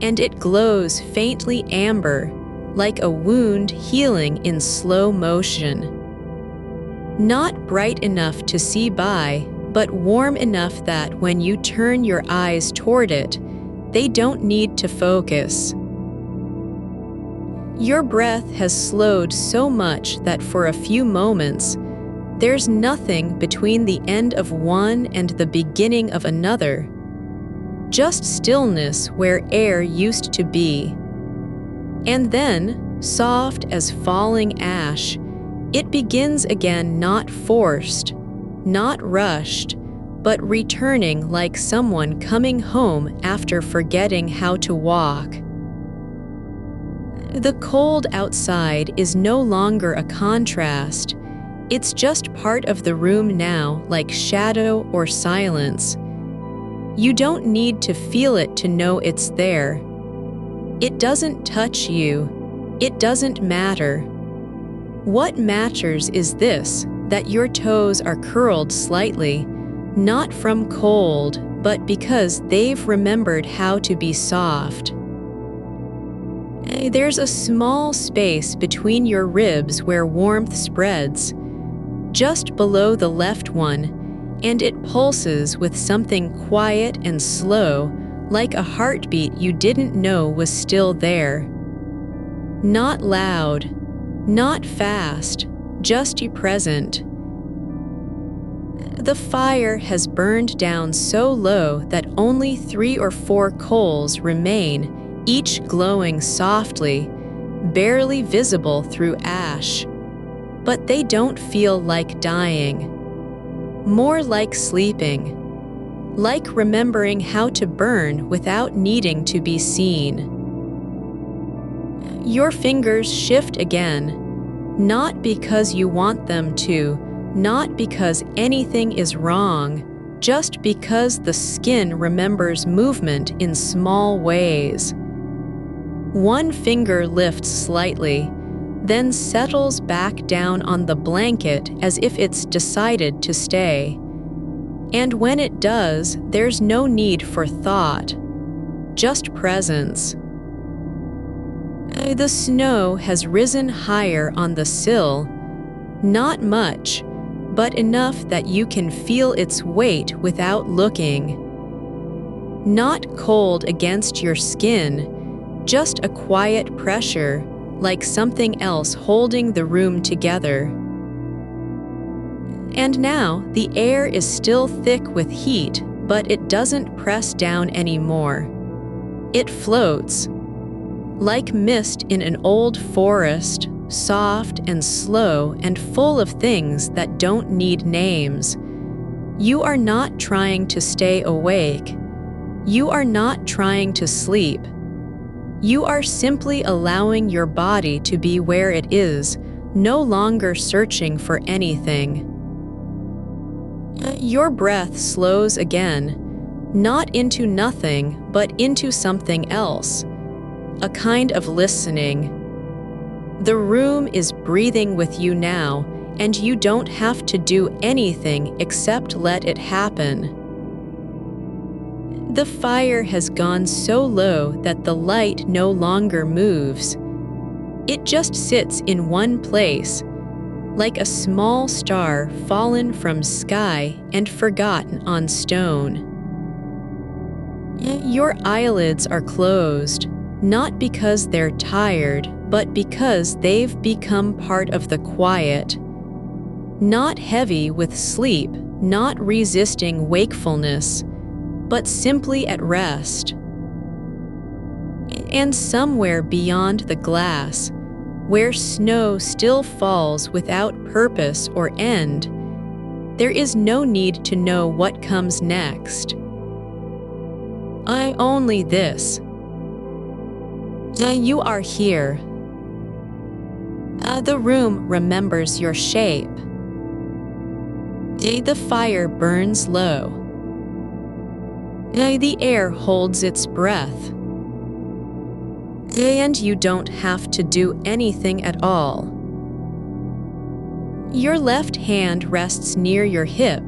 and it glows faintly amber, like a wound healing in slow motion. Not bright enough to see by, but warm enough that when you turn your eyes toward it, they don't need to focus. Your breath has slowed so much that for a few moments, there's nothing between the end of one and the beginning of another. Just stillness where air used to be. And then, soft as falling ash, it begins again, not forced, not rushed, but returning like someone coming home after forgetting how to walk. The cold outside is no longer a contrast. It's just part of the room now, like shadow or silence. You don't need to feel it to know it's there. It doesn't touch you. It doesn't matter. What matters is this, that your toes are curled slightly, not from cold, but because they've remembered how to be soft. There's a small space between your ribs where warmth spreads, just below the left one, and it pulses with something quiet and slow, like a heartbeat you didn't know was still there. Not loud, not fast, just present. The fire has burned down so low that only 3 or 4 coals remain, each glowing softly, barely visible through ash. But they don't feel like dying. More like sleeping, like remembering how to burn without needing to be seen. Your fingers shift again, not because you want them to, not because anything is wrong, just because the skin remembers movement in small ways. One finger lifts slightly, then settles back down on the blanket as if it's decided to stay. And when it does, there's no need for thought, just presence. The snow has risen higher on the sill, not much, but enough that you can feel its weight without looking. Not cold against your skin, just a quiet pressure, like something else holding the room together. And now the air is still thick with heat, but it doesn't press down anymore. It floats. Like mist in an old forest, soft and slow and full of things that don't need names. You are not trying to stay awake. You are not trying to sleep. You are simply allowing your body to be where it is, no longer searching for anything. Your breath slows again, not into nothing, but into something else, a kind of listening. The room is breathing with you now, and you don't have to do anything except let it happen. The fire has gone so low that the light no longer moves. It just sits in one place, like a small star fallen from sky and forgotten on stone. Your eyelids are closed, not because they're tired, but because they've become part of the quiet. Not heavy with sleep, not resisting wakefulness, but simply at rest. And somewhere beyond the glass, where snow still falls without purpose or end, there is no need to know what comes next. Only this. You are here. The room remembers your shape. The fire burns low. The air holds its breath. And you don't have to do anything at all. Your left hand rests near your hip,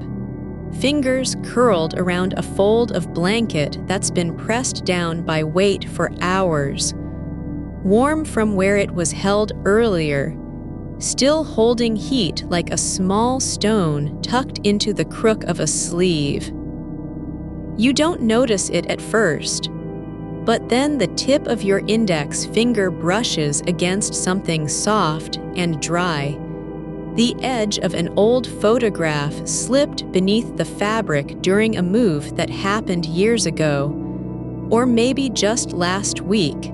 fingers curled around a fold of blanket that's been pressed down by weight for hours, warm from where it was held earlier, still holding heat like a small stone tucked into the crook of a sleeve. You don't notice it at first, but then the tip of your index finger brushes against something soft and dry. The edge of an old photograph slipped beneath the fabric during a move that happened years ago, or maybe just last week.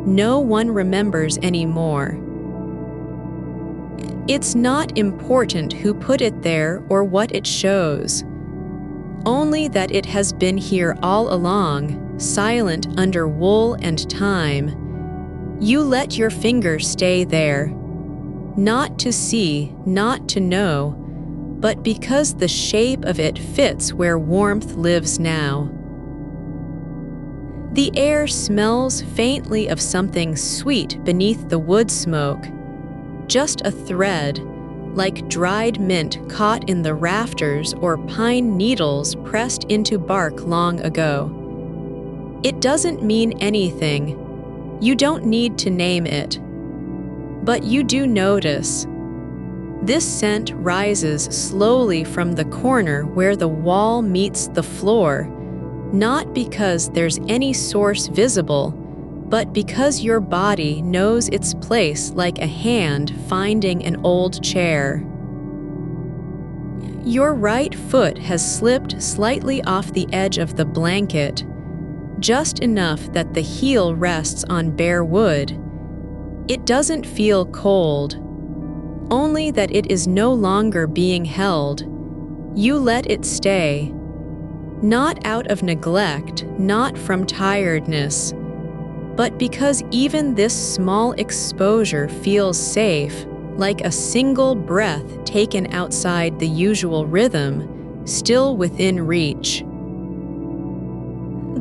No one remembers anymore. It's not important who put it there or what it shows, only that it has been here all along, silent under wool and time. You let your finger stay there, not to see, not to know, but because the shape of it fits where warmth lives now. The air smells faintly of something sweet beneath the wood smoke, just a thread, like dried mint caught in the rafters or pine needles pressed into bark long ago. It doesn't mean anything. You don't need to name it. But you do notice. This scent rises slowly from the corner where the wall meets the floor, not because there's any source visible, but because your body knows its place like a hand finding an old chair. Your right foot has slipped slightly off the edge of the blanket, just enough that the heel rests on bare wood. It doesn't feel cold, only that it is no longer being held. You let it stay. Not out of neglect, not from tiredness, but because even this small exposure feels safe, like a single breath taken outside the usual rhythm, still within reach.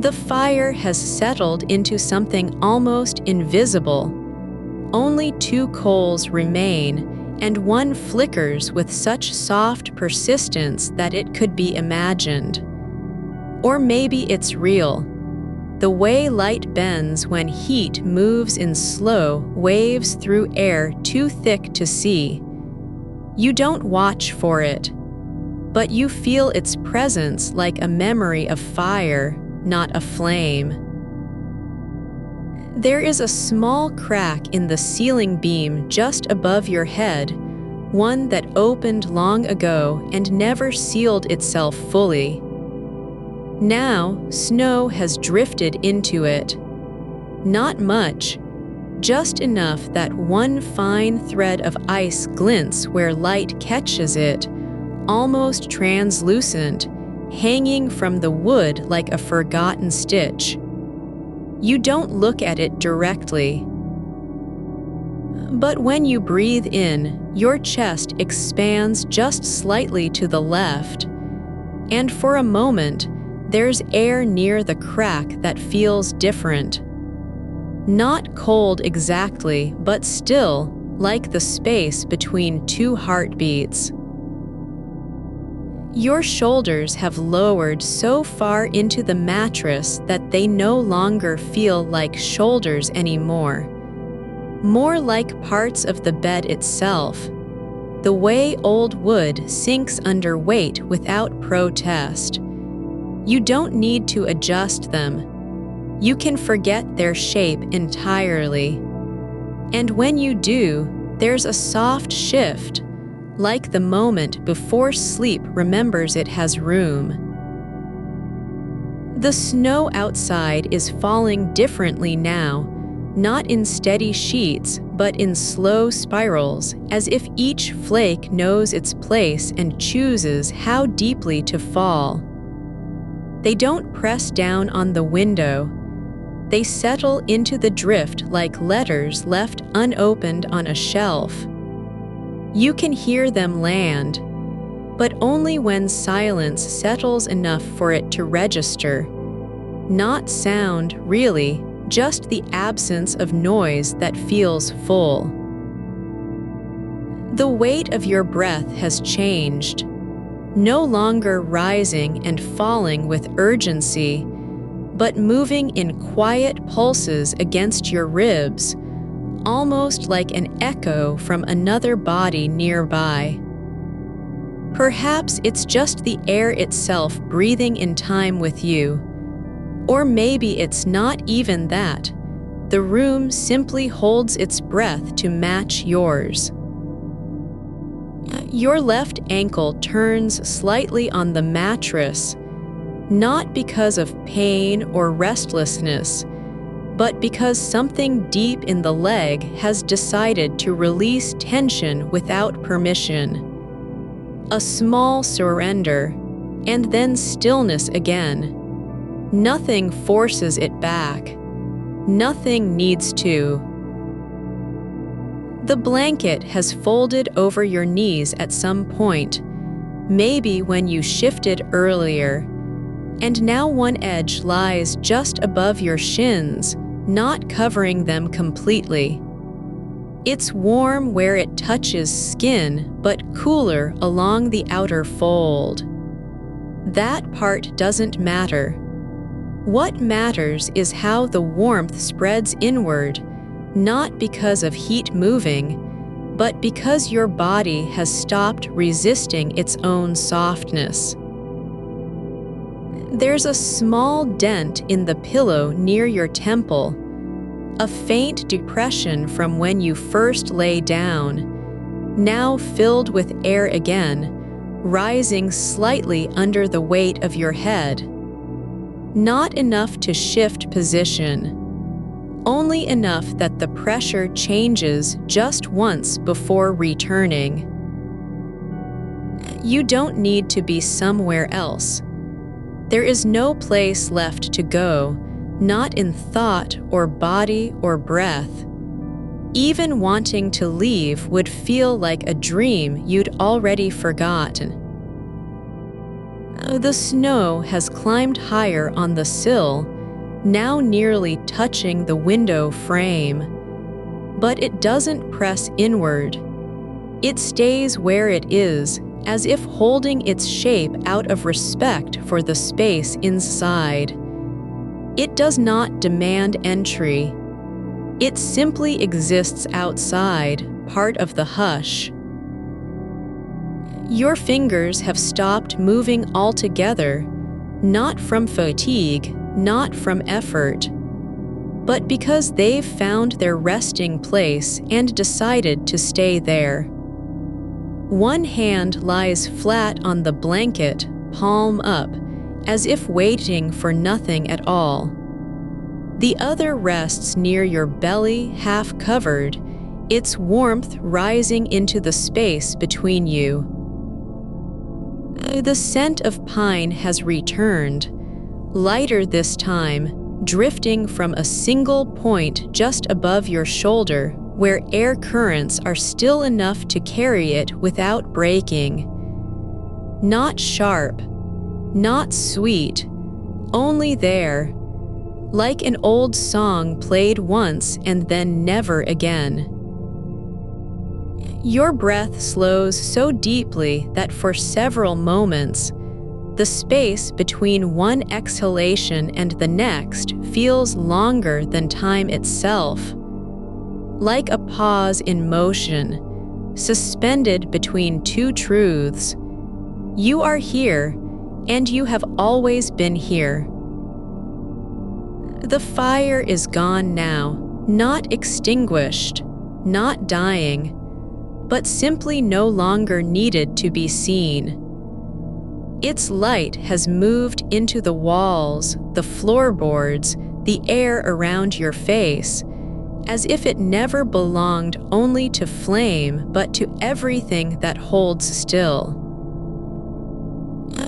The fire has settled into something almost invisible. Only 2 coals remain, and one flickers with such soft persistence that it could be imagined. Or maybe it's real. The way light bends when heat moves in slow waves through air too thick to see. You don't watch for it, but you feel its presence like a memory of fire, not a flame. There is a small crack in the ceiling beam just above your head, one that opened long ago and never sealed itself fully. Now, snow has drifted into it. Not much, just enough that one fine thread of ice glints where light catches it, almost translucent, hanging from the wood like a forgotten stitch. You don't look at it directly. But when you breathe in, your chest expands just slightly to the left, and for a moment, there's air near the crack that feels different. Not cold exactly, but still, like the space between two heartbeats. Your shoulders have lowered so far into the mattress that they no longer feel like shoulders anymore. More like parts of the bed itself, the way old wood sinks under weight without protest. You don't need to adjust them. You can forget their shape entirely. And when you do, there's a soft shift, like the moment before sleep remembers it has room. The snow outside is falling differently now, not in steady sheets, but in slow spirals, as if each flake knows its place and chooses how deeply to fall. They don't press down on the window. They settle into the drift like letters left unopened on a shelf. You can hear them land, but only when silence settles enough for it to register. Not sound, really, just the absence of noise that feels full. The weight of your breath has changed, no longer rising and falling with urgency, but moving in quiet pulses against your ribs, almost like an echo from another body nearby. Perhaps it's just the air itself breathing in time with you. Or maybe it's not even that. The room simply holds its breath to match yours. Your left ankle turns slightly on the mattress, not because of pain or restlessness, but because something deep in the leg has decided to release tension without permission. A small surrender, and then stillness again. Nothing forces it back. Nothing needs to. The blanket has folded over your knees at some point, maybe when you shifted earlier, and now one edge lies just above your shins, not covering them completely. It's warm where it touches skin, but cooler along the outer fold. That part doesn't matter. What matters is how the warmth spreads inward, not because of heat moving, but because your body has stopped resisting its own softness. There's a small dent in the pillow near your temple, a faint depression from when you first lay down, now filled with air again, rising slightly under the weight of your head. Not enough to shift position, only enough that the pressure changes just once before returning. You don't need to be somewhere else. There is no place left to go, not in thought or body or breath. Even wanting to leave would feel like a dream you'd already forgotten. The snow has climbed higher on the sill, now nearly touching the window frame. But it doesn't press inward. It stays where it is, as if holding its shape out of respect for the space inside. It does not demand entry. It simply exists outside, part of the hush. Your fingers have stopped moving altogether, not from fatigue, not from effort, but because they've found their resting place and decided to stay there. One hand lies flat on the blanket, palm up, as if waiting for nothing at all. The other rests near your belly, half covered, its warmth rising into the space between you. The scent of pine has returned, lighter this time, drifting from a single point just above your shoulder where air currents are still enough to carry it without breaking. Not sharp, not sweet, only there, like an old song played once and then never again. Your breath slows so deeply that for several moments, the space between one exhalation and the next feels longer than time itself. Like a pause in motion, suspended between two truths. You are here, and you have always been here. The fire is gone now, not extinguished, not dying, but simply no longer needed to be seen. Its light has moved into the walls, the floorboards, the air around your face, as if it never belonged only to flame but to everything that holds still.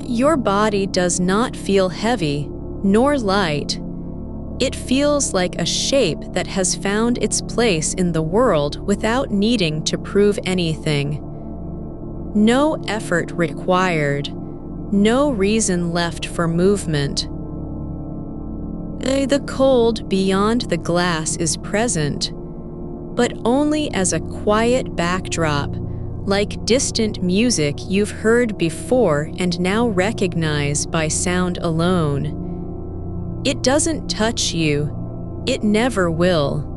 Your body does not feel heavy, nor light. It feels like a shape that has found its place in the world without needing to prove anything. No effort required, no reason left for movement. The cold beyond the glass is present, but only as a quiet backdrop, like distant music you've heard before and now recognize by sound alone. It doesn't touch you. It never will.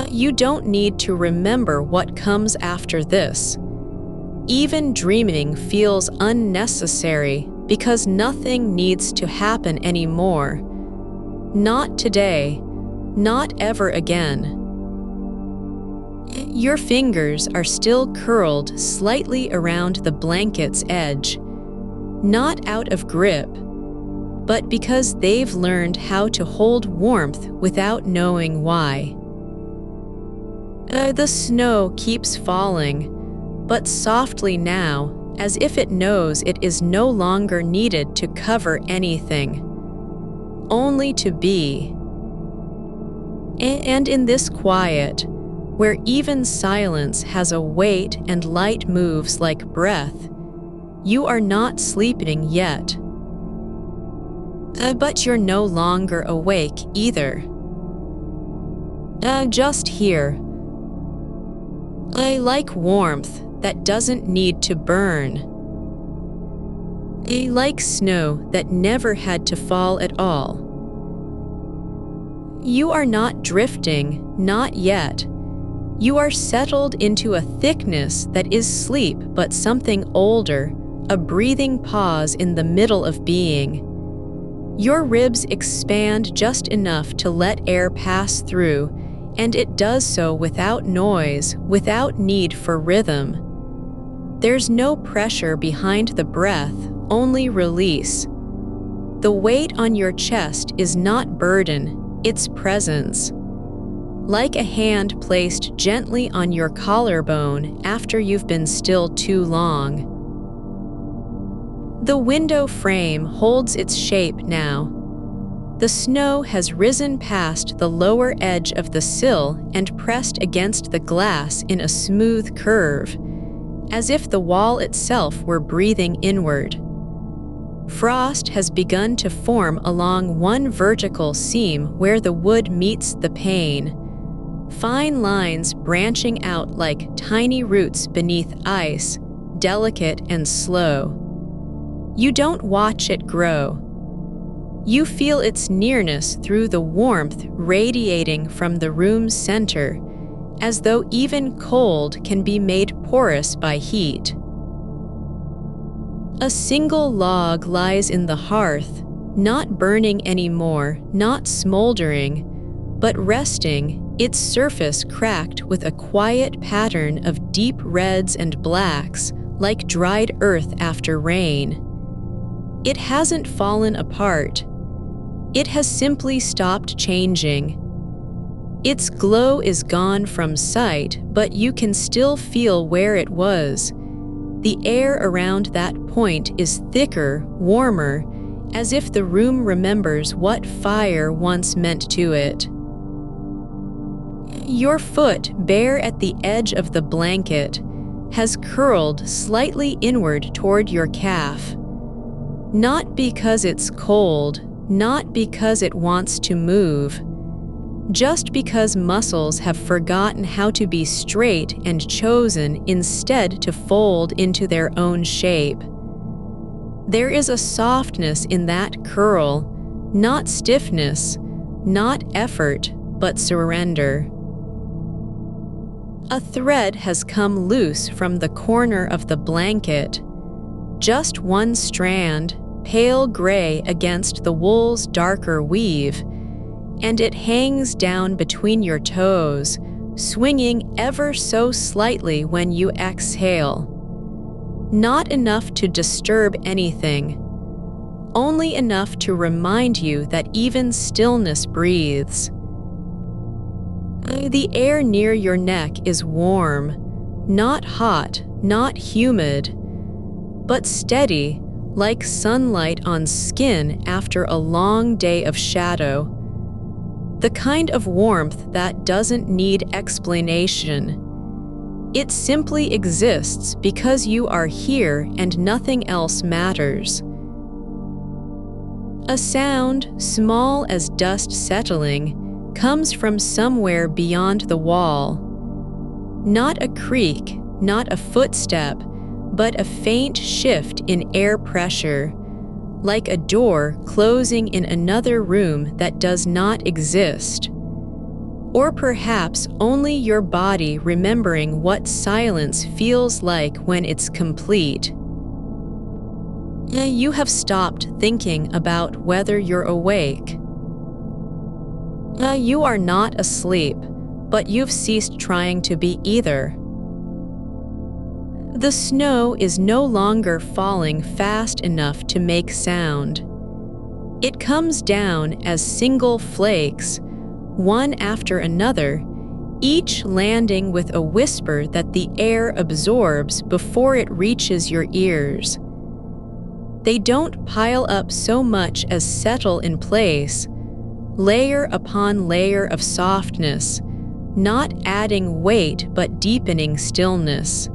You don't need to remember what comes after this. Even dreaming feels unnecessary because nothing needs to happen anymore. Not today, not ever again. Your fingers are still curled slightly around the blanket's edge, not out of grip, but because they've learned how to hold warmth without knowing why. The snow keeps falling, but softly now, as if it knows it is no longer needed to cover anything, only to be. And in this quiet, where even silence has a weight and light moves like breath, you are not sleeping yet. But you're no longer awake either. Just here. I like warmth that doesn't need to burn. I like snow that never had to fall at all. You are not drifting, not yet. You are settled into a thickness that is sleep but something older, a breathing pause in the middle of being. Your ribs expand just enough to let air pass through, and it does so without noise, without need for rhythm. There's no pressure behind the breath, only release. The weight on your chest is not burden, it's presence. Like a hand placed gently on your collarbone after you've been still too long. The window frame holds its shape now. The snow has risen past the lower edge of the sill and pressed against the glass in a smooth curve, as if the wall itself were breathing inward. Frost has begun to form along one vertical seam where the wood meets the pane, fine lines branching out like tiny roots beneath ice, delicate and slow. You don't watch it grow. You feel its nearness through the warmth radiating from the room's center, as though even cold can be made porous by heat. A single log lies in the hearth, not burning anymore, not smoldering, but resting, its surface cracked with a quiet pattern of deep reds and blacks like dried earth after rain. It hasn't fallen apart. It has simply stopped changing. Its glow is gone from sight, but you can still feel where it was. The air around that point is thicker, warmer, as if the room remembers what fire once meant to it. Your foot, bare at the edge of the blanket, has curled slightly inward toward your calf. Not because it's cold, not because it wants to move, just because muscles have forgotten how to be straight and chosen instead to fold into their own shape. There is a softness in that curl, not stiffness, not effort, but surrender. A thread has come loose from the corner of the blanket, just one strand, pale gray against the wool's darker weave, and it hangs down between your toes, swinging ever so slightly when you exhale. Not enough to disturb anything, only enough to remind you that even stillness breathes. The air near your neck is warm, not hot, not humid, but steady, like sunlight on skin after a long day of shadow. The kind of warmth that doesn't need explanation. It simply exists because you are here and nothing else matters. A sound, small as dust settling, comes from somewhere beyond the wall. Not a creak, not a footstep, but a faint shift in air pressure, like a door closing in another room that does not exist. Or perhaps only your body remembering what silence feels like when it's complete. You have stopped thinking about whether you're awake. You are not asleep, but you've ceased trying to be either. The snow is no longer falling fast enough to make sound. It comes down as single flakes, one after another, each landing with a whisper that the air absorbs before it reaches your ears. They don't pile up so much as settle in place, layer upon layer of softness, not adding weight but deepening stillness.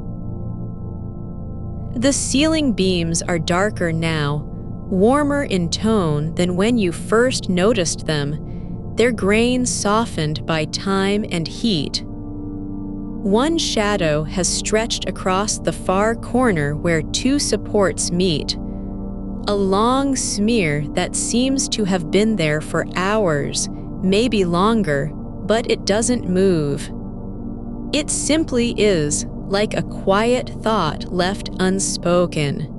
The ceiling beams are darker now, warmer in tone than when you first noticed them, their grains softened by time and heat. One shadow has stretched across the far corner where two supports meet, a long smear that seems to have been there for hours, maybe longer, but it doesn't move. It simply is, like a quiet thought left unspoken.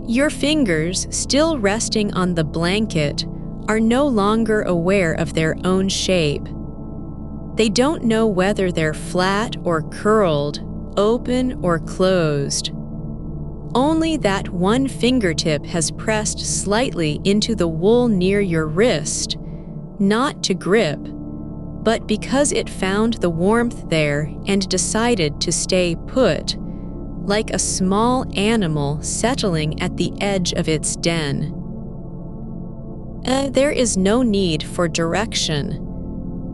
Your fingers, still resting on the blanket, are no longer aware of their own shape. They don't know whether they're flat or curled, open or closed. Only that one fingertip has pressed slightly into the wool near your wrist, not to grip, but because it found the warmth there and decided to stay put, like a small animal settling at the edge of its den. There is no need for direction,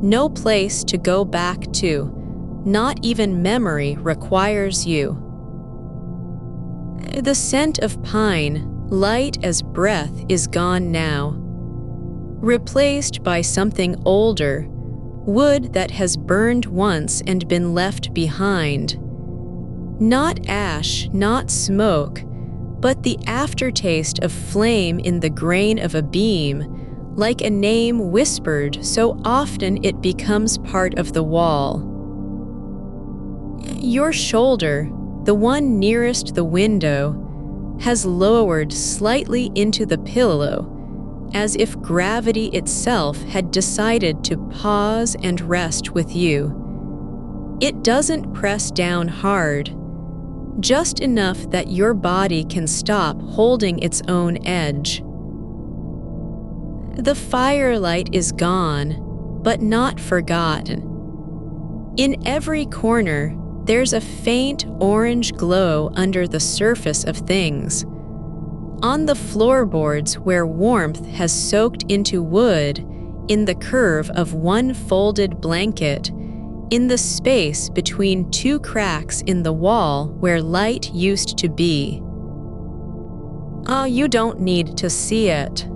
no place to go back to, not even memory requires you. The scent of pine, light as breath, is gone now, replaced by something older, wood that has burned once and been left behind. Not ash, not smoke, but the aftertaste of flame in the grain of a beam, like a name whispered so often it becomes part of the wall. Your shoulder, the one nearest the window, has lowered slightly into the pillow, as if gravity itself had decided to pause and rest with you. It doesn't press down hard, just enough that your body can stop holding its own edge. The firelight is gone, but not forgotten. In every corner, there's a faint orange glow under the surface of things. On the floorboards where warmth has soaked into wood, in the curve of one folded blanket, in the space between two cracks in the wall where light used to be. You don't need to see it.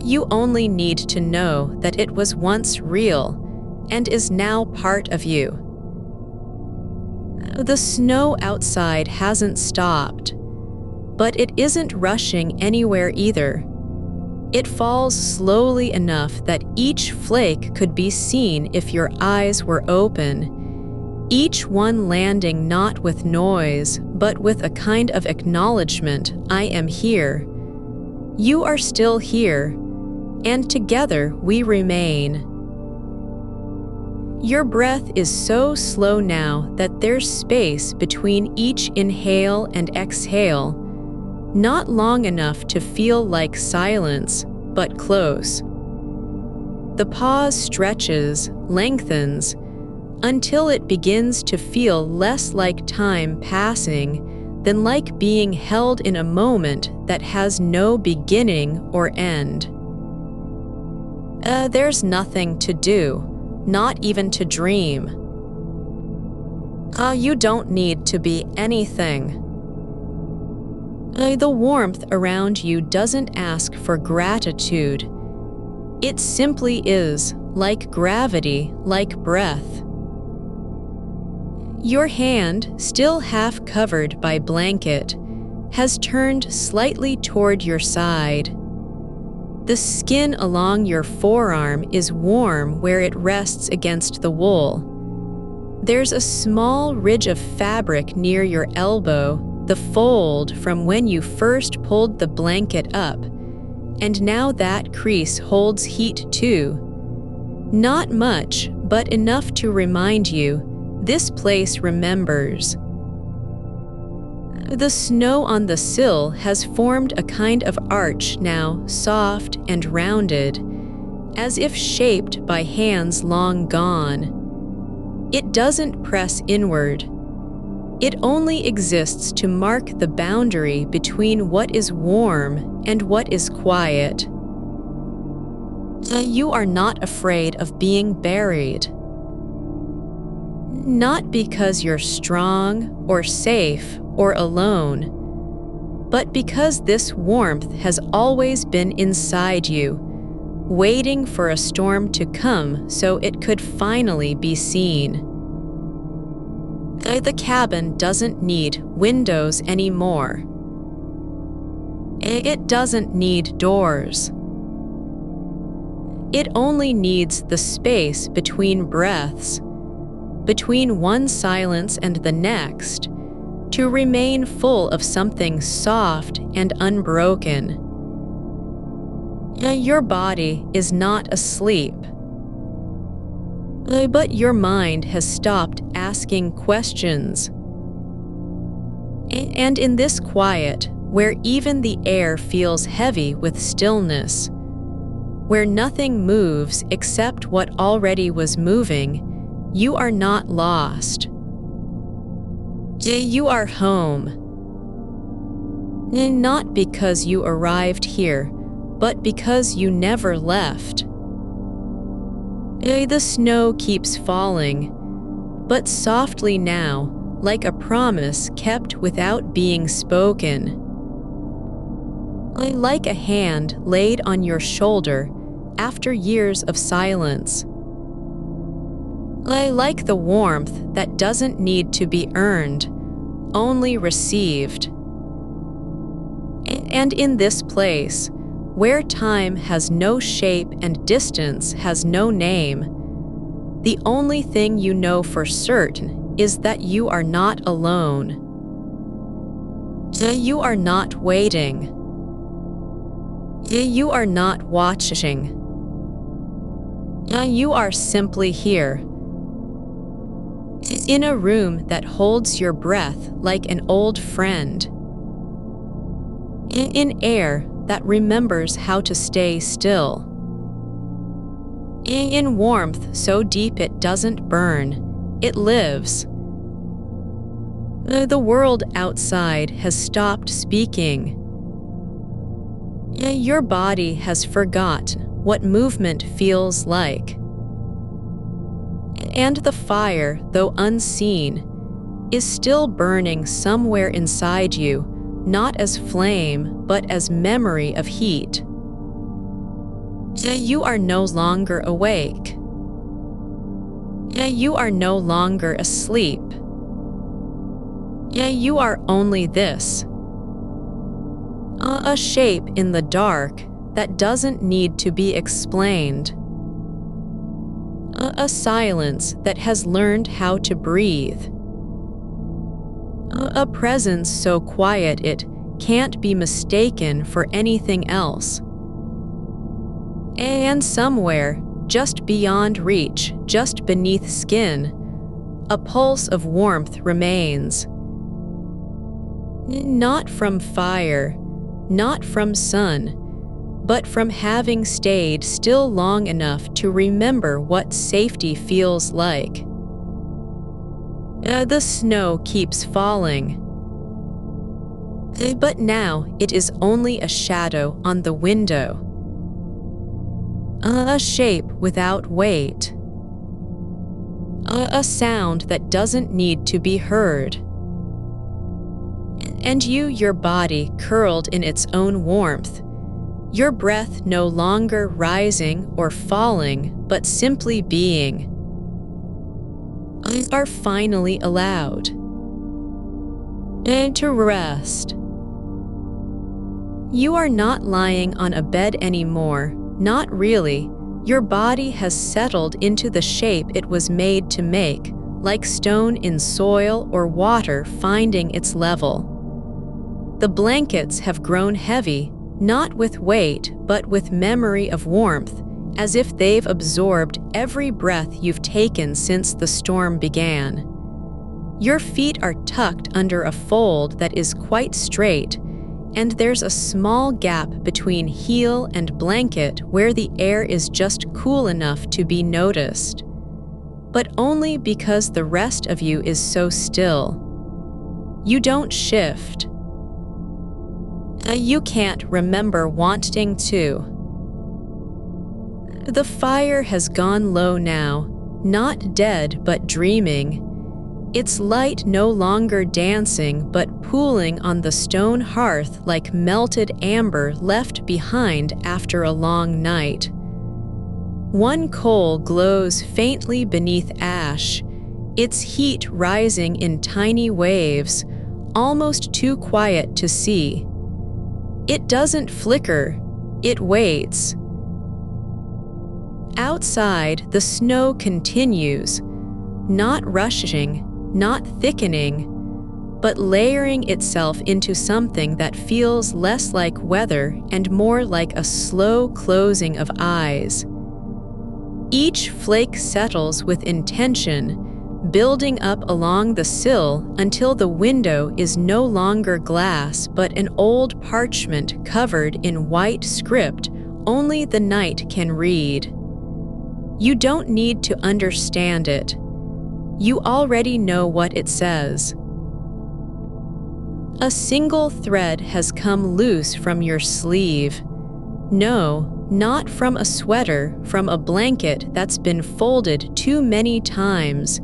You only need to know that it was once real and is now part of you. The snow outside hasn't stopped, but it isn't rushing anywhere either. It falls slowly enough that each flake could be seen if your eyes were open, each one landing not with noise, but with a kind of acknowledgement, I am here. You are still here, and together we remain. Your breath is so slow now that there's space between each inhale and exhale, not long enough to feel like silence, but close. The pause stretches, lengthens, until it begins to feel less like time passing than like being held in a moment that has no beginning or end. There's nothing to do, not even to dream. You don't need to be anything. The warmth around you doesn't ask for gratitude. It simply is, like gravity, like breath. Your hand, still half covered by blanket, has turned slightly toward your side. The skin along your forearm is warm where it rests against the wool. There's a small ridge of fabric near your elbow, the fold from when you first pulled the blanket up, and now that crease holds heat too. Not much, but enough to remind you, this place remembers. The snow on the sill has formed a kind of arch now, soft and rounded, as if shaped by hands long gone. It doesn't press inward. It only exists to mark the boundary between what is warm and what is quiet. You are not afraid of being buried. Not because you're strong or safe or alone, but because this warmth has always been inside you, waiting for a storm to come so it could finally be seen. The cabin doesn't need windows anymore. It doesn't need doors. It only needs the space between breaths, between one silence and the next, to remain full of something soft and unbroken. Your body is not asleep, but your mind has stopped asking questions. And in this quiet, where even the air feels heavy with stillness, where nothing moves except what already was moving, you are not lost. You are home. Not because you arrived here, but because you never left. The snow keeps falling, but softly now, like a promise kept without being spoken. Like a hand laid on your shoulder after years of silence. Like the warmth that doesn't need to be earned, only received. And in this place, where time has no shape and distance has no name, the only thing you know for certain is that you are not alone. You are not waiting. You are not watching. You are simply here. In a room that holds your breath like an old friend. In air that remembers how to stay still. In warmth so deep it doesn't burn, it lives. The world outside has stopped speaking. Your body has forgotten what movement feels like. And the fire, though unseen, is still burning somewhere inside you, not as flame, but as memory of heat. You are no longer awake. You are no longer asleep. You are only this. A shape in the dark that doesn't need to be explained. A silence that has learned how to breathe. A presence so quiet it can't be mistaken for anything else. And somewhere, just beyond reach, just beneath skin, a pulse of warmth remains. Not from fire, not from sun, but from having stayed still long enough to remember what safety feels like. The snow keeps falling. But now it is only a shadow on the window. A shape without weight. A sound that doesn't need to be heard. And you, your body curled in its own warmth, your breath no longer rising or falling, but simply being, are finally allowed. And to rest. You are not lying on a bed anymore, not really. Your body has settled into the shape it was made to make, like stone in soil or water finding its level. The blankets have grown heavy, not with weight, but with memory of warmth, as if they've absorbed every breath you've taken since the storm began. Your feet are tucked under a fold that is quite straight, and there's a small gap between heel and blanket where the air is just cool enough to be noticed. But only because the rest of you is so still. You don't shift. You can't remember wanting to. The fire has gone low now, not dead but dreaming. Its light no longer dancing but pooling on the stone hearth like melted amber left behind after a long night. One coal glows faintly beneath ash, its heat rising in tiny waves, almost too quiet to see. It doesn't flicker, it waits. Outside, the snow continues, not rushing, not thickening, but layering itself into something that feels less like weather and more like a slow closing of eyes. Each flake settles with intention, building up along the sill until the window is no longer glass but an old parchment covered in white script only the night can read. You don't need to understand it. You already know what it says. A single thread has come loose from your sleeve. No, not from a sweater, from a blanket that's been folded too many times,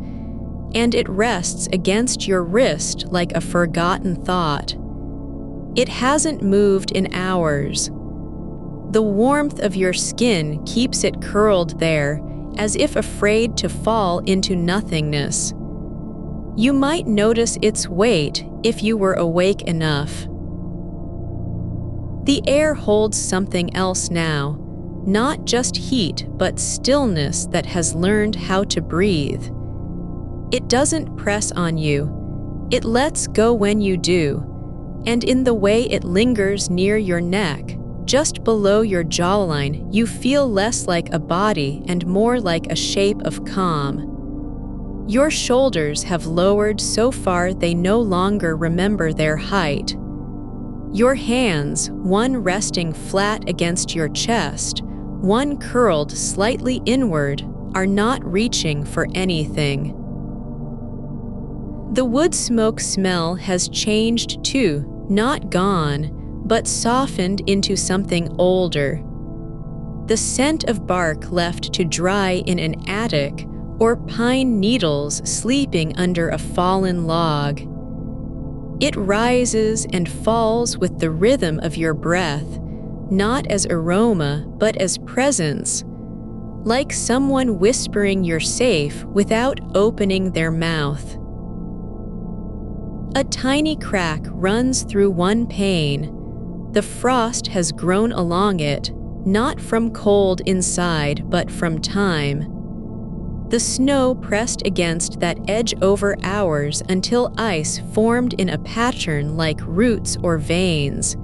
and it rests against your wrist like a forgotten thought. It hasn't moved in hours. The warmth of your skin keeps it curled there, as if afraid to fall into nothingness. You might notice its weight if you were awake enough. The air holds something else now, not just heat, but stillness that has learned how to breathe. It doesn't press on you. It lets go when you do, and in the way it lingers near your neck, just below your jawline, you feel less like a body and more like a shape of calm. Your shoulders have lowered so far they no longer remember their height. Your hands, one resting flat against your chest, one curled slightly inward, are not reaching for anything. The wood smoke smell has changed too, not gone, but softened into something older. The scent of bark left to dry in an attic, or pine needles sleeping under a fallen log. It rises and falls with the rhythm of your breath, not as aroma, but as presence, like someone whispering you're safe without opening their mouth. A tiny crack runs through one pane. The frost has grown along it, not from cold inside, but from time. The snow pressed against that edge over hours until ice formed in a pattern like roots or veins.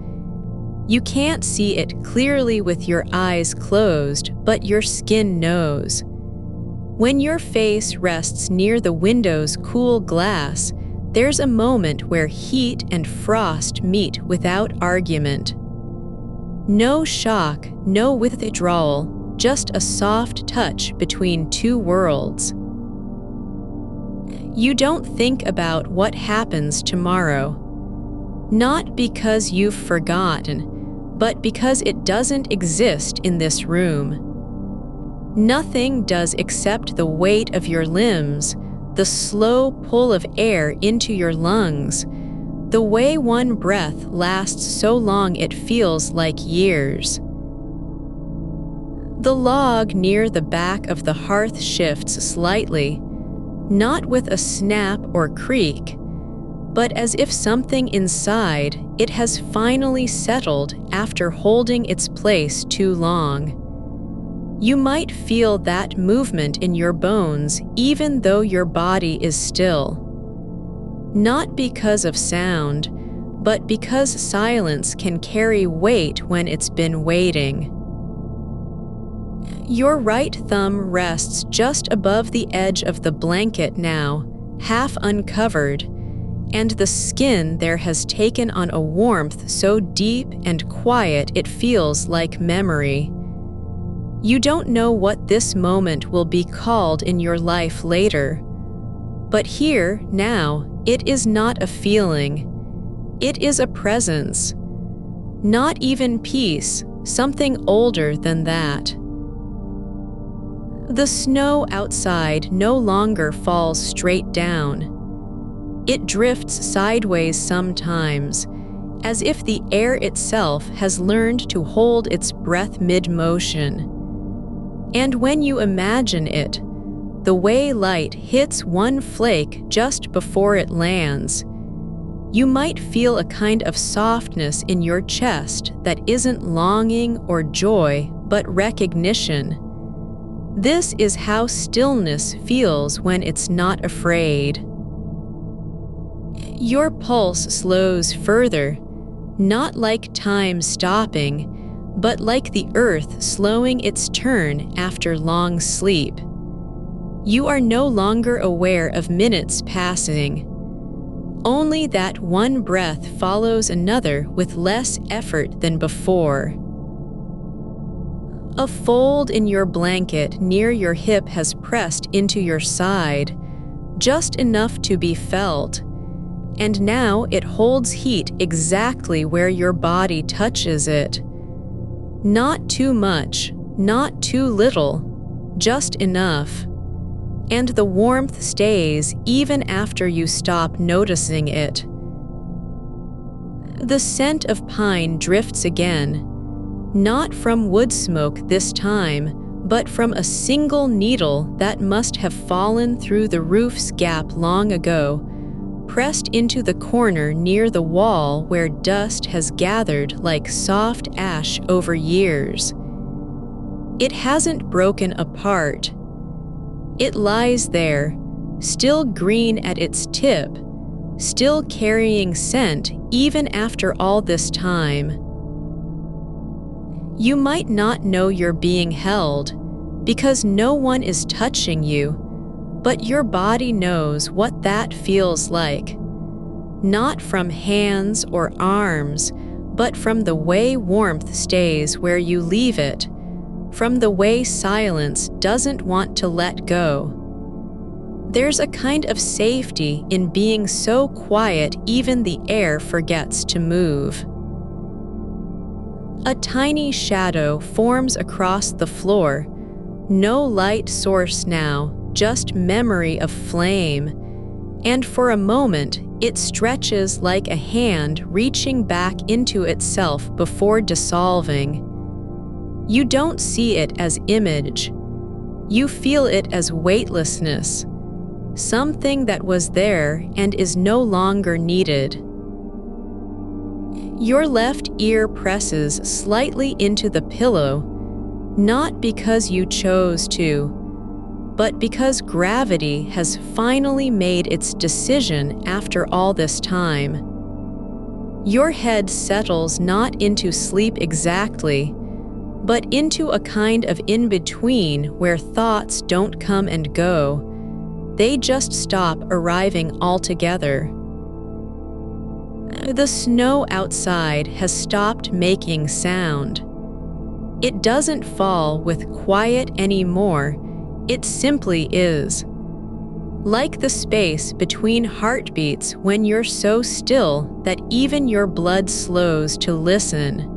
You can't see it clearly with your eyes closed, but your skin knows. When your face rests near the window's cool glass, there's a moment where heat and frost meet without argument. No shock, no withdrawal, just a soft touch between two worlds. You don't think about what happens tomorrow. Not because you've forgotten, but because it doesn't exist in this room. Nothing does except the weight of your limbs, the slow pull of air into your lungs, the way one breath lasts so long it feels like years. The log near the back of the hearth shifts slightly, not with a snap or creak, but as if something inside it has finally settled after holding its place too long. You might feel that movement in your bones even though your body is still. Not because of sound, but because silence can carry weight when it's been waiting. Your right thumb rests just above the edge of the blanket now, half uncovered, and the skin there has taken on a warmth so deep and quiet it feels like memory. You don't know what this moment will be called in your life later. But here, now, it is not a feeling. It is a presence. Not even peace, something older than that. The snow outside no longer falls straight down. It drifts sideways sometimes, as if the air itself has learned to hold its breath mid-motion. And when you imagine it, the way light hits one flake just before it lands, you might feel a kind of softness in your chest that isn't longing or joy, but recognition. This is how stillness feels when it's not afraid. Your pulse slows further, not like time stopping, but like the earth slowing its turn after long sleep. You are no longer aware of minutes passing. Only that one breath follows another with less effort than before. A fold in your blanket near your hip has pressed into your side, just enough to be felt, and now it holds heat exactly where your body touches it. Not too much, not too little, just enough. And the warmth stays even after you stop noticing it. The scent of pine drifts again, not from wood smoke this time, but from a single needle that must have fallen through the roof's gap long ago, pressed into the corner near the wall where dust has gathered like soft ash over years. It hasn't broken apart. It lies there, still green at its tip, still carrying scent even after all this time. You might not know you're being held because no one is touching you, but your body knows what that feels like. Not from hands or arms, but from the way warmth stays where you leave it, from the way silence doesn't want to let go. There's a kind of safety in being so quiet even the air forgets to move. A tiny shadow forms across the floor. No light source now, just memory of flame. And for a moment, it stretches like a hand reaching back into itself before dissolving. You don't see it as image. You feel it as weightlessness, something that was there and is no longer needed. Your left ear presses slightly into the pillow, not because you chose to, but because gravity has finally made its decision after all this time. Your head settles not into sleep exactly, but into a kind of in-between where thoughts don't come and go. They just stop arriving altogether. The snow outside has stopped making sound. It doesn't fall with quiet anymore, it simply is. Like the space between heartbeats when you're so still that even your blood slows to listen.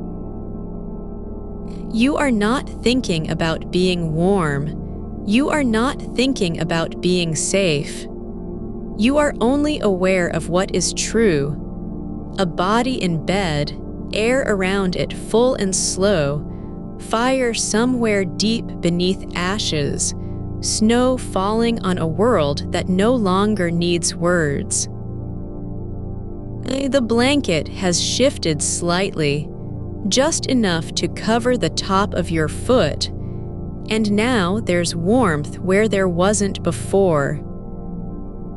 You are not thinking about being warm. You are not thinking about being safe. You are only aware of what is true. A body in bed, air around it full and slow, fire somewhere deep beneath ashes, snow falling on a world that no longer needs words. The blanket has shifted slightly, just enough to cover the top of your foot, and now there's warmth where there wasn't before.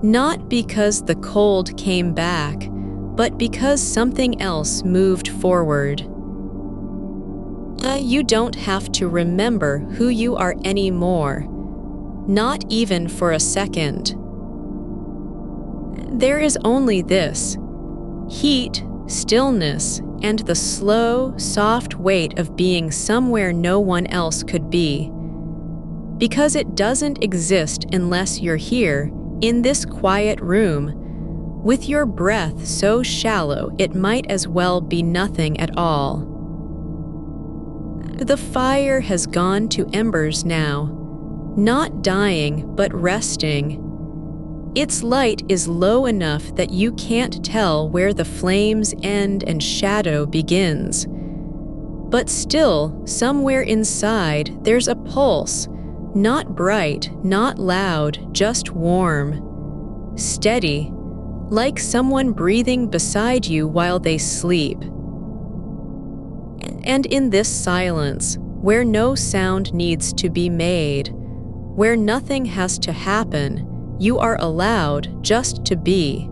Not because the cold came back, but because something else moved forward. You don't have to remember who you are anymore, not even for a second. There is only this: heat, stillness, and the slow, soft weight of being somewhere no one else could be. Because it doesn't exist unless you're here, in this quiet room, with your breath so shallow it might as well be nothing at all. The fire has gone to embers now, not dying but resting. Its light is low enough that you can't tell where the flames end and shadow begins. But still, somewhere inside, there's a pulse, not bright, not loud, just warm, steady, like someone breathing beside you while they sleep. And in this silence, where no sound needs to be made, where nothing has to happen, you are allowed just to be.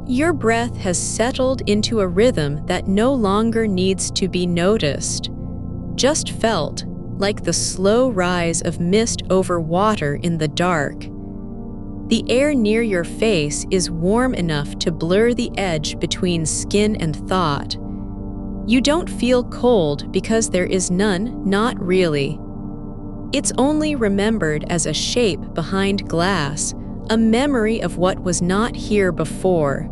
Your breath has settled into a rhythm that no longer needs to be noticed, just felt, like the slow rise of mist over water in the dark. The air near your face is warm enough to blur the edge between skin and thought. You don't feel cold because there is none, not really. It's only remembered as a shape behind glass, a memory of what was not here before.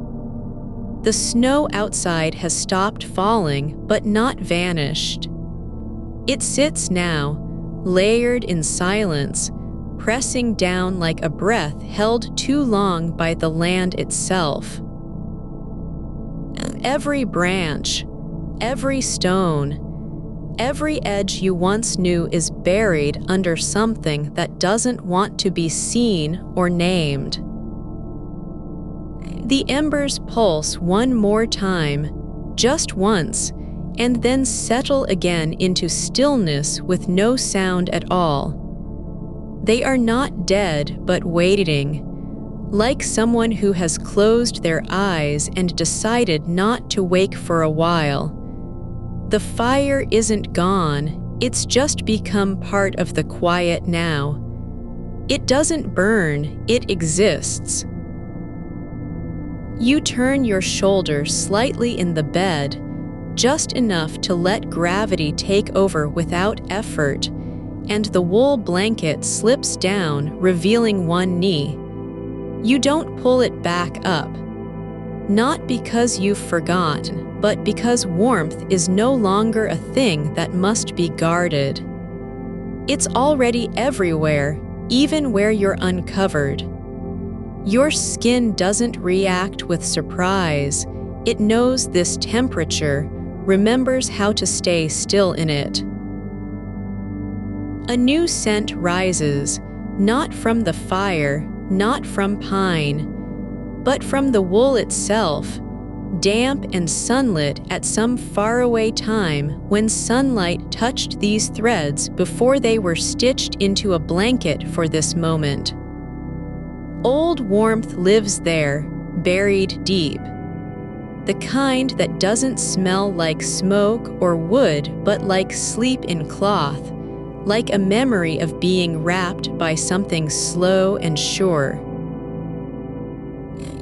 The snow outside has stopped falling, but not vanished. It sits now, layered in silence, pressing down like a breath held too long by the land itself. Every branch, every stone, every edge you once knew is buried under something that doesn't want to be seen or named. The embers pulse one more time, just once, and then settle again into stillness with no sound at all. They are not dead, but waiting, like someone who has closed their eyes and decided not to wake for a while. The fire isn't gone, it's just become part of the quiet now. It doesn't burn, it exists. You turn your shoulders slightly in the bed, just enough to let gravity take over without effort, and the wool blanket slips down, revealing one knee. You don't pull it back up. Not because you've forgotten, but because warmth is no longer a thing that must be guarded. It's already everywhere, even where you're uncovered. Your skin doesn't react with surprise. It knows this temperature, remembers how to stay still in it. A new scent rises, not from the fire, not from pine, but from the wool itself, damp and sunlit at some faraway time when sunlight touched these threads before they were stitched into a blanket for this moment. Old warmth lives there, buried deep. The kind that doesn't smell like smoke or wood but like sleep in cloth, like a memory of being wrapped by something slow and sure.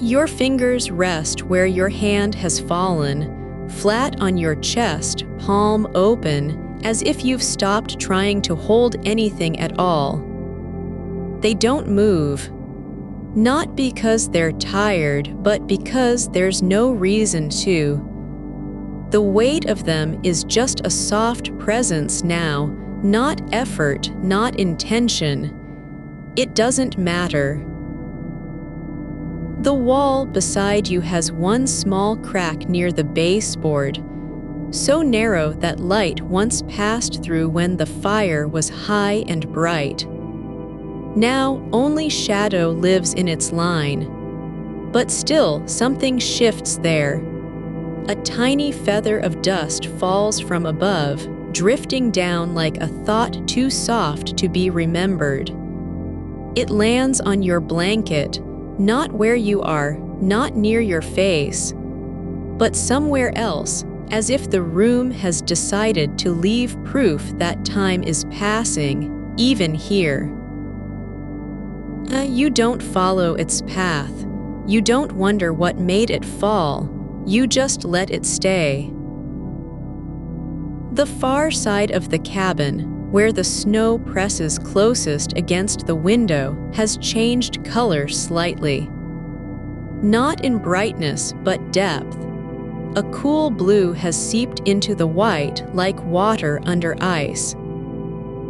Your fingers rest where your hand has fallen, flat on your chest, palm open, as if you've stopped trying to hold anything at all. They don't move, not because they're tired, but because there's no reason to. The weight of them is just a soft presence now, not effort, not intention. It doesn't matter. The wall beside you has one small crack near the baseboard, so narrow that light once passed through when the fire was high and bright. Now only shadow lives in its line, but still something shifts there. A tiny feather of dust falls from above, drifting down like a thought too soft to be remembered. It lands on your blanket, not where you are, not near your face, but somewhere else, as if the room has decided to leave proof that time is passing, even here. You don't follow its path. You don't wonder what made it fall. You just let it stay. The far side of the cabin, where the snow presses closest against the window, has changed color slightly. Not in brightness, but depth. A cool blue has seeped into the white like water under ice.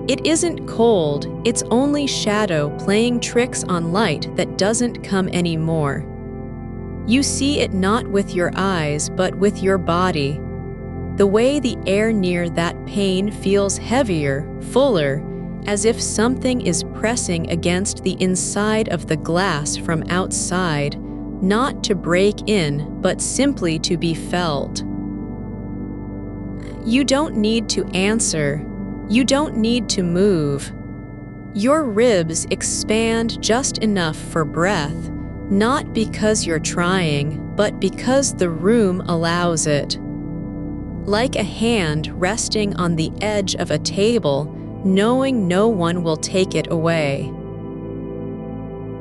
It isn't cold, it's only shadow playing tricks on light that doesn't come anymore. You see it not with your eyes, but with your body. The way the air near that pane feels heavier, fuller, as if something is pressing against the inside of the glass from outside, not to break in, but simply to be felt. You don't need to answer. You don't need to move. Your ribs expand just enough for breath, not because you're trying, but because the room allows it. Like a hand resting on the edge of a table, knowing no one will take it away.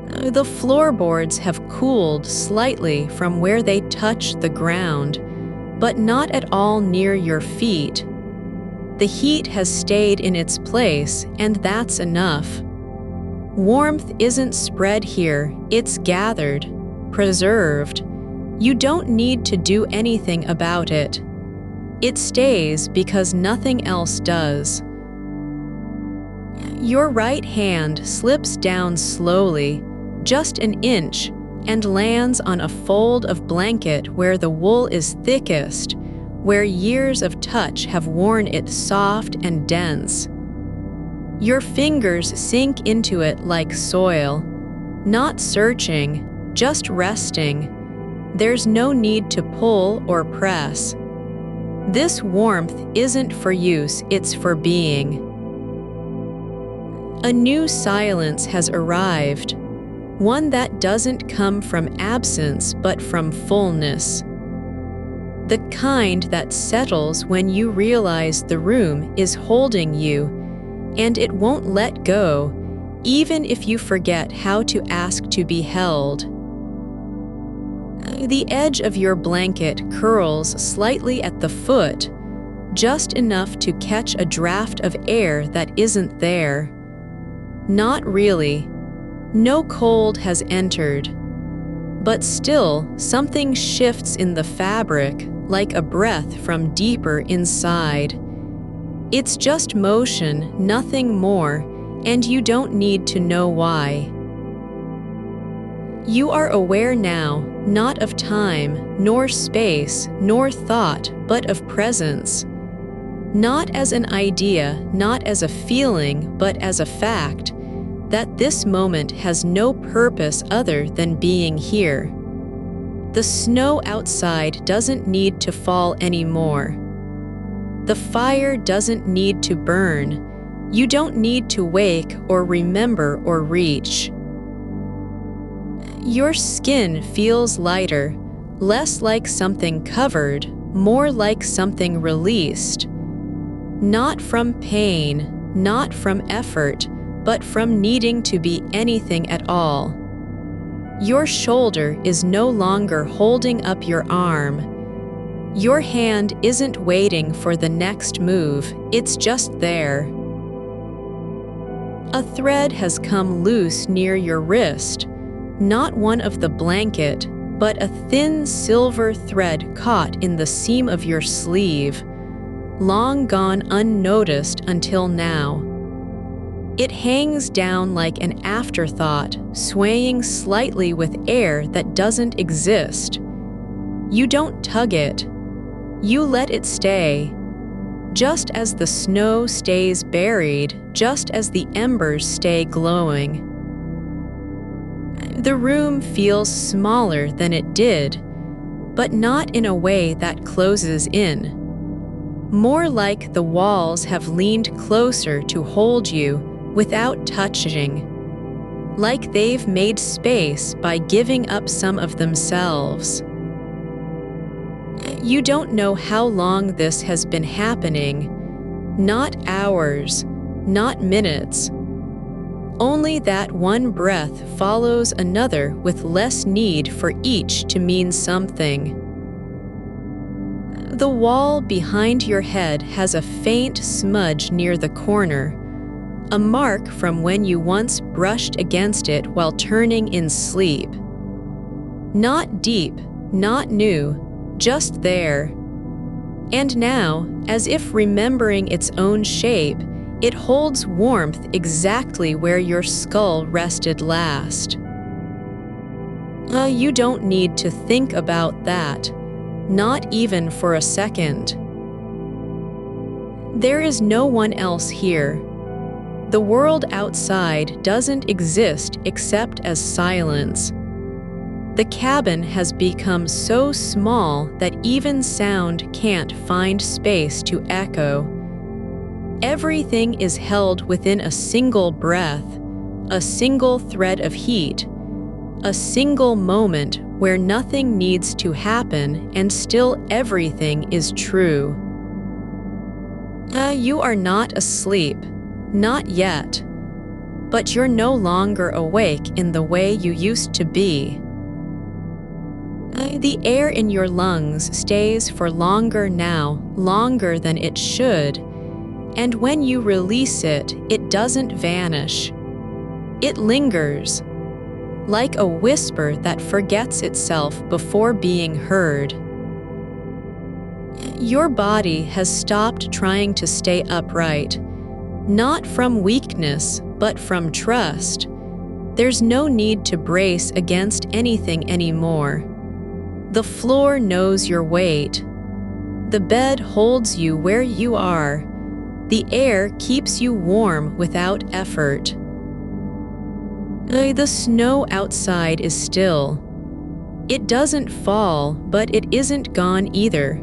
The floorboards have cooled slightly from where they touch the ground, but not at all near your feet. The heat has stayed in its place, and that's enough. Warmth isn't spread here, it's gathered, preserved. You don't need to do anything about it. It stays because nothing else does. Your right hand slips down slowly, just an inch, and lands on a fold of blanket where the wool is thickest, where years of touch have worn it soft and dense. Your fingers sink into it like soil, not searching, just resting. There's no need to pull or press. This warmth isn't for use, it's for being. A new silence has arrived, one that doesn't come from absence but from fullness. The kind that settles when you realize the room is holding you, and it won't let go, even if you forget how to ask to be held. The edge of your blanket curls slightly at the foot, just enough to catch a draft of air that isn't there. Not really. No cold has entered. But still, something shifts in the fabric, like a breath from deeper inside. It's just motion, nothing more, and you don't need to know why. You are aware now, not of time, nor space, nor thought, but of presence. Not as an idea, not as a feeling, but as a fact, that this moment has no purpose other than being here. The snow outside doesn't need to fall anymore. The fire doesn't need to burn. You don't need to wake or remember or reach. Your skin feels lighter, less like something covered, more like something released. Not from pain, not from effort, but from needing to be anything at all. Your shoulder is no longer holding up your arm. Your hand isn't waiting for the next move, it's just there. A thread has come loose near your wrist, not one of the blanket, but a thin silver thread caught in the seam of your sleeve, long gone unnoticed until now. It hangs down like an afterthought, swaying slightly with air that doesn't exist. You don't tug it. You let it stay. Just as the snow stays buried, just as the embers stay glowing. The room feels smaller than it did, but not in a way that closes in. More like the walls have leaned closer to hold you without touching, like they've made space by giving up some of themselves. You don't know how long this has been happening, not hours, not minutes. Only that one breath follows another with less need for each to mean something. The wall behind your head has a faint smudge near the corner, a mark from when you once brushed against it while turning in sleep. Not deep, not new, just there. And now, as if remembering its own shape, it holds warmth exactly where your skull rested last. You don't need to think about that, not even for a second. There is no one else here. The world outside doesn't exist except as silence. The cabin has become so small that even sound can't find space to echo. Everything is held within a single breath, a single thread of heat, a single moment where nothing needs to happen and still everything is true. You are not asleep. Not yet, but you're no longer awake in the way you used to be. The air in your lungs stays for longer now, longer than it should, and when you release it, it doesn't vanish. It lingers, like a whisper that forgets itself before being heard. Your body has stopped trying to stay upright. Not from weakness, but from trust. There's no need to brace against anything anymore. The floor knows your weight. The bed holds you where you are. The air keeps you warm without effort. The snow outside is still. It doesn't fall, but it isn't gone either.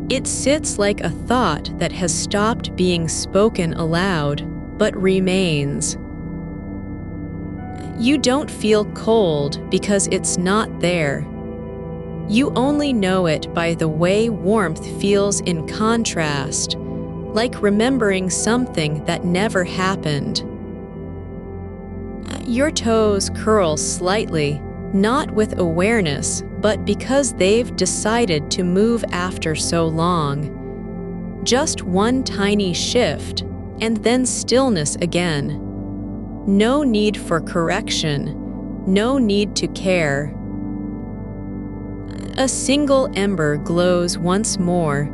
It sits like a thought that has stopped being spoken aloud, but remains. You don't feel cold because it's not there. You only know it by the way warmth feels in contrast, like remembering something that never happened. Your toes curl slightly, not with awareness, but because they've decided to move after so long. Just one tiny shift, and then stillness again. No need for correction, no need to care. A single ember glows once more,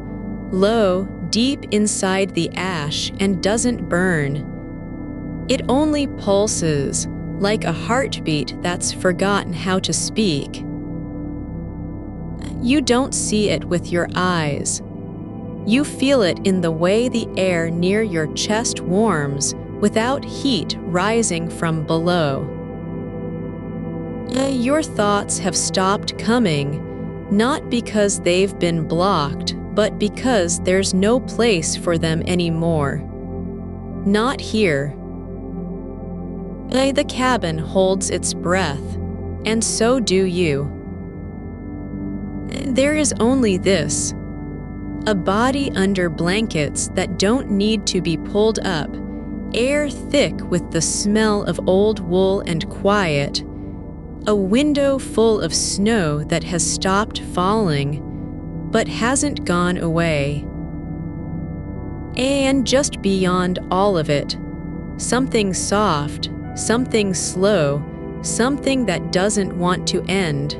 low, deep inside the ash, and doesn't burn. It only pulses, like a heartbeat that's forgotten how to speak. You don't see it with your eyes. You feel it in the way the air near your chest warms without heat rising from below. Your thoughts have stopped coming, not because they've been blocked, but because there's no place for them anymore. Not here. The cabin holds its breath, and so do you. There is only this: a body under blankets that don't need to be pulled up, air thick with the smell of old wool and quiet, a window full of snow that has stopped falling, but hasn't gone away. And just beyond all of it, something soft, something slow, something that doesn't want to end.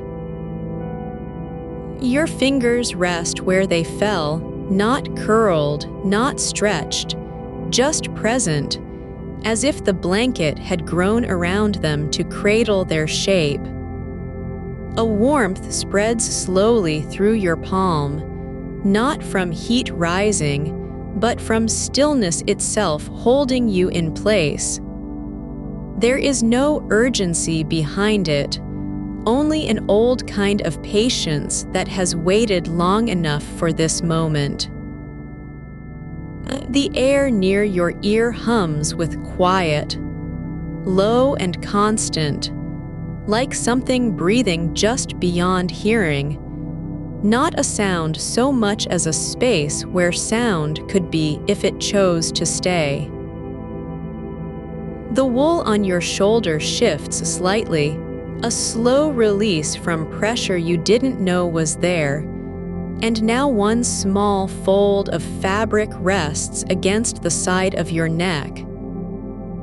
Your fingers rest where they fell, not curled, not stretched, just present, as if the blanket had grown around them to cradle their shape. A warmth spreads slowly through your palm, not from heat rising, but from stillness itself holding you in place. There is no urgency behind it, only an old kind of patience that has waited long enough for this moment. The air near your ear hums with quiet, low and constant, like something breathing just beyond hearing, not a sound so much as a space where sound could be if it chose to stay. The wool on your shoulder shifts slightly, a slow release from pressure you didn't know was there, and now one small fold of fabric rests against the side of your neck.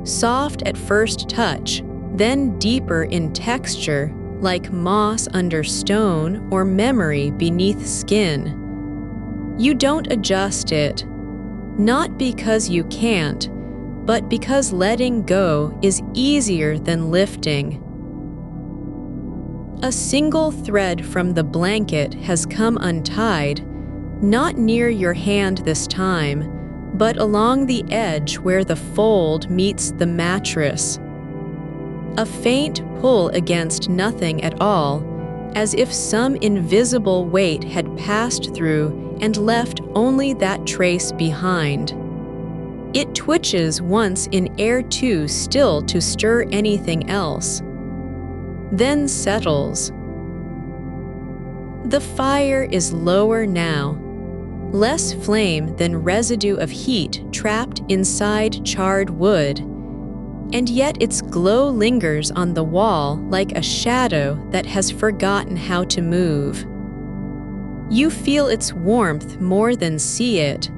Soft at first touch, then deeper in texture, like moss under stone or memory beneath skin. You don't adjust it, not because you can't, but because letting go is easier than lifting. A single thread from the blanket has come untied, not near your hand this time, but along the edge where the fold meets the mattress. A faint pull against nothing at all, as if some invisible weight had passed through and left only that trace behind. It twitches once in air too still to stir anything else, then settles. The fire is lower now, less flame than residue of heat trapped inside charred wood, and yet its glow lingers on the wall like a shadow that has forgotten how to move. You feel its warmth more than see it,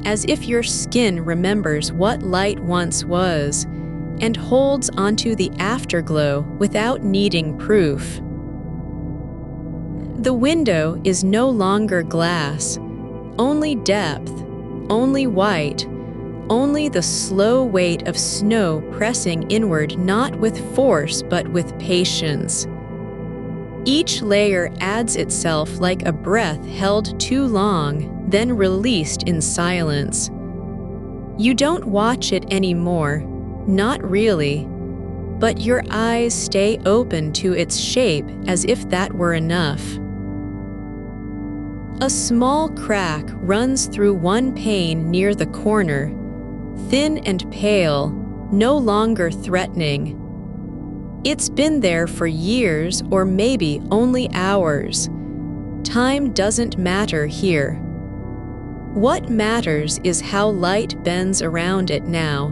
as if your skin remembers what light once was and holds onto the afterglow without needing proof. The window is no longer glass, only depth, only white, only the slow weight of snow pressing inward not with force but with patience. Each layer adds itself like a breath held too long, then released in silence. You don't watch it anymore, not really, but your eyes stay open to its shape as if that were enough. A small crack runs through one pane near the corner, thin and pale, no longer threatening. It's been there for years or maybe only hours, time doesn't matter here. What matters is how light bends around it now,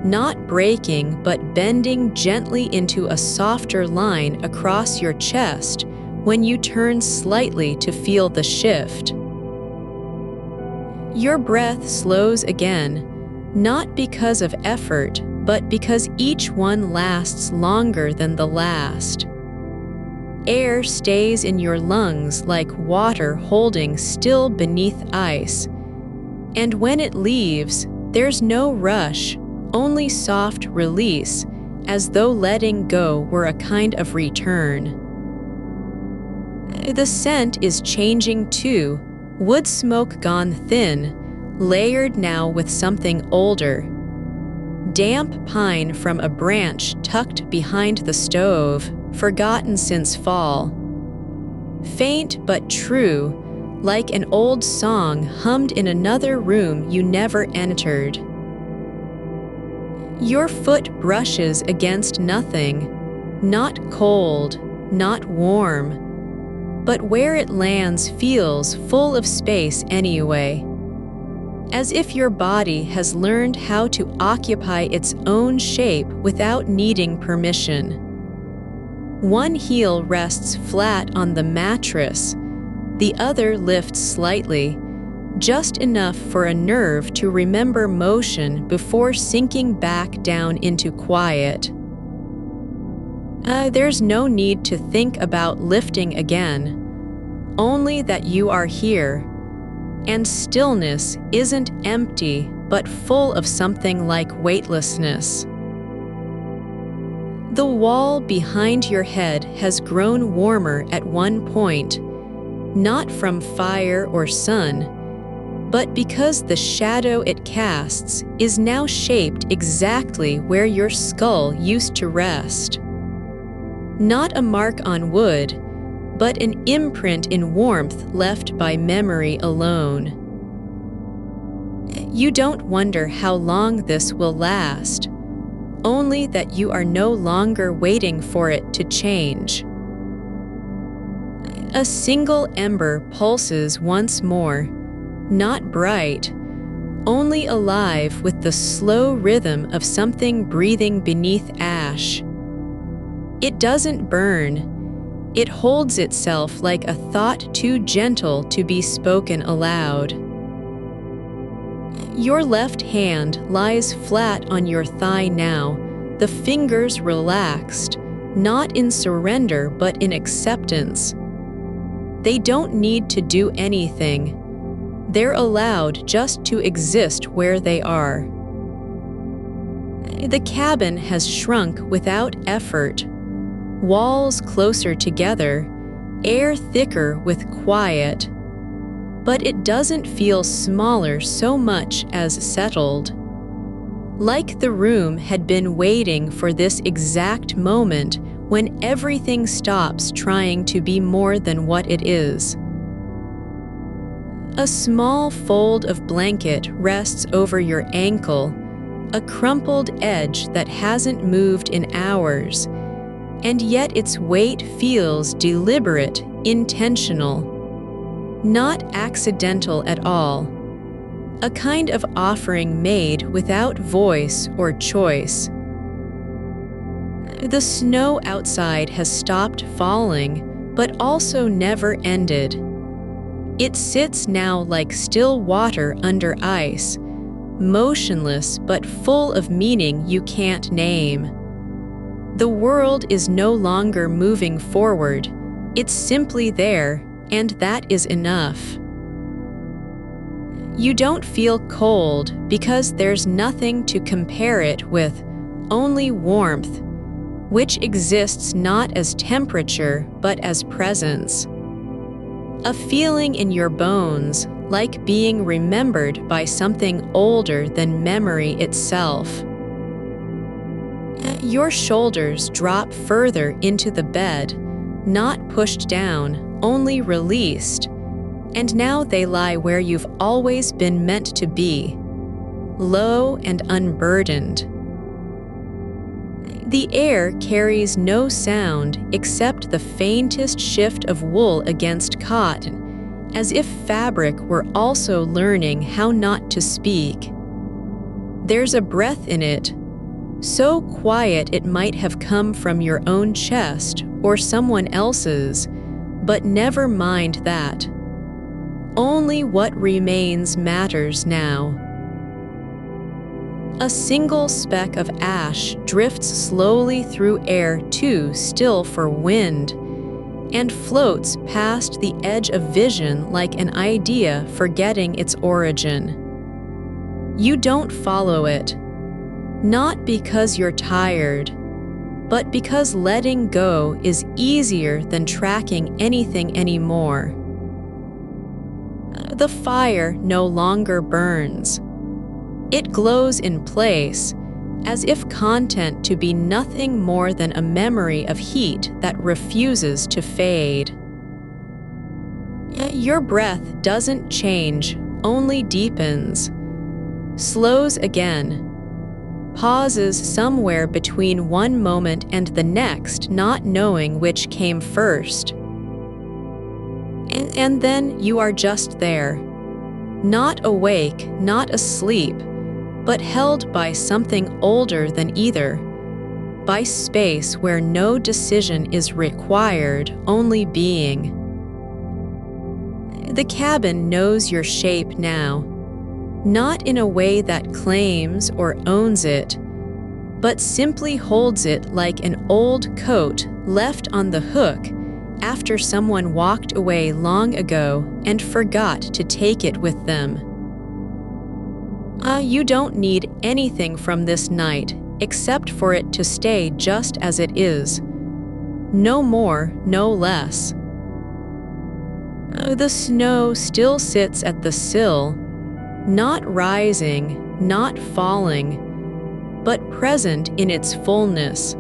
not breaking but bending gently into a softer line across your chest when you turn slightly to feel the shift. Your breath slows again, not because of effort, but because each one lasts longer than the last. Air stays in your lungs like water holding still beneath ice. And when it leaves, there's no rush, only soft release, as though letting go were a kind of return. The scent is changing too, wood smoke gone thin, layered now with something older. Damp pine from a branch tucked behind the stove, forgotten since fall. Faint but true, like an old song hummed in another room you never entered. Your foot brushes against nothing, not cold, not warm, but where it lands feels full of space anyway. As if your body has learned how to occupy its own shape without needing permission. One heel rests flat on the mattress, the other lifts slightly, just enough for a nerve to remember motion before sinking back down into quiet. There's no need to think about lifting again, only that you are here. And stillness isn't empty, but full of something like weightlessness. The wall behind your head has grown warmer at one point, not from fire or sun, but because the shadow it casts is now shaped exactly where your skull used to rest. Not a mark on wood, but an imprint in warmth left by memory alone. You don't wonder how long this will last, only that you are no longer waiting for it to change. A single ember pulses once more, not bright, only alive with the slow rhythm of something breathing beneath ash. It doesn't burn. It holds itself like a thought too gentle to be spoken aloud. Your left hand lies flat on your thigh now, the fingers relaxed, not in surrender but in acceptance. They don't need to do anything. They're allowed just to exist where they are. The cabin has shrunk without effort. Walls closer together, air thicker with quiet. But it doesn't feel smaller so much as settled. Like the room had been waiting for this exact moment when everything stops trying to be more than what it is. A small fold of blanket rests over your ankle, a crumpled edge that hasn't moved in hours, and yet its weight feels deliberate, intentional, not accidental at all, a kind of offering made without voice or choice. The snow outside has stopped falling, but also never ended. It sits now like still water under ice, motionless but full of meaning you can't name. The world is no longer moving forward, it's simply there, and that is enough. You don't feel cold because there's nothing to compare it with, only warmth, which exists not as temperature but as presence. A feeling in your bones, like being remembered by something older than memory itself. Your shoulders drop further into the bed, not pushed down, only released, and now they lie where you've always been meant to be, low and unburdened. The air carries no sound except the faintest shift of wool against cotton, as if fabric were also learning how not to speak. There's a breath in it, so quiet it might have come from your own chest or someone else's, but never mind that. Only what remains matters now. A single speck of ash drifts slowly through air too still for wind, and floats past the edge of vision like an idea forgetting its origin. You don't follow it, not because you're tired, but because letting go is easier than tracking anything anymore. The fire no longer burns. It glows in place, as if content to be nothing more than a memory of heat that refuses to fade. Your breath doesn't change, only deepens, slows again, pauses somewhere between one moment and the next, not knowing which came first. And then you are just there, not awake, not asleep, but held by something older than either, by space where no decision is required, only being. The cabin knows your shape now, not in a way that claims or owns it, but simply holds it like an old coat left on the hook after someone walked away long ago and forgot to take it with them. You don't need anything from this night except for it to stay just as it is. No more, no less. The snow still sits at the sill, not rising, not falling, but present in its fullness,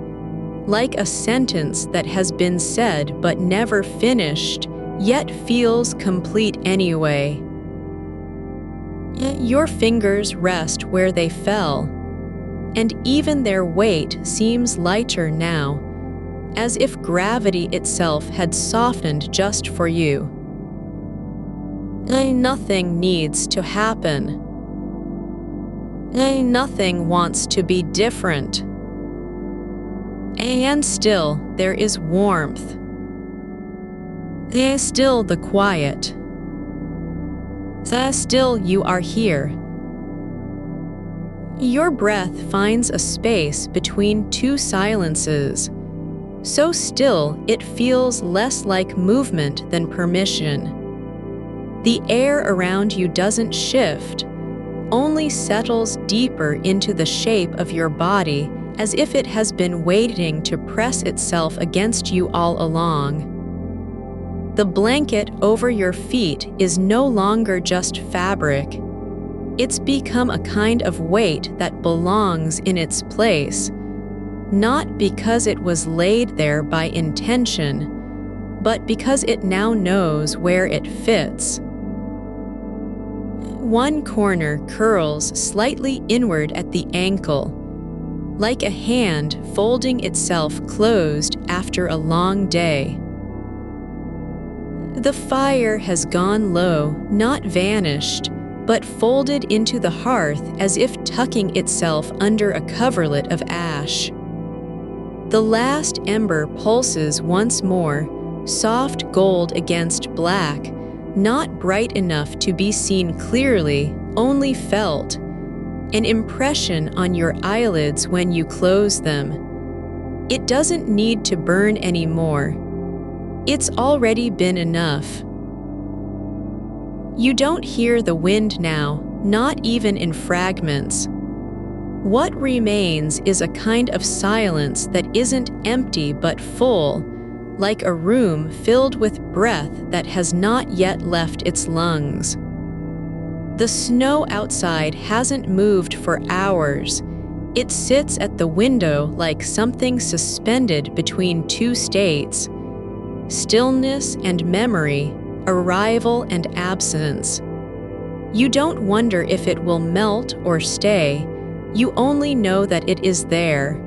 like a sentence that has been said but never finished, yet feels complete anyway. Your fingers rest where they fell, and even their weight seems lighter now, as if gravity itself had softened just for you. Nothing needs to happen. Nothing wants to be different. And still there is warmth. Still the quiet. Still you are here. Your breath finds a space between two silences, so still it feels less like movement than permission. The air around you doesn't shift, only settles deeper into the shape of your body, as if it has been waiting to press itself against you all along. The blanket over your feet is no longer just fabric. It's become a kind of weight that belongs in its place, not because it was laid there by intention, but because it now knows where it fits. One corner curls slightly inward at the ankle, like a hand folding itself closed after a long day. The fire has gone low, not vanished, but folded into the hearth as if tucking itself under a coverlet of ash. The last ember pulses once more, soft gold against black, not bright enough to be seen clearly, only felt, an impression on your eyelids when you close them. It doesn't need to burn anymore. It's already been enough. You don't hear the wind now, not even in fragments. What remains is a kind of silence that isn't empty but full, like a room filled with breath that has not yet left its lungs. The snow outside hasn't moved for hours. It sits at the window like something suspended between two states: stillness and memory, arrival and absence. You don't wonder if it will melt or stay. You only know that it is there.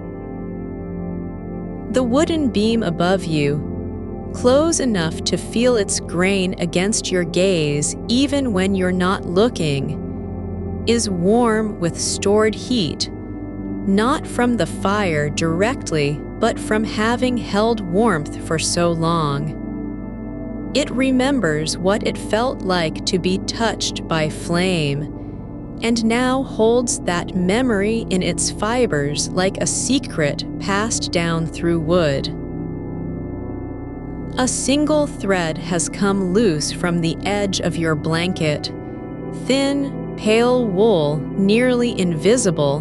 The wooden beam above you, close enough to feel its grain against your gaze even when you're not looking, is warm with stored heat, not from the fire directly, but from having held warmth for so long. It remembers what it felt like to be touched by flame, and now holds that memory in its fibers like a secret passed down through wood. A single thread has come loose from the edge of your blanket, thin, pale wool, nearly invisible,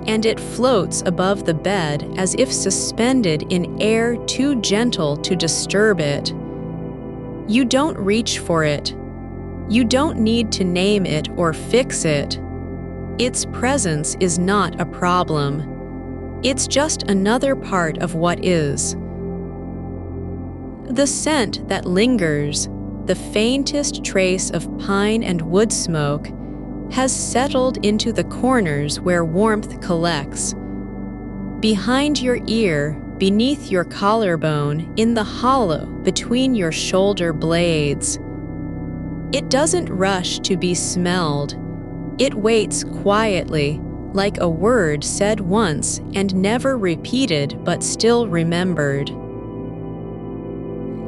and it floats above the bed as if suspended in air too gentle to disturb it. You don't reach for it. You don't need to name it or fix it. Its presence is not a problem. It's just another part of what is. The scent that lingers, the faintest trace of pine and wood smoke, has settled into the corners where warmth collects. Behind your ear, beneath your collarbone, in the hollow between your shoulder blades. It doesn't rush to be smelled. It waits quietly, like a word said once and never repeated but still remembered.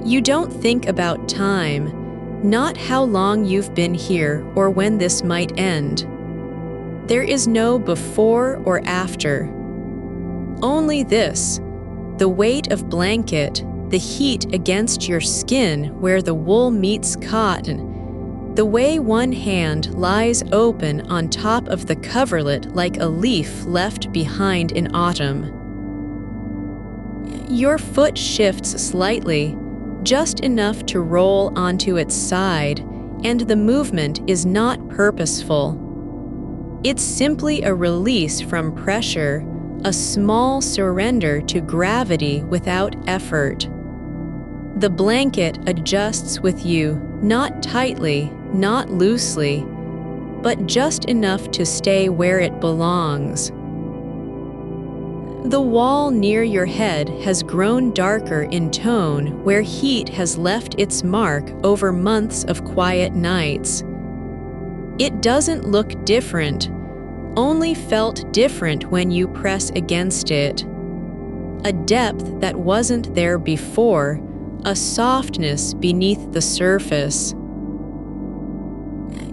You don't think about time, not how long you've been here or when this might end. There is no before or after. Only this, the weight of blanket, the heat against your skin where the wool meets cotton, the way one hand lies open on top of the coverlet like a leaf left behind in autumn. Your foot shifts slightly, just enough to roll onto its side, and the movement is not purposeful. It's simply a release from pressure, a small surrender to gravity without effort. The blanket adjusts with you, not tightly, not loosely, but just enough to stay where it belongs. The wall near your head has grown darker in tone where heat has left its mark over months of quiet nights. It doesn't look different, only felt different when you press against it. A depth that wasn't there before, a softness beneath the surface.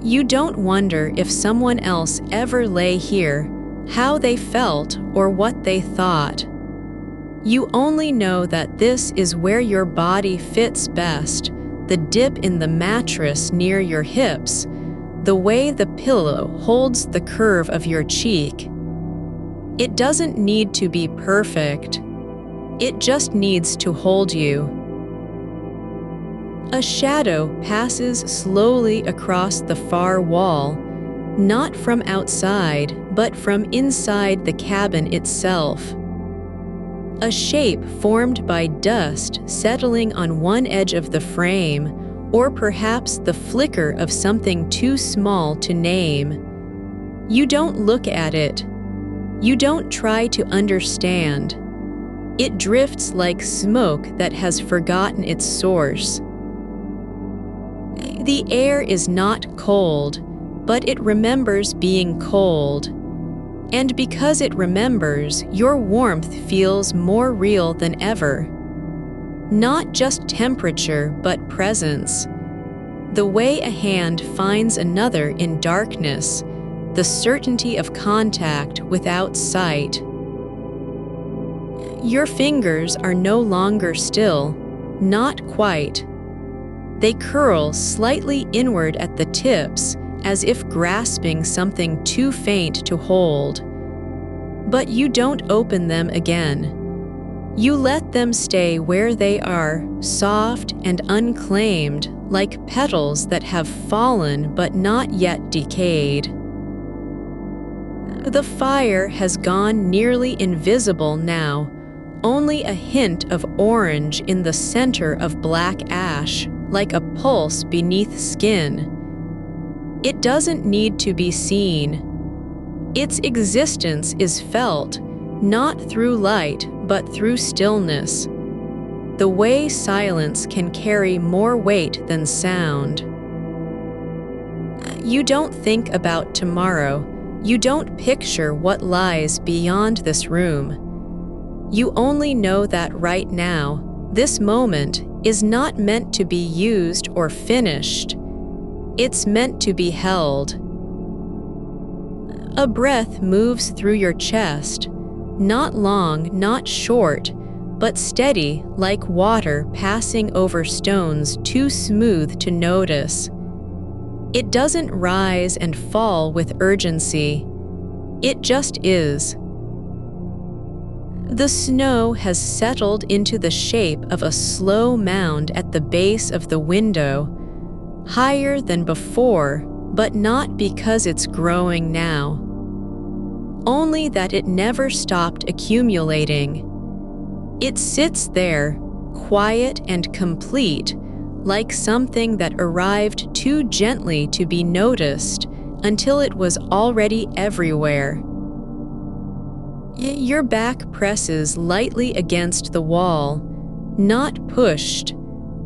You don't wonder if someone else ever lay here, how they felt or what they thought. You only know that this is where your body fits best, the dip in the mattress near your hips, the way the pillow holds the curve of your cheek. It doesn't need to be perfect. It just needs to hold you. A shadow passes slowly across the far wall, not from outside, but from inside the cabin itself. A shape formed by dust settling on one edge of the frame, or perhaps the flicker of something too small to name. You don't look at it. You don't try to understand. It drifts like smoke that has forgotten its source. The air is not cold, but it remembers being cold. And because it remembers, your warmth feels more real than ever. Not just temperature, but presence. The way a hand finds another in darkness, the certainty of contact without sight. Your fingers are no longer still, not quite. They curl slightly inward at the tips, as if grasping something too faint to hold. But you don't open them again. You let them stay where they are, soft and unclaimed, like petals that have fallen but not yet decayed. The fire has gone nearly invisible now, only a hint of orange in the center of black ash, like a pulse beneath skin. It doesn't need to be seen. Its existence is felt, not through light, but through stillness. The way silence can carry more weight than sound. You don't think about tomorrow. You don't picture what lies beyond this room. You only know that right now, this moment is not meant to be used or finished. It's meant to be held. A breath moves through your chest, not long, not short, but steady like water passing over stones too smooth to notice. It doesn't rise and fall with urgency. It just is. The snow has settled into the shape of a slow mound at the base of the window, higher than before, but not because it's growing now. Only that it never stopped accumulating. It sits there, quiet and complete, like something that arrived too gently to be noticed until it was already everywhere. Your back presses lightly against the wall, not pushed,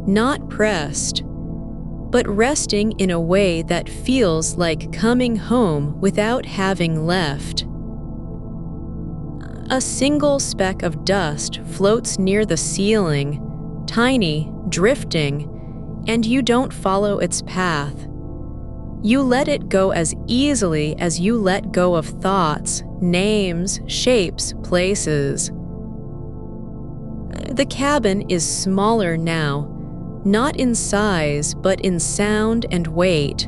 not pressed, but resting in a way that feels like coming home without having left. A single speck of dust floats near the ceiling, tiny, drifting, and you don't follow its path. You let it go as easily as you let go of thoughts, names, shapes, places. The cabin is smaller now, not in size, but in sound and weight.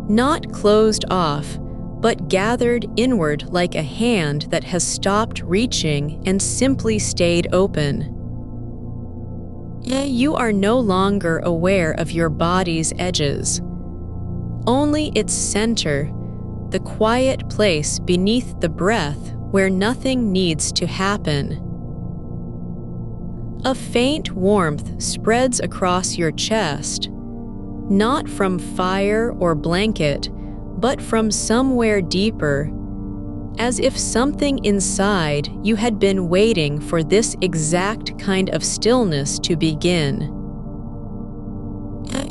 Not closed off, but gathered inward like a hand that has stopped reaching and simply stayed open. You are no longer aware of your body's edges. Only its center, the quiet place beneath the breath where nothing needs to happen. A faint warmth spreads across your chest, not from fire or blanket, but from somewhere deeper, as if something inside you had been waiting for this exact kind of stillness to begin.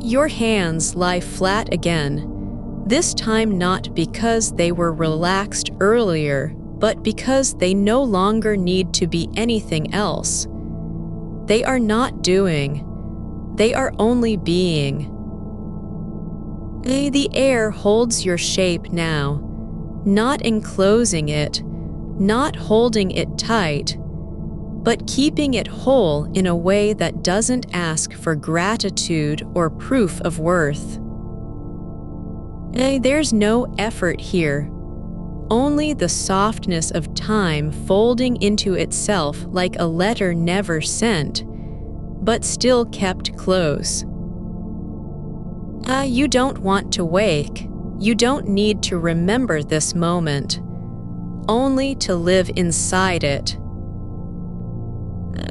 Your hands lie flat again, this time not because they were relaxed earlier, but because they no longer need to be anything else. They are not doing, they are only being. The air holds your shape now, not enclosing it, not holding it tight, but keeping it whole in a way that doesn't ask for gratitude or proof of worth. There's no effort here, only the softness of time folding into itself like a letter never sent, but still kept close. You don't want to wake. You don't need to remember this moment, only to live inside it.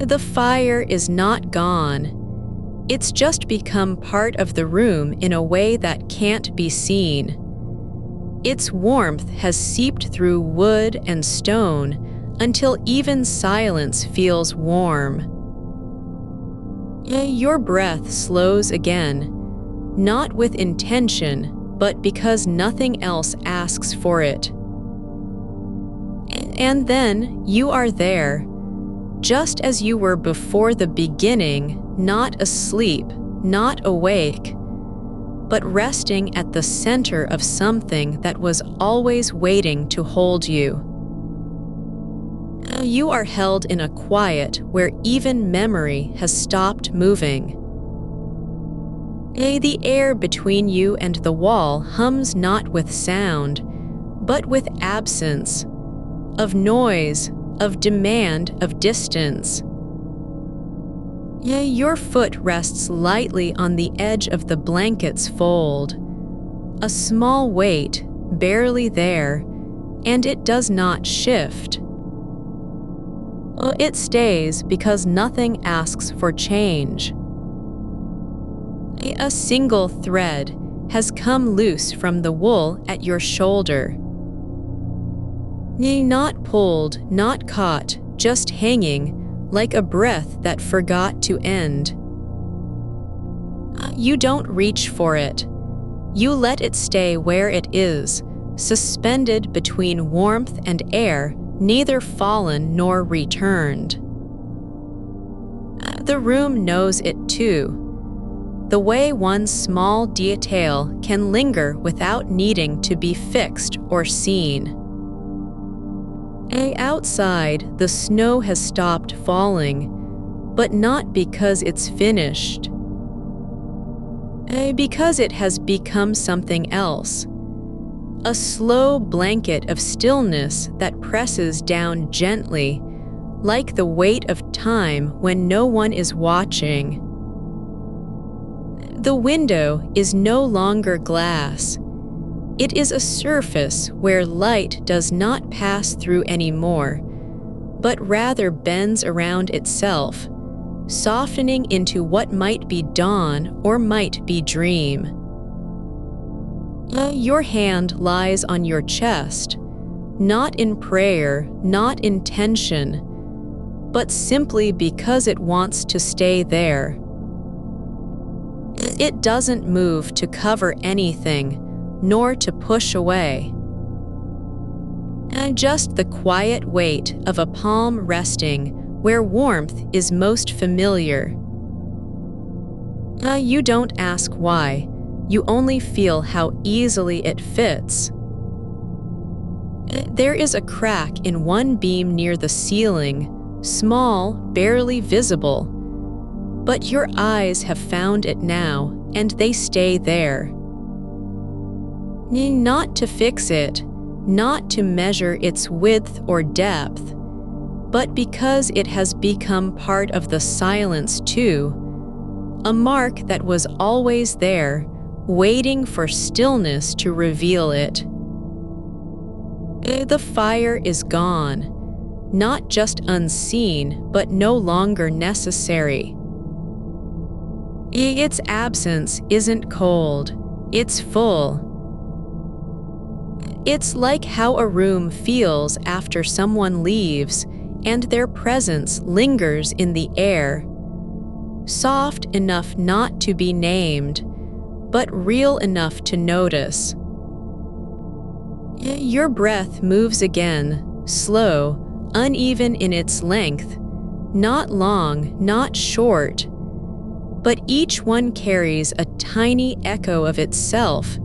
The fire is not gone. It's just become part of the room in a way that can't be seen. Its warmth has seeped through wood and stone until even silence feels warm. Your breath slows again, not with intention, but because nothing else asks for it. And then you are there, just as you were before the beginning, not asleep, not awake, but resting at the center of something that was always waiting to hold you. You are held in a quiet where even memory has stopped moving. The air between you and the wall hums not with sound, but with absence, of noise, of demand, of distance. Your foot rests lightly on the edge of the blanket's fold, a small weight, barely there, and it does not shift. It stays because nothing asks for change. A single thread has come loose from the wool at your shoulder. Not pulled, not caught, just hanging, like a breath that forgot to end. You don't reach for it. You let it stay where it is, suspended between warmth and air, neither fallen nor returned. The room knows it too. The way one small detail can linger without needing to be fixed or seen. Outside, the snow has stopped falling, but not because it's finished. Because it has become something else. A slow blanket of stillness that presses down gently, like the weight of time when no one is watching. The window is no longer glass. It is a surface where light does not pass through anymore, but rather bends around itself, softening into what might be dawn or might be dream. Your hand lies on your chest, not in prayer, not in tension, but simply because it wants to stay there. It doesn't move to cover anything, nor to push away. Just the quiet weight of a palm resting where warmth is most familiar. You don't ask why, you only feel how easily it fits. There is a crack in one beam near the ceiling, small, barely visible, but your eyes have found it now, and they stay there. Not to fix it, not to measure its width or depth, but because it has become part of the silence too, a mark that was always there, waiting for stillness to reveal it. The fire is gone, not just unseen, but no longer necessary. Its absence isn't cold, it's full. It's like how a room feels after someone leaves, and their presence lingers in the air. Soft enough not to be named, but real enough to notice. Your breath moves again, slow, uneven in its length, not long, not short, but each one carries a tiny echo of itself,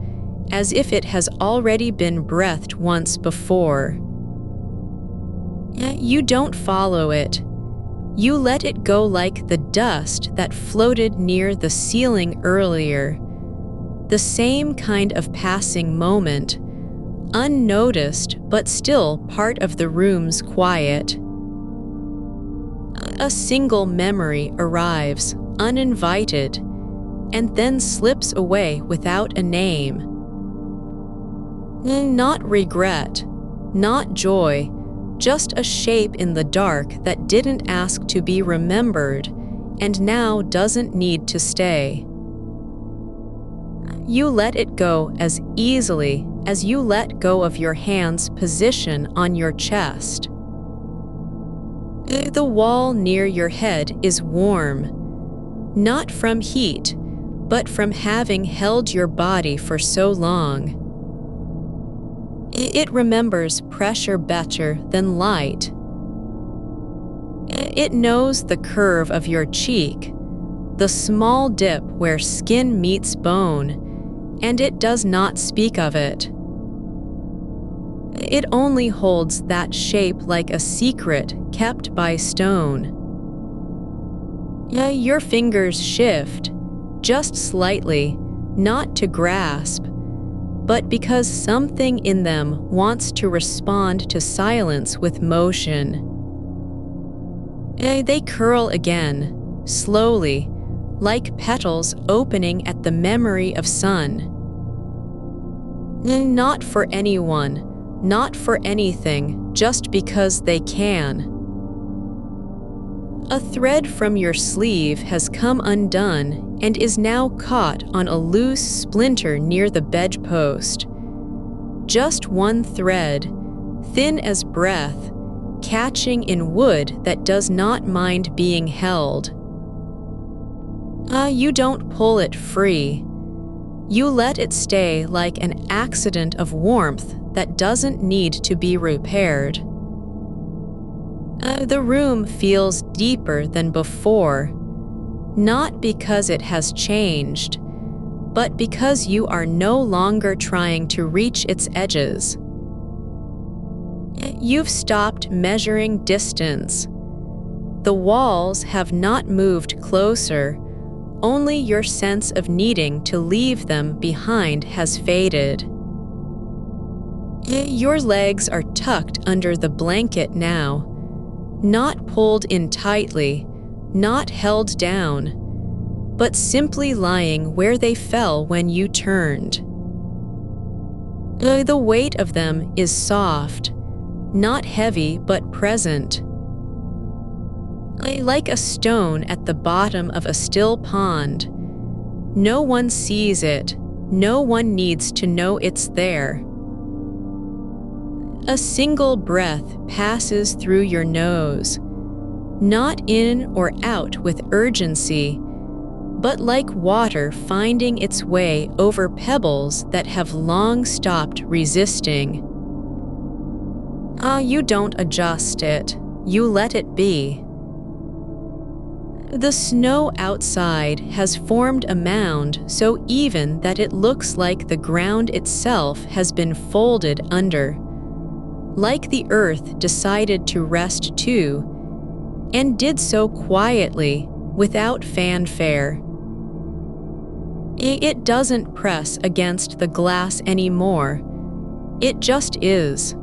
as if it has already been breathed once before. You don't follow it. You let it go like the dust that floated near the ceiling earlier. The same kind of passing moment, unnoticed but still part of the room's quiet. A single memory arrives, uninvited, and then slips away without a name. Not regret, not joy, just a shape in the dark that didn't ask to be remembered and now doesn't need to stay. You let it go as easily as you let go of your hand's position on your chest. The wall near your head is warm, not from heat, but from having held your body for so long. It remembers pressure better than light. It knows the curve of your cheek, the small dip where skin meets bone, and it does not speak of it. It only holds that shape like a secret kept by stone. Your fingers shift, just slightly, not to grasp, but because something in them wants to respond to silence with motion. They curl again, slowly, like petals opening at the memory of sun. Not for anyone, not for anything, just because they can. A thread from your sleeve has come undone and is now caught on a loose splinter near the bedpost. Just one thread, thin as breath, catching in wood that does not mind being held. You don't pull it free. You let it stay like an accident of warmth that doesn't need to be repaired. The room feels deeper than before, not because it has changed, but because you are no longer trying to reach its edges. You've stopped measuring distance. The walls have not moved closer, only your sense of needing to leave them behind has faded. Your legs are tucked under the blanket now, not pulled in tightly, not held down, but simply lying where they fell when you turned. The weight of them is soft, not heavy but present. Like a stone at the bottom of a still pond. No one sees it, no one needs to know it's there. A single breath passes through your nose, not in or out with urgency, but like water finding its way over pebbles that have long stopped resisting. You don't adjust it, you let it be. The snow outside has formed a mound so even that it looks like the ground itself has been folded under, like the earth decided to rest too, and did so quietly, without fanfare. It doesn't press against the glass anymore, it just is.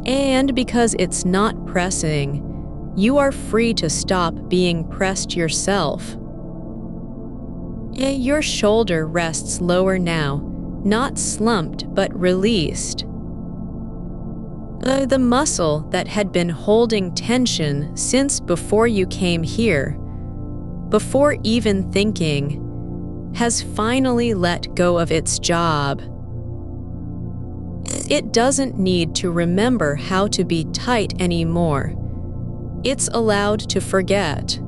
And because it's not pressing, you are free to stop being pressed yourself. Your shoulder rests lower now, not slumped but released. The muscle that had been holding tension since before you came here, before even thinking, has finally let go of its job. It doesn't need to remember how to be tight anymore. It's allowed to forget.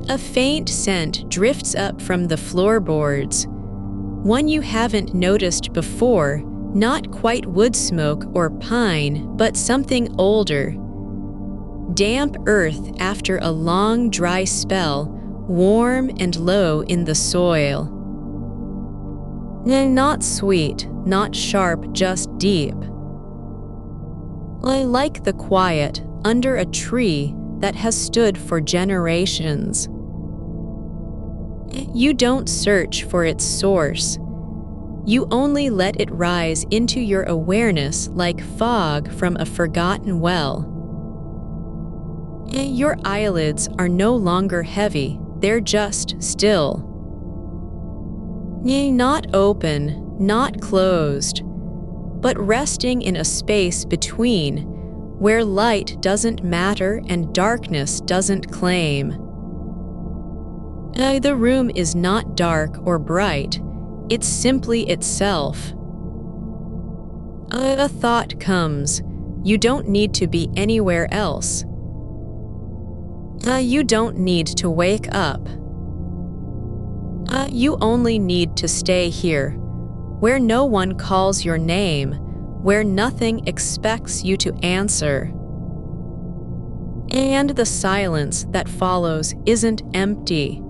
A faint scent drifts up from the floorboards, one you haven't noticed before, not quite woodsmoke or pine, but something older. Damp earth after a long dry spell, warm and low in the soil. Not sweet, not sharp, just deep. Like the quiet under a tree that has stood for generations. You don't search for its source. You only let it rise into your awareness like fog from a forgotten well. Your eyelids are no longer heavy, they're just still. Not open, not closed, but resting in a space between, where light doesn't matter and darkness doesn't claim. The room is not dark or bright, it's simply itself. A thought comes, you don't need to be anywhere else. You don't need to wake up. You only need to stay here, where no one calls your name, where nothing expects you to answer. And the silence that follows isn't empty.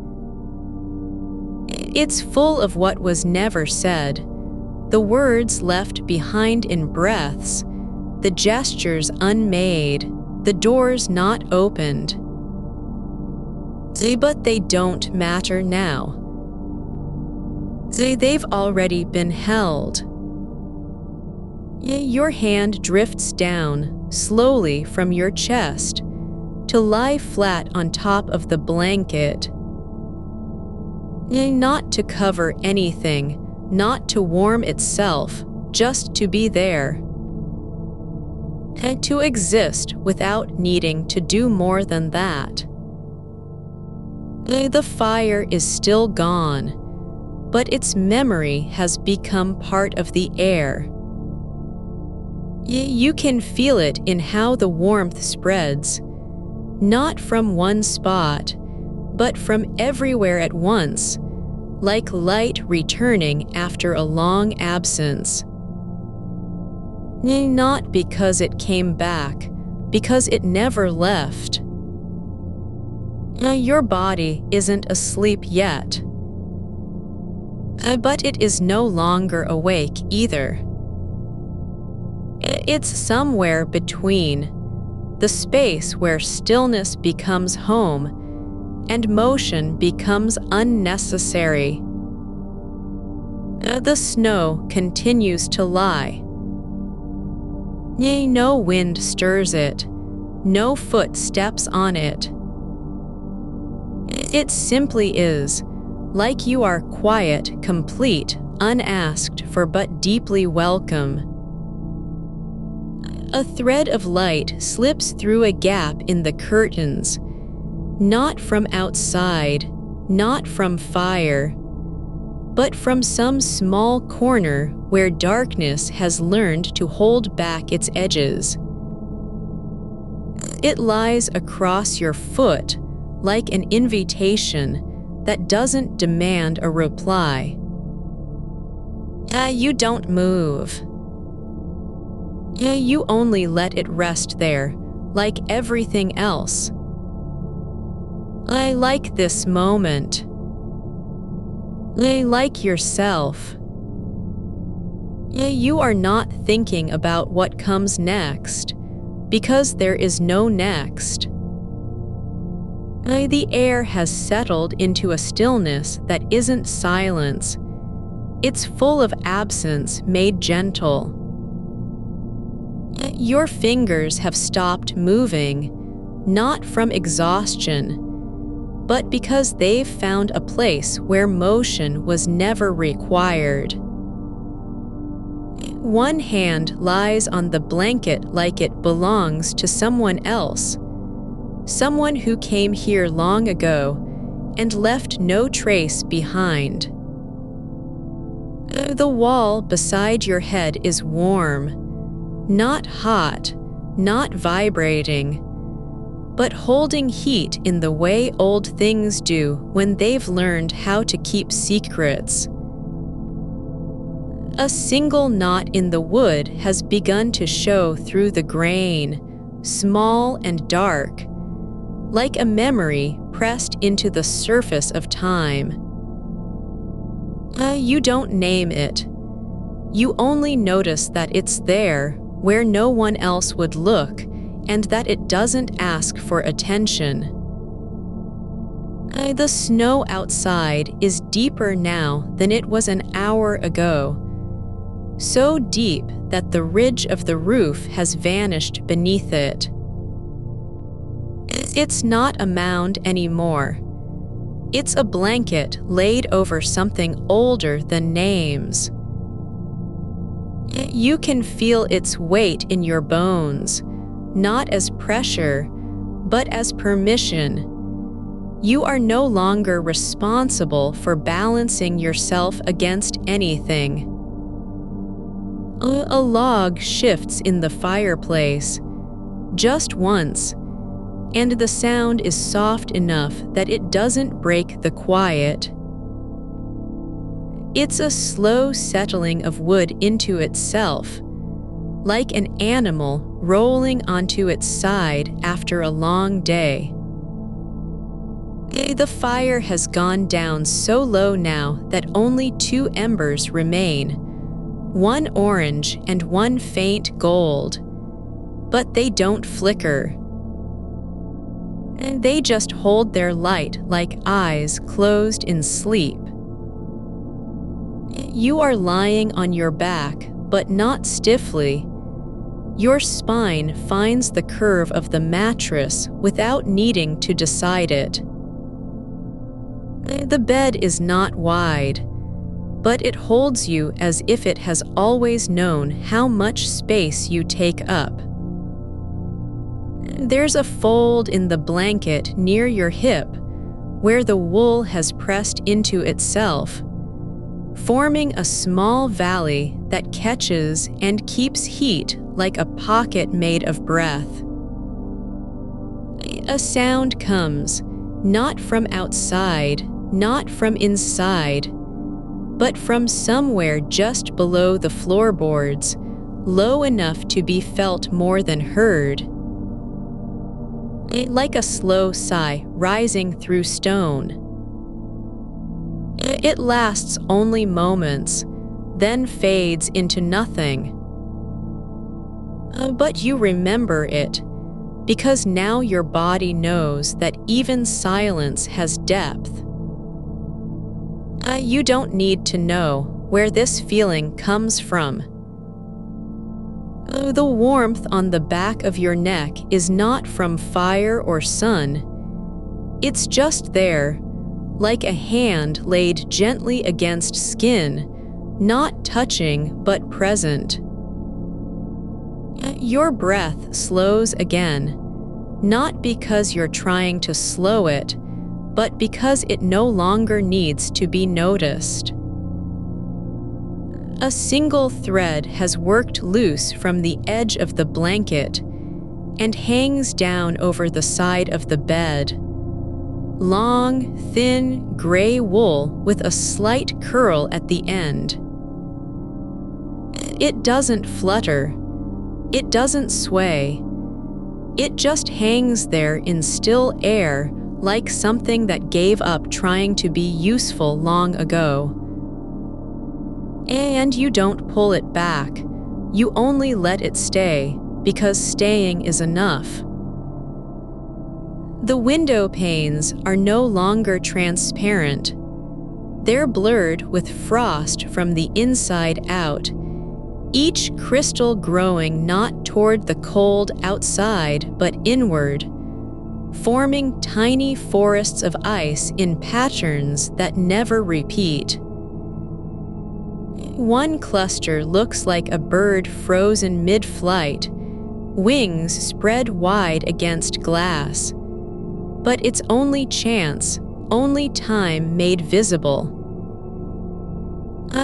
It's full of what was never said, the words left behind in breaths, the gestures unmade, the doors not opened. But they don't matter now. They've already been held. Your hand drifts down, slowly from your chest, to lie flat on top of the blanket. Not to cover anything, not to warm itself, just to be there. And to exist without needing to do more than that. The fire is still gone, but its memory has become part of the air. You can feel it in how the warmth spreads, not from one spot, but from everywhere at once, like light returning after a long absence. Not because it came back, because it never left. Your body isn't asleep yet, but it is no longer awake either. It's somewhere between, the space where stillness becomes home and motion becomes unnecessary. The snow continues to lie. No wind stirs it, no foot steps on it. It simply is, like you are quiet, complete, unasked for but deeply welcome. A thread of light slips through a gap in the curtains, not from outside, not from fire, but from some small corner where darkness has learned to hold back its edges. It lies across your foot like an invitation that doesn't demand a reply. You don't move. You only let it rest there, like everything else. I like this moment. I like yourself. You are not thinking about what comes next, because there is no next. The air has settled into a stillness that isn't silence. It's full of absence made gentle. Your fingers have stopped moving, not from exhaustion, but because they've found a place where motion was never required. One hand lies on the blanket like it belongs to someone else, someone who came here long ago and left no trace behind. The wall beside your head is warm, not hot, not vibrating, but holding heat in the way old things do when they've learned how to keep secrets. A single knot in the wood has begun to show through the grain, small and dark, like a memory pressed into the surface of time. You don't name it. You only notice that it's there where no one else would look, and that it doesn't ask for attention. The snow outside is deeper now than it was an hour ago, so deep that the ridge of the roof has vanished beneath it. It's not a mound anymore. It's a blanket laid over something older than names. You can feel its weight in your bones, not as pressure, but as permission. You are no longer responsible for balancing yourself against anything. A log shifts in the fireplace, just once, and the sound is soft enough that it doesn't break the quiet. It's a slow settling of wood into itself, like an animal rolling onto its side after a long day. The fire has gone down so low now that only 2 embers remain, one orange and one faint gold, but they don't flicker. And they just hold their light like eyes closed in sleep. You are lying on your back, but not stiffly. Your spine finds the curve of the mattress without needing to decide it. The bed is not wide, but it holds you as if it has always known how much space you take up. There's a fold in the blanket near your hip where the wool has pressed into itself, forming a small valley that catches and keeps heat like a pocket made of breath. A sound comes, not from outside, not from inside, but from somewhere just below the floorboards, low enough to be felt more than heard. Like a slow sigh rising through stone. It lasts only moments, then fades into nothing. But you remember it, because now your body knows that even silence has depth. You don't need to know where this feeling comes from. The warmth on the back of your neck is not from fire or sun. It's just there, like a hand laid gently against skin, not touching but present. Your breath slows again, not because you're trying to slow it, but because it no longer needs to be noticed. A single thread has worked loose from the edge of the blanket and hangs down over the side of the bed. Long, thin, gray wool with a slight curl at the end. It doesn't flutter. It doesn't sway. It just hangs there in still air, like something that gave up trying to be useful long ago. And you don't pull it back. You only let it stay, because staying is enough. The window panes are no longer transparent. They're blurred with frost from the inside out, each crystal growing not toward the cold outside but inward, forming tiny forests of ice in patterns that never repeat. One cluster looks like a bird frozen mid-flight, wings spread wide against glass. But it's only chance, only time made visible.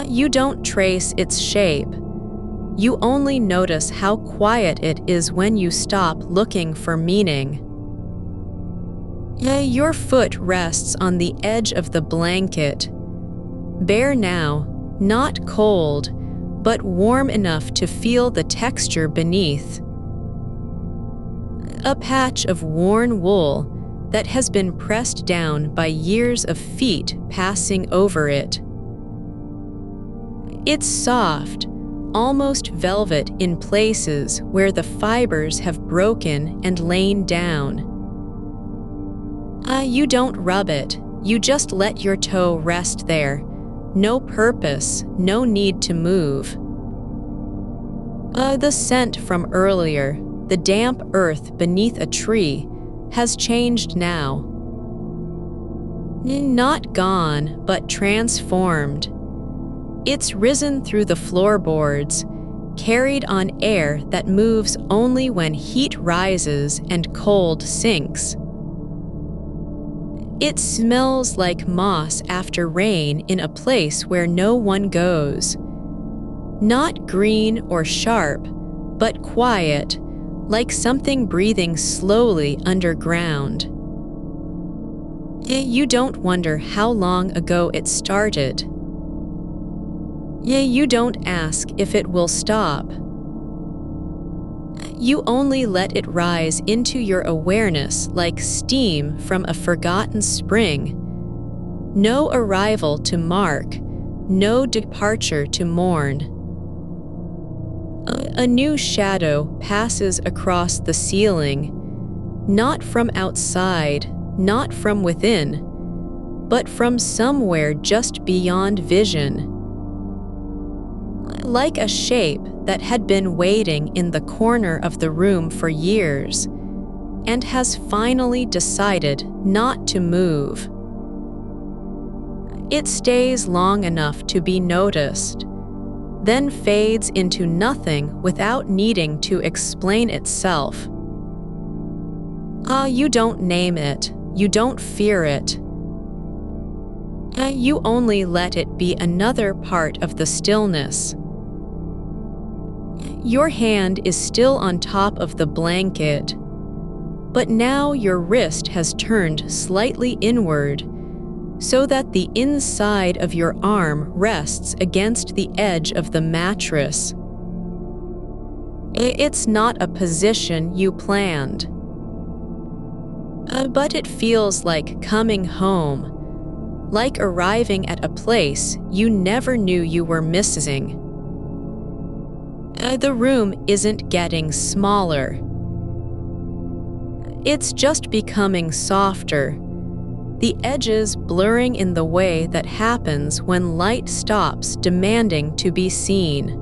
You don't trace its shape. You only notice how quiet it is when you stop looking for meaning. Your foot rests on the edge of the blanket, bare now, not cold, but warm enough to feel the texture beneath. A patch of worn wool that has been pressed down by years of feet passing over it. It's soft, almost velvet in places where the fibers have broken and lain down. You don't rub it, you just let your toe rest there. No purpose, no need to move. The scent from earlier, the damp earth beneath a tree, has changed now. Not gone, but transformed. It's risen through the floorboards, carried on air that moves only when heat rises and cold sinks. It smells like moss after rain in a place where no one goes. Not green or sharp, but quiet, like something breathing slowly underground. You don't wonder how long ago it started. You don't ask if it will stop. You only let it rise into your awareness like steam from a forgotten spring. No arrival to mark, no departure to mourn. A new shadow passes across the ceiling, not from outside, not from within, but from somewhere just beyond vision. Like a shape that had been waiting in the corner of the room for years and has finally decided not to move. It stays long enough to be noticed, then fades into nothing without needing to explain itself. You don't name it, you don't fear it. You only let it be another part of the stillness. Your hand is still on top of the blanket, but now your wrist has turned slightly inward so that the inside of your arm rests against the edge of the mattress. It's not a position you planned, but it feels like coming home, like arriving at a place you never knew you were missing. The room isn't getting smaller. It's just becoming softer, the edges blurring in the way that happens when light stops demanding to be seen.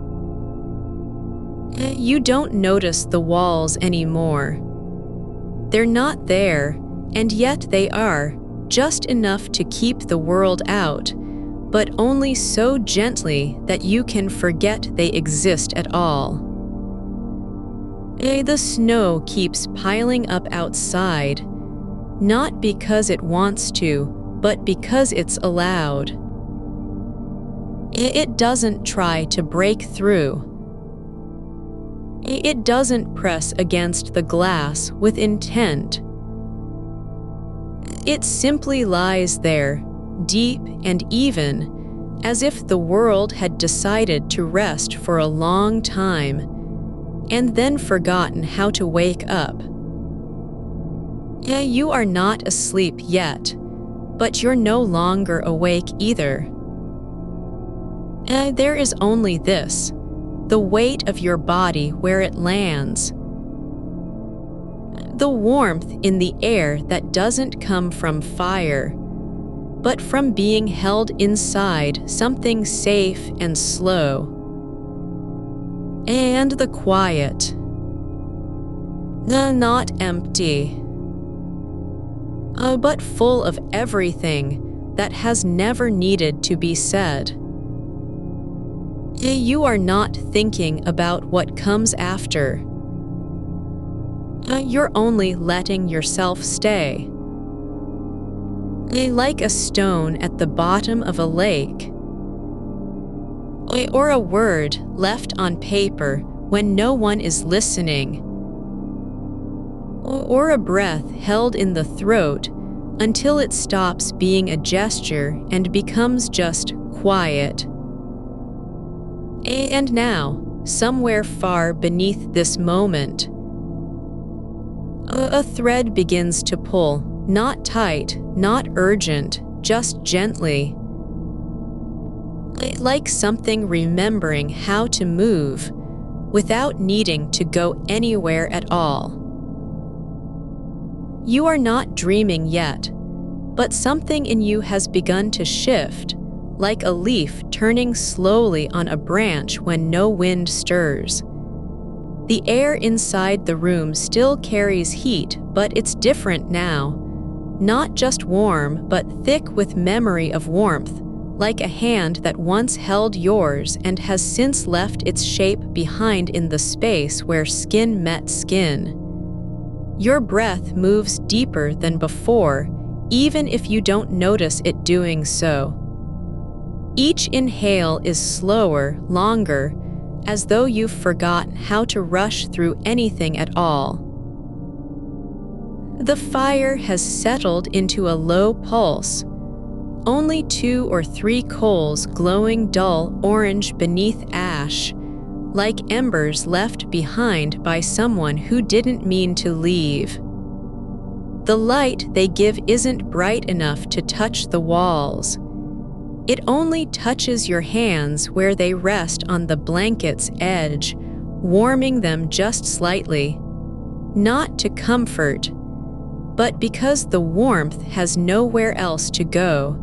You don't notice the walls anymore. They're not there, and yet they are, just enough to keep the world out, but only so gently that you can forget they exist at all. The snow keeps piling up outside, not because it wants to, but because it's allowed. It doesn't try to break through. It doesn't press against the glass with intent. It simply lies there, deep and even, as if the world had decided to rest for a long time, and then forgotten how to wake up. You are not asleep yet, but you're no longer awake either. There is only this, the weight of your body where it lands. The warmth in the air that doesn't come from fire, but from being held inside something safe and slow. And the quiet. Not empty, but full of everything that has never needed to be said. You are not thinking about what comes after. You're only letting yourself stay. Like a stone at the bottom of a lake, or a word left on paper when no one is listening, or a breath held in the throat until it stops being a gesture and becomes just quiet. And now, somewhere far beneath this moment, a thread begins to pull, not tight, not urgent, just gently. Like something remembering how to move without needing to go anywhere at all. You are not dreaming yet, but something in you has begun to shift, like a leaf turning slowly on a branch when no wind stirs. The air inside the room still carries heat, but it's different now. Not just warm, but thick with memory of warmth, like a hand that once held yours and has since left its shape behind in the space where skin met skin. Your breath moves deeper than before, even if you don't notice it doing so. Each inhale is slower, longer, as though you've forgotten how to rush through anything at all. The fire has settled into a low pulse, only 2 or 3 coals glowing dull orange beneath ash, like embers left behind by someone who didn't mean to leave. The light they give isn't bright enough to touch the walls. It only touches your hands where they rest on the blanket's edge, warming them just slightly, not to comfort, but because the warmth has nowhere else to go,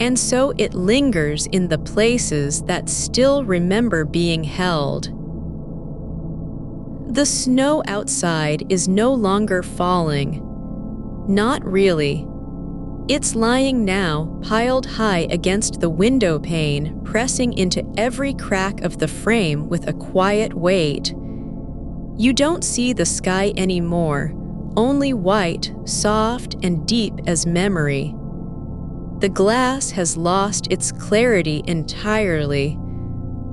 and so it lingers in the places that still remember being held. The snow outside is no longer falling. Not really. It's lying now, piled high against the window pane, pressing into every crack of the frame with a quiet weight. You don't see the sky anymore, only white, soft, and deep as memory. The glass has lost its clarity entirely.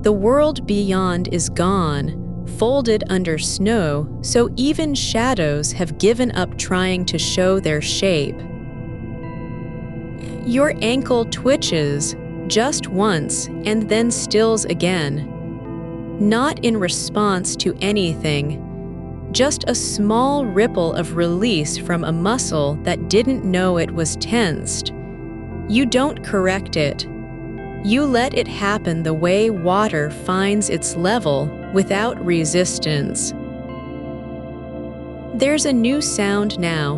The world beyond is gone, folded under snow, so even shadows have given up trying to show their shape. Your ankle twitches just once and then stills again. Not in response to anything, just a small ripple of release from a muscle that didn't know it was tensed. You don't correct it. You let it happen the way water finds its level, without resistance. There's a new sound now,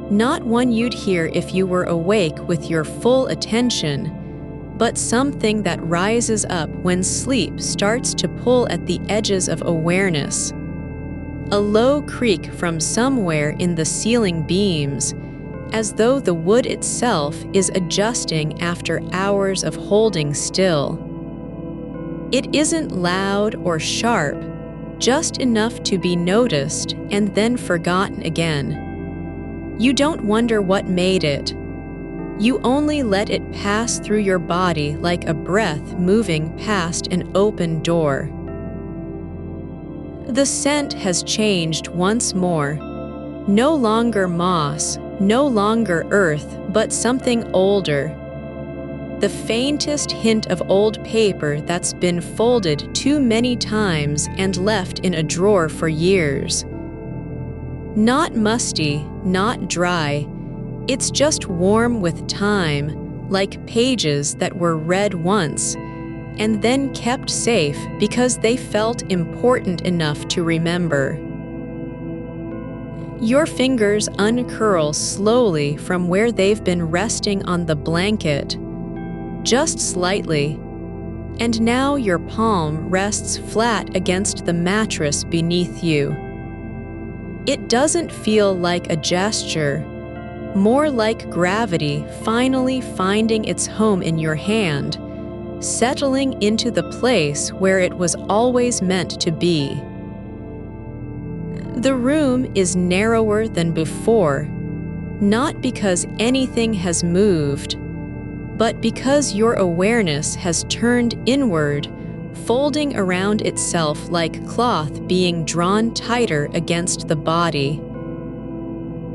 not one you'd hear if you were awake with your full attention, but something that rises up when sleep starts to pull at the edges of awareness. A low creak from somewhere in the ceiling beams, as though the wood itself is adjusting after hours of holding still. It isn't loud or sharp, just enough to be noticed and then forgotten again. You don't wonder what made it. You only let it pass through your body like a breath moving past an open door. The scent has changed once more. No longer moss, no longer earth, but something older. The faintest hint of old paper that's been folded too many times and left in a drawer for years. Not musty, not dry. It's just warm with time, like pages that were read once, and then kept safe because they felt important enough to remember. Your fingers uncurl slowly from where they've been resting on the blanket, just slightly, and now your palm rests flat against the mattress beneath you. It doesn't feel like a gesture, more like gravity finally finding its home in your hand, settling into the place where it was always meant to be. The room is narrower than before, not because anything has moved, but because your awareness has turned inward, folding around itself like cloth being drawn tighter against the body.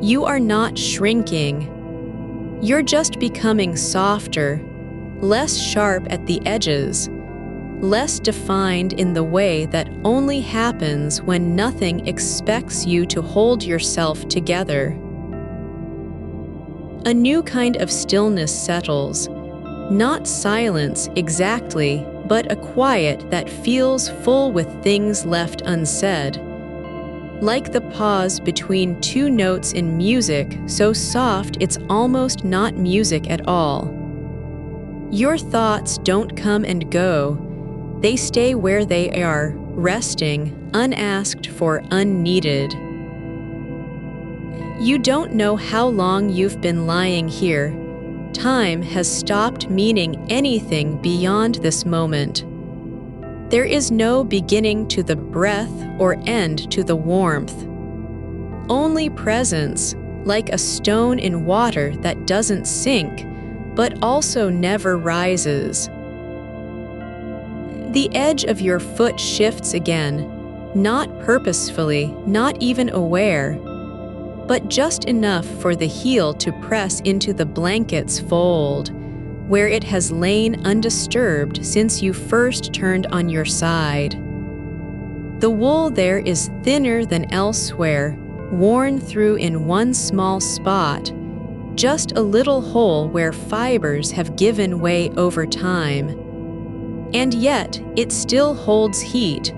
You are not shrinking. You're just becoming softer, less sharp at the edges, less defined in the way that only happens when nothing expects you to hold yourself together. A new kind of stillness settles, not silence exactly, but a quiet that feels full with things left unsaid. Like the pause between two notes in music, so soft it's almost not music at all. Your thoughts don't come and go. They stay where they are, resting, unasked for, unneeded. You don't know how long you've been lying here. Time has stopped meaning anything beyond this moment. There is no beginning to the breath or end to the warmth. Only presence, like a stone in water that doesn't sink, but also never rises. The edge of your foot shifts again, not purposefully, not even aware, but just enough for the heel to press into the blanket's fold, where it has lain undisturbed since you first turned on your side. The wool there is thinner than elsewhere, worn through in one small spot, just a little hole where fibers have given way over time. And yet, it still holds heat,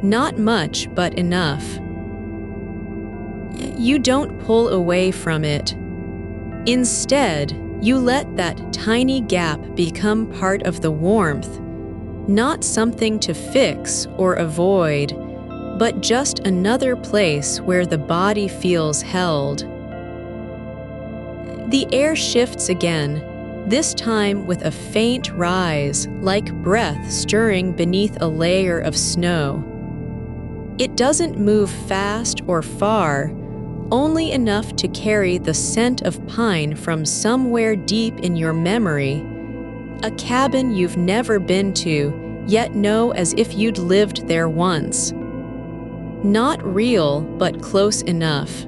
not much but enough. You don't pull away from it. Instead, you let that tiny gap become part of the warmth, not something to fix or avoid, but just another place where the body feels held. The air shifts again, this time with a faint rise, like breath stirring beneath a layer of snow. It doesn't move fast or far, only enough to carry the scent of pine from somewhere deep in your memory, a cabin you've never been to, yet know as if you'd lived there once. Not real, but close enough.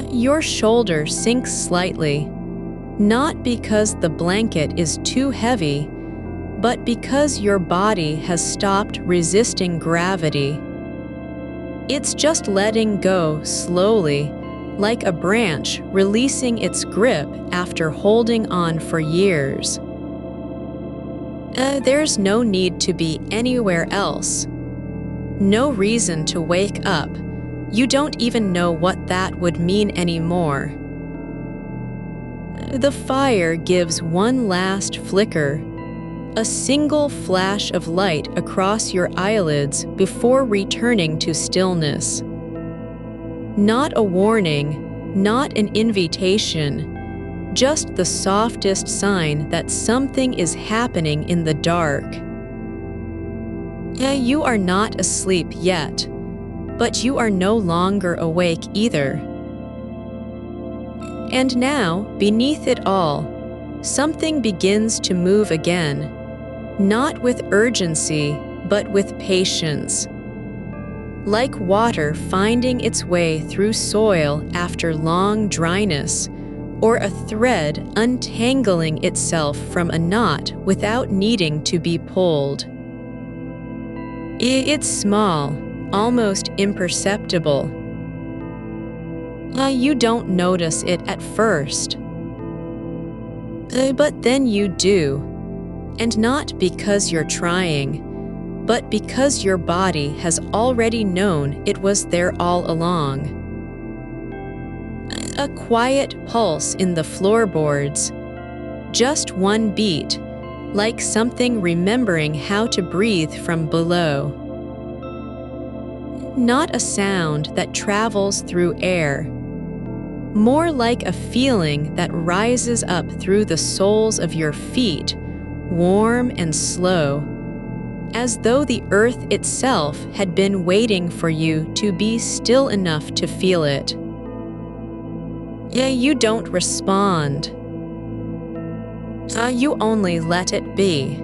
Your shoulder sinks slightly, not because the blanket is too heavy, but because your body has stopped resisting gravity. It's just letting go slowly, like a branch releasing its grip after holding on for years. There's no need to be anywhere else. No reason to wake up. You don't even know what that would mean anymore. The fire gives one last flicker, a single flash of light across your eyelids before returning to stillness. Not a warning, not an invitation, just the softest sign that something is happening in the dark. You are not asleep yet, but you are no longer awake either. And now, beneath it all, something begins to move again, not with urgency, but with patience. Like water finding its way through soil after long dryness, or a thread untangling itself from a knot without needing to be pulled. It's small, almost imperceptible. You don't notice it at first. But then you do, and not because you're trying, but because your body has already known it was there all along. A quiet pulse in the floorboards, just one beat, like something remembering how to breathe from below. Not a sound that travels through air, more like a feeling that rises up through the soles of your feet, warm and slow, as though the earth itself had been waiting for you to be still enough to feel it. You don't respond. You only let it be.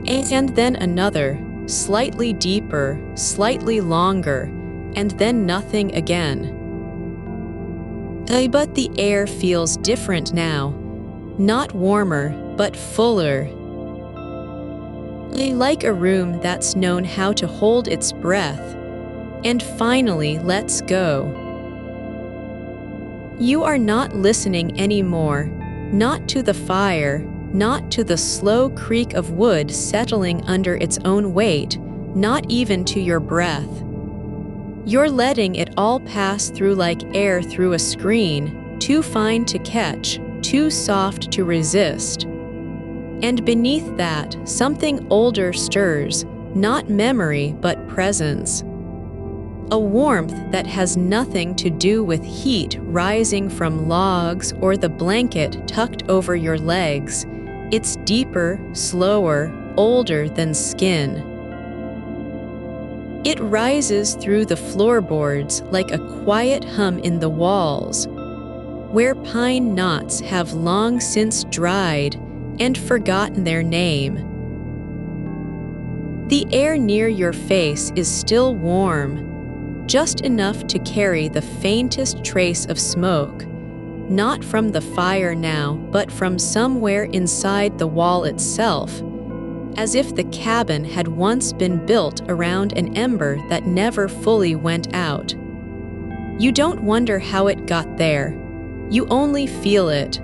And then another, slightly deeper, slightly longer, and then nothing again. But the air feels different now, not warmer, but fuller. Like a room that's known how to hold its breath, and finally lets go. You are not listening anymore, not to the fire, not to the slow creak of wood settling under its own weight, not even to your breath. You're letting it all pass through like air through a screen, too fine to catch, too soft to resist. And beneath that, something older stirs, not memory but presence. A warmth that has nothing to do with heat rising from logs or the blanket tucked over your legs. It's deeper, slower, older than skin. It rises through the floorboards like a quiet hum in the walls, where pine knots have long since dried and forgotten their name. The air near your face is still warm, just enough to carry the faintest trace of smoke, not from the fire now, but from somewhere inside the wall itself, as if the cabin had once been built around an ember that never fully went out. You don't wonder how it got there. You only feel it.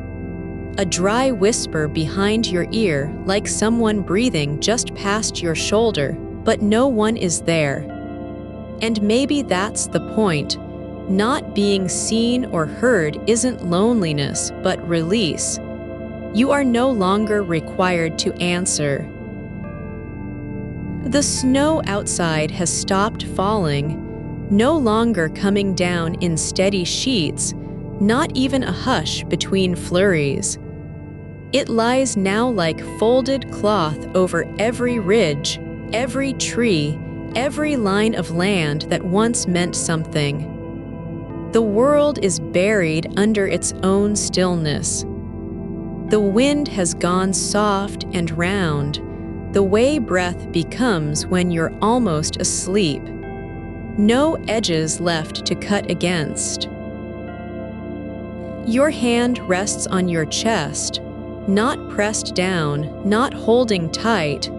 A dry whisper behind your ear, like someone breathing just past your shoulder, but no one is there. And maybe that's the point. Not being seen or heard isn't loneliness, but release. You are no longer required to answer. The snow outside has stopped falling, no longer coming down in steady sheets, not even a hush between flurries. It lies now like folded cloth over every ridge, every tree, every line of land that once meant something. The world is buried under its own stillness. The wind has gone soft and round, the way breath becomes when you're almost asleep. No edges left to cut against. Your hand rests on your chest, not pressed down, not holding tight,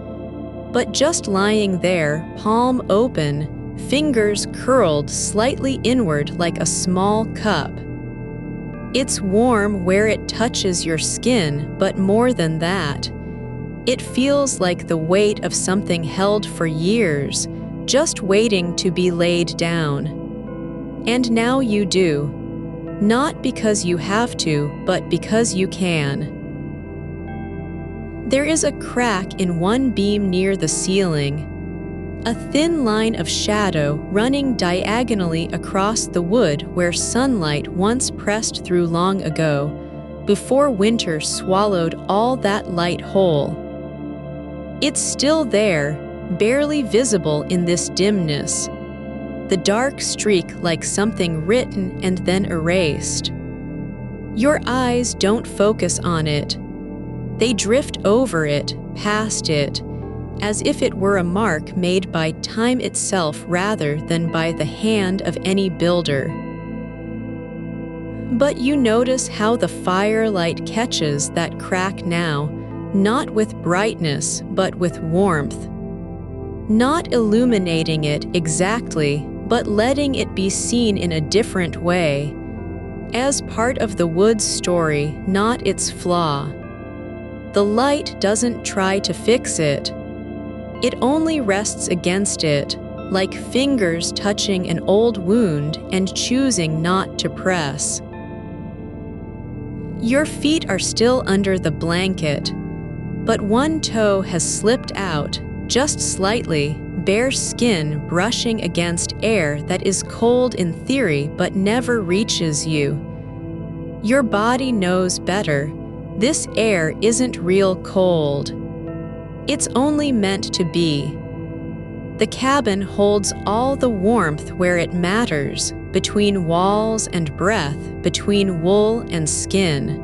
but just lying there, palm open, fingers curled slightly inward like a small cup. It's warm where it touches your skin, but more than that. It feels like the weight of something held for years, just waiting to be laid down. And now you do. Not because you have to, but because you can. There is a crack in one beam near the ceiling. A thin line of shadow running diagonally across the wood where sunlight once pressed through long ago, before winter swallowed all that light whole. It's still there, barely visible in this dimness. The dark streak like something written and then erased. Your eyes don't focus on it. They drift over it, past it, as if it were a mark made by time itself rather than by the hand of any builder. But you notice how the firelight catches that crack now, not with brightness, but with warmth. Not illuminating it exactly, but letting it be seen in a different way, as part of the wood's story, not its flaw. The light doesn't try to fix it. It only rests against it, like fingers touching an old wound and choosing not to press. Your feet are still under the blanket, but one toe has slipped out, just slightly, bare skin brushing against air that is cold in theory but never reaches you. Your body knows better. This air isn't real cold. It's only meant to be. The cabin holds all the warmth where it matters, between walls and breath, between wool and skin.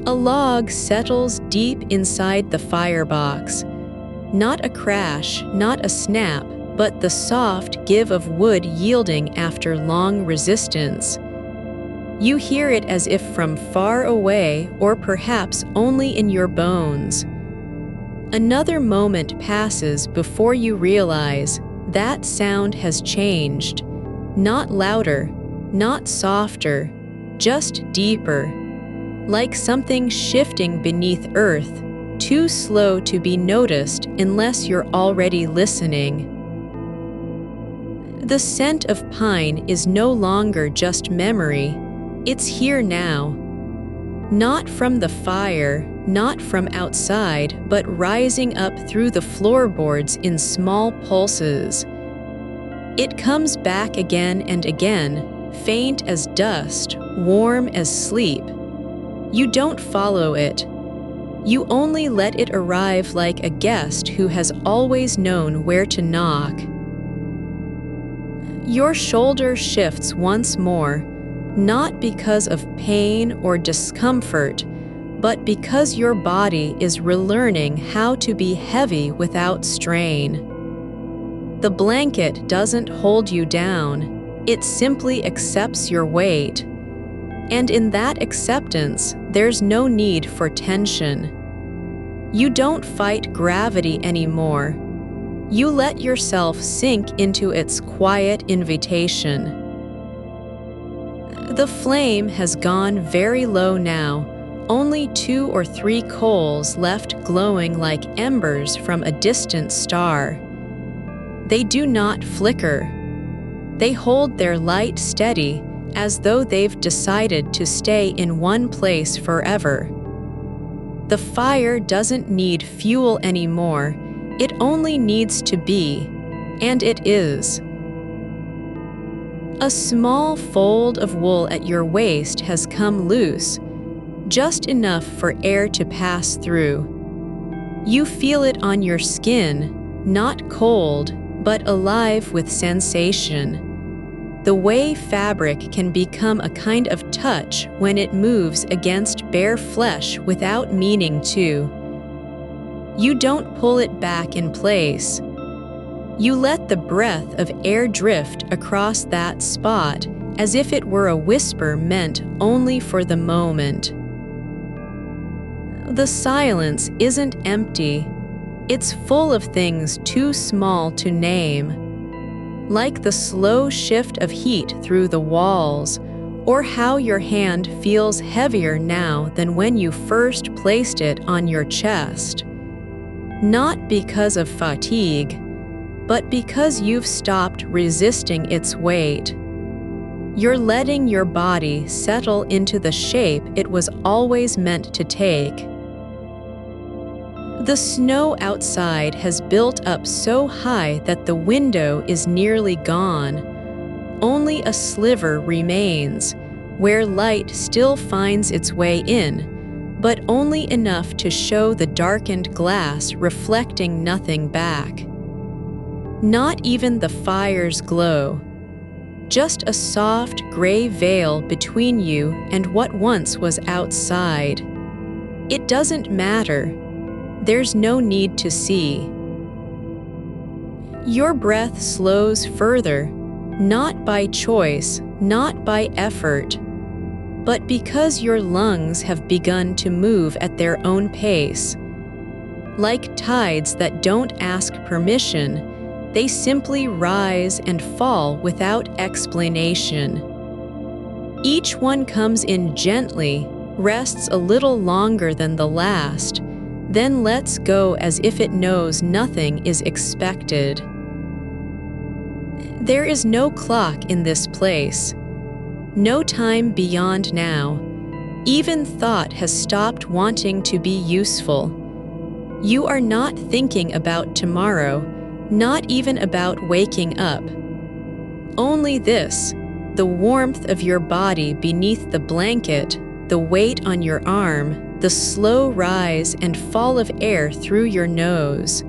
A log settles deep inside the firebox. Not a crash, not a snap, but the soft give of wood yielding after long resistance. You hear it as if from far away, or perhaps only in your bones. Another moment passes before you realize that sound has changed. Not louder, not softer, just deeper. Like something shifting beneath earth, too slow to be noticed unless you're already listening. The scent of pine is no longer just memory, it's here now. Not from the fire, not from outside, but rising up through the floorboards in small pulses. It comes back again and again, faint as dust, warm as sleep. You don't follow it. You only let it arrive like a guest who has always known where to knock. Your shoulder shifts once more, not because of pain or discomfort, but because your body is relearning how to be heavy without strain. The blanket doesn't hold you down, it simply accepts your weight. And in that acceptance, there's no need for tension. You don't fight gravity anymore. You let yourself sink into its quiet invitation. The flame has gone very low now, only 2 or 3 coals left glowing like embers from a distant star. They do not flicker. They hold their light steady, as though they've decided to stay in one place forever. The fire doesn't need fuel anymore, it only needs to be, and it is. A small fold of wool at your waist has come loose, just enough for air to pass through. You feel it on your skin, not cold, but alive with sensation. The way fabric can become a kind of touch when it moves against bare flesh without meaning to. You don't pull it back in place. You let the breath of air drift across that spot as if it were a whisper meant only for the moment. The silence isn't empty. It's full of things too small to name, like the slow shift of heat through the walls, or how your hand feels heavier now than when you first placed it on your chest. Not because of fatigue, but because you've stopped resisting its weight. You're letting your body settle into the shape it was always meant to take. The snow outside has built up so high that the window is nearly gone. Only a sliver remains, where light still finds its way in, but only enough to show the darkened glass reflecting nothing back. Not even the fire's glow. Just a soft gray veil between you and what once was outside. It doesn't matter. There's no need to see. Your breath slows further, not by choice, not by effort, but because your lungs have begun to move at their own pace. Like tides that don't ask permission, they simply rise and fall without explanation. Each one comes in gently, rests a little longer than the last, then lets go as if it knows nothing is expected. There is no clock in this place, no time beyond now. Even thought has stopped wanting to be useful. You are not thinking about tomorrow, not even about waking up. Only this, the warmth of your body beneath the blanket, the weight on your arm, the slow rise and fall of air through your nose.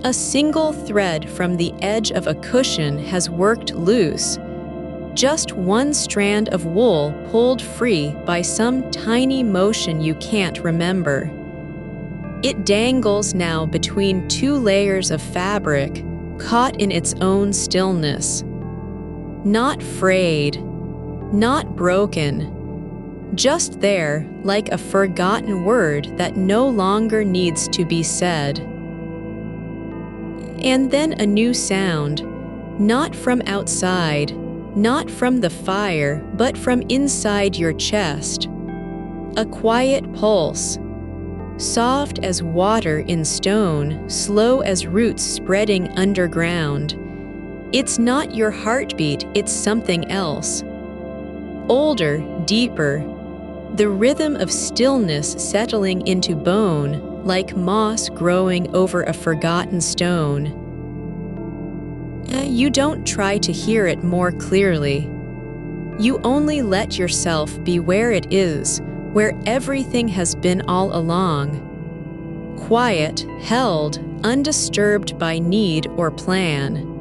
A single thread from the edge of a cushion has worked loose, just one strand of wool pulled free by some tiny motion you can't remember. It dangles now between two layers of fabric, caught in its own stillness. Not frayed, not broken, just there, like a forgotten word that no longer needs to be said. And then a new sound, not from outside, not from the fire, but from inside your chest. A quiet pulse, soft as water in stone, slow as roots spreading underground. It's not your heartbeat, it's something else. Older, deeper, the rhythm of stillness settling into bone, like moss growing over a forgotten stone. You don't try to hear it more clearly. You only let yourself be where it is, where everything has been all along. Quiet, held, undisturbed by need or plan.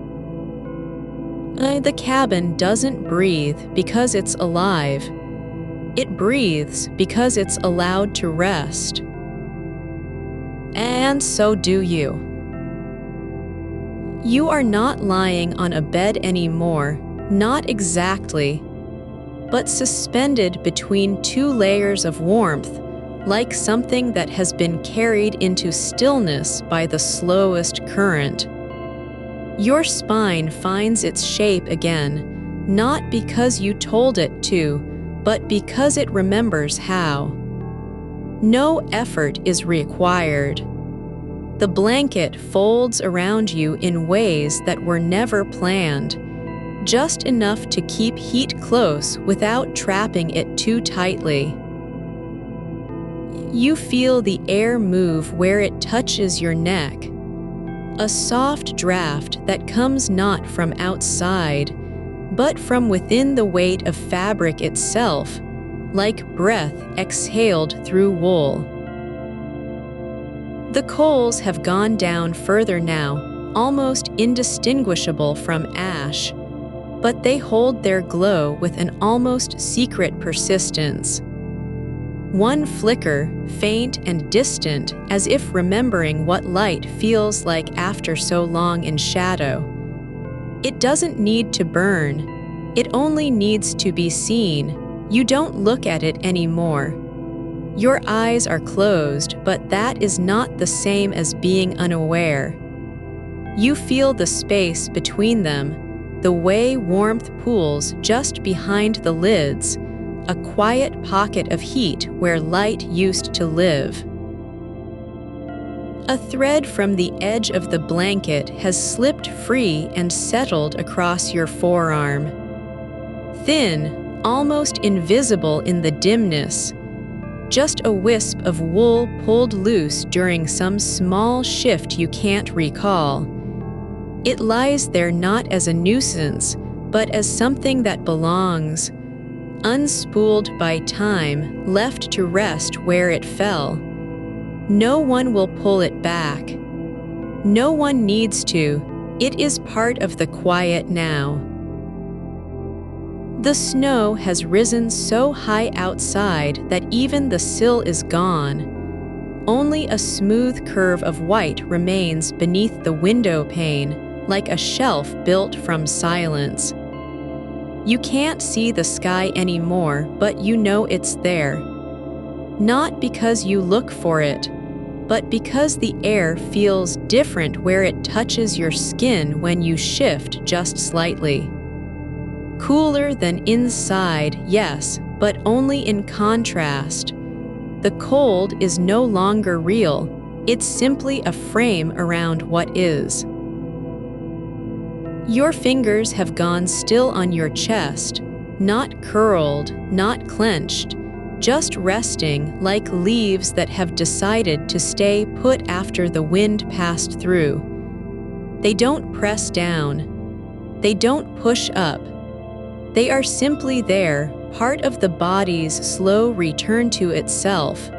The cabin doesn't breathe because it's alive. It breathes because it's allowed to rest. And so do you. You are not lying on a bed anymore, not exactly, but suspended between two layers of warmth, like something that has been carried into stillness by the slowest current. Your spine finds its shape again, not because you told it to, but because it remembers how. No effort is required. The blanket folds around you in ways that were never planned, just enough to keep heat close without trapping it too tightly. You feel the air move where it touches your neck, a soft draft that comes not from outside, but from within the weight of fabric itself, like breath exhaled through wool. The coals have gone down further now, almost indistinguishable from ash, but they hold their glow with an almost secret persistence. One flicker, faint and distant, as if remembering what light feels like after so long in shadow. It doesn't need to burn. It only needs to be seen. You don't look at it anymore. Your eyes are closed, but that is not the same as being unaware. You feel the space between them, the way warmth pools just behind the lids, a quiet pocket of heat where light used to live. A thread from the edge of the blanket has slipped free and settled across your forearm. Thin, almost invisible in the dimness, just a wisp of wool pulled loose during some small shift you can't recall. It lies there not as a nuisance, but as something that belongs, unspooled by time, left to rest where it fell. No one will pull it back. No one needs to. It is part of the quiet now. The snow has risen so high outside that even the sill is gone. Only a smooth curve of white remains beneath the window pane, like a shelf built from silence. You can't see the sky anymore, but you know it's there. Not because you look for it, but because the air feels different where it touches your skin when you shift just slightly. Cooler than inside, yes, but only in contrast. The cold is no longer real. It's simply a frame around what is. Your fingers have gone still on your chest, not curled, not clenched, just resting like leaves that have decided to stay put after the wind passed through. They don't press down. They don't push up. They are simply there, part of the body's slow return to itself.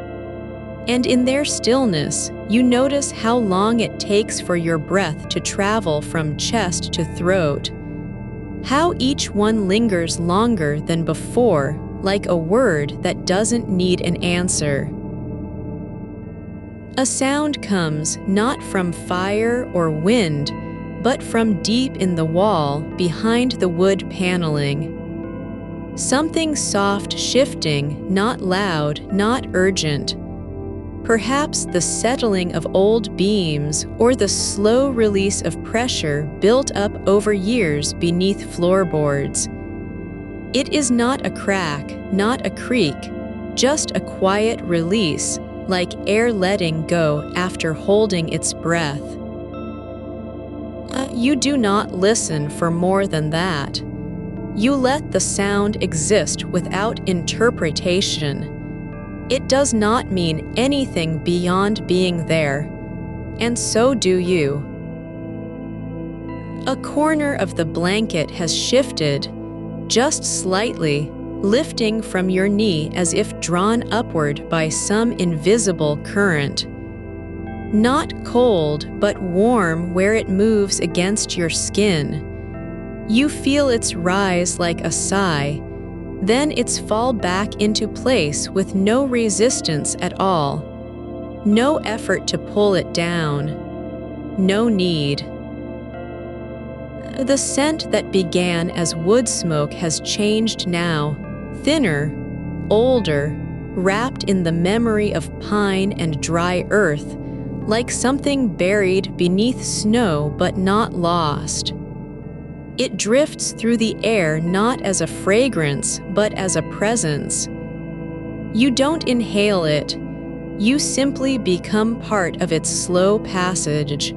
And in their stillness, you notice how long it takes for your breath to travel from chest to throat. How each one lingers longer than before, like a word that doesn't need an answer. A sound comes not from fire or wind, but from deep in the wall behind the wood paneling. Something soft shifting, not loud, not urgent. Perhaps the settling of old beams or the slow release of pressure built up over years beneath floorboards. It is not a crack, not a creak, just a quiet release, like air letting go after holding its breath. You do not listen for more than that. You let the sound exist without interpretation. It does not mean anything beyond being there, and so do you. A corner of the blanket has shifted, just slightly, lifting from your knee as if drawn upward by some invisible current. Not cold, but warm where it moves against your skin. You feel its rise like a sigh, then its fall back into place with no resistance at all. No effort to pull it down. No need. The scent that began as wood smoke has changed now, thinner, older, wrapped in the memory of pine and dry earth, like something buried beneath snow but not lost. It drifts through the air not as a fragrance, but as a presence. You don't inhale it. You simply become part of its slow passage.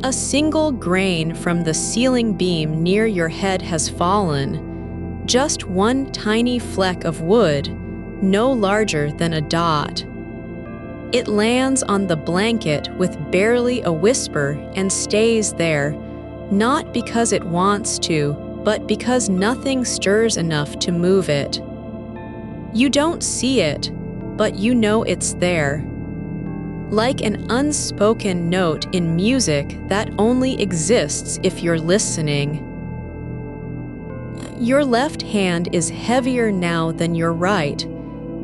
A single grain from the ceiling beam near your head has fallen. Just one tiny fleck of wood, no larger than a dot. It lands on the blanket with barely a whisper and stays there, not because it wants to, but because nothing stirs enough to move it. You don't see it, but you know it's there. like an unspoken note in music that only exists if you're listening. Your left hand is heavier now than your right,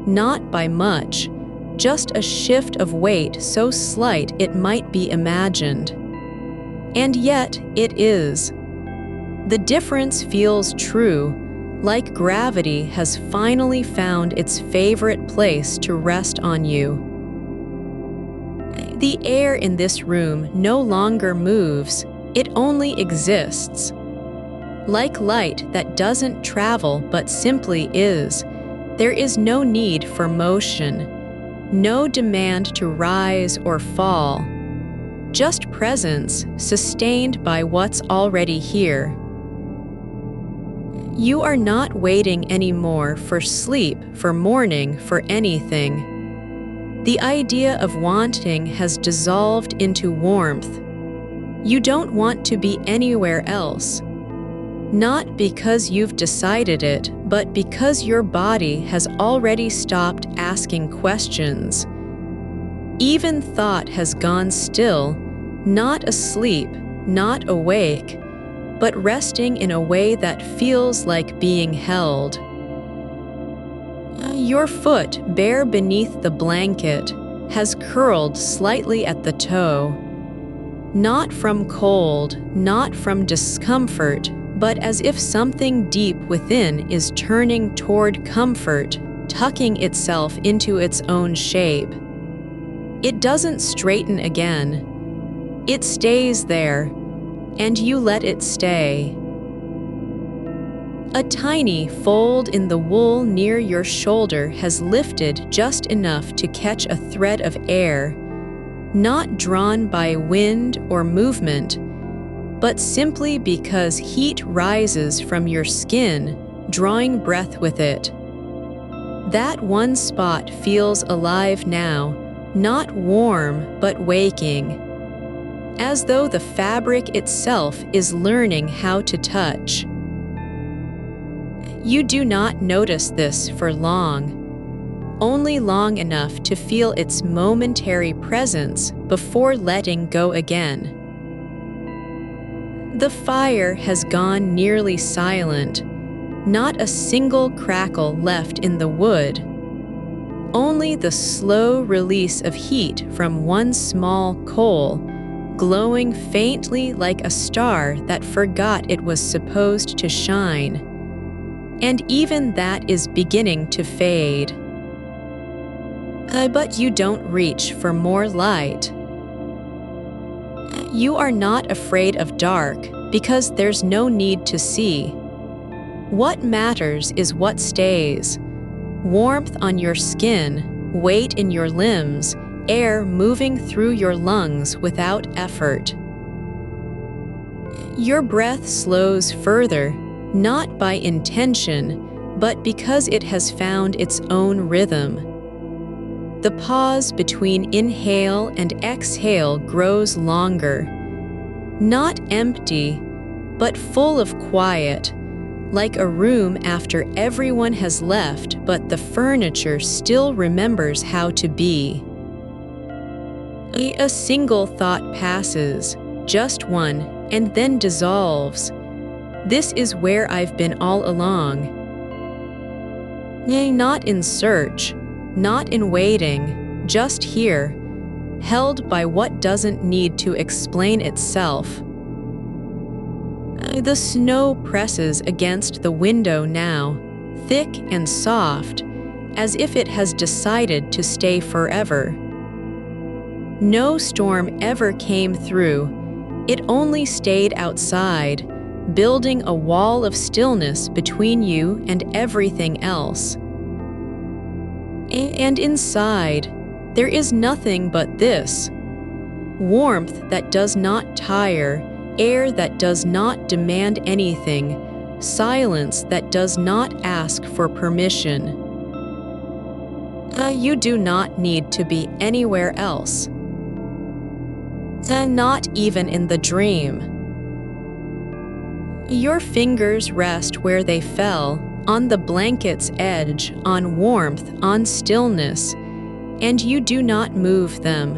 not by much, just a shift of weight so slight it might be imagined. And yet it is. The difference feels true, like gravity has finally found its favorite place to rest on you. The air in this room no longer moves, it only exists. Like light that doesn't travel but simply is, there is no need for motion, no demand to rise or fall, just presence sustained by what's already here. You are not waiting anymore for sleep, for morning, for anything. The idea of wanting has dissolved into warmth. You don't want to be anywhere else. Not because you've decided it, but because your body has already stopped asking questions. Even thought has gone still, not asleep, not awake, but resting in a way that feels like being held. Your foot, bare beneath the blanket, has curled slightly at the toe. Not from cold, not from discomfort, but as if something deep within is turning toward comfort, tucking itself into its own shape. It doesn't straighten again. It stays there, and you let it stay. A tiny fold in the wool near your shoulder has lifted just enough to catch a thread of air, not drawn by wind or movement, but simply because heat rises from your skin, drawing breath with it. That one spot feels alive now, not warm but waking, as though the fabric itself is learning how to touch. You do not notice this for long, only long enough to feel its momentary presence before letting go again. The fire has gone nearly silent, not a single crackle left in the wood, only the slow release of heat from one small coal, glowing faintly like a star that forgot it was supposed to shine. And even that is beginning to fade. But you don't reach for more light. You are not afraid of dark because there's no need to see. What matters is what stays. Warmth on your skin, weight in your limbs, air moving through your lungs without effort. Your breath slows further, not by intention, but because it has found its own rhythm. The pause between inhale and exhale grows longer, not empty, but full of quiet, like a room after everyone has left but the furniture still remembers how to be. A single thought passes, just one, and then dissolves. This is where I've been all along. Not in search, not in waiting, just here, held by what doesn't need to explain itself. The snow presses against the window now, thick and soft, as if it has decided to stay forever. No storm ever came through, it only stayed outside, building a wall of stillness between you and everything else. And inside, there is nothing but this: warmth that does not tire, air that does not demand anything, silence that does not ask for permission. You do not need to be anywhere else. Not even in the dream. Your fingers rest where they fell, on the blanket's edge, on warmth, on stillness, and you do not move them.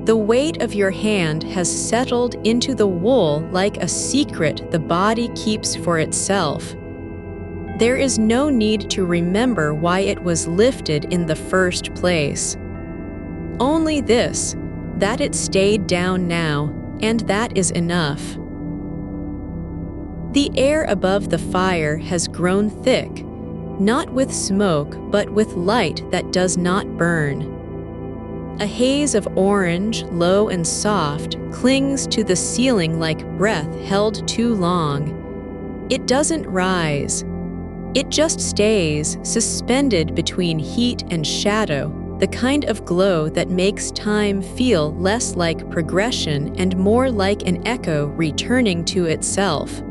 The weight of your hand has settled into the wool like a secret the body keeps for itself. There is no need to remember why it was lifted in the first place. Only this, that it stayed down now, and that is enough. The air above the fire has grown thick, not with smoke, but with light that does not burn. A haze of orange, low and soft, clings to the ceiling like breath held too long. It doesn't rise. It just stays, suspended between heat and shadow, the kind of glow that makes time feel less like progression and more like an echo returning to itself.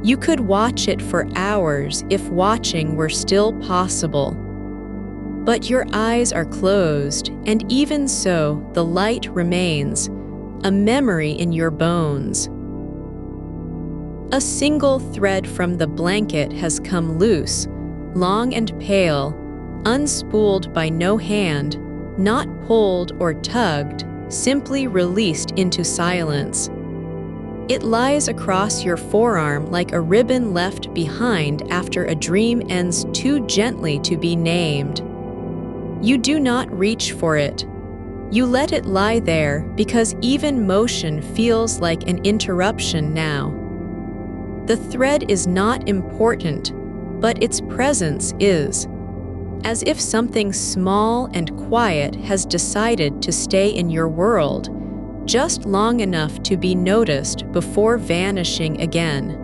You could watch it for hours if watching were still possible. But your eyes are closed, and even so, the light remains, a memory in your bones. A single thread from the blanket has come loose, long and pale, unspooled by no hand, not pulled or tugged, simply released into silence. It lies across your forearm like a ribbon left behind after a dream ends too gently to be named. You do not reach for it. You let it lie there because even motion feels like an interruption now. The thread is not important, but its presence is, as if something small and quiet has decided to stay in your world, just long enough to be noticed before vanishing again.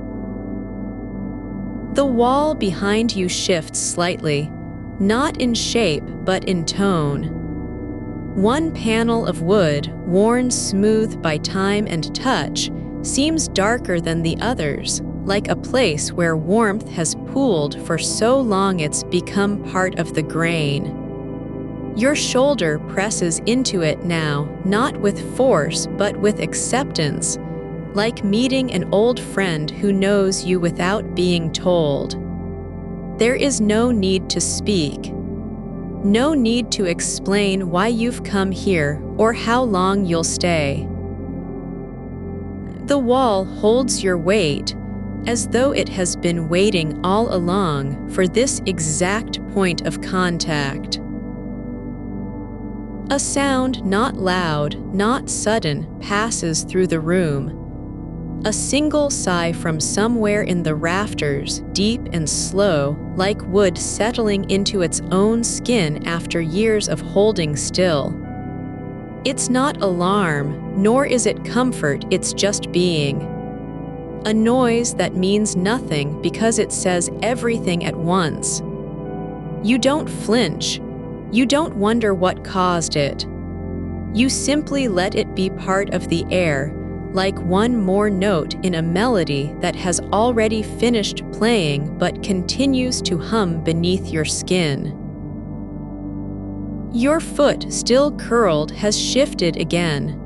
The wall behind you shifts slightly, not in shape but in tone. One panel of wood, worn smooth by time and touch, seems darker than the others, like a place where warmth has pooled for so long it's become part of the grain. Your shoulder presses into it now, not with force but with acceptance, like meeting an old friend who knows you without being told. There is no need to speak. No need to explain why you've come here or how long you'll stay. The wall holds your weight, as though it has been waiting all along for this exact point of contact. A sound not loud, not sudden, passes through the room. A single sigh from somewhere in the rafters, deep and slow, like wood settling into its own skin after years of holding still. It's not alarm, nor is it comfort, it's just being. A noise that means nothing because it says everything at once. You don't flinch. You don't wonder what caused it. You simply let it be part of the air, like one more note in a melody that has already finished playing but continues to hum beneath your skin. Your foot, still curled, has shifted again.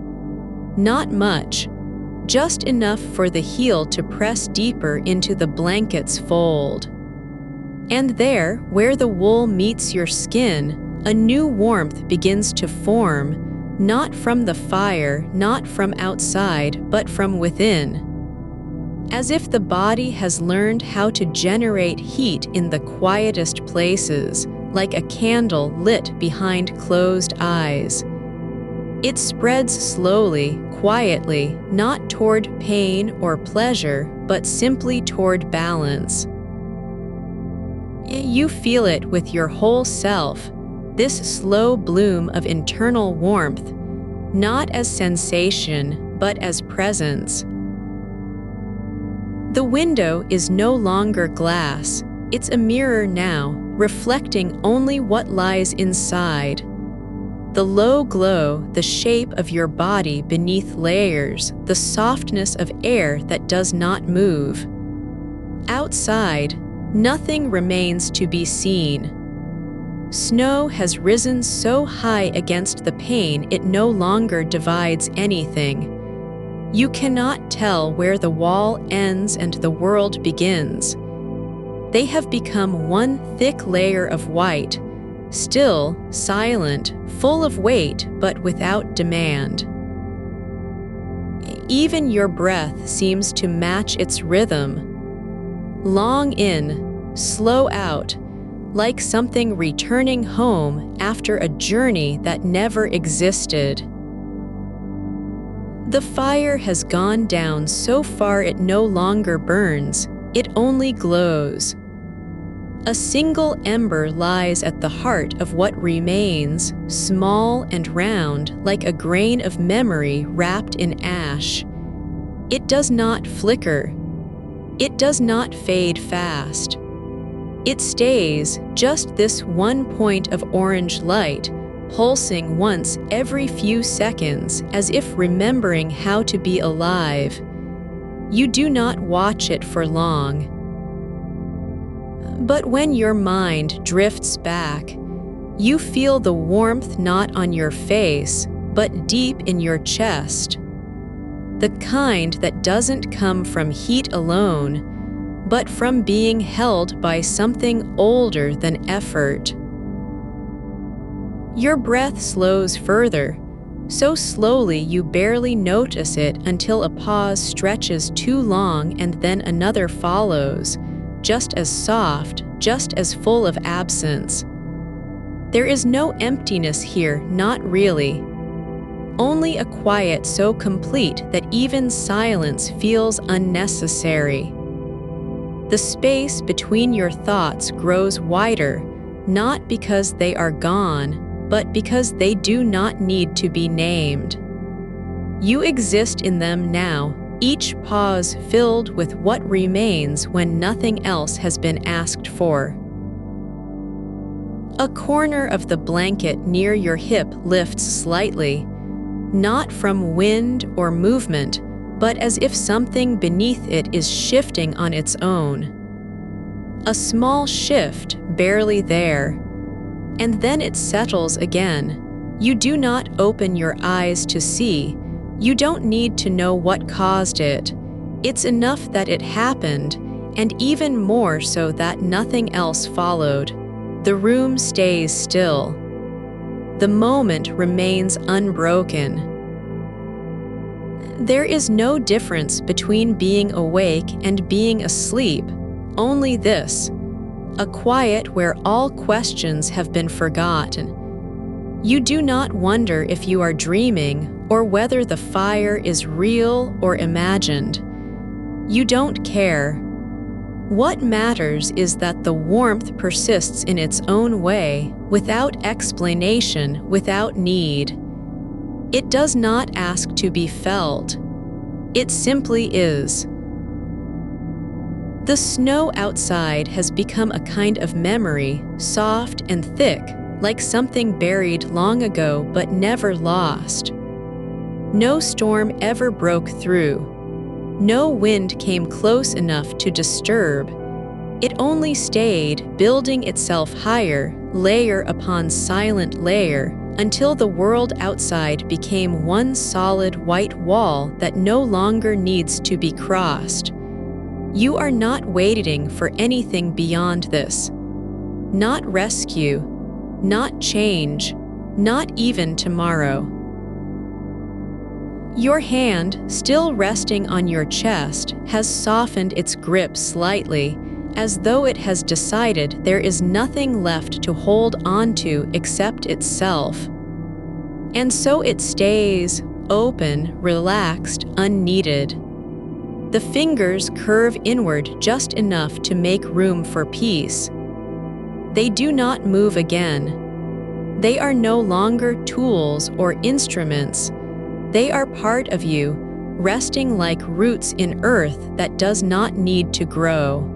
Not much, just enough for the heel to press deeper into the blanket's fold. And there, where the wool meets your skin, a new warmth begins to form, not from the fire, not from outside, but from within. As if the body has learned how to generate heat in the quietest places, like a candle lit behind closed eyes. It spreads slowly, quietly, not toward pain or pleasure, but simply toward balance. You feel it with your whole self, this slow bloom of internal warmth, not as sensation, but as presence. The window is no longer glass, it's a mirror now, reflecting only what lies inside. The low glow, the shape of your body beneath layers, the softness of air that does not move. Outside, nothing remains to be seen. Snow has risen so high against the pane it no longer divides anything. You cannot tell where the wall ends and the world begins. They have become one thick layer of white, still, silent, full of weight but without demand. Even your breath seems to match its rhythm. Long in, slow out, like something returning home after a journey that never existed. The fire has gone down so far it no longer burns, it only glows. A single ember lies at the heart of what remains, small and round, like a grain of memory wrapped in ash. It does not flicker. It does not fade fast. It stays, just this one point of orange light, pulsing once every few seconds as if remembering how to be alive. You do not watch it for long. But when your mind drifts back, you feel the warmth not on your face, but deep in your chest. The kind that doesn't come from heat alone, but from being held by something older than effort. Your breath slows further, so slowly you barely notice it until a pause stretches too long and then another follows, just as soft, just as full of absence. There is no emptiness here, not really. Only a quiet so complete that even silence feels unnecessary. The space between your thoughts grows wider, not because they are gone, but because they do not need to be named. You exist in them now, each pause filled with what remains when nothing else has been asked for. A corner of the blanket near your hip lifts slightly, not from wind or movement, but as if something beneath it is shifting on its own. A small shift, barely there, and then it settles again. You do not open your eyes to see. You don't need to know what caused it. It's enough that it happened, and even more so that nothing else followed. The room stays still. The moment remains unbroken. There is no difference between being awake and being asleep, only this: a quiet where all questions have been forgotten. You do not wonder if you are dreaming or whether the fire is real or imagined. You don't care. What matters is that the warmth persists in its own way, without explanation, without need. It does not ask to be felt. It simply is. The snow outside has become a kind of memory, soft and thick, like something buried long ago but never lost. No storm ever broke through. No wind came close enough to disturb. It only stayed, building itself higher, layer upon silent layer, until the world outside became one solid white wall that no longer needs to be crossed. You are not waiting for anything beyond this. Not rescue, not change, not even tomorrow. Your hand, still resting on your chest, has softened its grip slightly, as though it has decided there is nothing left to hold onto except itself. And so it stays, open, relaxed, unneeded. The fingers curve inward just enough to make room for peace. They do not move again. They are no longer tools or instruments. They are part of you, resting like roots in earth that does not need to grow.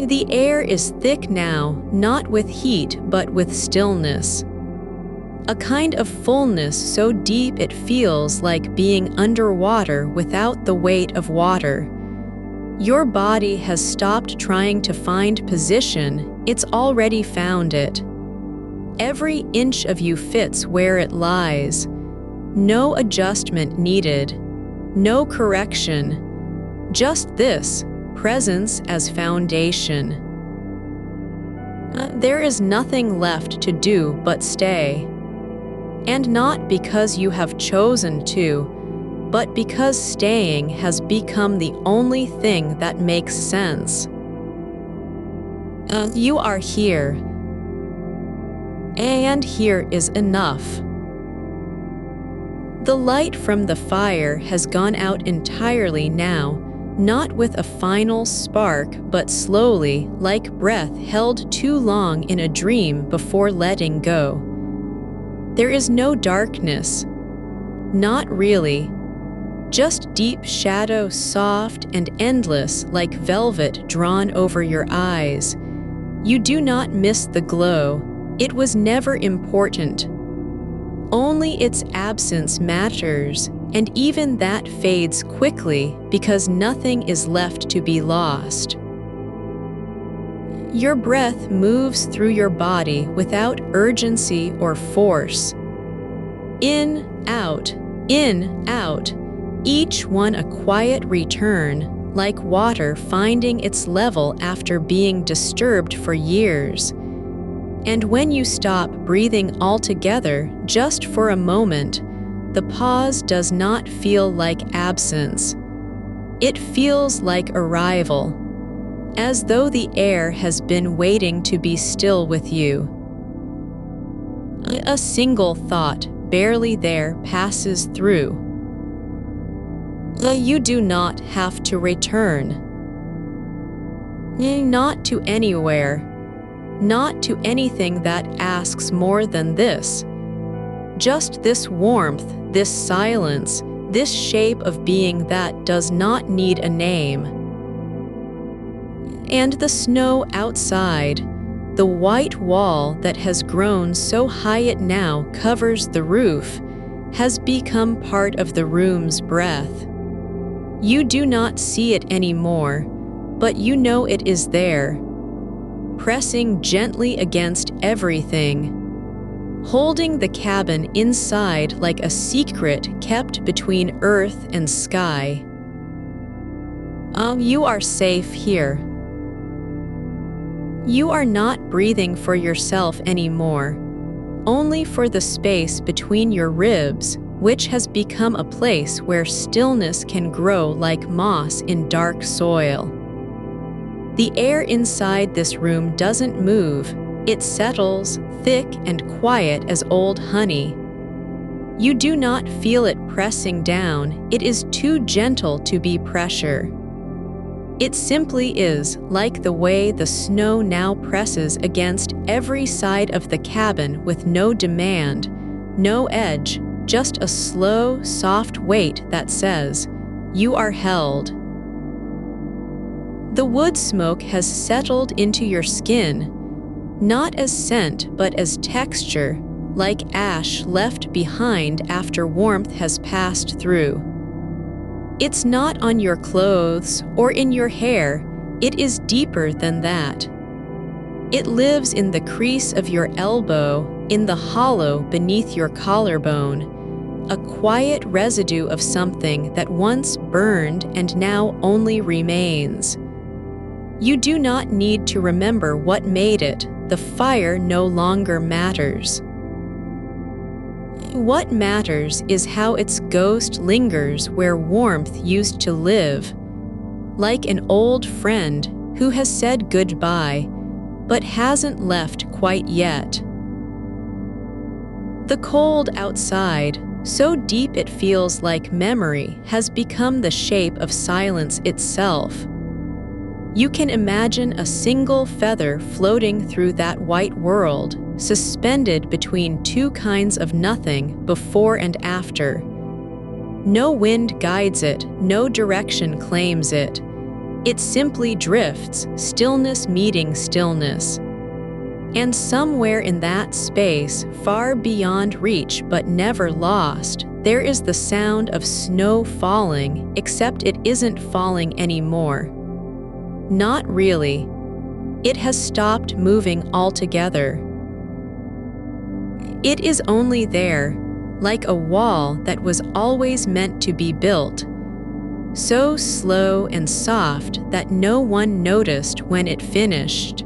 The air is thick now, not with heat, but with stillness. A kind of fullness so deep it feels like being underwater without the weight of water. Your body has stopped trying to find position, it's already found it. Every inch of you fits where it lies. No adjustment needed, no correction, just this, presence as foundation. There is nothing left to do but stay. And not because you have chosen to, but because staying has become the only thing that makes sense. You are here. And here is enough. The light from the fire has gone out entirely now, not with a final spark, but slowly, like breath held too long in a dream before letting go. There is no darkness. Not really. Just deep shadow, soft and endless like velvet drawn over your eyes. You do not miss the glow. It was never important. Only its absence matters, and even that fades quickly because nothing is left to be lost. Your breath moves through your body without urgency or force. In, out, each one a quiet return, like water finding its level after being disturbed for years. And when you stop breathing altogether, just for a moment, the pause does not feel like absence. It feels like arrival, as though the air has been waiting to be still with you. A single thought, barely there, passes through. You do not have to return. Not to anywhere. Not to anything that asks more than this. Just this warmth, this silence, this shape of being that does not need a name. And the snow outside, the white wall that has grown so high it now covers the roof, has become part of the room's breath. You do not see it anymore, but you know it is there, pressing gently against everything, holding the cabin inside like a secret kept between earth and sky. You are safe here. You are not breathing for yourself anymore, only for the space between your ribs, which has become a place where stillness can grow like moss in dark soil. The air inside this room doesn't move. It settles, thick and quiet as old honey. You do not feel it pressing down. It is too gentle to be pressure. It simply is, like the way the snow now presses against every side of the cabin with no demand, no edge, just a slow, soft weight that says, "You are held." The wood smoke has settled into your skin, not as scent but as texture, like ash left behind after warmth has passed through. It's not on your clothes or in your hair, it is deeper than that. It lives in the crease of your elbow, in the hollow beneath your collarbone, a quiet residue of something that once burned and now only remains. You do not need to remember what made it. The fire no longer matters. What matters is how its ghost lingers where warmth used to live, like an old friend who has said goodbye, but hasn't left quite yet. The cold outside, so deep it feels like memory, has become the shape of silence itself. You can imagine a single feather floating through that white world, suspended between two kinds of nothing before and after. No wind guides it, no direction claims it. It simply drifts, stillness meeting stillness. And somewhere in that space, far beyond reach but never lost, there is the sound of snow falling, except it isn't falling anymore. Not really. It has stopped moving altogether. It is only there, like a wall that was always meant to be built, so slow and soft that no one noticed when it finished.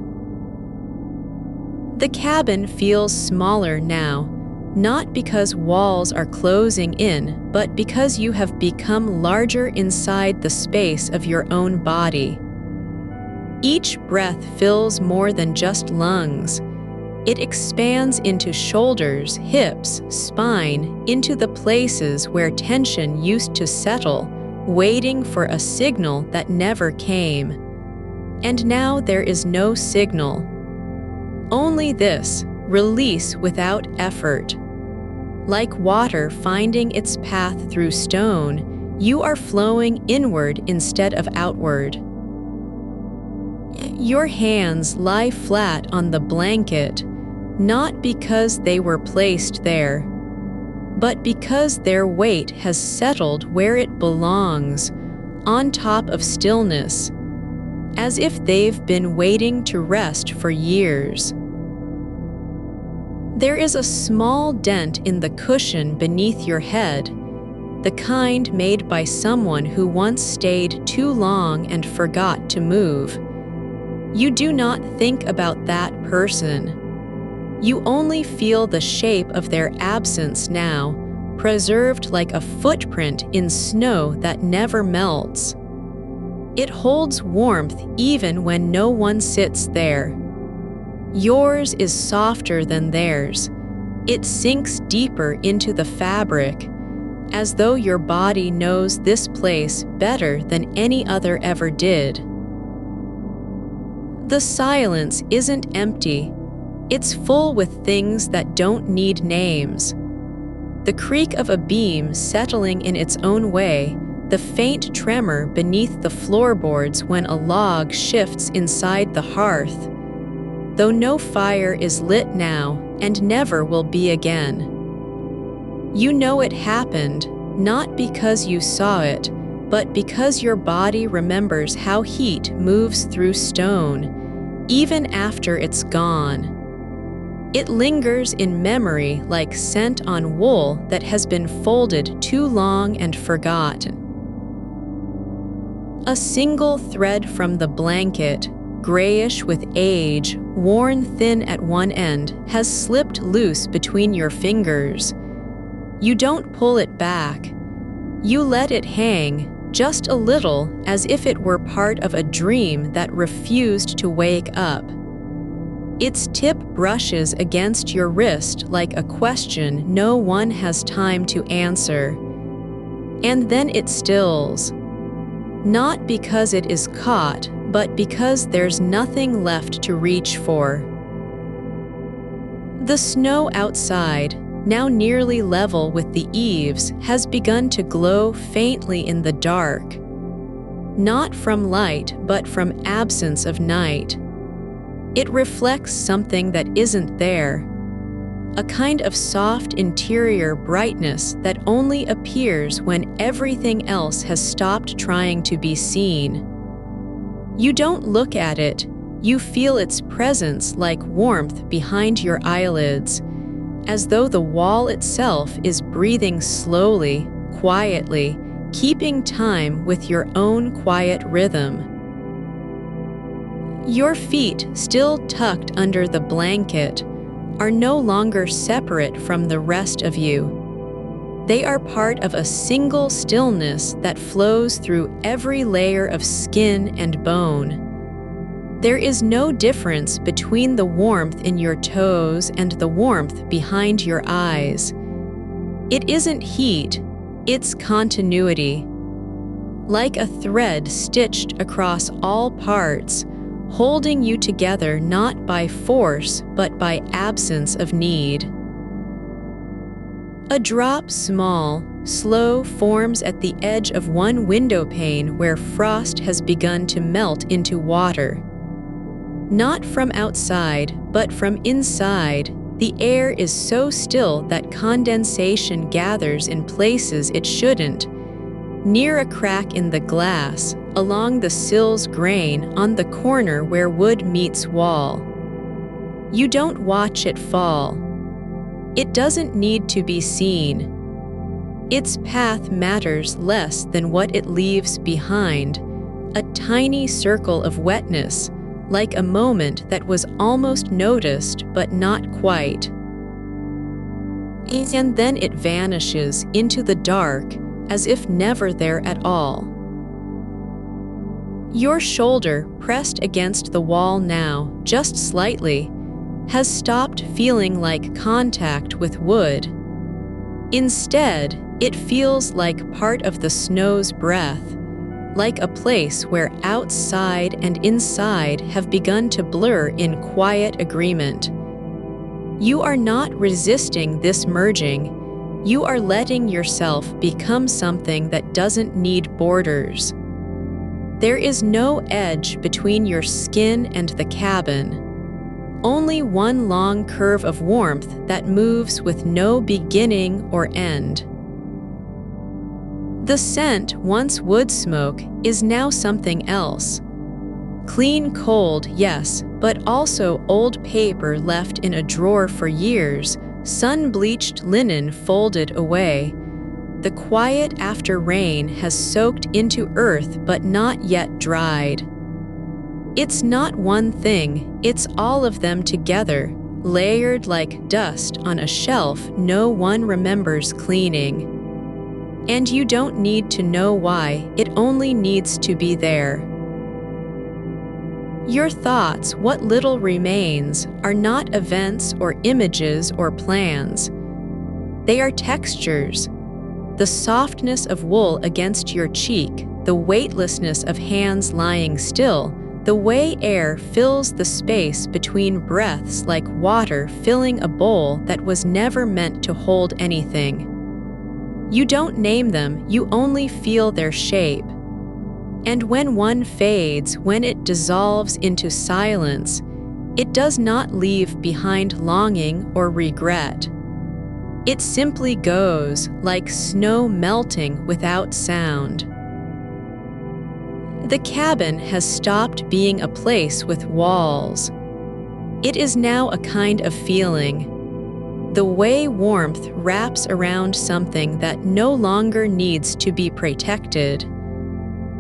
The cabin feels smaller now, not because walls are closing in, but because you have become larger inside the space of your own body. Each breath fills more than just lungs. It expands into shoulders, hips, spine, into the places where tension used to settle, waiting for a signal that never came. And now there is no signal. Only this, release without effort. Like water finding its path through stone, you are flowing inward instead of outward. Your hands lie flat on the blanket, not because they were placed there, but because their weight has settled where it belongs, on top of stillness, as if they've been waiting to rest for years. There is a small dent in the cushion beneath your head, the kind made by someone who once stayed too long and forgot to move. You do not think about that person. You only feel the shape of their absence now, preserved like a footprint in snow that never melts. It holds warmth even when no one sits there. Yours is softer than theirs. It sinks deeper into the fabric, as though your body knows this place better than any other ever did. The silence isn't empty. It's full with things that don't need names. The creak of a beam settling in its own way, the faint tremor beneath the floorboards when a log shifts inside the hearth. Though no fire is lit now and never will be again. You know it happened, not because you saw it, but because your body remembers how heat moves through stone, even after it's gone. It lingers in memory like scent on wool that has been folded too long and forgotten. A single thread from the blanket, grayish with age, worn thin at one end, has slipped loose between your fingers. You don't pull it back. You let it hang, just a little, as if it were part of a dream that refused to wake up. Its tip brushes against your wrist like a question no one has time to answer. And then it stills. Not because it is caught, but because there's nothing left to reach for. The snow outside, now nearly level with the eaves, has begun to glow faintly in the dark. Not from light, but from absence of night. It reflects something that isn't there, a kind of soft interior brightness that only appears when everything else has stopped trying to be seen. You don't look at it, you feel its presence like warmth behind your eyelids, as though the wall itself is breathing slowly, quietly, keeping time with your own quiet rhythm. Your feet, still tucked under the blanket, are no longer separate from the rest of you. They are part of a single stillness that flows through every layer of skin and bone. There is no difference between the warmth in your toes and the warmth behind your eyes. It isn't heat, it's continuity. Like a thread stitched across all parts, holding you together not by force but by absence of need. A drop small, slow forms at the edge of one window pane where frost has begun to melt into water. Not from outside, but from inside, the air is so still that condensation gathers in places it shouldn't, near a crack in the glass, along the sill's grain, on the corner where wood meets wall. You don't watch it fall. It doesn't need to be seen. Its path matters less than what it leaves behind, a tiny circle of wetness, like a moment that was almost noticed but not quite. And then it vanishes into the dark as if never there at all. Your shoulder, pressed against the wall now, just slightly, has stopped feeling like contact with wood. Instead, it feels like part of the snow's breath, like a place where outside and inside have begun to blur in quiet agreement. You are not resisting this merging. You are letting yourself become something that doesn't need borders. There is no edge between your skin and the cabin. Only one long curve of warmth that moves with no beginning or end. The scent, once wood smoke, is now something else. Clean cold, yes, but also old paper left in a drawer for years, sun-bleached linen folded away. The quiet after rain has soaked into earth but not yet dried. It's not one thing, it's all of them together, layered like dust on a shelf no one remembers cleaning. And you don't need to know why, it only needs to be there. Your thoughts, what little remains, are not events or images or plans. They are textures. The softness of wool against your cheek, the weightlessness of hands lying still, the way air fills the space between breaths like water filling a bowl that was never meant to hold anything. You don't name them, you only feel their shape. And when one fades, when it dissolves into silence, it does not leave behind longing or regret. It simply goes, like snow melting without sound. The cabin has stopped being a place with walls. It is now a kind of feeling. The way warmth wraps around something that no longer needs to be protected.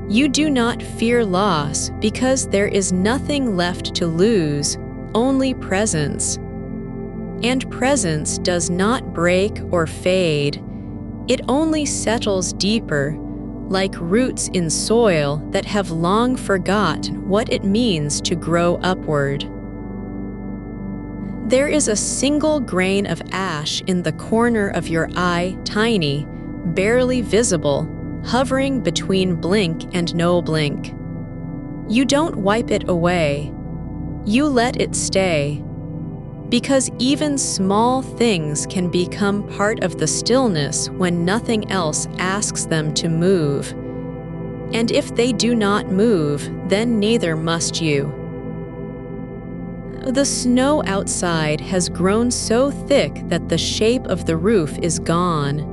You do not fear loss because there is nothing left to lose, only presence. And presence does not break or fade. It only settles deeper, like roots in soil that have long forgotten what it means to grow upward. There is a single grain of ash in the corner of your eye, tiny, barely visible, hovering between blink and no blink. You don't wipe it away. You let it stay. Because even small things can become part of the stillness when nothing else asks them to move. And if they do not move, then neither must you. The snow outside has grown so thick that the shape of the roof is gone.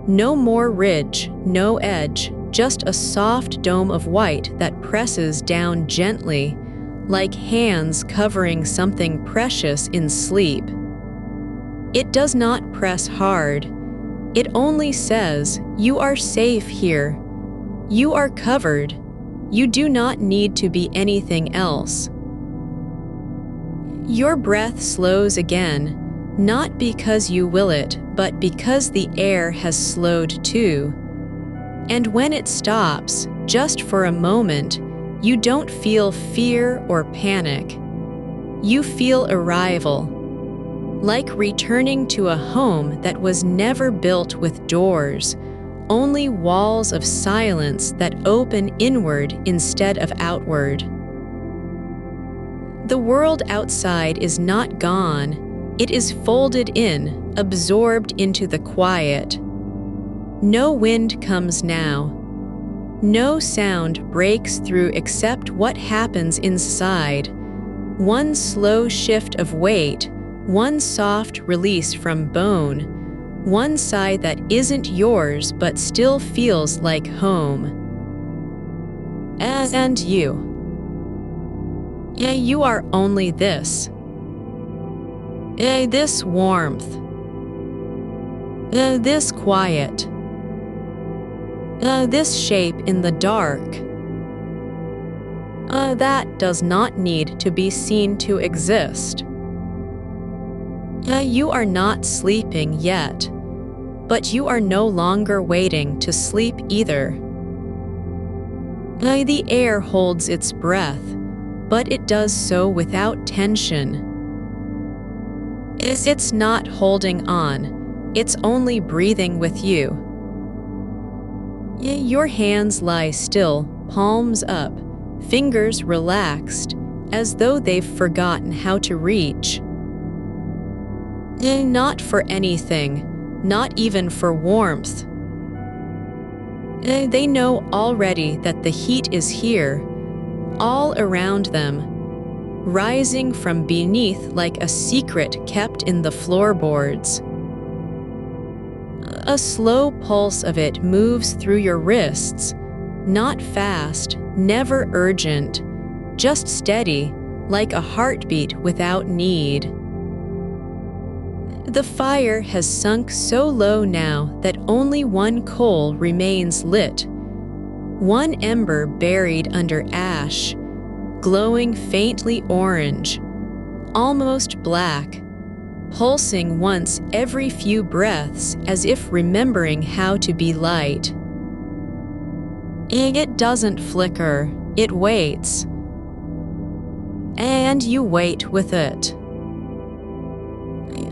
No more ridge, no edge, just a soft dome of white that presses down gently, like hands covering something precious in sleep. It does not press hard. It only says, "You are safe here. You are covered. You do not need to be anything else." Your breath slows again, not because you will it, but because the air has slowed too. And when it stops, just for a moment, you don't feel fear or panic. You feel arrival, like returning to a home that was never built with doors, only walls of silence that open inward instead of outward. The world outside is not gone, it is folded in, absorbed into the quiet. No wind comes now. No sound breaks through except what happens inside. One slow shift of weight, one soft release from bone, one sigh that isn't yours but still feels like home. And you. Yeah, you are only this. This warmth. This quiet. This shape in the dark. That does not need to be seen to exist. You are not sleeping yet, but you are no longer waiting to sleep either. The air holds its breath, but it does so without tension. It's not holding on, it's only breathing with you. Your hands lie still, palms up, fingers relaxed, as though they've forgotten how to reach. Not for anything, not even for warmth. They know already that the heat is here, all around them, rising from beneath like a secret kept in the floorboards. A slow pulse of it moves through your wrists, not fast, never urgent, just steady, like a heartbeat without need. The fire has sunk so low now that only one coal remains lit, one ember buried under ash, glowing faintly orange, almost black, pulsing once every few breaths as if remembering how to be light. It doesn't flicker, it waits. And you wait with it.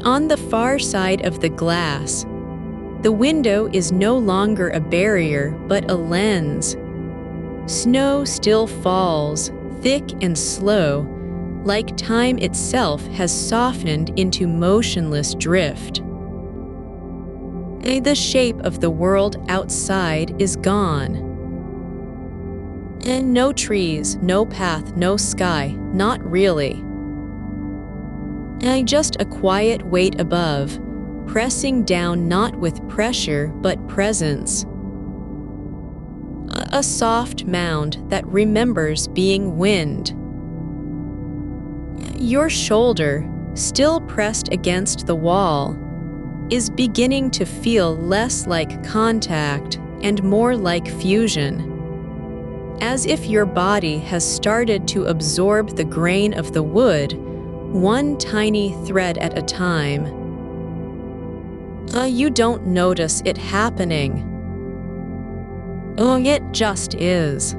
On the far side of the glass, the window is no longer a barrier but a lens. Snow still falls, thick and slow, like time itself has softened into motionless drift. The shape of the world outside is gone. And no trees, no path, no sky, not really. Just a quiet weight above, pressing down not with pressure but presence. A soft mound that remembers being wind. Your shoulder, still pressed against the wall, is beginning to feel less like contact and more like fusion. As if your body has started to absorb the grain of the wood, one tiny thread at a time. You don't notice it happening. It just is.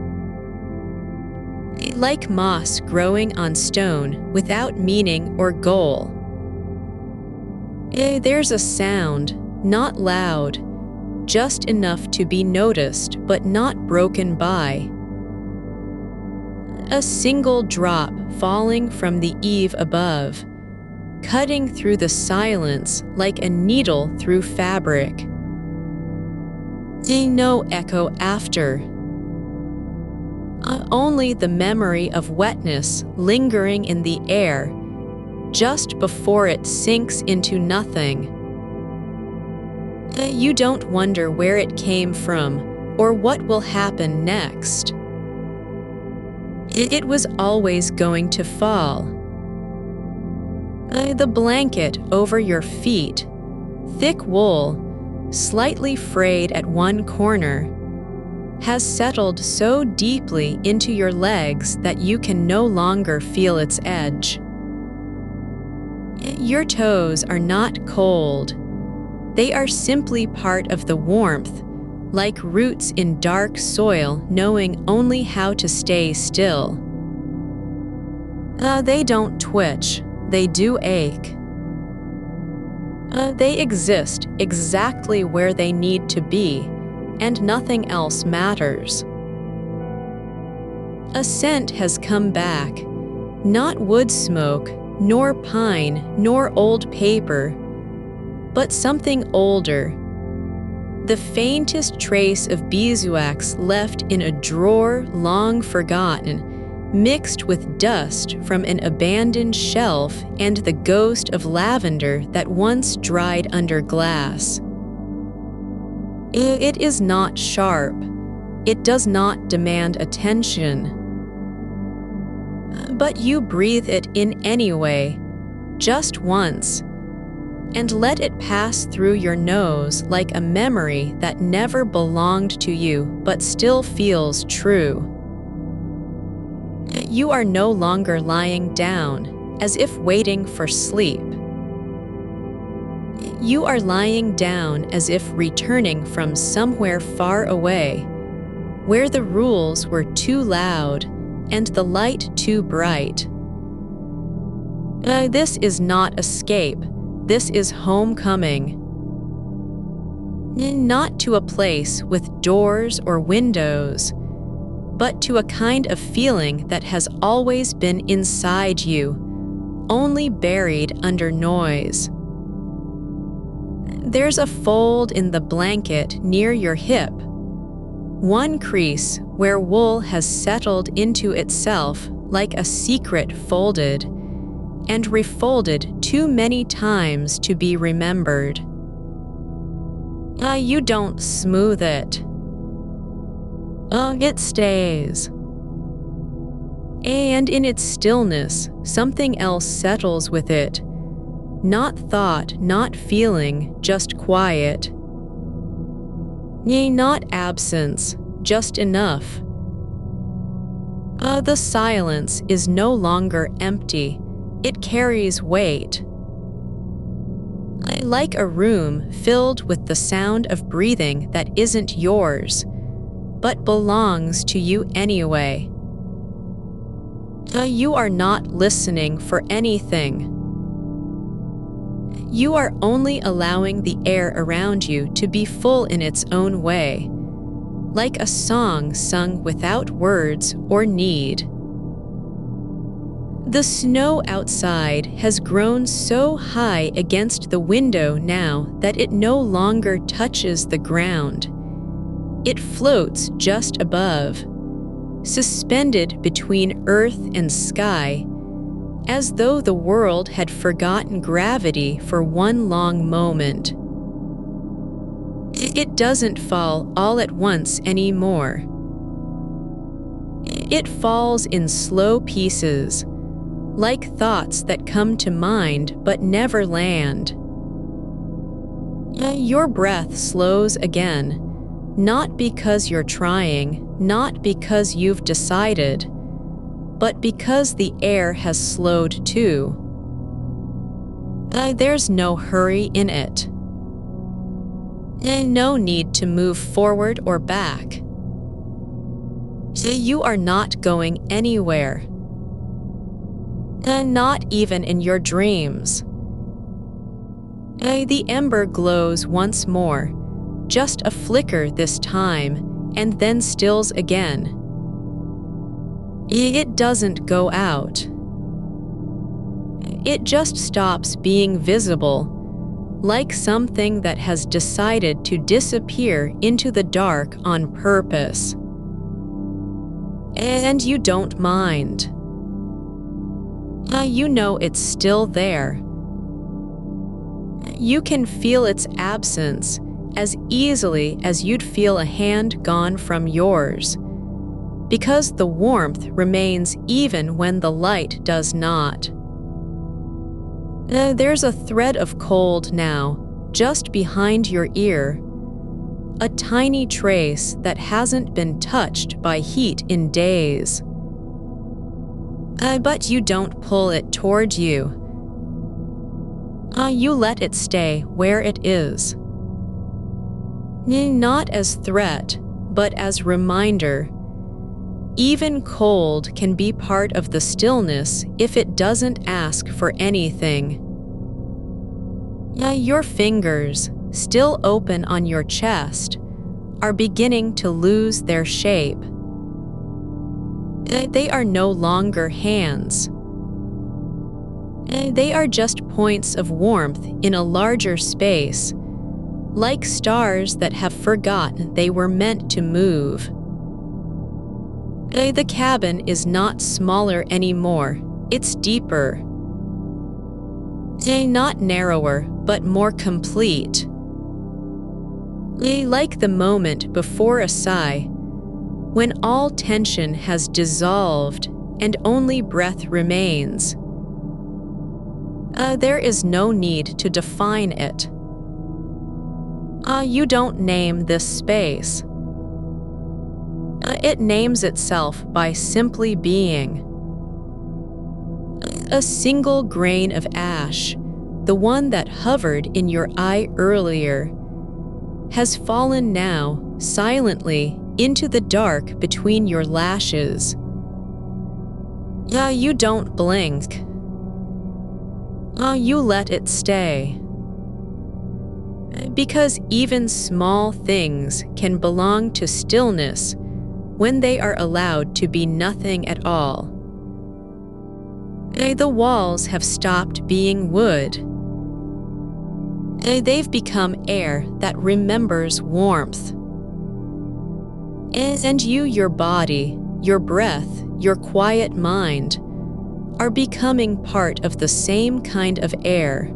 Like moss growing on stone without meaning or goal. There's a sound, not loud, just enough to be noticed but not broken by. A single drop falling from the eave above, cutting through the silence like a needle through fabric. No echo after. Only the memory of wetness lingering in the air, just before it sinks into nothing. You don't wonder where it came from or what will happen next. It was always going to fall. The blanket over your feet, thick wool, slightly frayed at one corner, has settled so deeply into your legs that you can no longer feel its edge. Your toes are not cold. They are simply part of the warmth, like roots in dark soil knowing only how to stay still. They don't twitch, they do ache. They exist exactly where they need to be, and nothing else matters. A scent has come back, not wood smoke, nor pine, nor old paper, but something older. The faintest trace of beeswax left in a drawer long forgotten, mixed with dust from an abandoned shelf and the ghost of lavender that once dried under glass. It is not sharp. It does not demand attention. But you breathe it in anyway, just once, and let it pass through your nose like a memory that never belonged to you but still feels true. You are no longer lying down, as if waiting for sleep. You are lying down as if returning from somewhere far away, where the rules were too loud and the light too bright. This is not escape, this is homecoming. Not to a place with doors or windows, but to a kind of feeling that has always been inside you, only buried under noise. There's a fold in the blanket near your hip, one crease where wool has settled into itself like a secret folded and refolded too many times to be remembered. You don't smooth it. It stays. And in its stillness, something else settles with it. Not thought, not feeling, just quiet. Not absence, just enough. The silence is no longer empty. It carries weight. Like a room filled with the sound of breathing that isn't yours, but belongs to you anyway. You are not listening for anything. You are only allowing the air around you to be full in its own way, like a song sung without words or need. The snow outside has grown so high against the window now that it no longer touches the ground. It floats just above, suspended between earth and sky, as though the world had forgotten gravity for one long moment. It doesn't fall all at once anymore. It falls in slow pieces, like thoughts that come to mind but never land. Your breath slows again, not because you're trying, not because you've decided, but because the air has slowed too. There's no hurry in it. No need to move forward or back. You are not going anywhere. Not even in your dreams. The ember glows once more, just a flicker this time, and then stills again. It doesn't go out. It just stops being visible, like something that has decided to disappear into the dark on purpose. And you don't mind. You know it's still there. You can feel its absence as easily as you'd feel a hand gone from yours, because the warmth remains even when the light does not. There's a thread of cold now, just behind your ear, a tiny trace that hasn't been touched by heat in days. But you don't pull it toward you. You let it stay where it is. Not as threat, but as reminder. Even cold can be part of the stillness if it doesn't ask for anything. Your fingers, still open on your chest, are beginning to lose their shape. They are no longer hands. They are just points of warmth in a larger space, like stars that have forgotten they were meant to move. The cabin is not smaller anymore, it's deeper. Not narrower, but more complete. Like the moment before a sigh, when all tension has dissolved and only breath remains. There is no need to define it. You don't name this space. It names itself by simply being. A single grain of ash, the one that hovered in your eye earlier, has fallen now, silently, into the dark between your lashes. You don't blink. You let it stay. Because even small things can belong to stillness when they are allowed to be nothing at all. The walls have stopped being wood. They've become air that remembers warmth. And you, your body, your breath, your quiet mind, are becoming part of the same kind of air.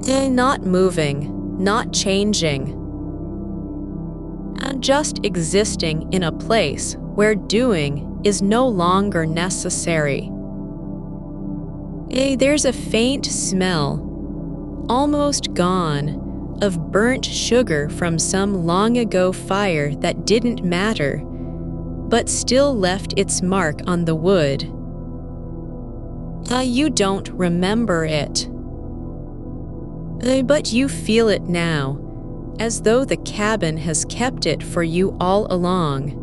Not moving, not changing, just existing in a place where doing is no longer necessary. There's a faint smell, almost gone, of burnt sugar from some long-ago fire that didn't matter, but still left its mark on the wood. You don't remember it. But you feel it now, as though the cabin has kept it for you all along.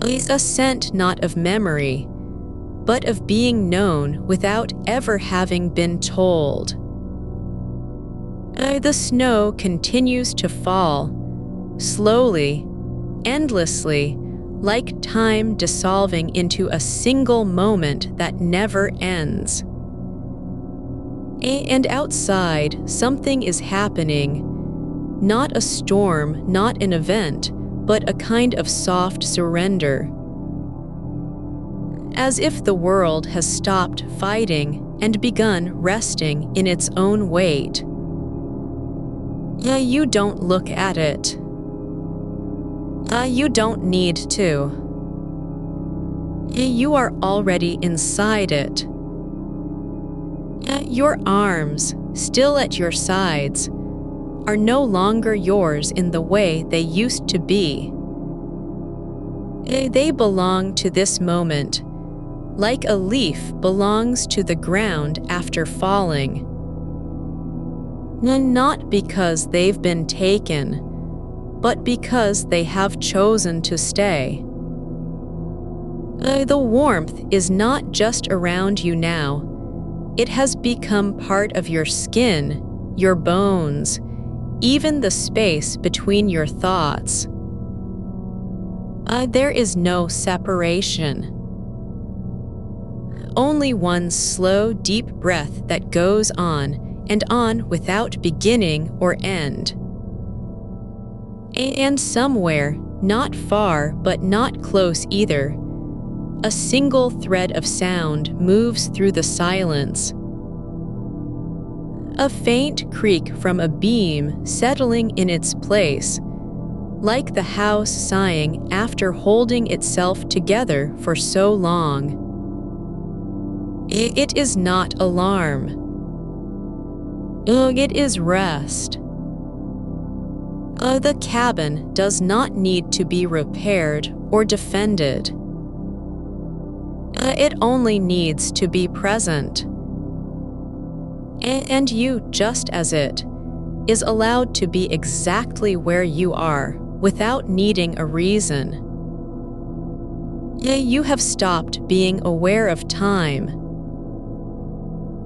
A scent not of memory, but of being known without ever having been told. The snow continues to fall, slowly, endlessly, like time dissolving into a single moment that never ends. And outside, something is happening. Not a storm, not an event, but a kind of soft surrender. As if the world has stopped fighting and begun resting in its own weight. You don't look at it. You don't need to. You are already inside it. Your arms, still at your sides, are no longer yours in the way they used to be. They belong to this moment, like a leaf belongs to the ground after falling. Not because they've been taken, but because they have chosen to stay. The warmth is not just around you now. It has become part of your skin, your bones, even the space between your thoughts. There is no separation. Only one slow, deep breath that goes on and on without beginning or end. And somewhere, not far but not close either, a single thread of sound moves through the silence. A faint creak from a beam settling in its place, like the house sighing after holding itself together for so long. It is not alarm. It is rest. The cabin does not need to be repaired or defended. It only needs to be present. And you, just as it, is allowed to be exactly where you are without needing a reason. You have stopped being aware of time.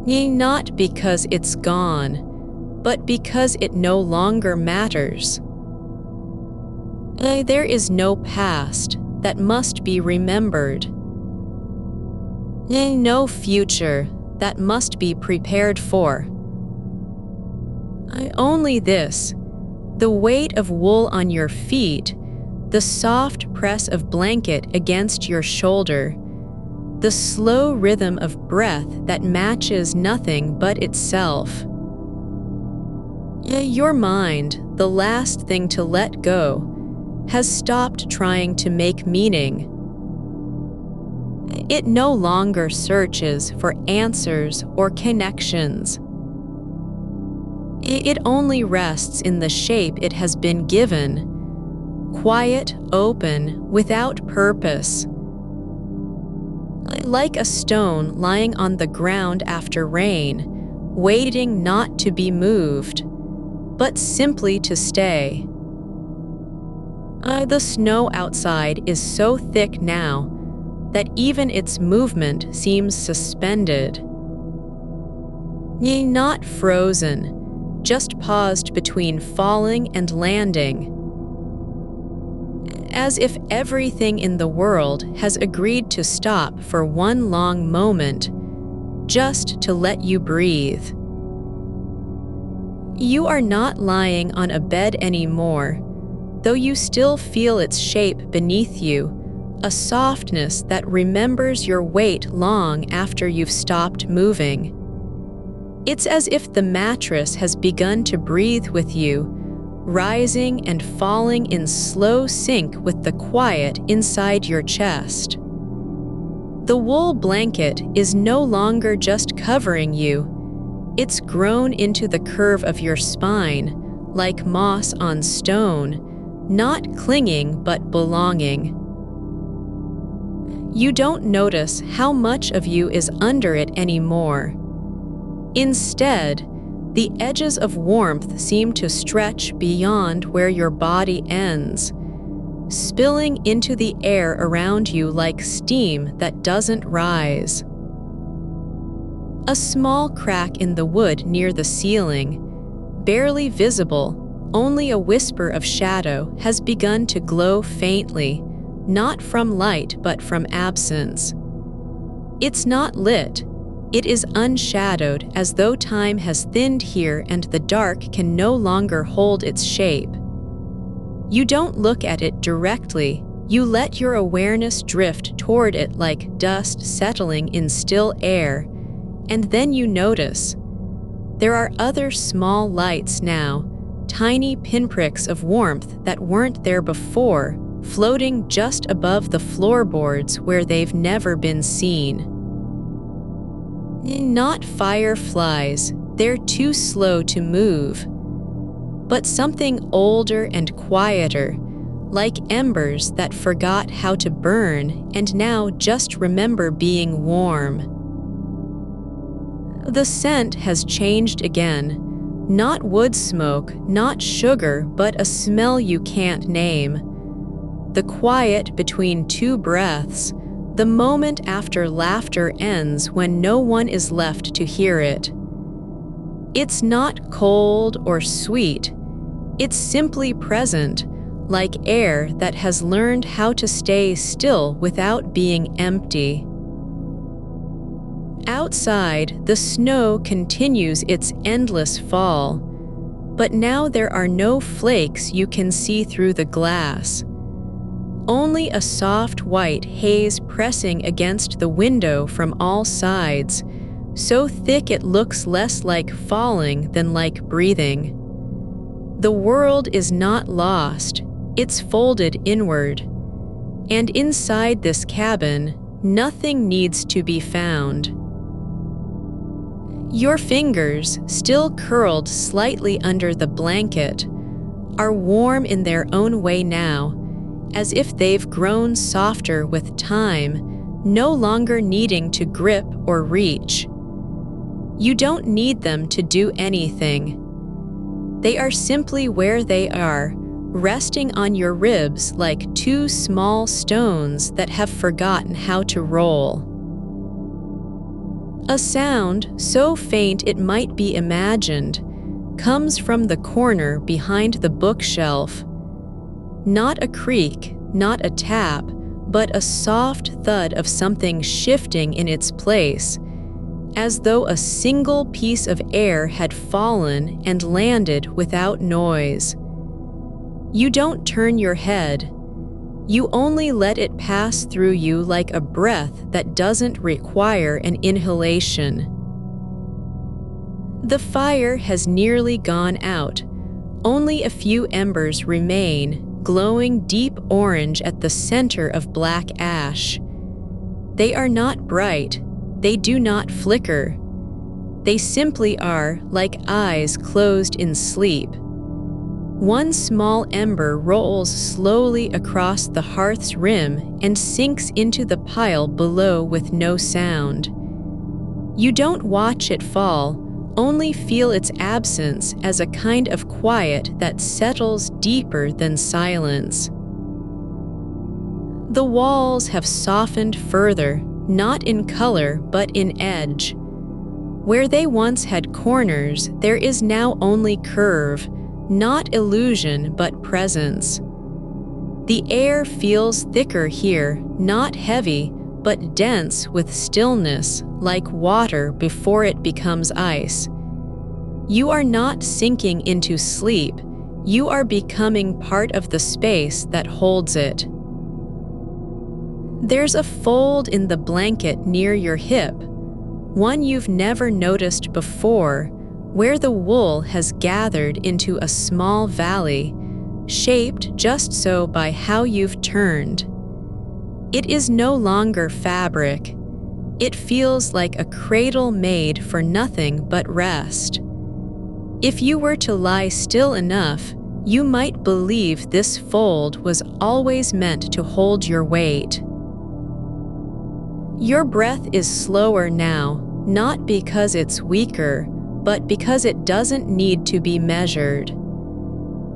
Not because it's gone, but because it no longer matters. There is no past that must be remembered. No future that must be prepared for. Only this, the weight of wool on your feet, the soft press of blanket against your shoulder, the slow rhythm of breath that matches nothing but itself. Your mind, the last thing to let go, has stopped trying to make meaning. It no longer searches for answers or connections. It only rests in the shape it has been given, quiet, open, without purpose. like a stone lying on the ground after rain, waiting not to be moved, but simply to stay. The snow outside is so thick now that even its movement seems suspended. Not frozen, just paused between falling and landing, as if everything in the world has agreed to stop for one long moment, just to let you breathe. You are not lying on a bed anymore, though you still feel its shape beneath you, a softness that remembers your weight long after you've stopped moving. It's as if the mattress has begun to breathe with you, rising and falling in slow sync with the quiet inside your chest. The wool blanket is no longer just covering you. It's grown into the curve of your spine, like moss on stone, not clinging but belonging. You don't notice how much of you is under it anymore. Instead, the edges of warmth seem to stretch beyond where your body ends, spilling into the air around you like steam that doesn't rise. A small crack in the wood near the ceiling, barely visible, only a whisper of shadow, has begun to glow faintly, not from light but from absence. It's not lit. It is unshadowed, as though time has thinned here and the dark can no longer hold its shape. You don't look at it directly. You let your awareness drift toward it like dust settling in still air, and then you notice. There are other small lights now, tiny pinpricks of warmth that weren't there before, floating just above the floorboards where they've never been seen. Not fireflies, they're too slow to move, but something older and quieter, like embers that forgot how to burn and now just remember being warm. The scent has changed again, not wood smoke, not sugar, but a smell you can't name. The quiet between two breaths, the moment after laughter ends when no one is left to hear it. It's not cold or sweet. It's simply present, like air that has learned how to stay still without being empty. Outside, the snow continues its endless fall, but now there are no flakes you can see through the glass. Only a soft white haze pressing against the window from all sides, so thick it looks less like falling than like breathing. The world is not lost, it's folded inward. And inside this cabin, nothing needs to be found. Your fingers, still curled slightly under the blanket, are warm in their own way now, as if they've grown softer with time, no longer needing to grip or reach. You don't need them to do anything. They are simply where they are, resting on your ribs like two small stones that have forgotten how to roll. A sound, so faint it might be imagined, comes from the corner behind the bookshelf. Not a creak, not a tap, but a soft thud of something shifting in its place, as though a single piece of air had fallen and landed without noise. You don't turn your head. You only let it pass through you like a breath that doesn't require an inhalation. The fire has nearly gone out. Only a few embers remain, glowing deep orange at the center of black ash. They are not bright. They do not flicker. They simply are like eyes closed in sleep. One small ember rolls slowly across the hearth's rim and sinks into the pile below with no sound. You don't watch it fall, only feel its absence as a kind of quiet that settles deeper than silence. The walls have softened further, not in color but in edge. Where they once had corners, there is now only curve, not illusion but presence. The air feels thicker here, not heavy, but dense with stillness, like water before it becomes ice. You are not sinking into sleep, you are becoming part of the space that holds it. There's a fold in the blanket near your hip, one you've never noticed before, where the wool has gathered into a small valley, shaped just so by how you've turned. It is no longer fabric. It feels like a cradle made for nothing but rest. If you were to lie still enough, you might believe this fold was always meant to hold your weight. Your breath is slower now, not because it's weaker, but because it doesn't need to be measured.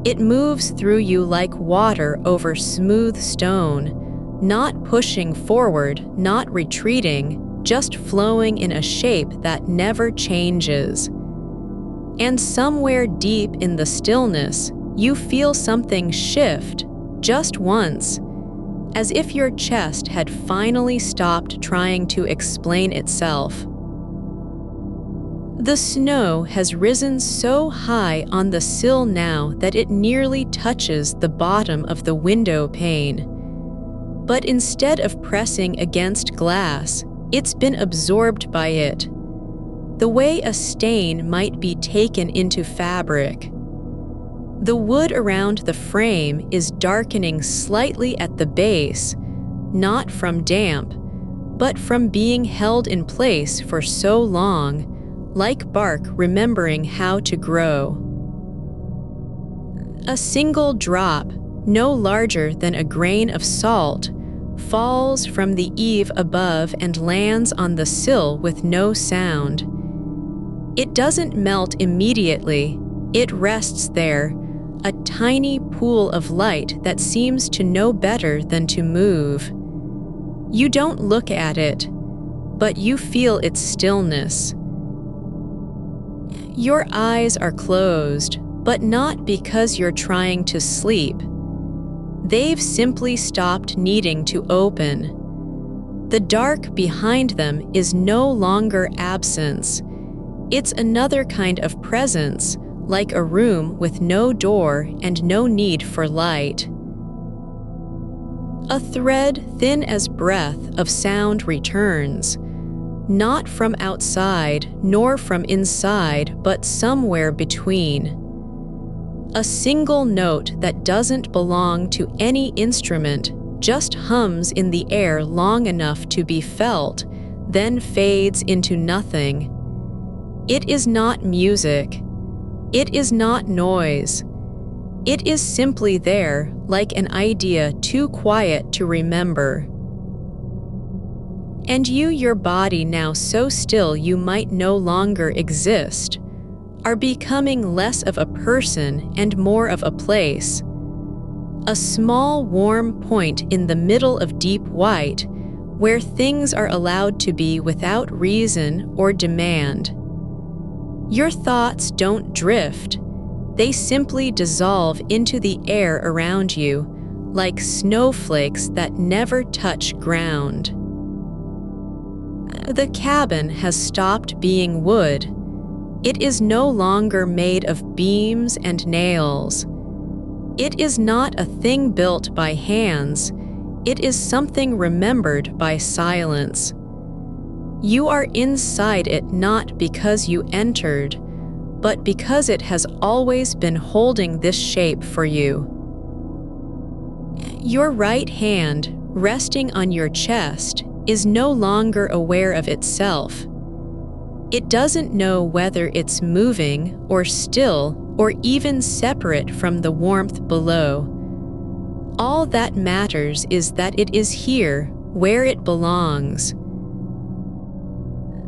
It moves through you like water over smooth stone, not pushing forward, not retreating, just flowing in a shape that never changes. And somewhere deep in the stillness, you feel something shift, just once, as if your chest had finally stopped trying to explain itself. The snow has risen so high on the sill now that it nearly touches the bottom of the window pane. But instead of pressing against glass, it's been absorbed by it, the way a stain might be taken into fabric. The wood around the frame is darkening slightly at the base, not from damp, but from being held in place for so long, like bark remembering how to grow. A single drop, no larger than a grain of salt, falls from the eave above and lands on the sill with no sound. It doesn't melt immediately, it rests there, a tiny pool of light that seems to know better than to move. You don't look at it, but you feel its stillness. Your eyes are closed, but not because you're trying to sleep. They've simply stopped needing to open. The dark behind them is no longer absence. It's another kind of presence, like a room with no door and no need for light. A thread thin as breath of sound returns, not from outside nor from inside, but somewhere between. A single note that doesn't belong to any instrument just hums in the air long enough to be felt, then fades into nothing. It is not music. It is not noise. It is simply there, like an idea too quiet to remember. And your body now so still you might no longer exist, are becoming less of a person and more of a place. A small warm point in the middle of deep white, where things are allowed to be without reason or demand. Your thoughts don't drift, they simply dissolve into the air around you, like snowflakes that never touch ground. The cabin has stopped being wood. It is no longer made of beams and nails. It is not a thing built by hands. It is something remembered by silence. You are inside it not because you entered, but because it has always been holding this shape for you. Your right hand, resting on your chest, is no longer aware of itself. It doesn't know whether it's moving or still or even separate from the warmth below. All that matters is that it is here, where it belongs.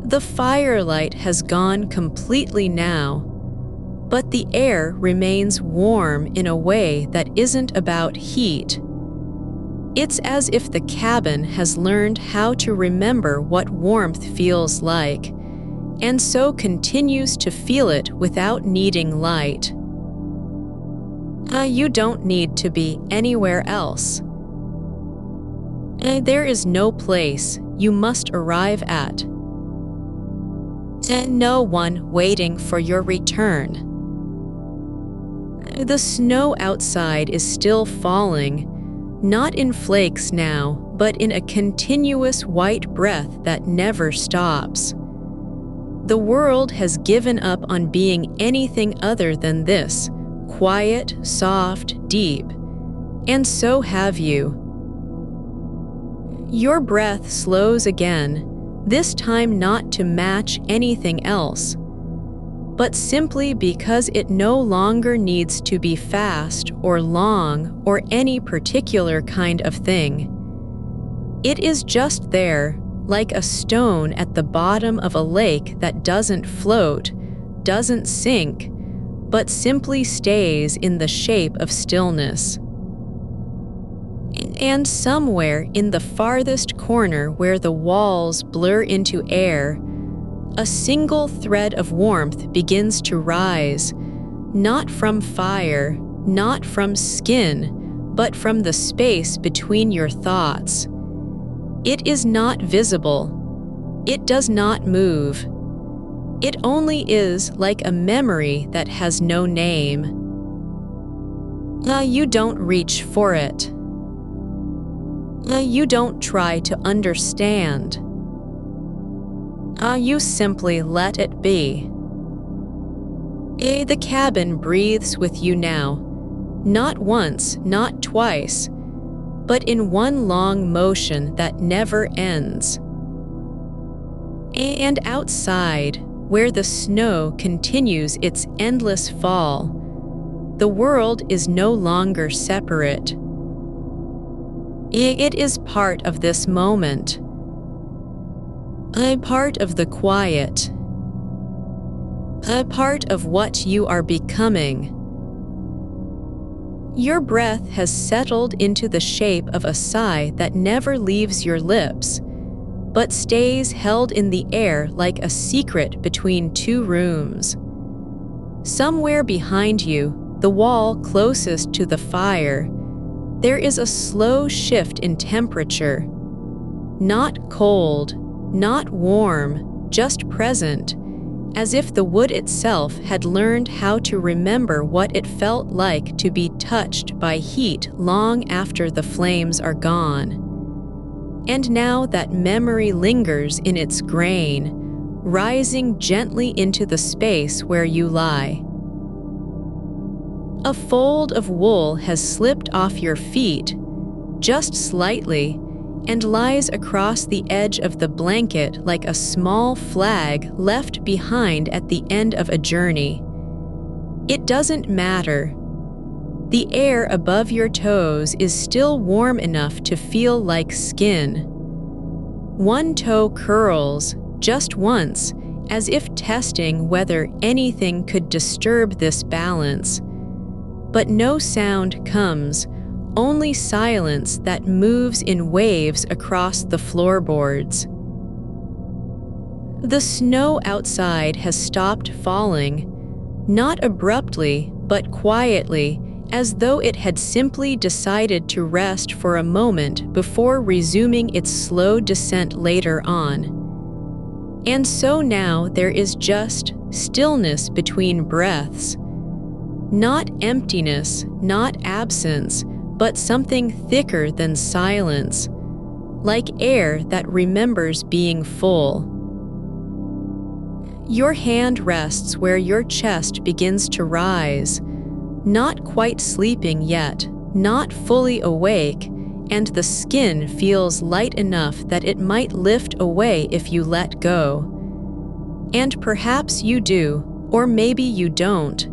The firelight has gone completely now, but the air remains warm in a way that isn't about heat. It's as if the cabin has learned how to remember what warmth feels like, and so continues to feel it without needing light. You don't need to be anywhere else. There is no place you must arrive at, and no one waiting for your return. The snow outside is still falling, not in flakes now, but in a continuous white breath that never stops. The world has given up on being anything other than this, quiet, soft, deep, and so have you. Your breath slows again, this time not to match anything else, but simply because it no longer needs to be fast or long or any particular kind of thing. It is just there, like a stone at the bottom of a lake that doesn't float, doesn't sink, but simply stays in the shape of stillness. And somewhere in the farthest corner where the walls blur into air, a single thread of warmth begins to rise, not from fire, not from skin, but from the space between your thoughts. It is not visible. It does not move. It only is like a memory that has no name. You don't reach for it. You don't try to understand. You simply let it be. The cabin breathes with you now, not once, not twice, but in one long motion that never ends. And outside, where the snow continues its endless fall, the world is no longer separate. It is part of this moment, a part of the quiet, a part of what you are becoming. Your breath has settled into the shape of a sigh that never leaves your lips, but stays held in the air like a secret between two rooms. Somewhere behind you, the wall closest to the fire, there is a slow shift in temperature. Not cold, not warm, just present, as if the wood itself had learned how to remember what it felt like to be touched by heat long after the flames are gone. And now that memory lingers in its grain, rising gently into the space where you lie. A fold of wool has slipped off your feet, just slightly, and lies across the edge of the blanket like a small flag left behind at the end of a journey. It doesn't matter. The air above your toes is still warm enough to feel like skin. One toe curls, just once, as if testing whether anything could disturb this balance. But no sound comes, only silence that moves in waves across the floorboards. The snow outside has stopped falling, not abruptly, but quietly, as though it had simply decided to rest for a moment before resuming its slow descent later on. And so now there is just stillness between breaths. Not emptiness, not absence, but something thicker than silence, like air that remembers being full. Your hand rests where your chest begins to rise, not quite sleeping yet, not fully awake, and the skin feels light enough that it might lift away if you let go. And perhaps you do, or maybe you don't.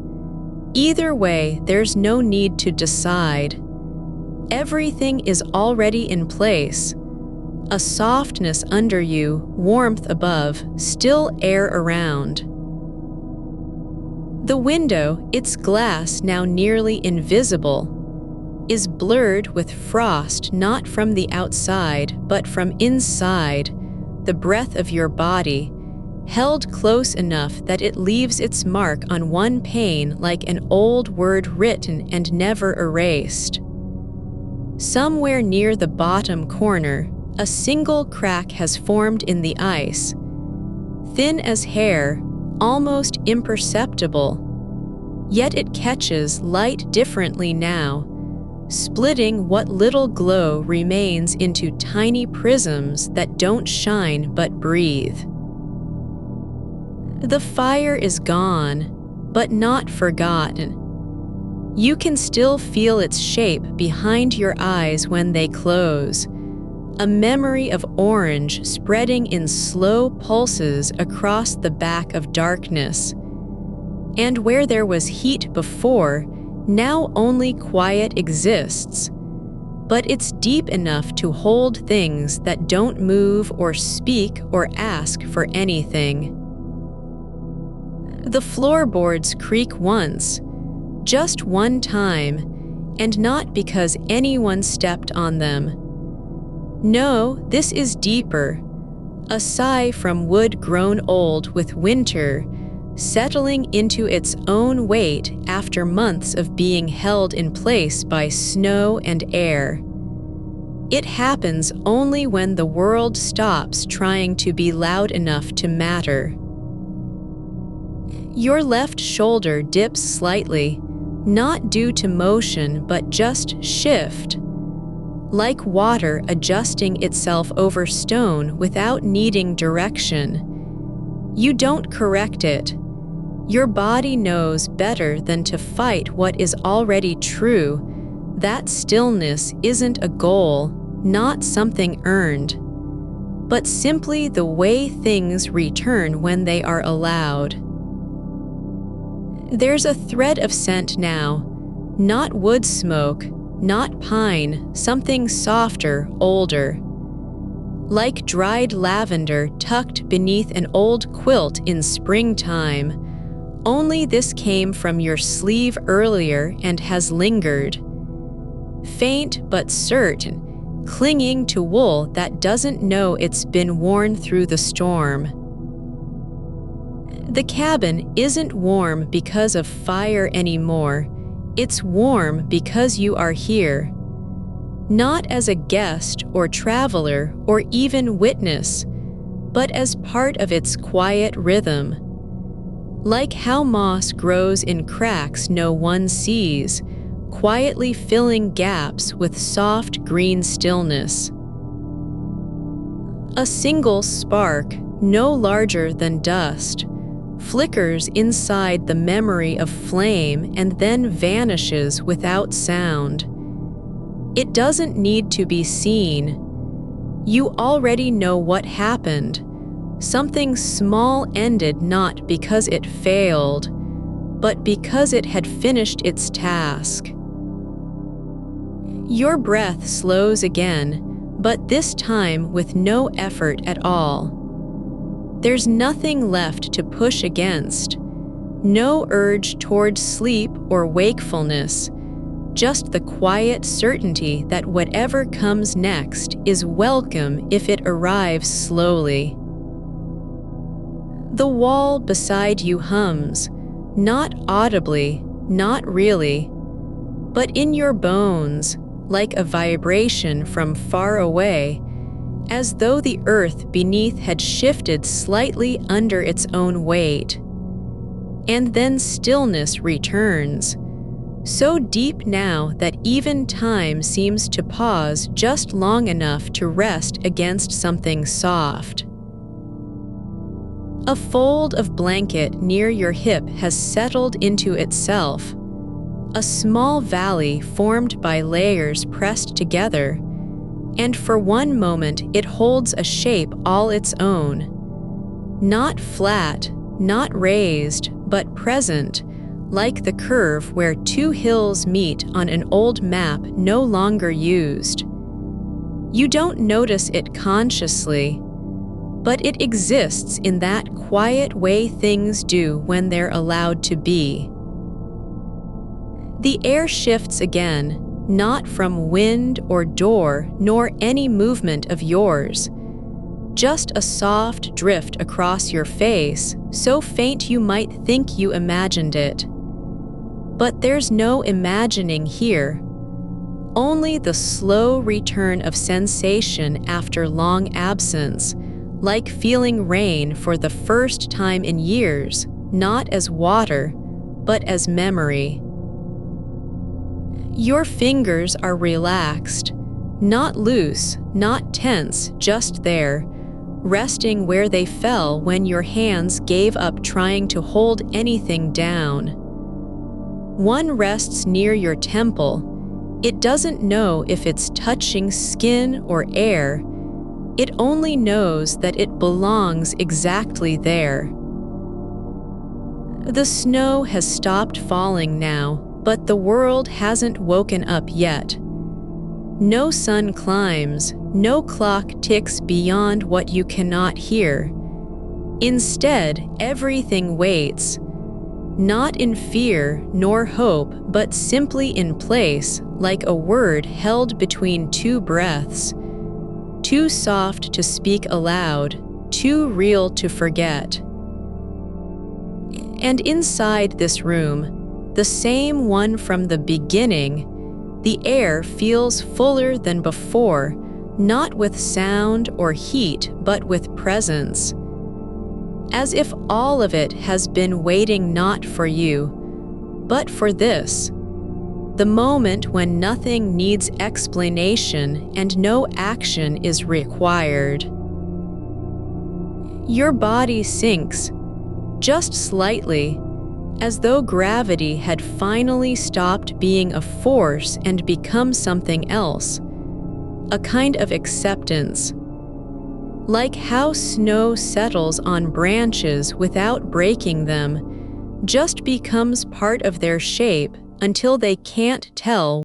Either way, there's no need to decide. Everything is already in place. A softness under you, warmth above, still air around. The window, its glass now nearly invisible, is blurred with frost not from the outside but from inside, the breath of your body, held close enough that it leaves its mark on one pane like an old word written and never erased. Somewhere near the bottom corner, a single crack has formed in the ice, thin as hair, almost imperceptible. Yet it catches light differently now, splitting what little glow remains into tiny prisms that don't shine but breathe. The fire is gone, but not forgotten. You can still feel its shape behind your eyes when they close, a memory of orange spreading in slow pulses across the back of darkness. And where there was heat before, now only quiet exists. But it's deep enough to hold things that don't move or speak or ask for anything. The floorboards creak once, just one time, and not because anyone stepped on them. No, this is deeper, a sigh from wood grown old with winter, settling into its own weight after months of being held in place by snow and air. It happens only when the world stops trying to be loud enough to matter. Your left shoulder dips slightly, not due to motion but just shift, like water adjusting itself over stone without needing direction. You don't correct it. Your body knows better than to fight what is already true. That stillness isn't a goal, not something earned, but simply the way things return when they are allowed. There's a thread of scent now, not wood smoke, not pine, something softer, older. Like dried lavender tucked beneath an old quilt in springtime, only this came from your sleeve earlier and has lingered. Faint but certain, clinging to wool that doesn't know it's been worn through the storm. The cabin isn't warm because of fire anymore. It's warm because you are here. Not as a guest or traveler or even witness, but as part of its quiet rhythm. Like how moss grows in cracks no one sees, quietly filling gaps with soft green stillness. A single spark, no larger than dust, flickers inside the memory of flame and then vanishes without sound. It doesn't need to be seen. You already know what happened. Something small ended not because it failed, but because it had finished its task. Your breath slows again, but this time with no effort at all. There's nothing left to push against, no urge toward sleep or wakefulness, just the quiet certainty that whatever comes next is welcome if it arrives slowly. The wall beside you hums, not audibly, not really, but in your bones, like a vibration from far away, as though the earth beneath had shifted slightly under its own weight. And then stillness returns, so deep now that even time seems to pause just long enough to rest against something soft. A fold of blanket near your hip has settled into itself, a small valley formed by layers pressed together, and for one moment it holds a shape all its own. Not flat, not raised, but present, like the curve where two hills meet on an old map no longer used. You don't notice it consciously, but it exists in that quiet way things do when they're allowed to be. The air shifts again, not from wind or door nor any movement of yours. Just a soft drift across your face, so faint you might think you imagined it. But there's no imagining here, only the slow return of sensation after long absence, like feeling rain for the first time in years, not as water, but as memory. Your fingers are relaxed, not loose, not tense, just there, resting where they fell when your hands gave up trying to hold anything down. One rests near your temple. It doesn't know if it's touching skin or air. It only knows that it belongs exactly there. The snow has stopped falling now, but the world hasn't woken up yet. No sun climbs, no clock ticks beyond what you cannot hear. Instead, everything waits, not in fear nor hope, but simply in place, like a word held between two breaths, too soft to speak aloud, too real to forget. And inside this room, the same one from the beginning, the air feels fuller than before, not with sound or heat, but with presence. As if all of it has been waiting not for you, but for this, the moment when nothing needs explanation and no action is required. Your body sinks, just slightly, as though gravity had finally stopped being a force and become something else, a kind of acceptance. Like how snow settles on branches without breaking them, just becomes part of their shape until they can't tell